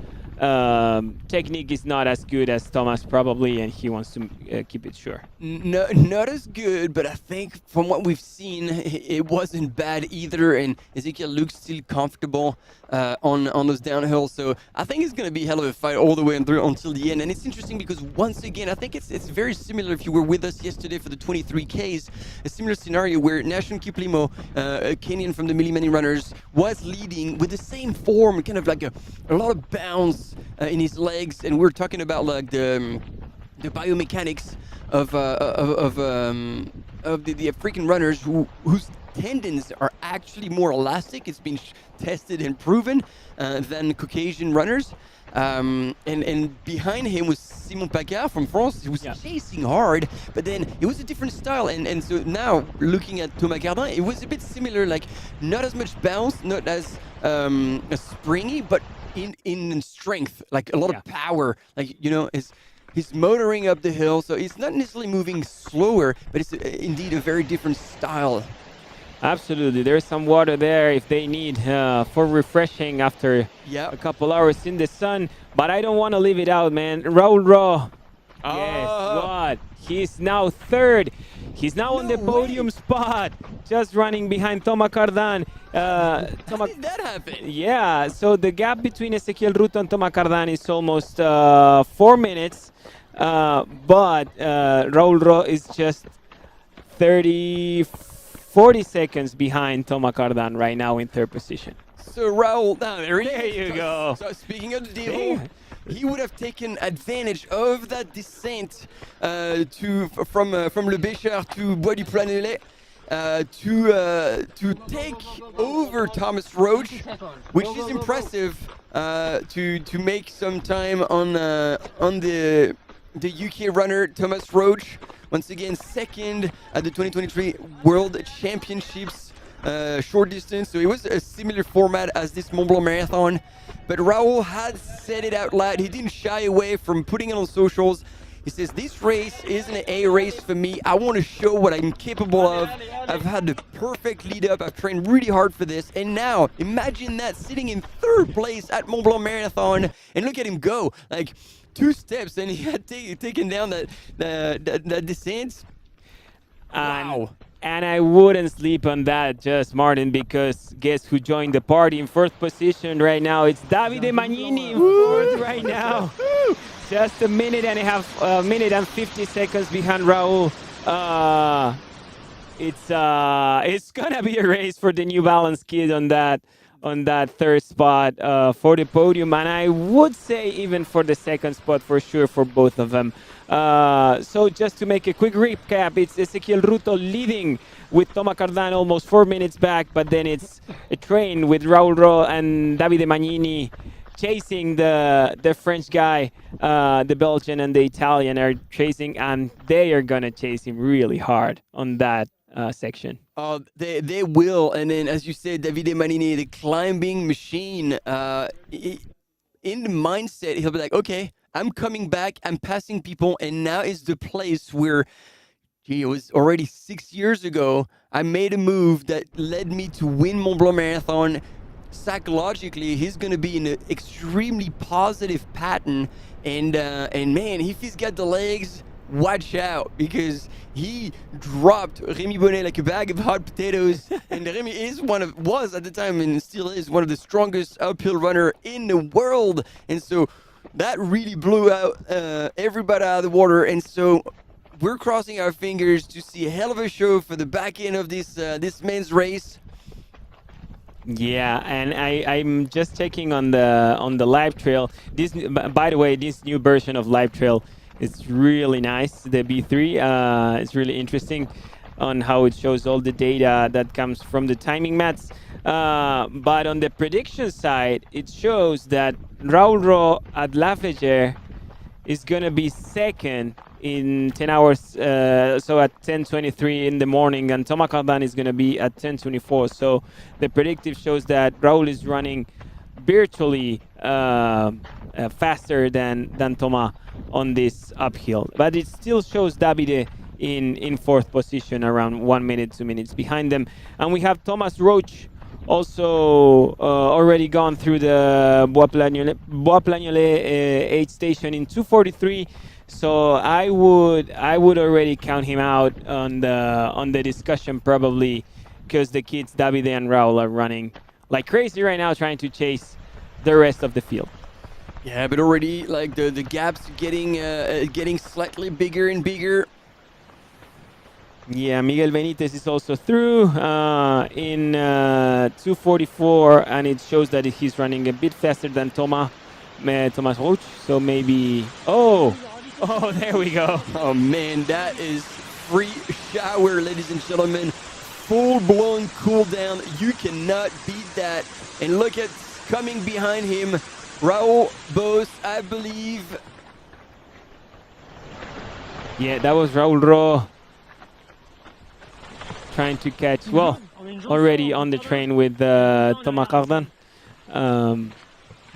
technique is not as good as Thomas probably, and he wants to keep it sure. No, not as good, but I think from what we've seen, it wasn't bad either, and Ezequiel looks still comfortable on those downhills, so I think it's going to be a hell of a fight all the way through until the end. And it's interesting because once again, I think it's very similar. If you were with us yesterday for the 23Ks, a similar scenario where Nashon Kiplimo, a Kenyan from the Milimani Runners, was leading with the same form, kind of like a lot of bounce in his legs, and we're talking about like the biomechanics of the African runners whose tendons are actually more elastic. It's been tested and proven than Caucasian runners. And behind him was Simon Pacard from France. He was chasing hard, but then it was a different style. And so now looking at Thomas Cardan, it was a bit similar, like not as much bounce, not as springy, but in strength, like a lot of power. Like, you know, he's motoring up the hill, so he's not necessarily moving slower, but it's indeed a very different style. Absolutely. There's some water there if they need for refreshing after a couple hours in the sun. But I don't want to leave it out, man. Raoul Ro. Yes, what? He's now third. He's now on the podium spot, just running behind Thomas Cardan. How did that happen? Yeah, so the gap between Ezequiel Ruto and Thomas Cardan is almost 4 minutes. But Raoul Ro is just 40 seconds behind Thomas Cardan right now in third position. So Raoul, there you go. So speaking of the devil, he would have taken advantage of that descent from Le Béchard to Bois du Plagnolet to take over Thomas Roach, which is impressive to make some time on the UK runner Thomas Roach. Once again, second at the 2023 World Championships short distance. So it was a similar format as this Mont Blanc Marathon. But Raoul had said it out loud. He didn't shy away from putting it on socials. He says, this race isn't a race for me. I want to show what I'm capable of. I've had the perfect lead up. I've trained really hard for this. And now, imagine that, sitting in third place at Mont Blanc Marathon. And look at him go. Like, 2 steps, and he had taken down that descent. Wow. And I wouldn't sleep on that, just Martin, because guess who joined the party in first position right now? It's Davide Magnini in fourth right now. Just a minute and 50 seconds behind Raul. It's gonna be a race for the New Balance kid on that third spot for the podium, and I would say even for the second spot for sure for both of them. So just to make a quick recap, it's Ezequiel Ruto leading with Thomas Cardan almost 4 minutes back, but then it's a train with Raul Ro and Davide Magnini chasing the French guy. The Belgian and the Italian are chasing, and they are gonna chase him really hard on that section. They will, and then as you said, Davide Magnini, the climbing machine, in the mindset, he'll be like, okay, I'm coming back, I'm passing people, and now is the place where, it was already 6 years ago, I made a move that led me to win Mont Blanc Marathon. Psychologically, he's going to be in an extremely positive pattern, and man, if he's got the legs, watch out, because he dropped Rémi Bonnet like a bag of hot potatoes. And Rémi was at the time and still is one of the strongest uphill runner in the world. And so that really blew out everybody out of the water. And so we're crossing our fingers to see a hell of a show for the back end of this men's race. Yeah, and I'm just checking on the live trail. By the way, this new version of live trail, it's really nice. The B3, it's really interesting on how it shows all the data that comes from the timing mats. But on the prediction side, it shows that Raul Ro at La Flégère is going to be second in 10 hours, so at 10:23 in the morning, and Thomas Cardan is going to be at 10:24. So the predictive shows that Raul is running virtually faster than Thomas on this uphill. But it still shows Davide in fourth position, around 1 minute, 2 minutes behind them. And we have Thomas Roach also already gone through the Bois Plagnolet aid station in 2:43. So I would already count him out on the discussion, probably, because the kids Davide and Raul are running like crazy right now, trying to chase the rest of the field. Yeah, but already like the gaps getting slightly bigger and bigger. Yeah, Miguel Benitez is also through in 2:44, and it shows that he's running a bit faster than Thomas Roach. So maybe oh, there we go. Oh man, that is free shower, ladies and gentlemen. Full-blown cool down. You cannot beat that. And look at coming behind him, Raul Bos, I believe. Yeah, that was Raul Ro trying to catch, well, already on the train with Thomas Cardan.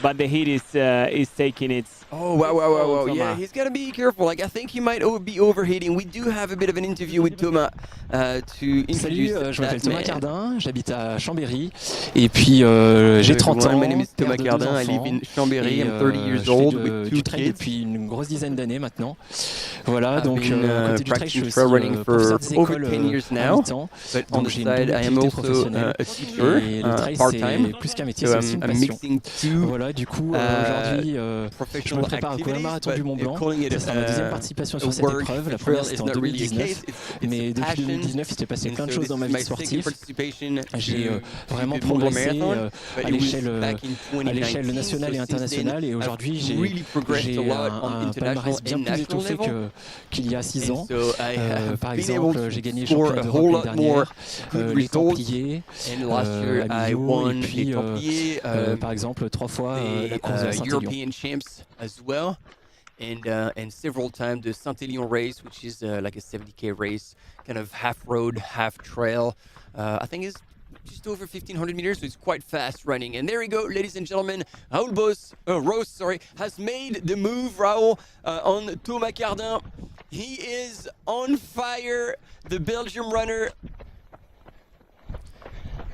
But the heat is taking its... Oh, wow. Yeah, he's got to be careful. Like, I think he might be overheating. We do have a bit of an interview with Thomas to introduce. Salut, je m'appelle Thomas Cardin, j'habite à Chambéry. Et puis, j'ai 30 ans. My name is Thomas Cardin, I live in Chambéry. I'm 30 years old with 2 kids. Depuis une grosse dizaine d'années maintenant. Voilà, donc côté du trail, je suis aussi running for over 10 years now. But on the side, I am also a teacher, part-time. Plus qu'un métier, c'est aussi une passion. Mixing two, voilà, du coup, aujourd'hui, je me prépare au Marathon du Mont Blanc. Ça sera ma deuxième participation sur cette épreuve. La première, c'était en 2019. Mais depuis 2019, il s'est passé plein de choses dans ma vie sportive. J'ai vraiment progressé à l'échelle nationale et internationale. Et aujourd'hui, j'ai un palmarès bien plus étoffé qu'il y a 6 ans. Par exemple, j'ai gagné le championnat d'Europe l'année dernière, les Templiers, à Millau, et puis par exemple 3 fois la course de Saint-Élion. As well, and several times the Saint-Élion race, which is like a 70K race, kind of half road, half trail. I think is just over 1,500 meters, so it's quite fast running. And there we go, ladies and gentlemen. Rose, has made the move, Raul, on Thomas Cardin. He is on fire, the Belgium runner.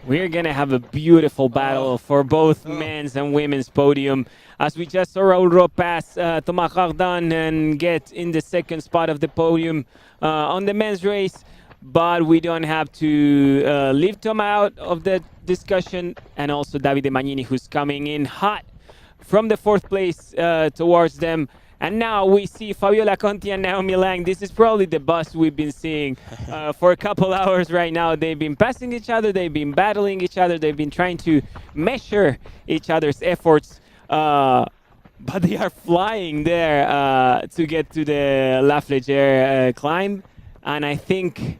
We're going to have a beautiful battle for both men's and women's podium. As we just saw Raul pass Thomas Cardin and get in the second spot of the podium on the men's race. But we don't have to leave Thomas out of the discussion. And also Davide Magnini, who's coming in hot from the fourth place towards them. And now we see Fabiola Conti and Naomi Lang. This is probably the bus we've been seeing for a couple hours right now. They've been passing each other. They've been battling each other. They've been trying to measure each other's efforts. But they are flying there to get to the La Flégère climb. And I think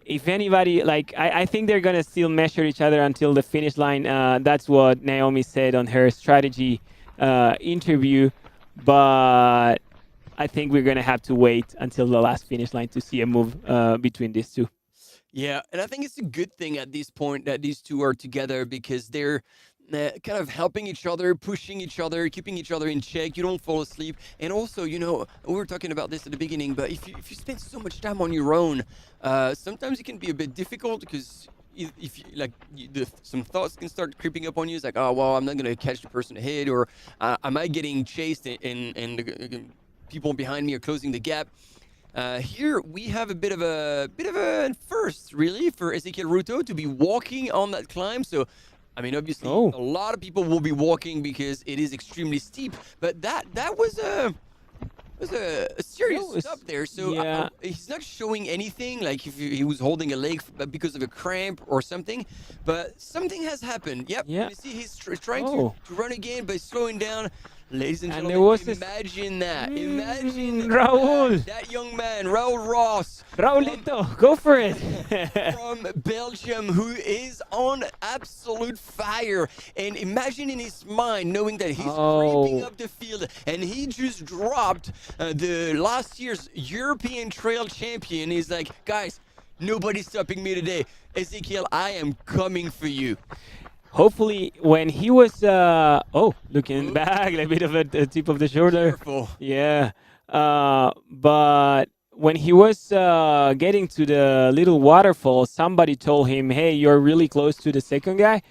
if anybody, I think they're going to still measure each other until the finish line. That's what Naomi said on her strategy interview. But I think we're going to have to wait until the last finish line to see a move between these two. Yeah, and I think it's a good thing at this point that these two are together because they're kind of helping each other, pushing each other, keeping each other in check. You don't fall asleep. And also, we were talking about this at the beginning, but if you spend so much time on your own, sometimes it can be a bit difficult because some thoughts can start creeping up on you. It's like, oh, well, I'm not going to catch the person ahead, or am I getting chased and the people behind me are closing the gap? Here we have a bit of a first, really, for Ezequiel Ruto to be walking on that climb. So, I mean, obviously, a lot of people will be walking because it is extremely steep. But that was a serious stop there. So he's not showing anything, like if he was holding a leg because of a cramp or something. But something has happened. Yep. Yeah. You see, he's trying to run again, but slowing down. Ladies and gentlemen, imagine that. Imagine Raul. That young man, Raul Ross. Raulito, go for it. From Belgium, who is on absolute fire. And imagine in his mind knowing that he's creeping up the field and he just dropped the last year's European Trail Champion. He's like, guys, nobody's stopping me today. Ezequiel, I am coming for you. Hopefully, when he was, looking back, a bit of a tip of the shoulder. Careful. Yeah. But when he was getting to the little waterfall, somebody told him, hey, you're really close to the second guy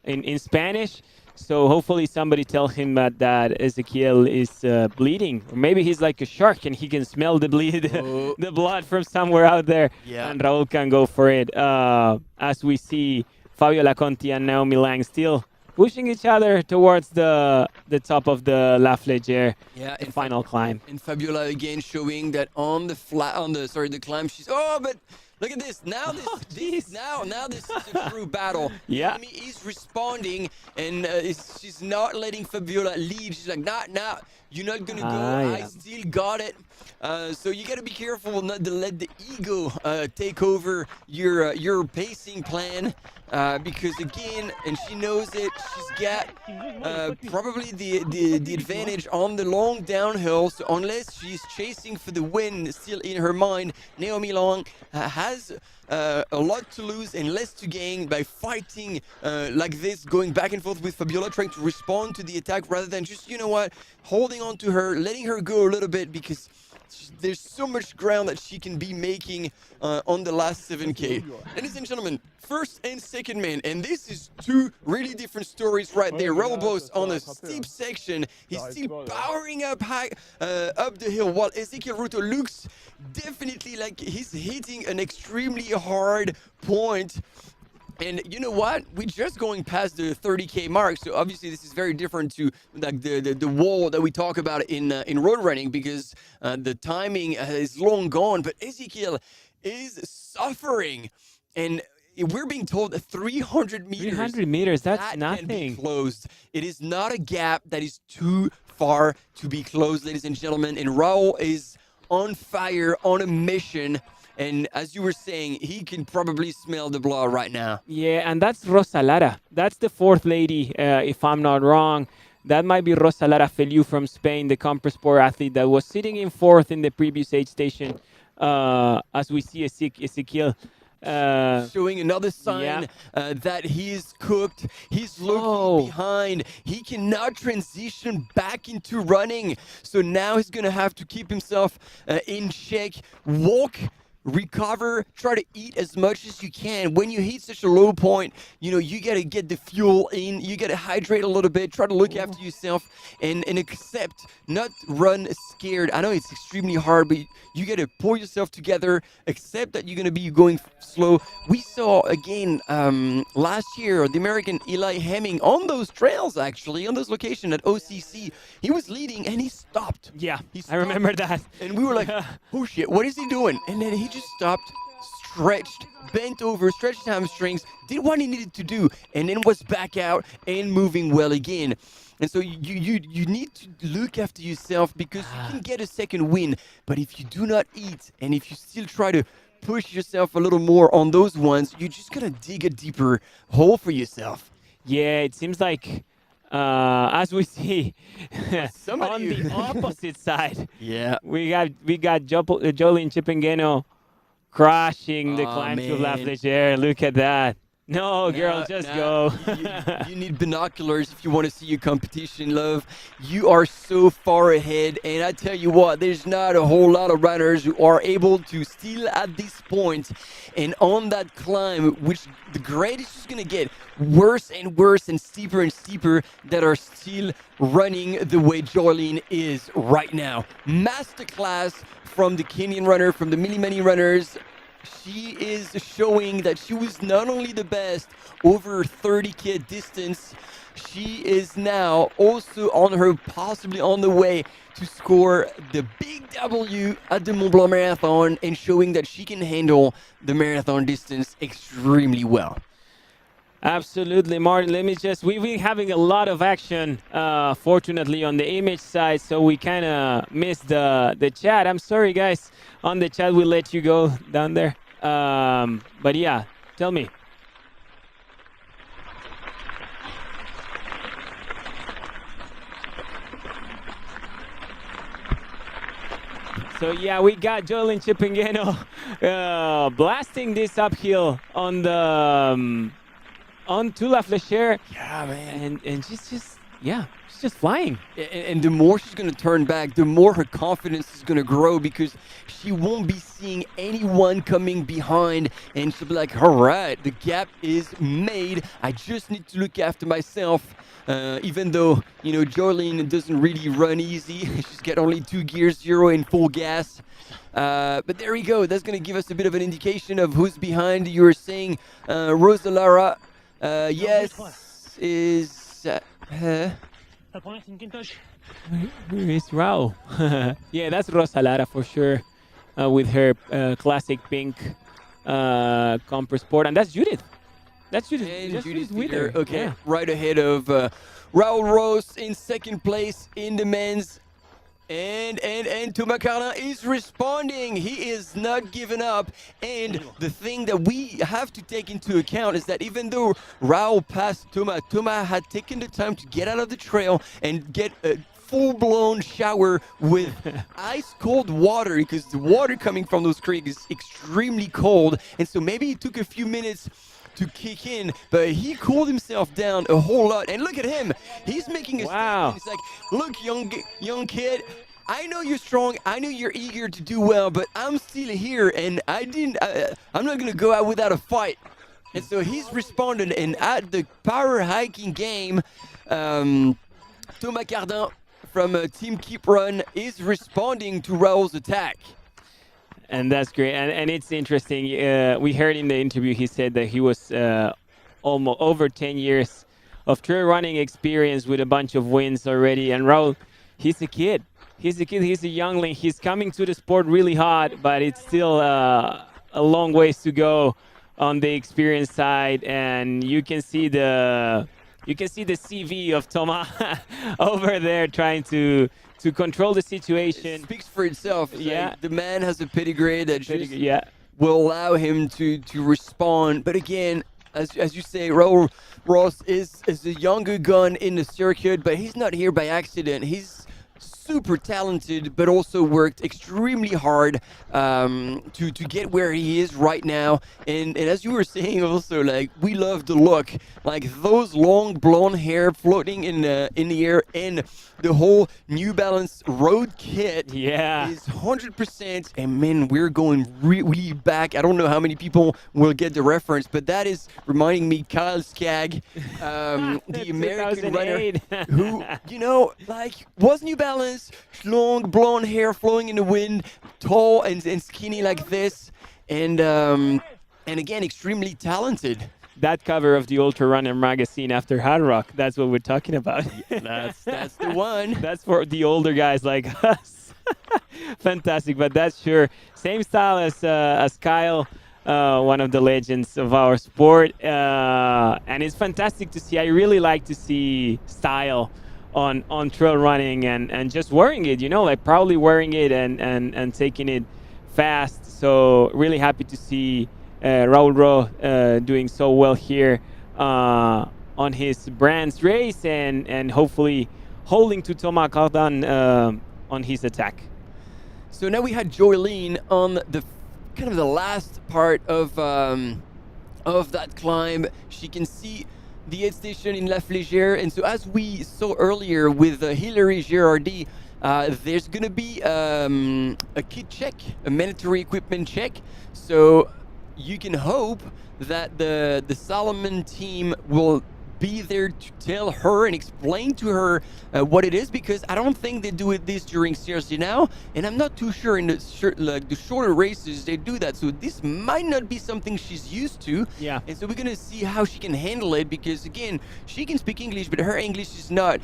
in Spanish. So hopefully somebody tell him that Ezequiel is bleeding. Or maybe he's like a shark and he can smell the the blood from somewhere out there. Yeah. And Raul can go for it. As we see Fabiola Conti and Naomi Lang still pushing each other towards the top of the La Flégère, the final climb. And Fabiola again showing that on the climb, she's but look at this. Now this is a true battle. Yeah. Naomi is responding and she's not letting Fabiola lead. She's like, nah, you're not gonna go. I still got it. So you gotta be careful not to let the ego take over your pacing plan. Because again, and she knows it, she's got probably the advantage on the long downhill. So unless she's chasing for the win still in her mind, Naomi Lang has a lot to lose and less to gain by fighting like this, going back and forth with Fabiola, trying to respond to the attack rather than just, holding on to her, letting her go a little bit because there's so much ground that she can be making on the last 7K. Ladies and gentlemen, first and second man, and this is two really different stories right there. Raul Boss on a steep section, he's still powering up high up the hill, while Ezequiel Ruto looks definitely like he's hitting an extremely hard point. And you know what? We're just going past the 30K mark, so obviously this is very different to like the wall that we talk about in road running because the timing is long gone. But Ezequiel is suffering, and we're being told that 300 meters. 300 meters, that's that nothing. Can be closed. It is not a gap that is too far to be closed, ladies and gentlemen. And Raul is on fire, on a mission. And as you were saying, he can probably smell the blood right now. Yeah, and that's Rosa Lara. That's the fourth lady, if I'm not wrong. That might be Rosa Lara Feliu from Spain, the Compress Sport athlete that was sitting in fourth in the previous aid station. As we see Ezequiel Showing another sign that he's cooked. He's looking behind. He cannot transition back into running. So now he's going to have to keep himself in check, walk, recover, try to eat as much as you can. When you hit such a low point, you know, you got to get the fuel in, you got to hydrate a little bit, try to look after yourself and accept, not run scared. I know it's extremely hard, but you got to pull yourself together, accept that you're going to be going slow. We saw again last year the American Eli Hemming on those trails, actually, on those locations at OCC. He was leading and he stopped. Yeah, he stopped. I remember that. And we were like, oh shit, what is he doing? And then he just stopped, stretched, bent over, stretched his hamstrings, did what he needed to do, and then was back out and moving well again. And so you need to look after yourself, because you can get a second win, but if you do not eat and if you still try to push yourself a little more on those ones, you're just going to dig a deeper hole for yourself. Yeah, it seems like as we see on the opposite side, we got Jolene Chipengeno crashing the climb to La Flégère. Look at that. No, girl, just go. You need binoculars if you want to see your competition, love. You are so far ahead, and I tell you what, there's not a whole lot of runners who are able to still at this point and on that climb, which the grade is just going to get worse and worse and steeper, that are still running the way Jolene is right now. Masterclass from the Kenyan runner, from the Milimani runners. She is showing that she was not only the best over 30K distance, she is now also possibly on the way to score the big W at the Mont Blanc Marathon, and showing that she can handle the marathon distance extremely well. Absolutely, Martin. We've been having a lot of action, fortunately, on the image side, so we kind of missed the chat. I'm sorry, guys. On the chat, we'll let you go down there. But yeah, tell me. So yeah, we got Jolene Chipengeno blasting this uphill on the onto La Flégère. Yeah, man. And she's just flying. And the more she's going to turn back, the more her confidence is going to grow, because she won't be seeing anyone coming behind, and she'll be like, all right, the gap is made. I just need to look after myself. Even though, you know, Jolene doesn't really run easy. She's got only 2 gears, 0 in full gas. But there we go. That's going to give us a bit of an indication of who's behind. You were saying Rosa Lara, yes, is her. Where is Rao? Yeah, that's Rosa Lara for sure, with her classic pink Compress Sport. And that's Judith. That's Judith. And Judith with her. Okay, right ahead of Raul Rose in second place in the men's. And Thomas Cardin is responding. He is not giving up. And the thing that we have to take into account is that even though Raul passed Thomas had taken the time to get out of the trail and get a full-blown shower with ice-cold water, because the water coming from those creeks is extremely cold. And so maybe it took a few minutes to kick in, but he cooled himself down a whole lot. And look at him. He's making a statement. It's like, look, young kid, I know you're strong. I know you're eager to do well, but I'm still here, and I'm not going to go out without a fight. And so he's responded, and at the power hiking game, Thomas Cardin from Team Keep Run is responding to Raul's attack. And that's great. And it's interesting. We heard in the interview, he said that he was almost over 10 years of trail running experience with a bunch of wins already. And Raul, he's a kid. He's a youngling. He's coming to the sport really hot, but it's still a long ways to go on the experience side. And you can see the CV of Thomas over there trying to control the situation. It speaks for itself. Like the man has a pedigree that just will allow him to respond. But again, as you say, Raul Ross is a younger gun in the circuit, but he's not here by accident. He's super talented, but also worked extremely hard to get where he is right now. And as you were saying also, like, we love the look, like those long blonde hair floating in the air, and the whole New Balance road kit is 100%. And man, we're going really back. I don't know how many people will get the reference, but that is reminding me Kyle Skagg, the American runner who, you know, like, was New Balance, long blonde hair flowing in the wind, tall and skinny like this, and again, extremely talented. That cover of the Ultra Runner magazine after Hard Rock, that's what we're talking about. That's the one. That's for the older guys like us. Fantastic, but that's sure. Same style as Kyle, one of the legends of our sport. And it's fantastic to see. I really like to see style on trail running and just wearing it, you know, like proudly wearing it and taking it fast. So really happy to see Raul Ro doing so well here on his brand's race and hopefully holding to Thomas Cardin on his attack. So now we had Joylene on the kind of the last part of that climb. She can see the aid station in La Flégère, and so as we saw earlier with Hilary Gerardi, there's going to be a kit check, a mandatory equipment check. So you can hope that the Salomon team will be there to tell her and explain to her what it is, because I don't think they do this during CRC now, and I'm not too sure in the shorter races they do that. So this might not be something she's used to. Yeah. And so we're gonna see how she can handle it, because again, she can speak English, but her English is not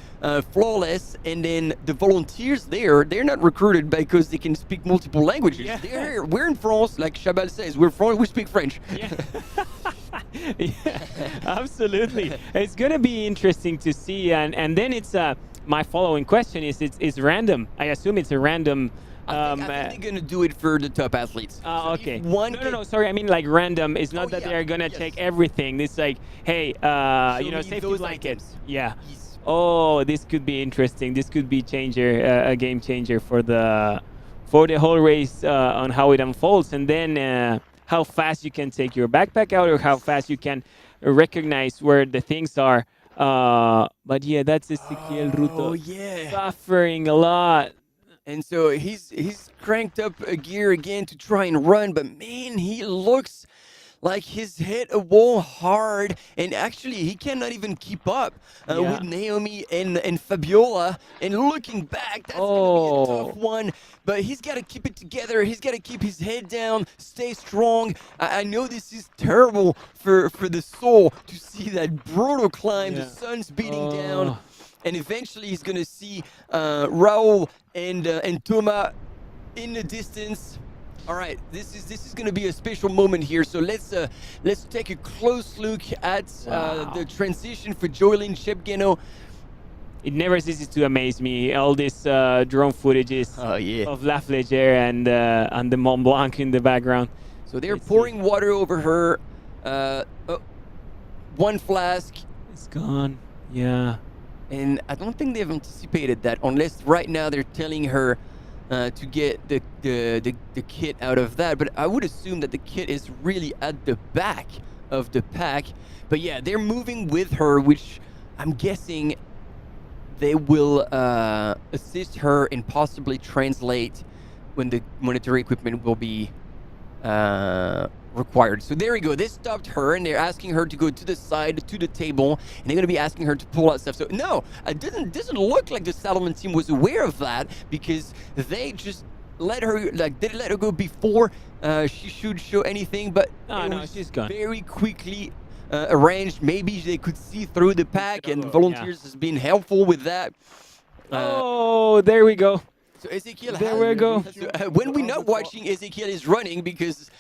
flawless. And then the volunteers they're not recruited because they can speak multiple languages. Yeah. We're in France, like Chabal says, we speak French. Yeah. Yeah, absolutely. It's going to be interesting to see. And then it's my following question is it's random. I assume it's a random. I think they're going to do it for the top athletes. So okay. No, sorry. I mean, like, random. It's not that they're going to take everything. It's like, hey, you know, safety blankets. Yeah. Yes. Oh, this could be interesting. This could be a game changer for the whole race on how it unfolds. And then how fast you can take your backpack out, or how fast you can recognize where the things are. But yeah, that's Ezequiel Ruto suffering a lot. And so he's cranked up a gear again to try and run, but man, he looks like he's hit a wall hard, and actually he cannot even keep up with Naomi and Fabiola. And looking back, that's gonna be a tough one, but he's got to keep it together. He's got to keep his head down, stay strong. I know this is terrible for the soul to see that brutal climb. The sun's beating down, and eventually he's gonna see Raul and Thomas in the distance. All right, this is going to be a special moment here. So let's take a close look at the transition for Joylene Chepgueno. It never ceases to amaze me, all these drone footages of La Flégère and the Mont Blanc in the background. So they're pouring water over her. One flask. It's gone. Yeah. And I don't think they've anticipated that, unless right now they're telling her to get the kit out of that. But I would assume that the kit is really at the back of the pack. But yeah, they're moving with her, which I'm guessing they will assist her and possibly translate when the monetary equipment will be required. So there we go. They stopped her, and they're asking her to go to the side, to the table, and they're going to be asking her to pull out stuff. So no, it doesn't look like the Salomon team was aware of that, because they just let her, like, didn't let her go before she should show anything. But she's gone. Very quickly arranged. Maybe they could see through the pack, and volunteers has been helpful with that. There we go. So Ezequiel, there we go. When we're not watching, Ezequiel is running because.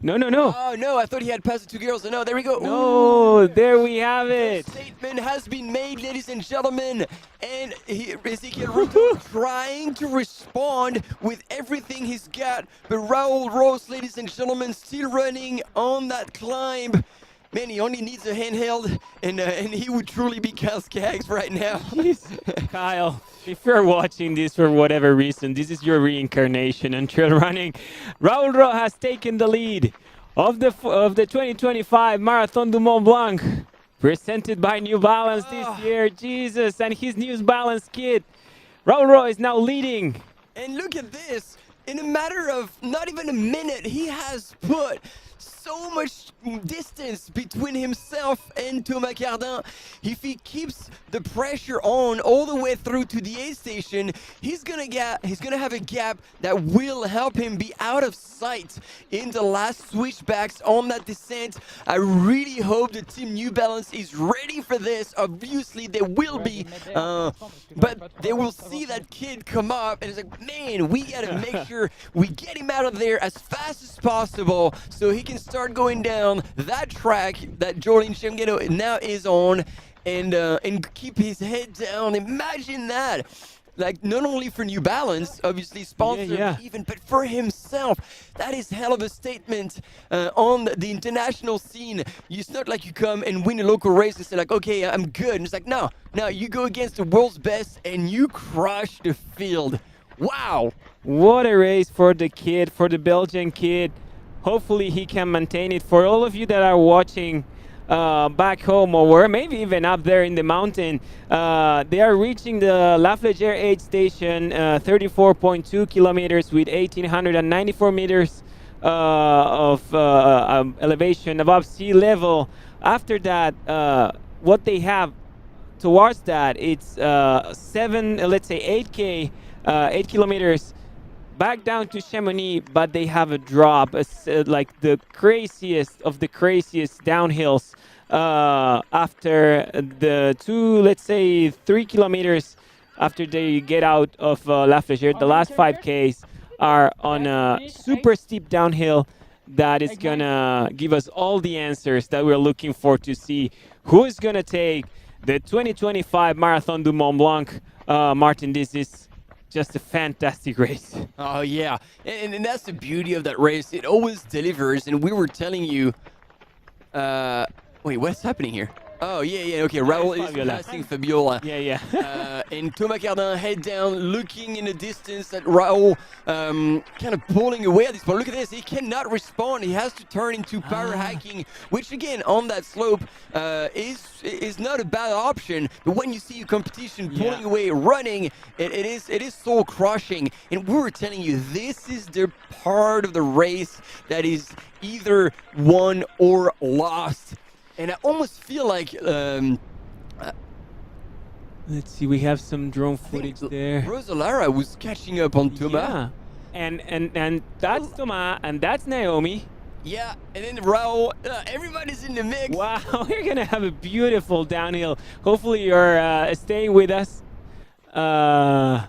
No. Oh no! I thought he had passed the two girls. No, there we go. No, there we have it. The statement has been made, ladies and gentlemen, and Ezequiel Ruto trying to respond with everything he's got, but Raul Rose, ladies and gentlemen, still running on that climb. man, he only needs a handheld, and he would truly be Kyle Skaggs right now. Kyle, if you're watching this for whatever reason, this is your reincarnation on trail running. Raul Ro has taken the lead of the 2025 Marathon du Mont Blanc, presented by New Balance this year. Jesus, and his New Balance kit. Raul Ro is now leading. And look at this. In a matter of not even a minute, he has put so much distance between himself and Thomas Cardin. If he keeps the pressure on all the way through to the aid station, he's gonna have a gap that will help him be out of sight in the last switchbacks on that descent. I really hope the team New Balance is ready for this. Obviously they will be, but they will see that kid come up and it's like, man, we gotta make sure we get him out of there as fast as possible so he can start going down that track that Jordan Chemgeno now is on, and keep his head down. Imagine that. Like, not only for New Balance, obviously sponsored even, but for himself. That is hell of a statement on the international scene. It's not like you come and win a local race and say like, okay, I'm good. And it's like, no, you go against the world's best and you crush the field. Wow. What a race for the kid, for the Belgian kid. Hopefully he can maintain it. For all of you that are watching back home or maybe even up there in the mountain, they are reaching the La Flégère aid station, 34.2 kilometers with 1,894 meters of elevation above sea level. After that, what they have towards that, it's 8 kilometers back down to Chamonix, but they have a drop, like the craziest of the craziest downhills after the 3 kilometers after they get out of La Flégère. The last 5Ks are on a super steep downhill that is gonna give us all the answers that we're looking for to see who is gonna take the 2025 Marathon du Mont Blanc. Martin, this is just a fantastic race. Oh, yeah. And that's the beauty of that race. It always delivers. And we were telling you... wait, what's happening here? Oh, yeah, okay. Raul is passing Fabiola. Yeah. And Thomas Cardin head down, looking in the distance at Raul, kind of pulling away at this point. Look at this. He cannot respond. He has to turn into power hiking, which again, on that slope, is not a bad option. But when you see your competition pulling away, running, it is soul crushing. And we were telling you, this is the part of the race that is either won or lost. And I almost feel like... let's see, we have some drone footage there. Rosa Lara was catching up on Thomas. Yeah, and that's Thomas, and that's Naomi. Yeah, and then Raul, everybody's in the mix. Wow, we're going to have a beautiful downhill. Hopefully you're staying with us. And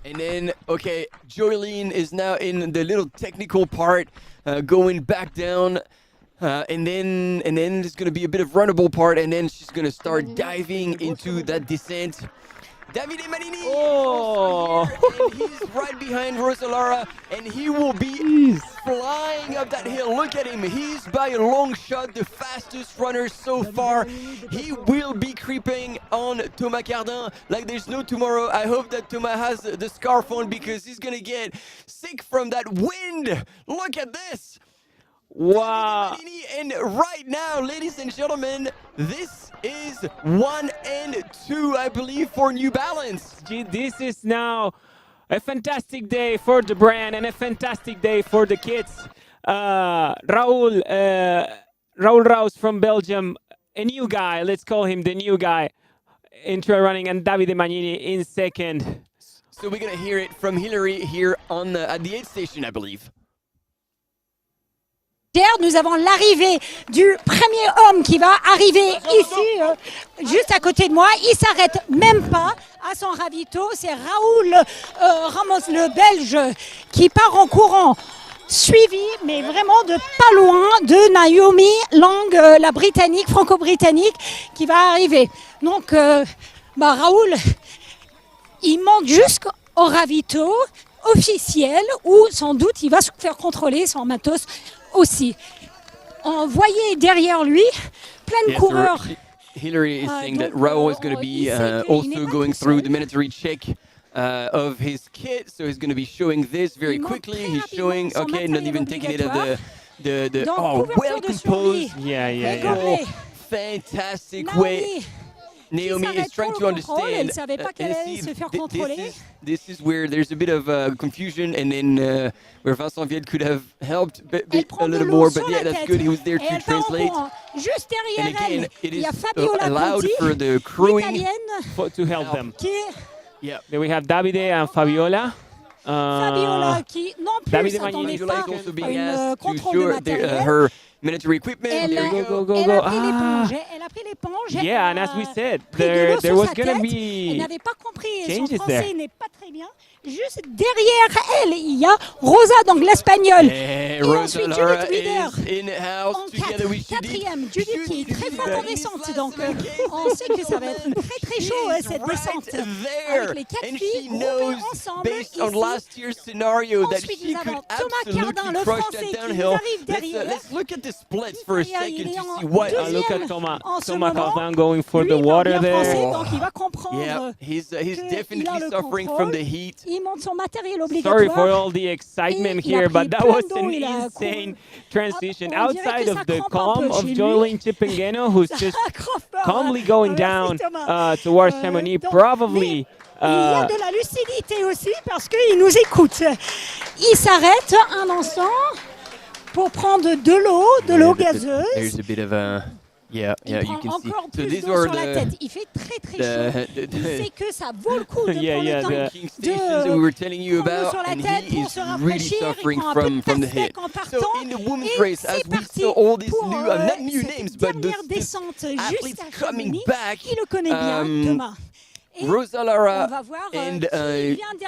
then, okay, Joylene is now in the little technical part, going back down. And then there's going to be a bit of runnable part, and then she's going to start diving into that descent. Davide Manini also here, and he's right behind Rosa Lara, and he will be flying up that hill. Look at him. He's by a long shot the fastest runner so far. He will be creeping on Thomas Cardin like there's no tomorrow. I hope that Thomas has the scarf on because he's going to get sick from that wind. Look at this. Wow. And right now, ladies and gentlemen, this is 1 and 2, I believe, for New Balance. This is now a fantastic day for the brand and a fantastic day for the kids. Raul Raus from Belgium, a new guy, let's call him the new guy in trail running, and Davide Magnini in second. So we're going to hear it from Hillary here on at the aid station, I believe. Nous avons l'arrivée du premier homme qui va arriver ici, juste à côté de moi. Il s'arrête même pas à son ravito. C'est Raoul Ramos, le Belge, qui part en courant, suivi, mais vraiment de pas loin, de Naomi Lang, la Britannique, franco-britannique, qui va arriver. Donc, Raoul, il monte jusqu'au ravito officiel où, sans doute, il va se faire contrôler son matos aussi. on voyait derrière lui plein de coureurs. Hillary is saying that Raul is going to be also going through the mandatory check of his kit, so he's going to be showing this very quickly. He's showing, okay, not even taking it of the well composed, fantastic way. Naomi is trying to understand. This is where there's a bit of confusion, and then where Vincent Vielle could have helped a little more, but yeah, that's good. He was there to translate. And again, it is allowed for the crewing to help them. Yeah. Then we have Davide and Fabiola. Fabiola qui non plus s'attendait pas à une contrôle de matériel. Her military equipment. Elle a pris l'éponge. Yeah, and as we said, there was going to be Elle n'avait pas compris. Son changes français there. n'est pas très bien. Juste derrière elle, il y a Rosa, donc l'espagnole. Et ensuite Judith Wider. En quatrième, Judith qui est très forte en descente. Donc on sait que ça va être très très chaud cette descente. Avec les 4 filles groupées ensemble ici. Ensuite nous avons Thomas Cardin, le français, qui nous arrive derrière. Let's look at the splits for a second to see what. Look at Thomas Cardin going for the water there. Donc il va comprendre. Yeah, he's definitely suffering from the heat. Il monte son matériel obligatoire. Sorry for all the excitement here, but that was an insane transition outside of the calm of Joylene Chipengeno, who's just calmly going down towards Chamonix. Probably. Il y a de la lucidité aussi parce qu'il nous écoute. Il s'arrête un instant pour prendre de l'eau gazeuse. There's a bit of a you can see. So these are il fait très très chaud. Il sait que ça vaut le coup de prendre le temps stations that we were telling you about, sur la and tête he pour is se really rafraîchir. suffering Il prend un peu from de the hit. en partant. So in the women's race, as we saw all these new, not new names, but the descente athletes juste coming back. Il le connaît bien, Thomas. Rosa Lara and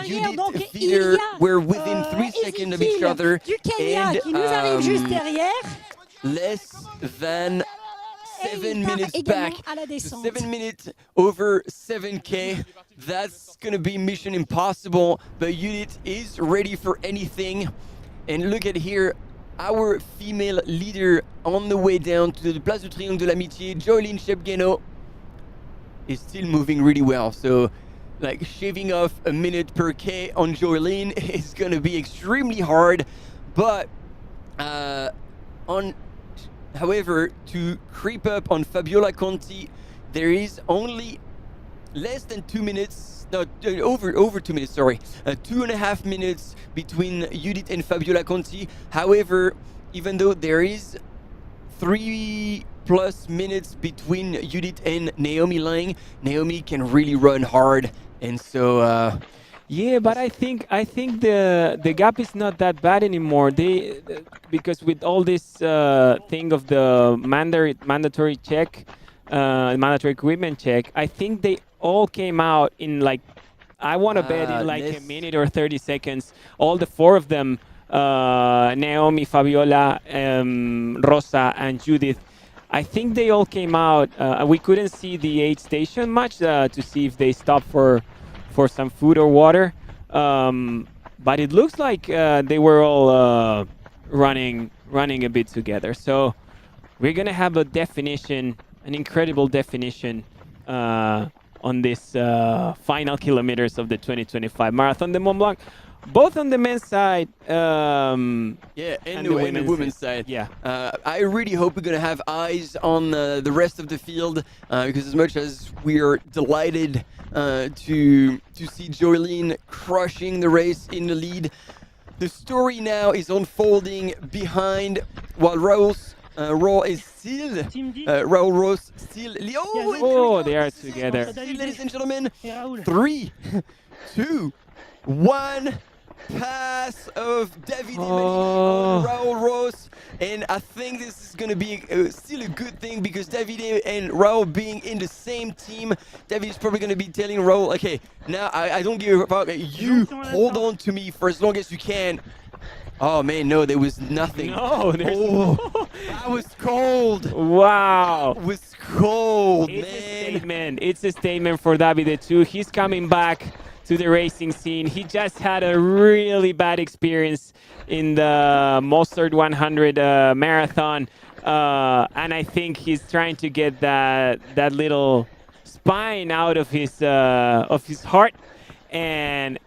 Judith Wider were within 3 seconds of each other, du Kenya qui nous arrive juste derrière. Less than 7 minutes back. À la descente. 7 minutes over 7K. That's going to be mission impossible, but Judith is ready for anything. And look at here, our female leader on the way down to the Place du Triangle de l'Amitié, Joylene Chepengeno, is still moving really well. So like shaving off a minute per K on Joylene is going to be extremely hard. But however, to creep up on Fabiola Conti, there is only less than 2 minutes, no, over 2 minutes, sorry. 2.5 minutes between Judith and Fabiola Conti. However, even though there is 3+ minutes between Judith and Naomi Lang, Naomi can really run hard, and so yeah, but I think the gap is not that bad anymore. Because with all this thing of the mandatory check, mandatory equipment check, I think they all came out in like, I want to bet in like a minute or 30 seconds. All the 4 of them, Naomi, Fabiola, Rosa, and Judith. I think they all came out. We couldn't see the aid station much to see if they stopped for some food or water. But it looks like they were all running a bit together. So we're going to have a definition, an incredible definition on this final kilometers of the 2025 Marathon de Mont Blanc. Both on the men's side and the women's side. Yeah. I really hope we're going to have eyes on the rest of the field because as much as we are delighted to see Joylene crushing the race in the lead, the story now is unfolding behind while Raul is still Raul Rose still. Oh, they are together. Ladies and gentlemen, 3, 2, 1. Pass of Davide on Raul Rose, and I think this is going to be still a good thing because Davide and Raul being in the same team, Davide is probably going to be telling Raul, okay, now I don't give a fuck, you hold on to me for as long as you can. Oh man, no, there was nothing. No, that was cold. Wow. It was cold, man. It's a statement for Davide too. He's coming back to the racing scene. He just had a really bad experience in the Mustard 100 marathon, and I think he's trying to get that little spine out of his heart. And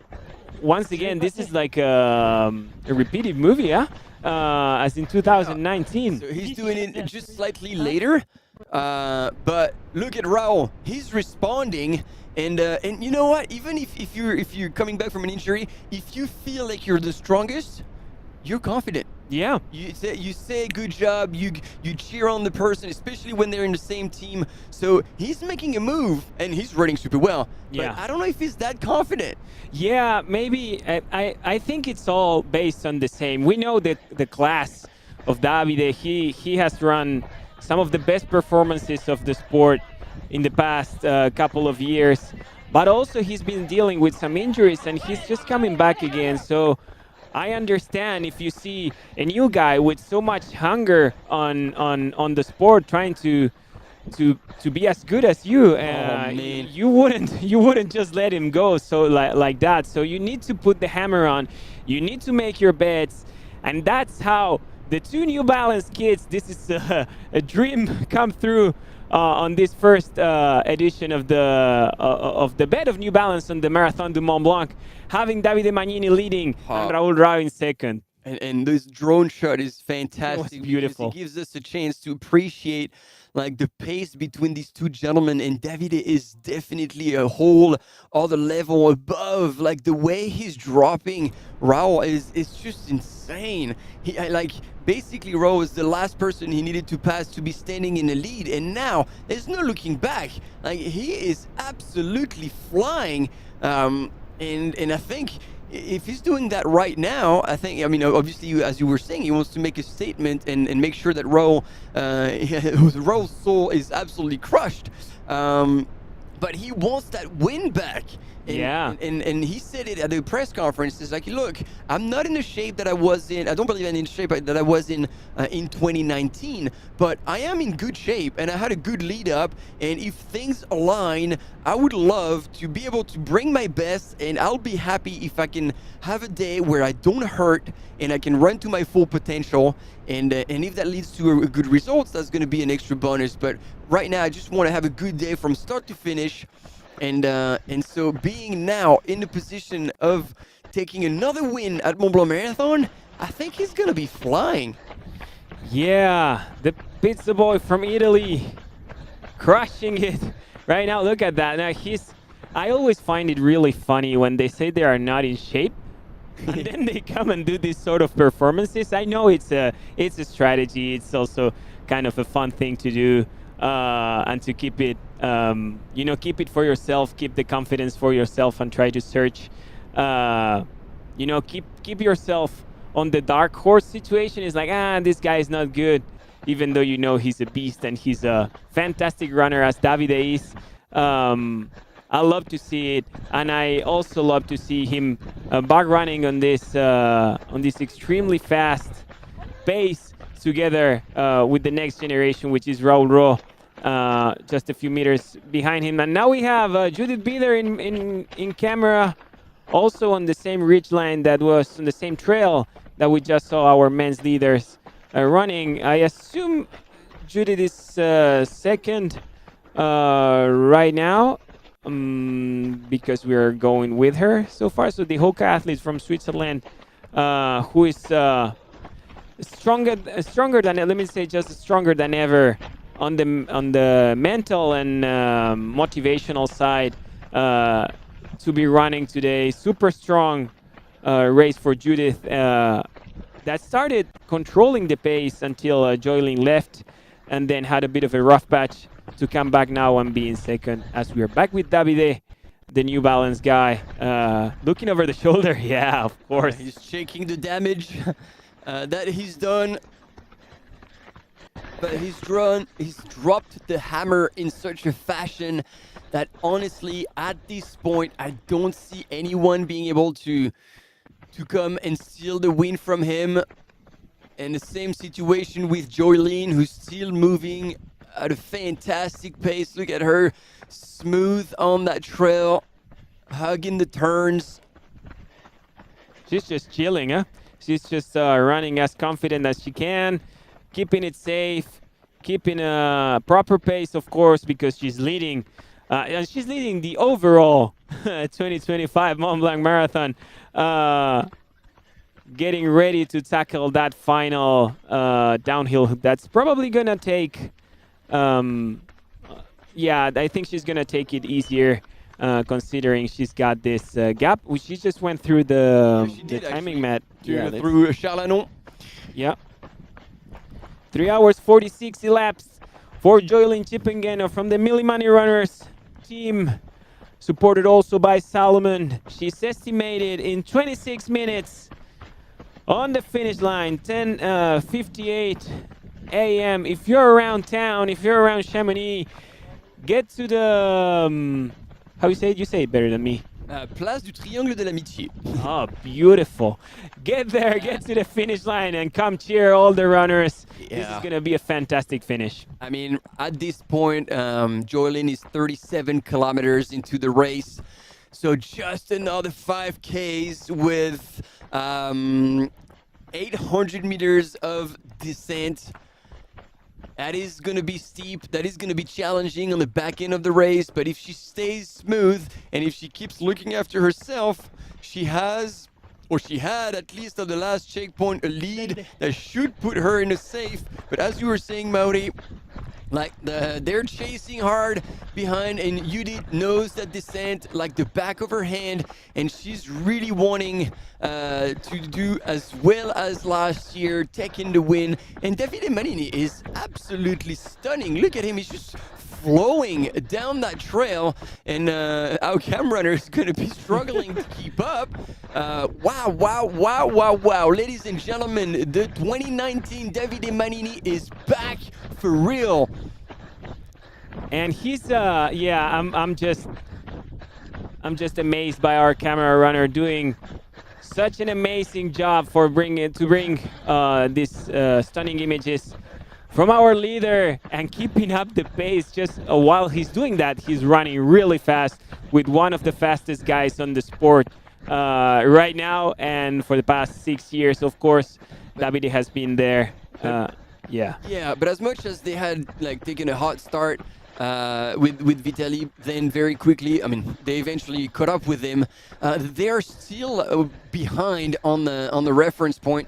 once again, this is like a repeated movie, as in 2019. So he's doing it just slightly later, but look at Raul. He's responding, and you know what? Even if you're coming back from an injury, if you feel like you're the strongest, you're confident. Yeah. You say good job. You cheer on the person, especially when they're in the same team. So he's making a move, and he's running super well. Yeah. But I don't know if he's that confident. Yeah, maybe. I think it's all based on the same. We know that the class of Davide, he has run some of the best performances of the sport in the past couple of years. But also he's been dealing with some injuries, and he's just coming back again. So I understand if you see a new guy with so much hunger on the sport, trying to be as good as you, you wouldn't just let him go so like that. So you need to put the hammer on. You need to make your bets, and that's how the two New Balance kids. This is a dream come through on this first edition of the bet of New Balance on the Marathon du Mont Blanc, having Davide Magnini leading and Raul Rao in second. And this drone shot is fantastic. It was beautiful. It gives us a chance to appreciate like the pace between these two gentlemen, and Davide is definitely a whole other level above. Like the way he's dropping Raul is just insane. Basically Raul is the last person he needed to pass to be standing in the lead, and now there's no looking back. Like he is absolutely flying, and I think if he's doing that right now, obviously, as you were saying, he wants to make a statement and make sure that Raul's soul is absolutely crushed. But he wants that win back. And he said it at the press conference. It's like, look, I'm not in the shape that I was in. I don't believe I'm in shape that I was in 2019, but I am in good shape, and I had a good lead up. And if things align, I would love to be able to bring my best, and I'll be happy if I can have a day where I don't hurt and I can run to my full potential. And if that leads to a good results, that's going to be an extra bonus. But right now, I just want to have a good day from start to finish. And so being now in the position of taking another win at Mont Blanc Marathon, I think he's going to be flying. Yeah, the pizza boy from Italy crushing it right now. Look at that. Now I always find it really funny when they say they are not in shape and then they come and do these sort of performances. I know it's a strategy. It's also kind of a fun thing to do. And to keep it, keep it for yourself, keep the confidence for yourself, and try to search, keep yourself on the dark horse situation. Is like, this guy is not good, even though you know he's a beast and he's a fantastic runner as Davide is. I love to see it, and I also love to see him back running on this extremely fast pace together with the next generation, which is Raul Rao, just a few meters behind him. And now we have Judith Bieder in camera, also on the same ridgeline that was on the same trail that we just saw our men's leaders running. I assume Judith is second right now, because we are going with her so far. So the Hoka athlete from Switzerland, who is stronger than, let me say, just stronger than ever on the mental and motivational side to be running today. Super strong race for Judith that started controlling the pace until Joylene left, and then had a bit of a rough patch to come back now and be in second, as we are back with Davide, the New Balance guy, looking over the shoulder. Yeah, of course. He's shaking the damage that he's done. But he's dropped the hammer in such a fashion that honestly, at this point, I don't see anyone being able to come and steal the win from him. And the same situation with Joylene, who's still moving at a fantastic pace. Look at her, smooth on that trail. hugging the turns. She's just chilling, huh? She's just running as confident as she can, keeping it safe, keeping a proper pace, of course, because she's leading. And she's leading the overall 2025 Mont Blanc Marathon, getting ready to tackle that final downhill. That's probably going to take, yeah, I think she's going to take it easier, considering she's got this gap, which she just went through the timing mat. Yeah, through Chalanon. Yeah. 3 hours, 46 elapsed for Joylyn Chippingen from the Millimani Runners team, supported also by Salomon. She's estimated in 26 minutes on the finish line, 10:58 a.m. If you're around town, if you're around Chamonix, get to the, how you say it? You say it better than me. Place du Triangle de l'Amitié. Oh, beautiful. Get there, get to the finish line and come cheer all the runners. Yeah. This is going to be a fantastic finish. I mean, at this point, Joylyn is 37 kilometers into the race. So just another 5Ks with 800 meters of descent. That is going to be steep. That is going to be challenging on the back end of the race. But if she stays smooth and if she keeps looking after herself, she has, or she had at least at the last checkpoint, a lead that should put her in a safe. But as you were saying, Mauri, like they're chasing hard behind, and Judith knows that descent like the back of her hand, and she's really wanting to do as well as last year, taking the win. And Davide Manini is absolutely stunning. Look at him, he's just flowing down that trail, and our cam runner is going to be struggling to keep up. Wow. Ladies and gentlemen, the 2019 Davide Manini is back for real. And he's, yeah, I'm just amazed by our camera runner doing such an amazing job for bring these stunning images from our leader and keeping up the pace. Just while he's doing that, he's running really fast with one of the fastest guys on the sport right now, and for the past 6 years, of course, Davide has been there. Yeah, but as much as they had like taken a hot start with Vitaly, then very quickly, I mean, they eventually caught up with him. They are still behind on the reference point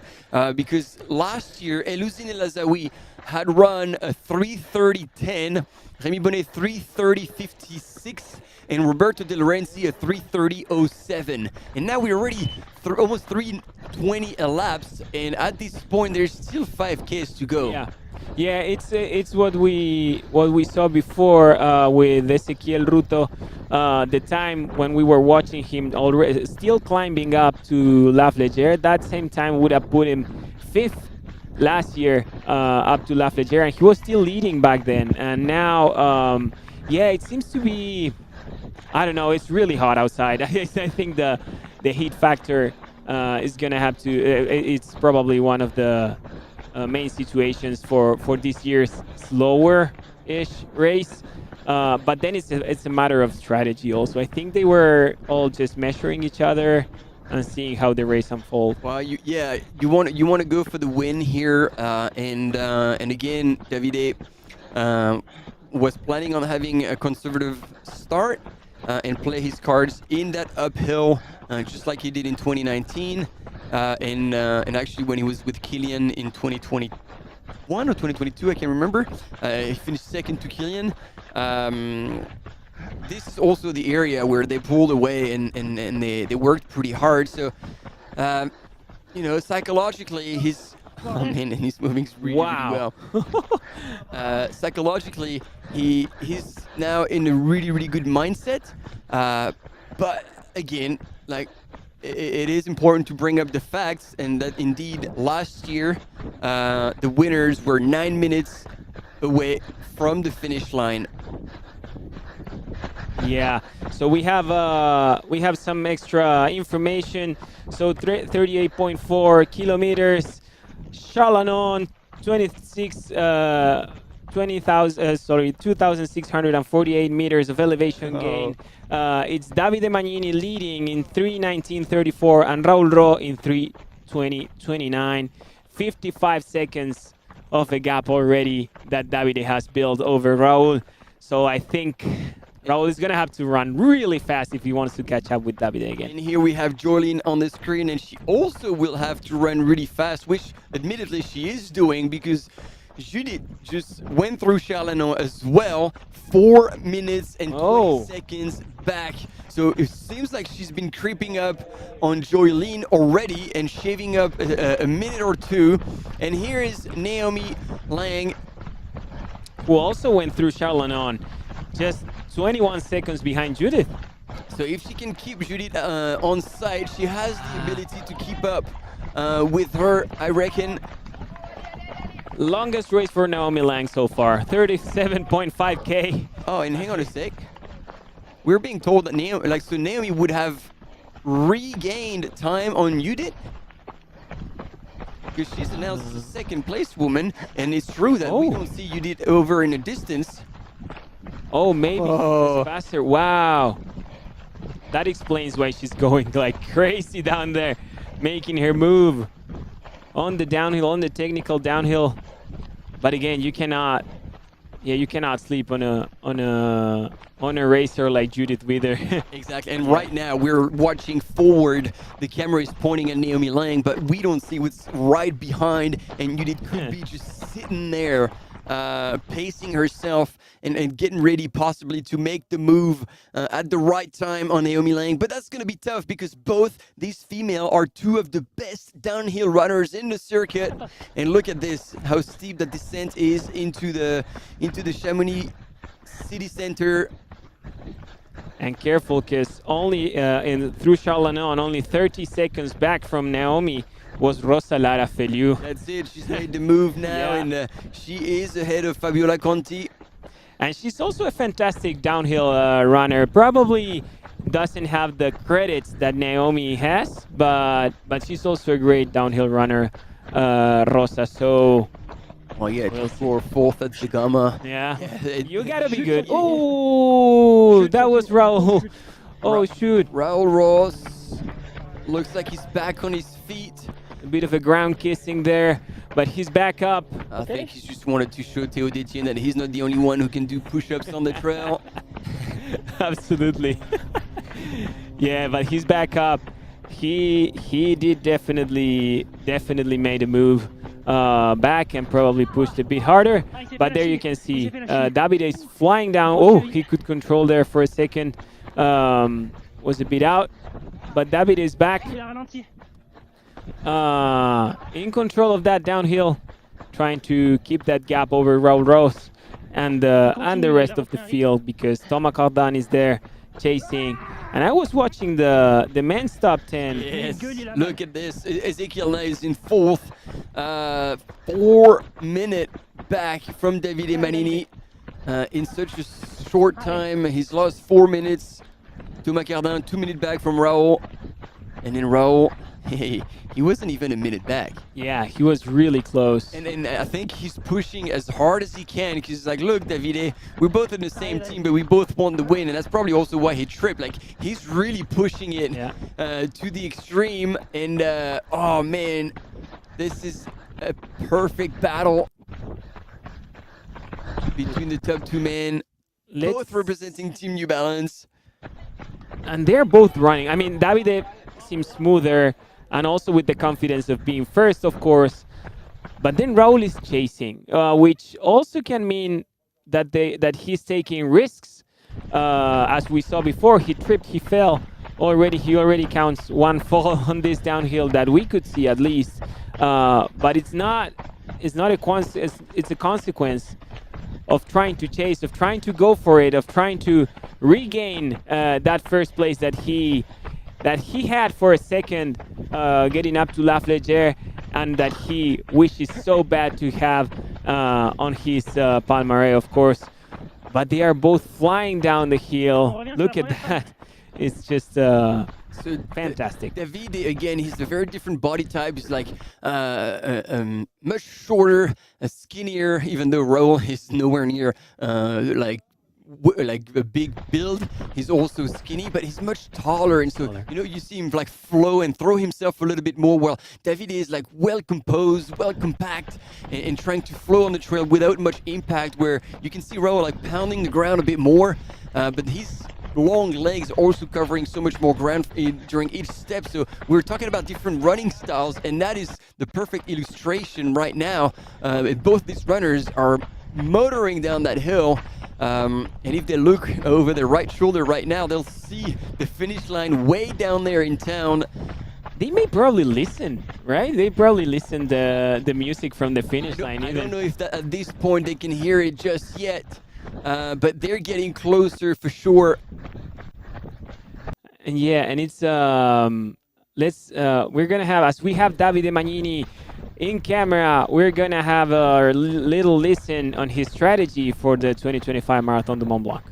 because last year Elouzine El Azaoui had run a 3:30.10, Rémi Bonnet 3:30.56, and Roberto De Lorenzi a 3:30.07. And now we're already almost 3:20 elapsed, and at this point there's still 5Ks to go. Yeah, it's what we saw before with Ezequiel Ruto. The time when we were watching him already still climbing up to La Flégère. That same time would have put him 5th last year up to La Flégère, and he was still leading back then. And now, yeah, it seems to be, I don't know, it's really hot outside. I think the heat factor is gonna have to. It's probably one of the main situations for this year's slower-ish race. But then it's a matter of strategy also. I think they were all just measuring each other and seeing how the race unfolds. Well, you want to go for the win here, and again, Davide was planning on having a conservative start and play his cards in that uphill, just like he did in 2019, and actually when he was with Kilian in 2021 or 2022, I can't remember. He finished second to Kilian. This is also the area where they pulled away and they worked pretty hard. So, psychologically, he's and he's moving really well. Psychologically, he's now in a really good mindset. But again, like, it is important to bring up the facts, and that indeed last year the winners were 9 minutes away from the finish line. Yeah, so we have some extra information. So 38.4 kilometers, Chalanon 26 2,648 meters of elevation gain. It's Davide Magnini leading in 3:19.34 and Raul Ro in 3:20.29. 55 seconds of a gap already that Davide has built over Raul. So I think Raul is going to have to run really fast if he wants to catch up with Davide again. And here we have Jorlene on the screen, and she also will have to run really fast, which admittedly she is doing because Judith just went through Chalanon as well. 4 minutes and 20 seconds back. So it seems like she's been creeping up on Jorlene already and shaving up a minute or two. And here is Naomi Lang, who also went through Chalanon, just 21 seconds behind Judith. So if she can keep Judith on side, she has the ability to keep up with her, I reckon. Longest race for Naomi Lang so far, 37.5K. Oh, and hang on a sec. We're being told that Naomi would have regained time on Judith, because she's announced as a second place woman, and it's true that we don't see Judith over in the distance. Oh, maybe she's faster. Wow. That explains why she's going like crazy down there, making her move on the downhill, on the technical downhill. But again, you cannot sleep on a racer like Judith Wither. Exactly. And right now we're watching forward. The camera is pointing at Naomi Lang, but we don't see what's right behind, and Judith could be just sitting there, pacing herself and getting ready possibly to make the move at the right time on Naomi Lang. But that's going to be tough because both these female are two of the best downhill runners in the circuit. And look at this, how steep the descent is into the Chamonix city center. And careful, because only through Chalanon, only 30 seconds back from Naomi was Rosa Lara Feliu. That's it, she's made the move now, and she is ahead of Fabiola Conti. And she's also a fantastic downhill runner. Probably doesn't have the credits that Naomi has, but she's also a great downhill runner, Rosa. So, for fourth at Zegama. Yeah, you gotta be good. Oh, that was Raul. Oh, shoot. Raul Ross looks like he's back on his feet. A bit of a ground kissing there, but he's back up. I think he just wanted to show Theo Detienne that he's not the only one who can do push-ups on the trail. Absolutely. Yeah, but he's back up. He did definitely made a move back and probably pushed a bit harder. But there you can see Davide is flying down. Oh, he could control there for a second. Was a bit out, but Davide is back. In control of that downhill, trying to keep that gap over Raul Rose and the rest of the field, because Thomas Cardan is there chasing. And I was watching the men's top 10. Yes, look at this. Ezekiel is in fourth, 4 minute back from Davide Manini. In such a short time, he's lost 4 minutes. Thomas Cardan, 2 minutes back from Raul. And then Raul, he wasn't even a minute back. Yeah, he was really close. And I think he's pushing as hard as he can, because he's like, look, Davide, we're both in the same team, but we both want the win. And that's probably also why he tripped. Like, he's really pushing it to the extreme. And, oh, man, this is a perfect battle between the top two men, both representing Team New Balance. And they're both running. I mean, Davide seems smoother, and also with the confidence of being first, of course. But then Raul is chasing, which also can mean that he's taking risks. As we saw before, he tripped, he fell already. He already counts one fall on this downhill that we could see at least. But it's not a consequence of trying to chase, of trying to go for it, of trying to regain that first place that he had for a second, getting up to La Flégère, and that he wishes so bad to have on his palmarès, of course. But they are both flying down the hill. Look at that. It's just So fantastic. David, again, he's a very different body type. He's like much shorter, skinnier, even though Raul is nowhere near like a big build. He's also skinny, but he's much taller, and so you see him like flow and throw himself a little bit more. Well, David is like well composed, well compact, and trying to flow on the trail without much impact, where you can see Raul like pounding the ground a bit more, but his long legs also covering so much more ground during each step. So we're talking about different running styles, and that is the perfect illustration right now. Both these runners are motoring down that hill. And if they look over their right shoulder right now, they'll see the finish line way down there in town. They may probably listen, right? They probably listen the music from the finish line. I don't know if at this point they can hear it just yet, but they're getting closer for sure. And yeah, and it's we're gonna have, as we have Davide Magnini in camera, we're gonna have a little listen on his strategy for the 2025 Marathon du Mont Blanc.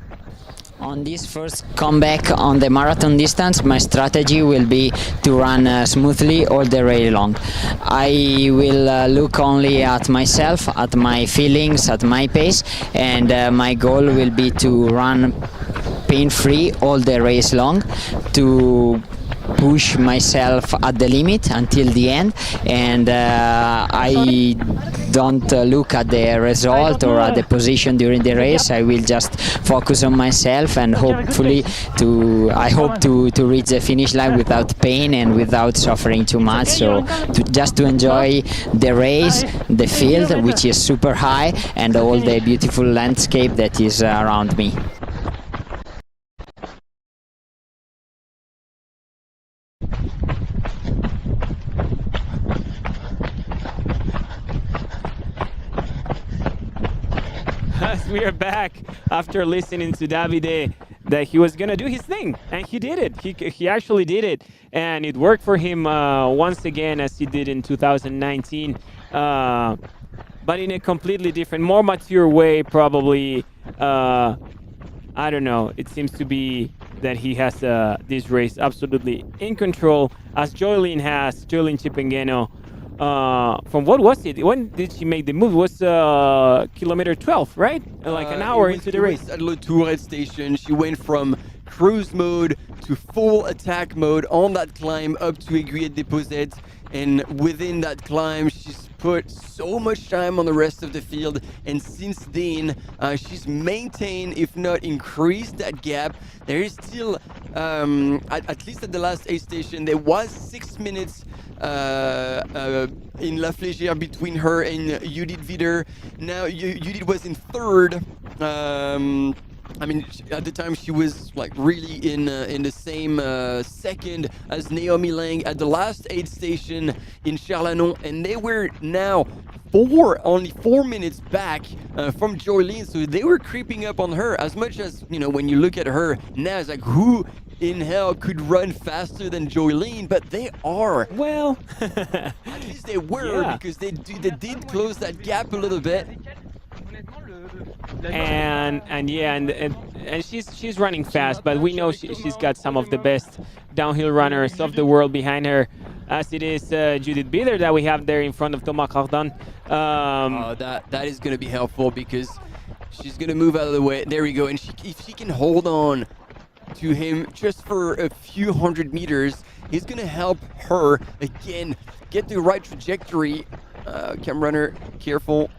On this first comeback on the marathon distance, my strategy will be to run smoothly all the way long. I will look only at myself, at my feelings, at my pace, and my goal will be to run pain-free all the race long, to push myself at the limit until the end, and I don't look at the result or at the position during the race. I will just focus on myself, and hopefully I hope to reach the finish line without pain and without suffering too much. So just to enjoy the race, the field, which is super high, and all the beautiful landscape that is around me. We are back after listening to Davide that he was gonna do his thing, and he did it. He actually did it, and it worked for him once again, as he did in 2019, but in a completely different, more mature way, probably. I don't know. It seems to be that he has this race absolutely in control, as Joylene Chipengeno. From what was it? When did she make the move? It was kilometer 12, right? Like an hour into the race. At Le Tourette station, she went from cruise mode to full attack mode on that climb up to Aiguillette des Posettes, and within that climb, she's put so much time on the rest of the field, and since then she's maintained, if not increased, that gap. There is still, at least at the last aid station, there was 6 minutes in La Flégère between her and Judith Wider. Now Judith was in third. I mean, at the time she was like really in the same second as Naomi Lang at the last aid station in Chalanon, and they were now only 4 minutes back from Joylene, so they were creeping up on her. As much as, when you look at her now, it's like, who in hell could run faster than Joylene? But they are. Well, at least they were, because they did close that gap a little bit. And she's running fast, but we know she's got some of the best downhill runners of the world behind her, as it is Judith Wider that we have there in front of Thomas Cardin. That is going to be helpful, because she's going to move out of the way. There we go. And if she can hold on to him just for a few hundred meters, he's going to help her again get the right trajectory. Cam runner, careful,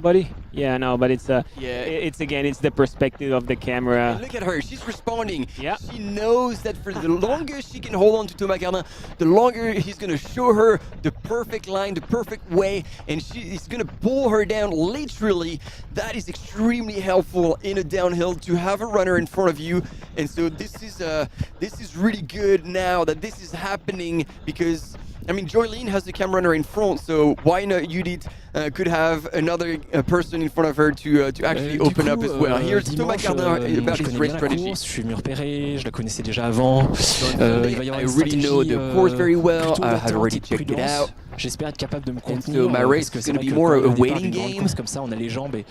buddy. Yeah, no, but it's it's the perspective of the camera. And look at her, she's responding. Yeah. She knows that for the longer she can hold on to Thomas Cardin, the longer he's going to show her the perfect line, the perfect way, and he's going to pull her down literally. That is extremely helpful in a downhill, to have a runner in front of you. And so this is really good now that this is happening, because Joylene has the cam runner in front, so why not Judith could have another person in front of her to actually open up as well. Here's Thomas Cardin about his race strategy. Je suis mieux repéré, je la connaissais déjà avant. I really know the course very well. I had already checked it out. J'espère être capable de me contenir. So my race parce que is going to be more a waiting game. Comme ça, on a les jambes et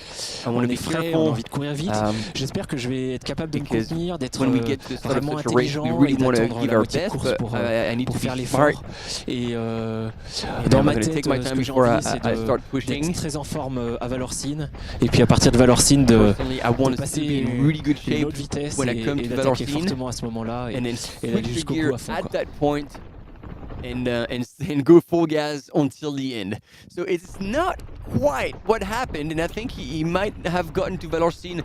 I want on to be est frais, careful. on a envie de courir vite. J'espère que je vais être capable de me contenir, d'être when we get to the start of vraiment such a race, intelligent we really et want to d'attendre give la our moitié de best, course but I need pour to faire be l'effort. smart. Et And dans I'm ma gonna tête, take my ce time que j'ai before envie, c'est I start pushing. d'être très en forme à Valorcine. Et puis à partir de Valorcine, de passer in really good shape une autre vitesse when I come et to d'attaquer Valorcine. fortement à ce moment-là et And then d'aller switch jusqu'au gear bout à fond. at Quoi. that point and go full gas until the end. So it's not quite what happened, and I think he might have gotten to Valorcine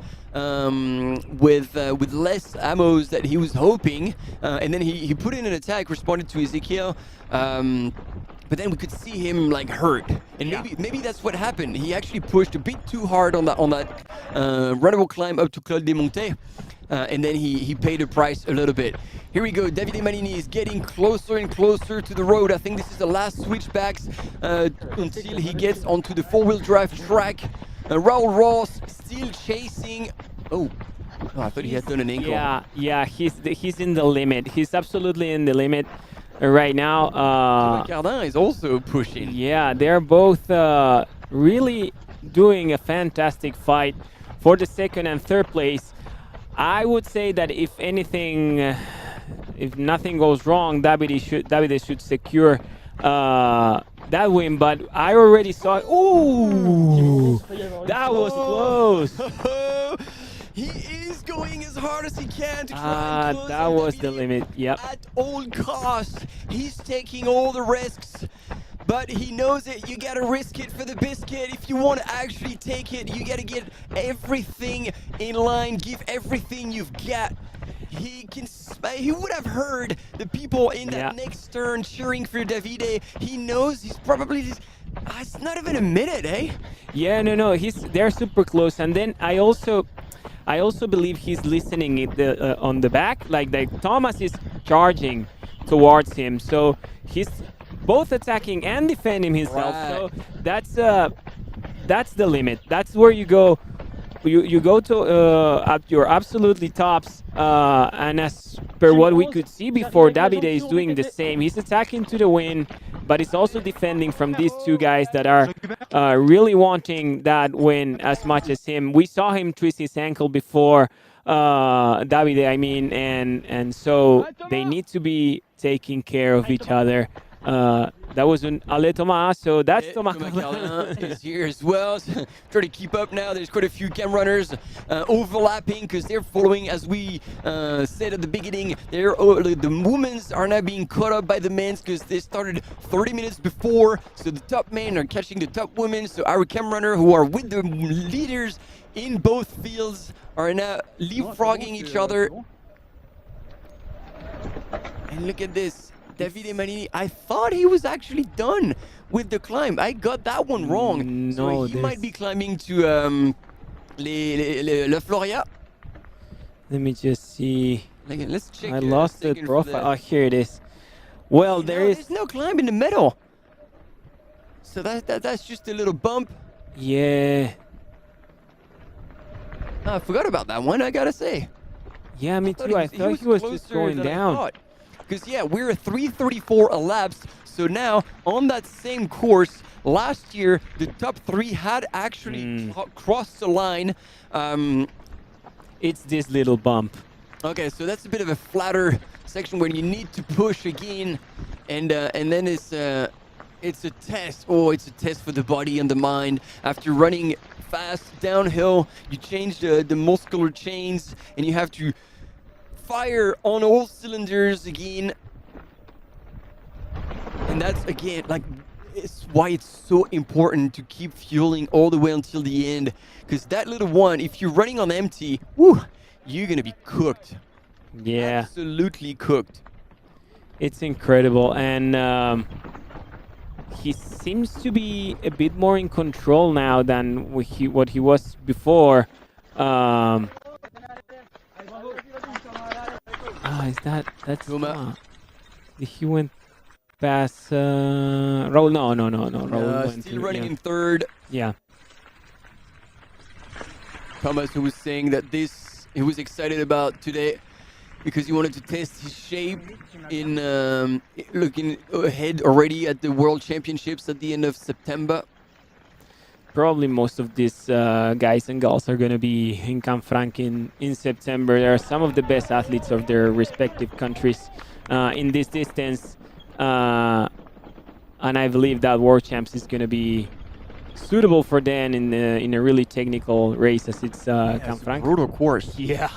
with less ammos that he was hoping, and then he put in an attack, responded to Ezekiel. But then we could see him like hurt, and maybe that's what happened. He actually pushed a bit too hard on that runnable climb up to Col des Montés, and then he paid a price a little bit. Here we go. Davide Manini is getting closer and closer to the road. I think this is the last switchbacks until he gets onto the four-wheel drive track. Raul Ross still chasing. Oh, I thought he had done an ankle. Yeah, he's in the limit. He's absolutely in the limit right now. Cardin is also pushing. Yeah, they're both really doing a fantastic fight for the second and third place. I would say that if anything, if nothing goes wrong, Davide should secure that win. But I already saw it. Ooh, that was close. He is going as hard as he can to try and close that was the limit. Yep. At all costs, he's taking all the risks. But he knows it. You gotta risk it for the biscuit. If you want to actually take it, you gotta get everything in line. Give everything you've got. He would have heard the people in that next turn cheering for Davide. He knows he's probably just, it's not even a minute, eh? Yeah, no, they're super close. And then I also believe he's listening on the back. Like Thomas is charging towards him, so he's both attacking and defending himself. Right. So that's the limit. That's where you go. You go to at your absolutely tops, and as per what we could see before, Davide is doing the same. He's attacking to the win, but he's also defending from these two guys that are really wanting that win as much as him. We saw him twist his ankle before, Davide, I mean, and so they need to be taking care of each other. That was an Ale Thomas, so that's Thomas is here as well. Try to keep up now. There's quite a few cam runners overlapping because they're following, as we said at the beginning. The women's are now being caught up by the men's because they started 30 minutes before. So the top men are catching the top women. So our cam runner who are with the leaders in both fields are now leapfrogging each other. And look at this. Davide Manini, I thought he was actually done with the climb. I got that one wrong. No, so he might be climbing to Le Floria. Let me just see. Let's check. I lost the profile. Oh, here it is. Well, there's no climb in the middle. So that's just a little bump. Yeah. Oh, I forgot about that one, I gotta say. Yeah, me too. I thought he was just going down. Because, we're at 3:34 elapsed. So now, on that same course, last year, the top three had actually crossed the line. It's this little bump. Okay, so that's a bit of a flatter section where you need to push again. And then it's a test. Oh, it's a test for the body and the mind. After running fast downhill, you change the muscular chains, and you have to fire on all cylinders again. And that's again it's why it's so important to keep fueling all the way until the end, because that little one, if you're running on empty, you're gonna be cooked. Yeah, absolutely cooked. It's incredible. And he seems to be a bit more in control now than what he was before. That's he went past Raul? No. Raul went still running in third. Yeah. Thomas, who was saying that he was excited about today. because he wanted to test his shape in looking ahead already at the World Championships at the end of September. Probably most of these guys and girls are going to be in Canfranc in September. There are some of the best athletes of their respective countries in this distance. And I believe that World Champs is going to be suitable for them in a really technical race as it's Canfranc. Brutal course. Yeah.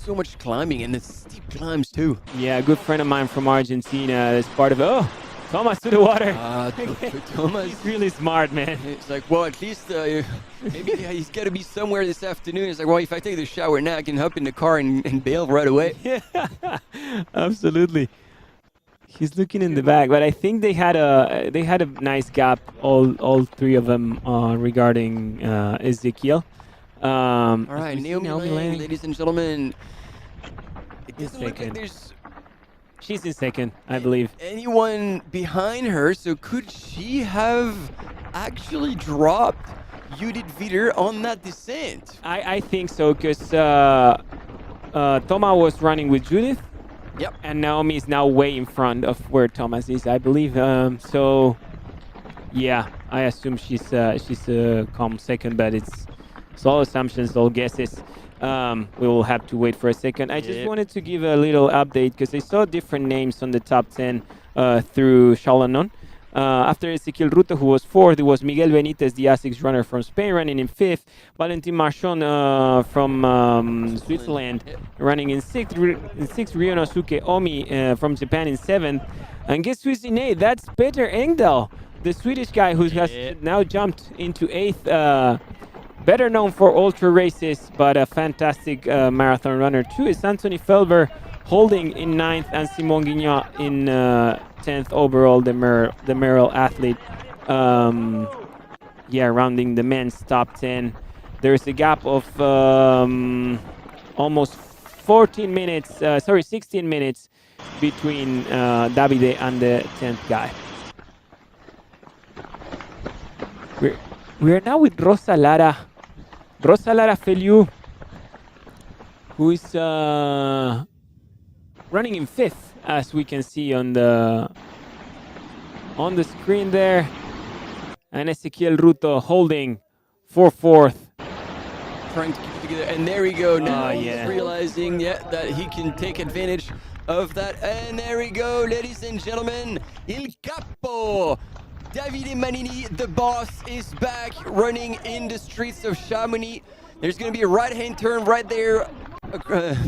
So much climbing and it's steep climbs too. Yeah, a good friend of mine from Argentina is part of it. Oh, Thomas to the water. Thomas. He's really smart, man. It's like, well, at least maybe he's got to be somewhere this afternoon. It's like, well, if I take the shower now, I can hop in the car and bail right away. Yeah, absolutely. He's looking in the back, but I think they had a nice gap, all three of them, regarding Ezekiel. All right, Naomi Lang, ladies and gentlemen. It doesn't look like there's... She's in second, I believe. Anyone behind her, so could she have actually dropped Judith Witter on that descent? I think so, because Thomas was running with Judith. Yep. And Naomi is now way in front of where Thomas is, I believe. So, yeah, I assume she's come second, but it's all assumptions, all guesses. We will have to wait for a second. I just wanted to give a little update because I saw different names on the top 10 through Chalanon. After Ezequiel Ruto, who was fourth, it was Miguel Benitez, the ASICS runner from Spain, running in fifth. Valentin Marchon from Switzerland, running in sixth. Ryonosuke Omi from Japan in seventh. And guess who's in eighth? That's Peter Engdahl, the Swedish guy who has now jumped into eighth. Better known for ultra races, but a fantastic marathon runner too, is Anthony Felber, holding in ninth, and Simon Guignot in 10th overall, the Merrill athlete. Rounding the men's top 10. There's a gap of almost 16 minutes between Davide and the 10th guy. We are now with Rosa Lara Feliu, who is running in fifth, as we can see on the screen there, and Ezequiel Ruto holding for fourth. Trying to keep it together, and there we go. Now he's realizing that he can take advantage of that, and there we go, ladies and gentlemen, Il Capo. Davide Manini, the boss, is back running in the streets of Chamonix. There's going to be a right-hand turn right there.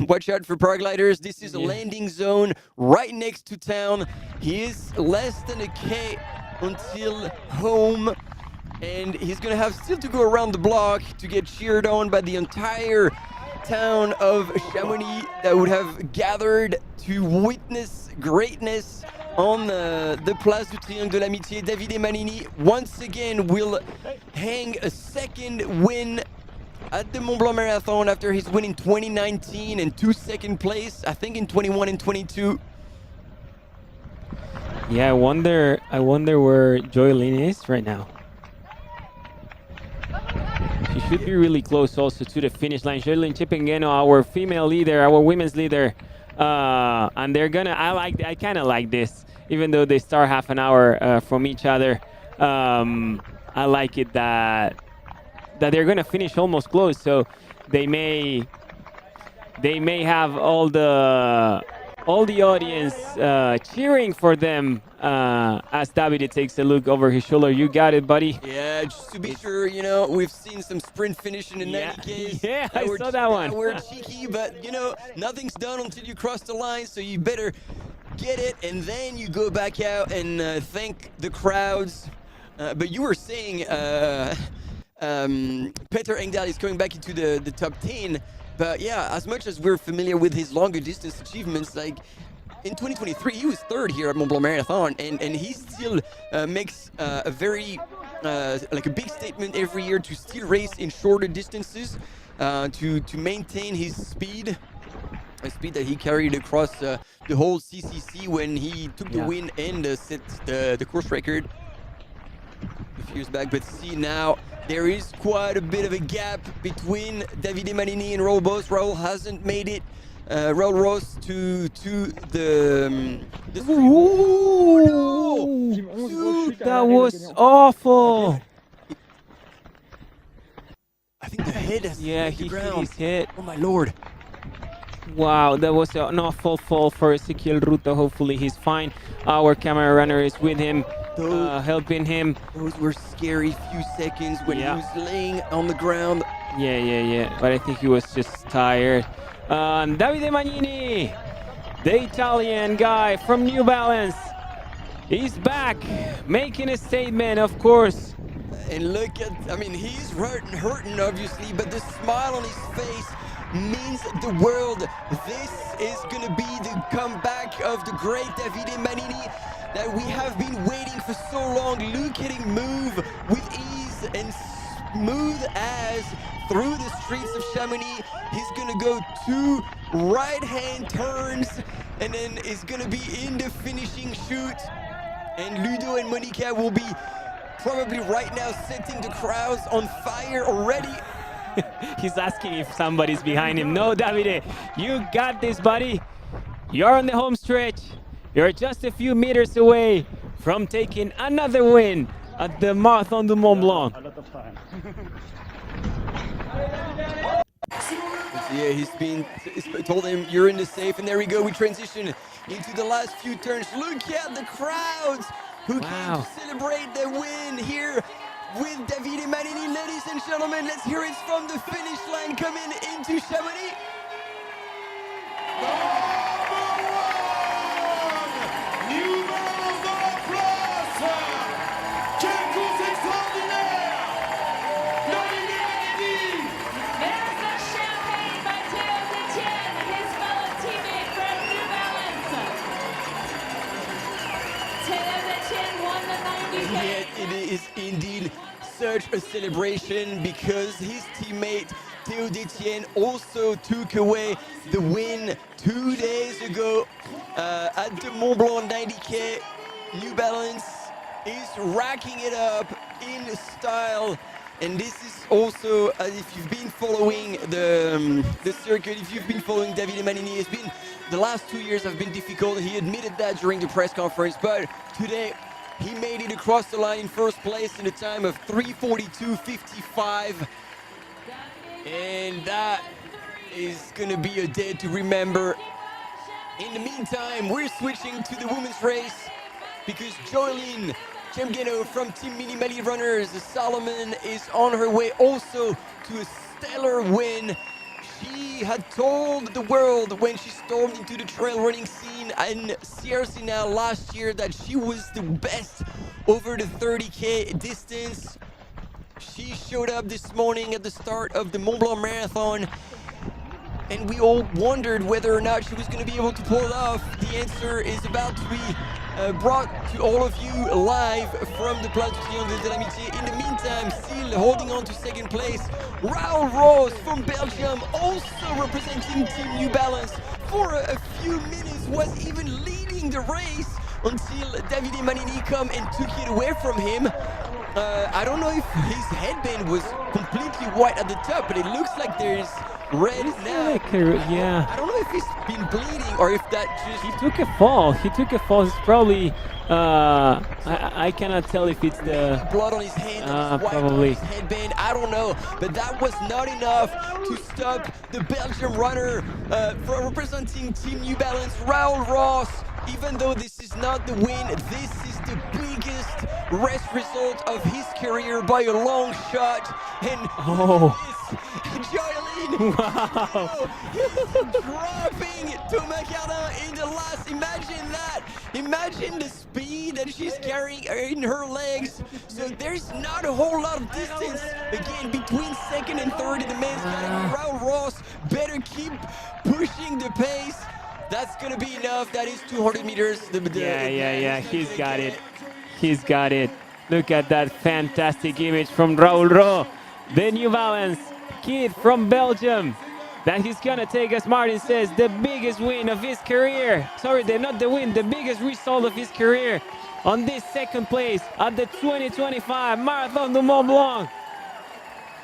Watch out for paragliders. This is a landing zone right next to town. He is less than a K until home. And he's going to have still to go around the block to get cheered on by the entire town of Chamonix that would have gathered to witness greatness on the Place du Triangle de l'Amitié. Davide Manini once again will hang a second win at the Mont Blanc Marathon after his win in 2019 and 2 second place, I think in 21 and 22. Yeah, I wonder where Joylene is right now. She should be really close also to the finish line. Joylene Chipengeno, our female leader, our women's leader. And they're gonna, I kind of like this, even though they start half an hour from each other. I like it that they're gonna finish almost close, so they may have all the audience cheering for them as Davide takes a look over his shoulder. You got it, buddy. Yeah, just to be sure, we've seen some sprint finishing in that case. Yeah, I saw that one. We're cheeky, but nothing's done until you cross the line, so you better get it, and then you go back out and thank the crowds. But you were saying Peter Engdahl is coming back into the top 10. But yeah, as much as we're familiar with his longer distance achievements, like in 2023, he was third here at Mont Blanc Marathon, and he still makes a very like a big statement every year to still race in shorter distances, to maintain his speed, a speed that he carried across the whole CCC when he took the win and set the course record a few years back. But see now, there is quite a bit of a gap between Davide Manini and Raul Boss. Raul hasn't made it Raul Ross to the. That was awful. I think the head has hit the ground. His head. Oh my lord. Wow, that was an awful fall for Ezequiel Ruto. Hopefully he's fine. Our camera runner is with him, helping him. Those were scary few seconds when he was laying on the ground. Yeah. But I think he was just tired. Davide Magnini, the Italian guy from New Balance, he's back, making a statement, of course. And look at, I mean, he's hurting obviously, but the smile on his face means the world. This is going to be the comeback of the great Davide Magnini that we have been waiting for so long. Look at him move with ease and smooth as through the streets of Chamonix. He's going to go 2 right-hand turns and then is going to be in the finishing shoot. And Ludo and Monica will be probably right now setting the crowds on fire already. He's asking if somebody's behind him. No, Davide, you got this, buddy. You're on the home stretch. You're just a few meters away from taking another win at the Marathon du Mont Blanc. Yeah, he's told him you're in the safe, and there we go. We transition into the last few turns. Look at the crowds who came to celebrate the win here with Davide Magnini. Ladies and gentlemen, let's hear it from the finish line coming into Chamonix. It is indeed such a celebration because his teammate Théo Détienne also took away the win 2 days ago at the Mont Blanc 90K. New Balance is racking it up in style, and this is also, if you've been following the circuit, if you've been following Davide Magnini, it's been the last 2 years have been difficult. He admitted that during the press conference, but today he made it across the line in first place in a time of 3:42.55. And that is going to be a day to remember. In the meantime, we're switching to the women's race because Joeline Chemgeno from Team Minimali Runners, Solomon, is on her way also to a stellar win. She had told the world when she stormed into the trail running scene in Sierra Sinal last year that she was the best over the 30K distance. She showed up this morning at the start of the Mont Blanc Marathon, and we all wondered whether or not she was going to be able to pull it off. The answer is about to be brought to all of you live from the Place du Triangle de l'Amitié. In the meantime, still holding on to second place, Raul Ross from Belgium, also representing Team New Balance, for a few minutes was even leading the race until Davide Magnini come and took it away from him. I don't know if his headband was completely white at the top, but it looks like there's red now. Yeah. I don't know if he's been bleeding or if that just... He took a fall. It's probably... I cannot tell if it's the... blood on his hand and his probably. on his headband. I don't know. But that was not enough to stop the Belgian runner from representing Team New Balance, Raul Ross. Even though this is not the win, this is the biggest race result of his career by a long shot. And Joeline, wow, dropping Thomas Cardin in the last. Imagine that. Imagine the speed that she's carrying in her legs. So there's not a whole lot of distance again between second and third in the men's category. Raul Ross better keep pushing the pace. That's gonna be enough. That is 200 meters. Yeah. He's got it. He's got it. Look at that fantastic image from Raul Ross, the New Balance kid from Belgium, that he's gonna take, as Martin says, the biggest win of his career. Sorry, not the win, the biggest result of his career on this second place at the 2025 Marathon du Mont Blanc.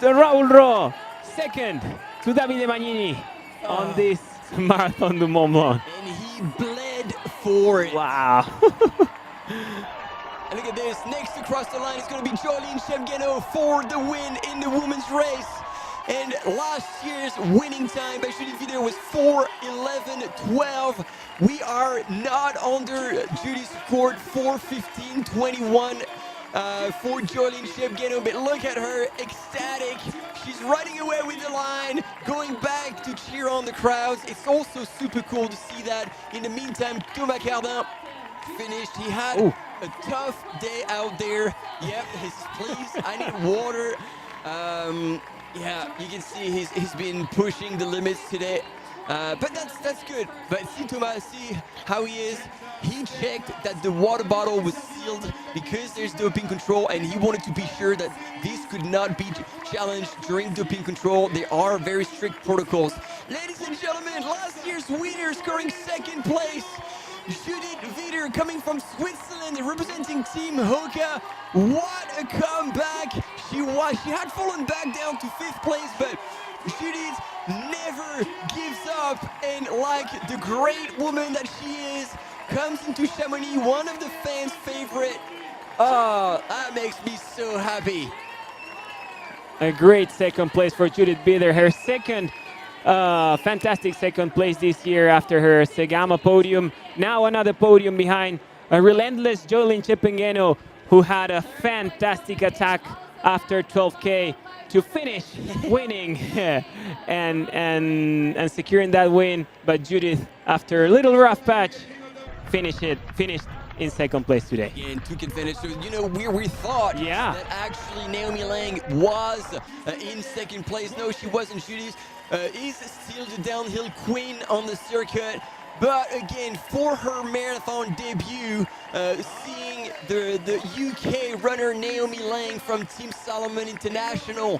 The Raul Ross, second to Davide Magnini on this Marathon du Mont Blanc. And he bled for it. Wow. And look at this. Next to cross the line is going to be Jolene Chepngeno for the win in the women's race. And last year's winning time by Judith Vider was 4:11:12. We are not under Judy's record, 4:15:21 for Jolene Chepngeno. But look at her, ecstatic. She's running away with the line, going back to cheer on the crowds. It's also super cool to see that. In the meantime, Thomas Cardin finished. He had a tough day out there. Yep, please, I need water. Yeah, you can see he's been pushing the limits today. But that's good. But see Thomas, see how he is. He checked that the water bottle was sealed because there's doping control, and he wanted to be sure that this could not be challenged during doping control. There are very strict protocols. Ladies and gentlemen, last year's winner scoring second place, Judith Vider, coming from Switzerland, representing Team Hoka. What a comeback! She had fallen back down to 5th place, but Judith never gives up, and like the great woman that she is, comes into Chamonix, one of the fans' favorite. Oh, that makes me so happy. A great second place for Judith Vider. Her second fantastic second place this year after her Segama podium. Now another podium behind a relentless Jolene Chepngeno, who had a fantastic attack after 12K to finish winning and securing that win. But Judith, after a little rough patch, finished in second place today. Again, took advantage. So, you know, we thought that actually Naomi Lang was in second place. No, she wasn't. Judith is still the downhill queen on the circuit. But again, for her marathon debut, seeing the UK runner Naomi Lang from Team Salomon International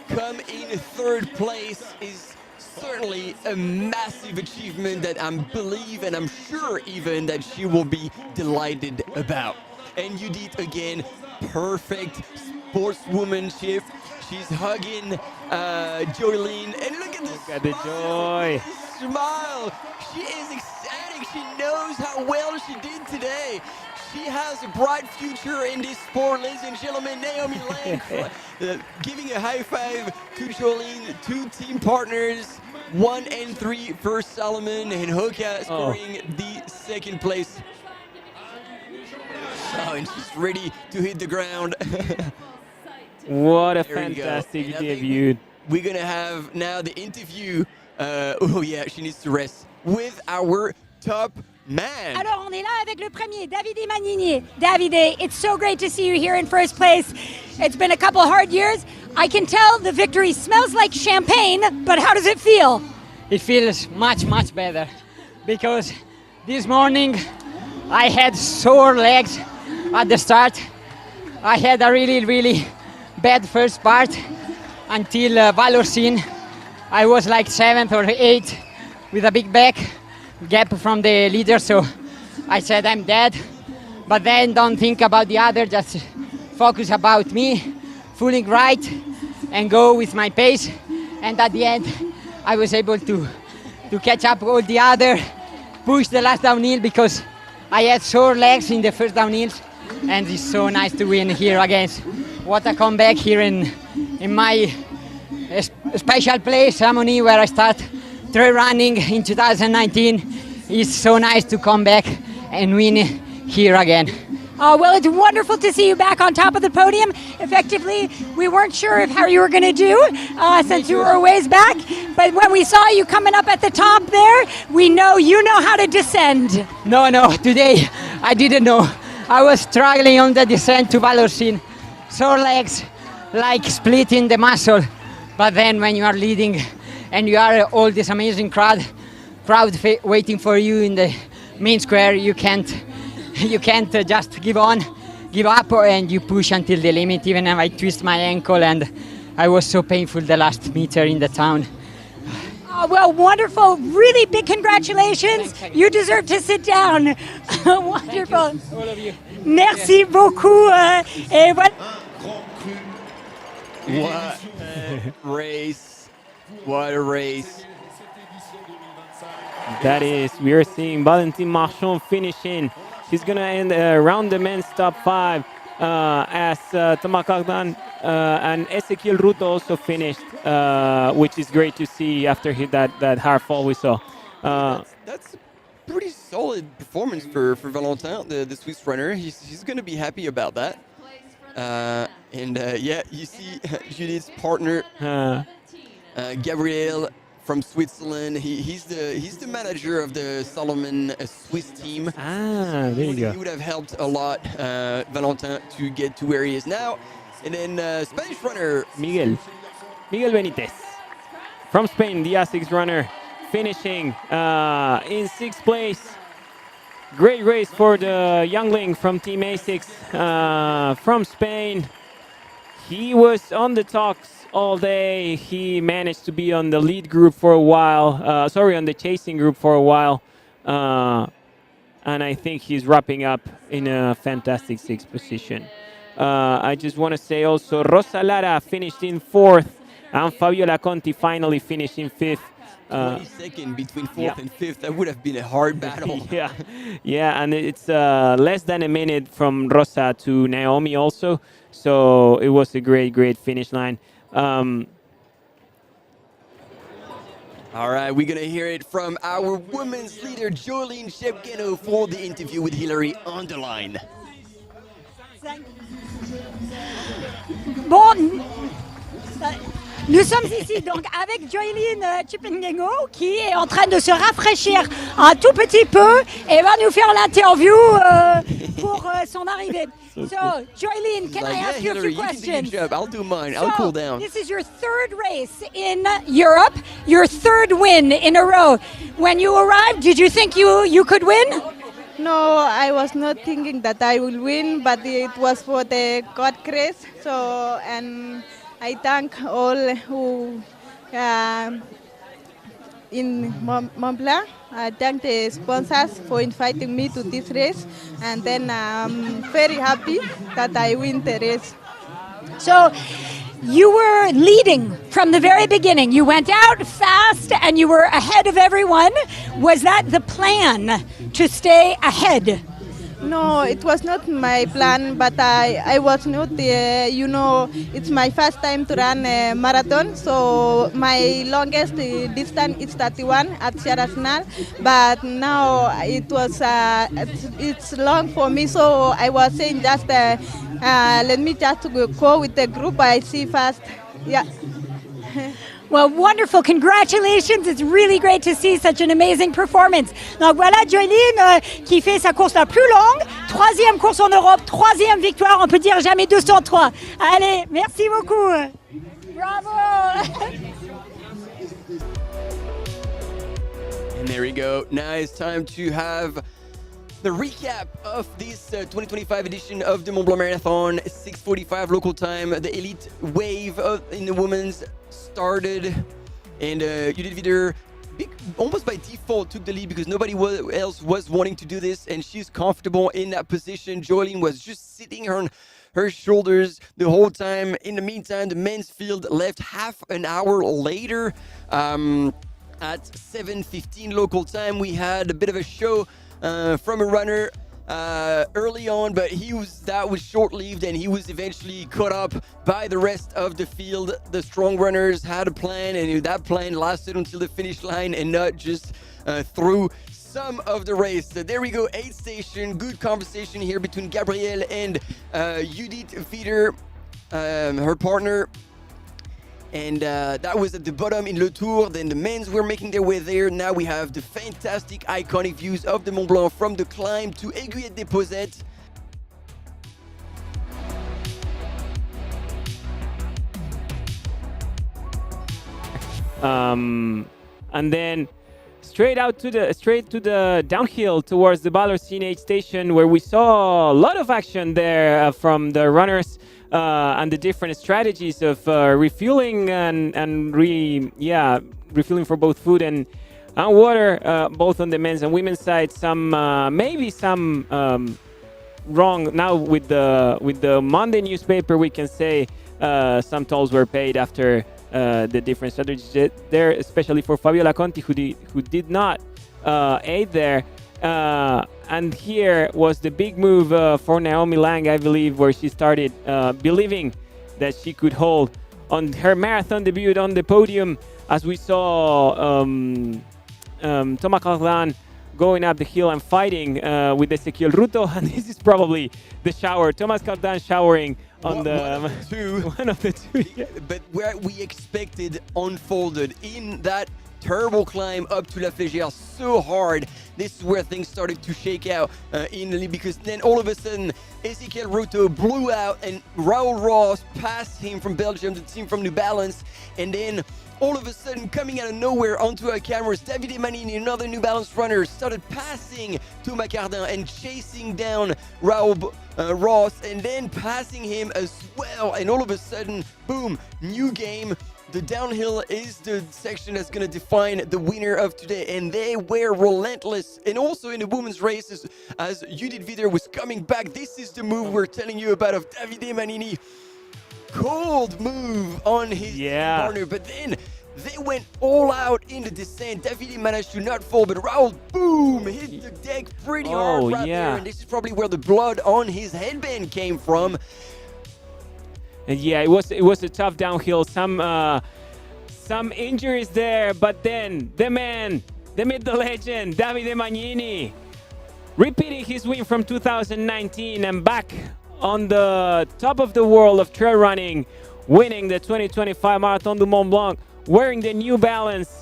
come in 3rd place is certainly a massive achievement that I believe, and I'm sure even, that she will be delighted about. And Judith, again, perfect sportswomanship. She's hugging Jolene, and look at this. Look at the joy. Smile. She is ecstatic. She knows how well she did today. She has a bright future in this sport, ladies and gentlemen. Naomi Lang giving a high five to Jolene, 2 team partners, 1 and 3 for Salomon, and Hoka scoring the 2nd place. Oh, and she's ready to hit the ground. What a fantastic debut. We're going to have now the interview. Oh yeah, she needs to rest, with our top man. Alors on est là avec le premier, Davide Magnini. Davide, it's so great to see you here in 1st place. It's been a couple hard years. I can tell the victory smells like champagne, but how does it feel? It feels much, much better, because this morning I had sore legs at the start. I had a really, really bad first part until Valorsine. I was like 7th or 8th with a big back gap from the leader, so I said I'm dead. But then don't think about the other, just focus about me, fooling right, and go with my pace. And at the end, I was able to catch up all the other, push the last downhill because I had sore legs in the first downhills, and it's so nice to win here again. What a comeback here in my special place, Chamonix, where I start trail running in 2019. It's so nice to come back and win here again. Oh, well, it's wonderful to see you back on top of the podium. Effectively, we weren't sure of how you were going to do since you were a ways back. But when we saw you coming up at the top there, we know you know how to descend. No, today I didn't know. I was struggling on the descent to Valorsine. Sore legs, like splitting the muscle. But then when you are leading and you are all this amazing crowd waiting for you in the main square, you can't just give up, and you push until the limit. Even if I twist my ankle, and I was so painful the last meter in the town. Oh, well, wonderful. Really big congratulations. You deserve to sit down. Wonderful. Thank you, all of you. Merci beaucoup. Et voilà. What a race. What a race. That is, we are seeing Valentin Marchand finishing. He's going to end around the men's top 5 as Thomas Cardin and Ezequiel Ruto also finished, which is great to see after that hard fall we saw. That's a pretty solid performance for Valentin, the Swiss runner. He's going to be happy about that. Yeah, you see Judith's partner, Gabriel from Switzerland. He's the manager of the Salomon Swiss team. Ah, there you go. He would have helped a lot Valentin to get to where he is now. And then Spanish runner Miguel Benitez from Spain, the ASICS runner, finishing in 6th place. Great race for the youngling from Team ASICS from Spain. He was on the talks all day. He managed to be on the lead group for a while. On the chasing group for a while. And I think he's wrapping up in a fantastic 6th position. I just want to say also Rosa Lara finished in 4th and Fabiola Conti finally finished in 5th. 22nd between 4th and 5th. That would have been a hard battle. yeah, and it's less than a minute from Rosa to Naomi also. So it was a great finish line. All right, we're going to hear it from our women's leader, Jolene Shepkeno, for the interview with Hillary on the line. Bon, nous sommes ici donc avec Jolene Chipingengo qui est en train de se rafraîchir un tout petit peu et va nous faire l'interview pour son arrivée. So, Jolene, can I ask you a few questions? I'll do mine. I'll cool down. This is your 3rd race in Europe, your 3rd win in a row. When you arrived, did you think you could win? No, I was not thinking that I will win, but it was for the God grace. So, and I thank all who in Mont Blanc. I thank the sponsors for inviting me to this race, and then I'm very happy that I win the race. So you were leading from the very beginning. You went out fast and you were ahead of everyone. Was that the plan, to stay ahead? No, it was not my plan, but I was not, it's my first time to run a marathon, so my longest distance is 31 at Chamonix, but now it's long for me, so I was saying just let me just go with the group I see first. Yeah. Well, wonderful. Congratulations. It's really great to see such an amazing performance. Donc voilà, Jolene qui fait sa course la plus longue. 3e course en Europe, 3e victoire. On peut dire jamais 203. Allez, merci beaucoup. Bravo. And there we go. Now it's time to have the recap of this 2025 edition of the Mont Blanc Marathon. 6:45 local time. The elite wave in the women's started, and Judith Wider, almost by default, took the lead because nobody else was wanting to do this, and she's comfortable in that position. Jolene was just sitting on her shoulders the whole time. In the meantime, the men's field left half an hour later. At 7:15 local time, we had a bit of a show from a runner early on, but that was short-lived, and he was eventually caught up by the rest of the field. The strong runners had a plan, and that plan lasted until the finish line and not just through some of the race. So there we go, 8th station. Good conversation here between Gabrielle and Judith Wider, her partner. And that was at the bottom in Le Tour. Then the men's were making their way there. Now we have the fantastic, iconic views of the Mont Blanc from the climb to Aiguillette des Posettes. And then straight to the downhill towards the Ballercine aid station, where we saw a lot of action there from the runners. And the different strategies of refueling and refueling for both food and water, both on the men's and women's side. Some wrong now with the Monday newspaper. We can say some tolls were paid after the different strategies there, especially for Fabiola Conti, who did not 8 there. And here was the big move for Naomi Lang, I believe, where she started believing that she could hold on her marathon debut on the podium, as we saw Thomas Cardin going up the hill and fighting with Ezequiel Ruto. And this is probably the shower. Thomas Cardin showering on one of the two. Yeah. But where we expected unfolded in that terrible climb up to La Flégère so hard. This is where things started to shake out in Italy, because then all of a sudden Ezequiel Ruto blew out and Raoul Ross passed him from Belgium, the team from New Balance, and then all of a sudden, coming out of nowhere onto our cameras, Davide Manini, another New Balance runner, started passing Thomas Cardin and chasing down Raoul Ross, and then passing him as well. And all of a sudden, boom, new game. The downhill is the section that's going to define the winner of today, and they were relentless. And also in the women's races, as Judith Wider was coming back, this is the move we're telling you about of Davide Manini. Cold move on his partner, but then they went all out in the descent. Davide managed to not fall, but Raoul, boom, hit the deck pretty hard right there. And this is probably where the blood on his headband came from. And yeah, it was a tough downhill. Some injuries there, but then the man, the myth, the legend, Davide Manini, repeating his win from 2019 and back on the top of the world of trail running, winning the 2025 Marathon du Mont Blanc, wearing the New Balance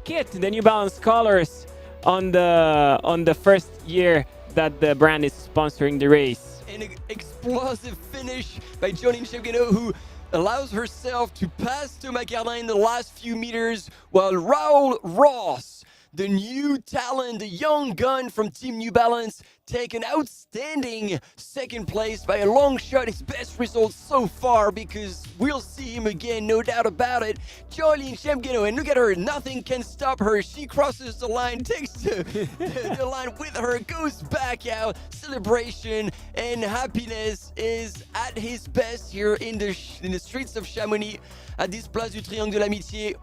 kit, the New Balance colors on the first year that the brand is sponsoring the race. An explosive finish by Jolene Chepgueno, who allows herself to pass Thomas Cardin in the last few meters, while Raoul Ross, the new talent, the young gun from Team New Balance, take an outstanding second place by a long shot, his best result so far, because we'll see him again, no doubt about it. Jolene Chepgueno, and look at her, nothing can stop her. She crosses the line, takes the line with her, goes back out. Celebration and happiness is at his best here in the streets of Chamonix at this Place du Triangle de l'Amitié.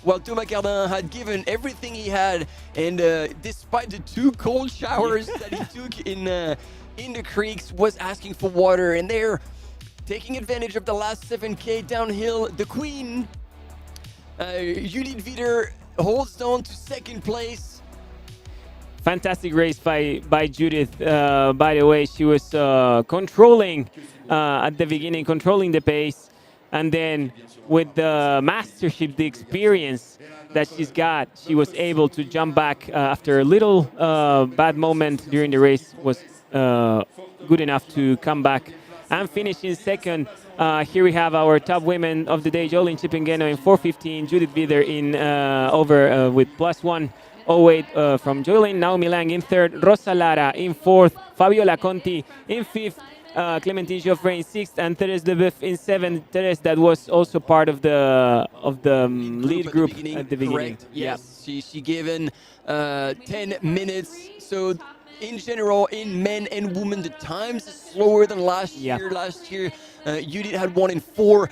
While Thomas Cardin had given everything he had, and despite the 2 cold showers that he took in the creeks, was asking for water. And they're taking advantage of the last 7K downhill. The queen, Judith Wider, holds on to second place. Fantastic race by Judith. By the way, she was controlling at the beginning, controlling the pace. And then with the mastership, the experience that she's got, she was able to jump back after a little bad moment during the race, was good enough to come back and finish in second. Here we have our top women of the day, Jolene Chepgueno in 4:15, Judith Wider in with +1:08 from Jolene, Naomi Lang in third, Rosa Lara in fourth, Fabiola Conti in fifth, Clementine Geoffrey in 6th, and Therese Leboeuf in 7th. Therese, that was also part of the lead group at the beginning. Correct. Yes, she given 10 minutes. So in general, in men and women, the times is slower than last year. Last year, Judith had 1 in 4,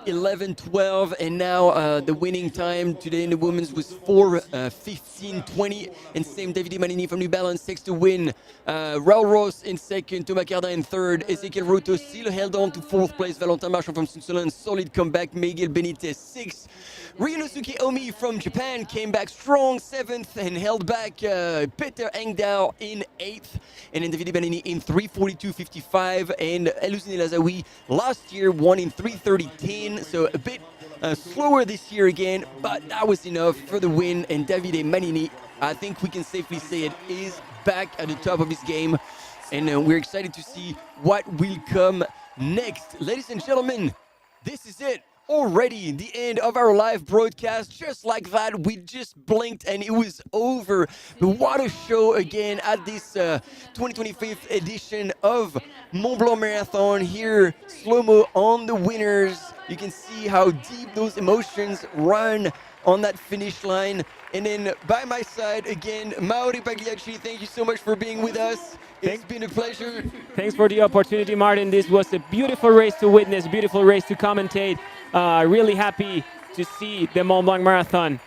11, 12, and now the winning time today in the women's was 4:15, 20, and same Davide Manini from New Balance takes the win. Raoul Ross in second, Thomas Cardin in third, Ezequiel Ruto still held on to 4th place, Valentin Marchand from Switzerland, solid comeback, Miguel Benitez 6th. Ryunosuke Omi from Japan came back strong, 7th, and held back Peter Engdahl in 8th, and then Davide Manini in 3:42.55, and Elusine Lazaoui last year won in 3:30.10, so a bit slower this year again, but that was enough for the win. And Davide Manini, I think we can safely say it, is back at the top of his game, and we're excited to see what will come next. Ladies and gentlemen, this is it. Already the end of our live broadcast. Just like that, we just blinked and it was over. But what a show again at this 2025 edition of Mont Blanc Marathon. Here, slow-mo on the winners. You can see how deep those emotions run on that finish line. And then by my side again, Mauri Pagliacci, thank you so much for being with us. It's been a pleasure. Thanks for the opportunity, Martin. This was a beautiful race to witness, beautiful race to commentate. Really happy to see the Mont Blanc Marathon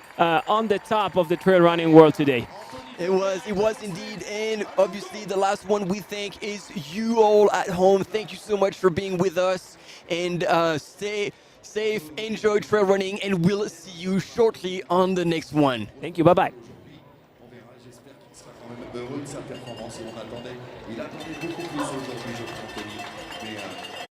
on the top of the trail running world today. It was indeed, and obviously the last one we thank is you all at home. Thank you so much for being with us, and stay safe, enjoy trail running, and we'll see you shortly on the next one. Thank you, bye-bye. J'espère qu'il sera quand même heureux de sa performance. Il attendait beaucoup plus aujourd'hui, je crois, Anthony. Mais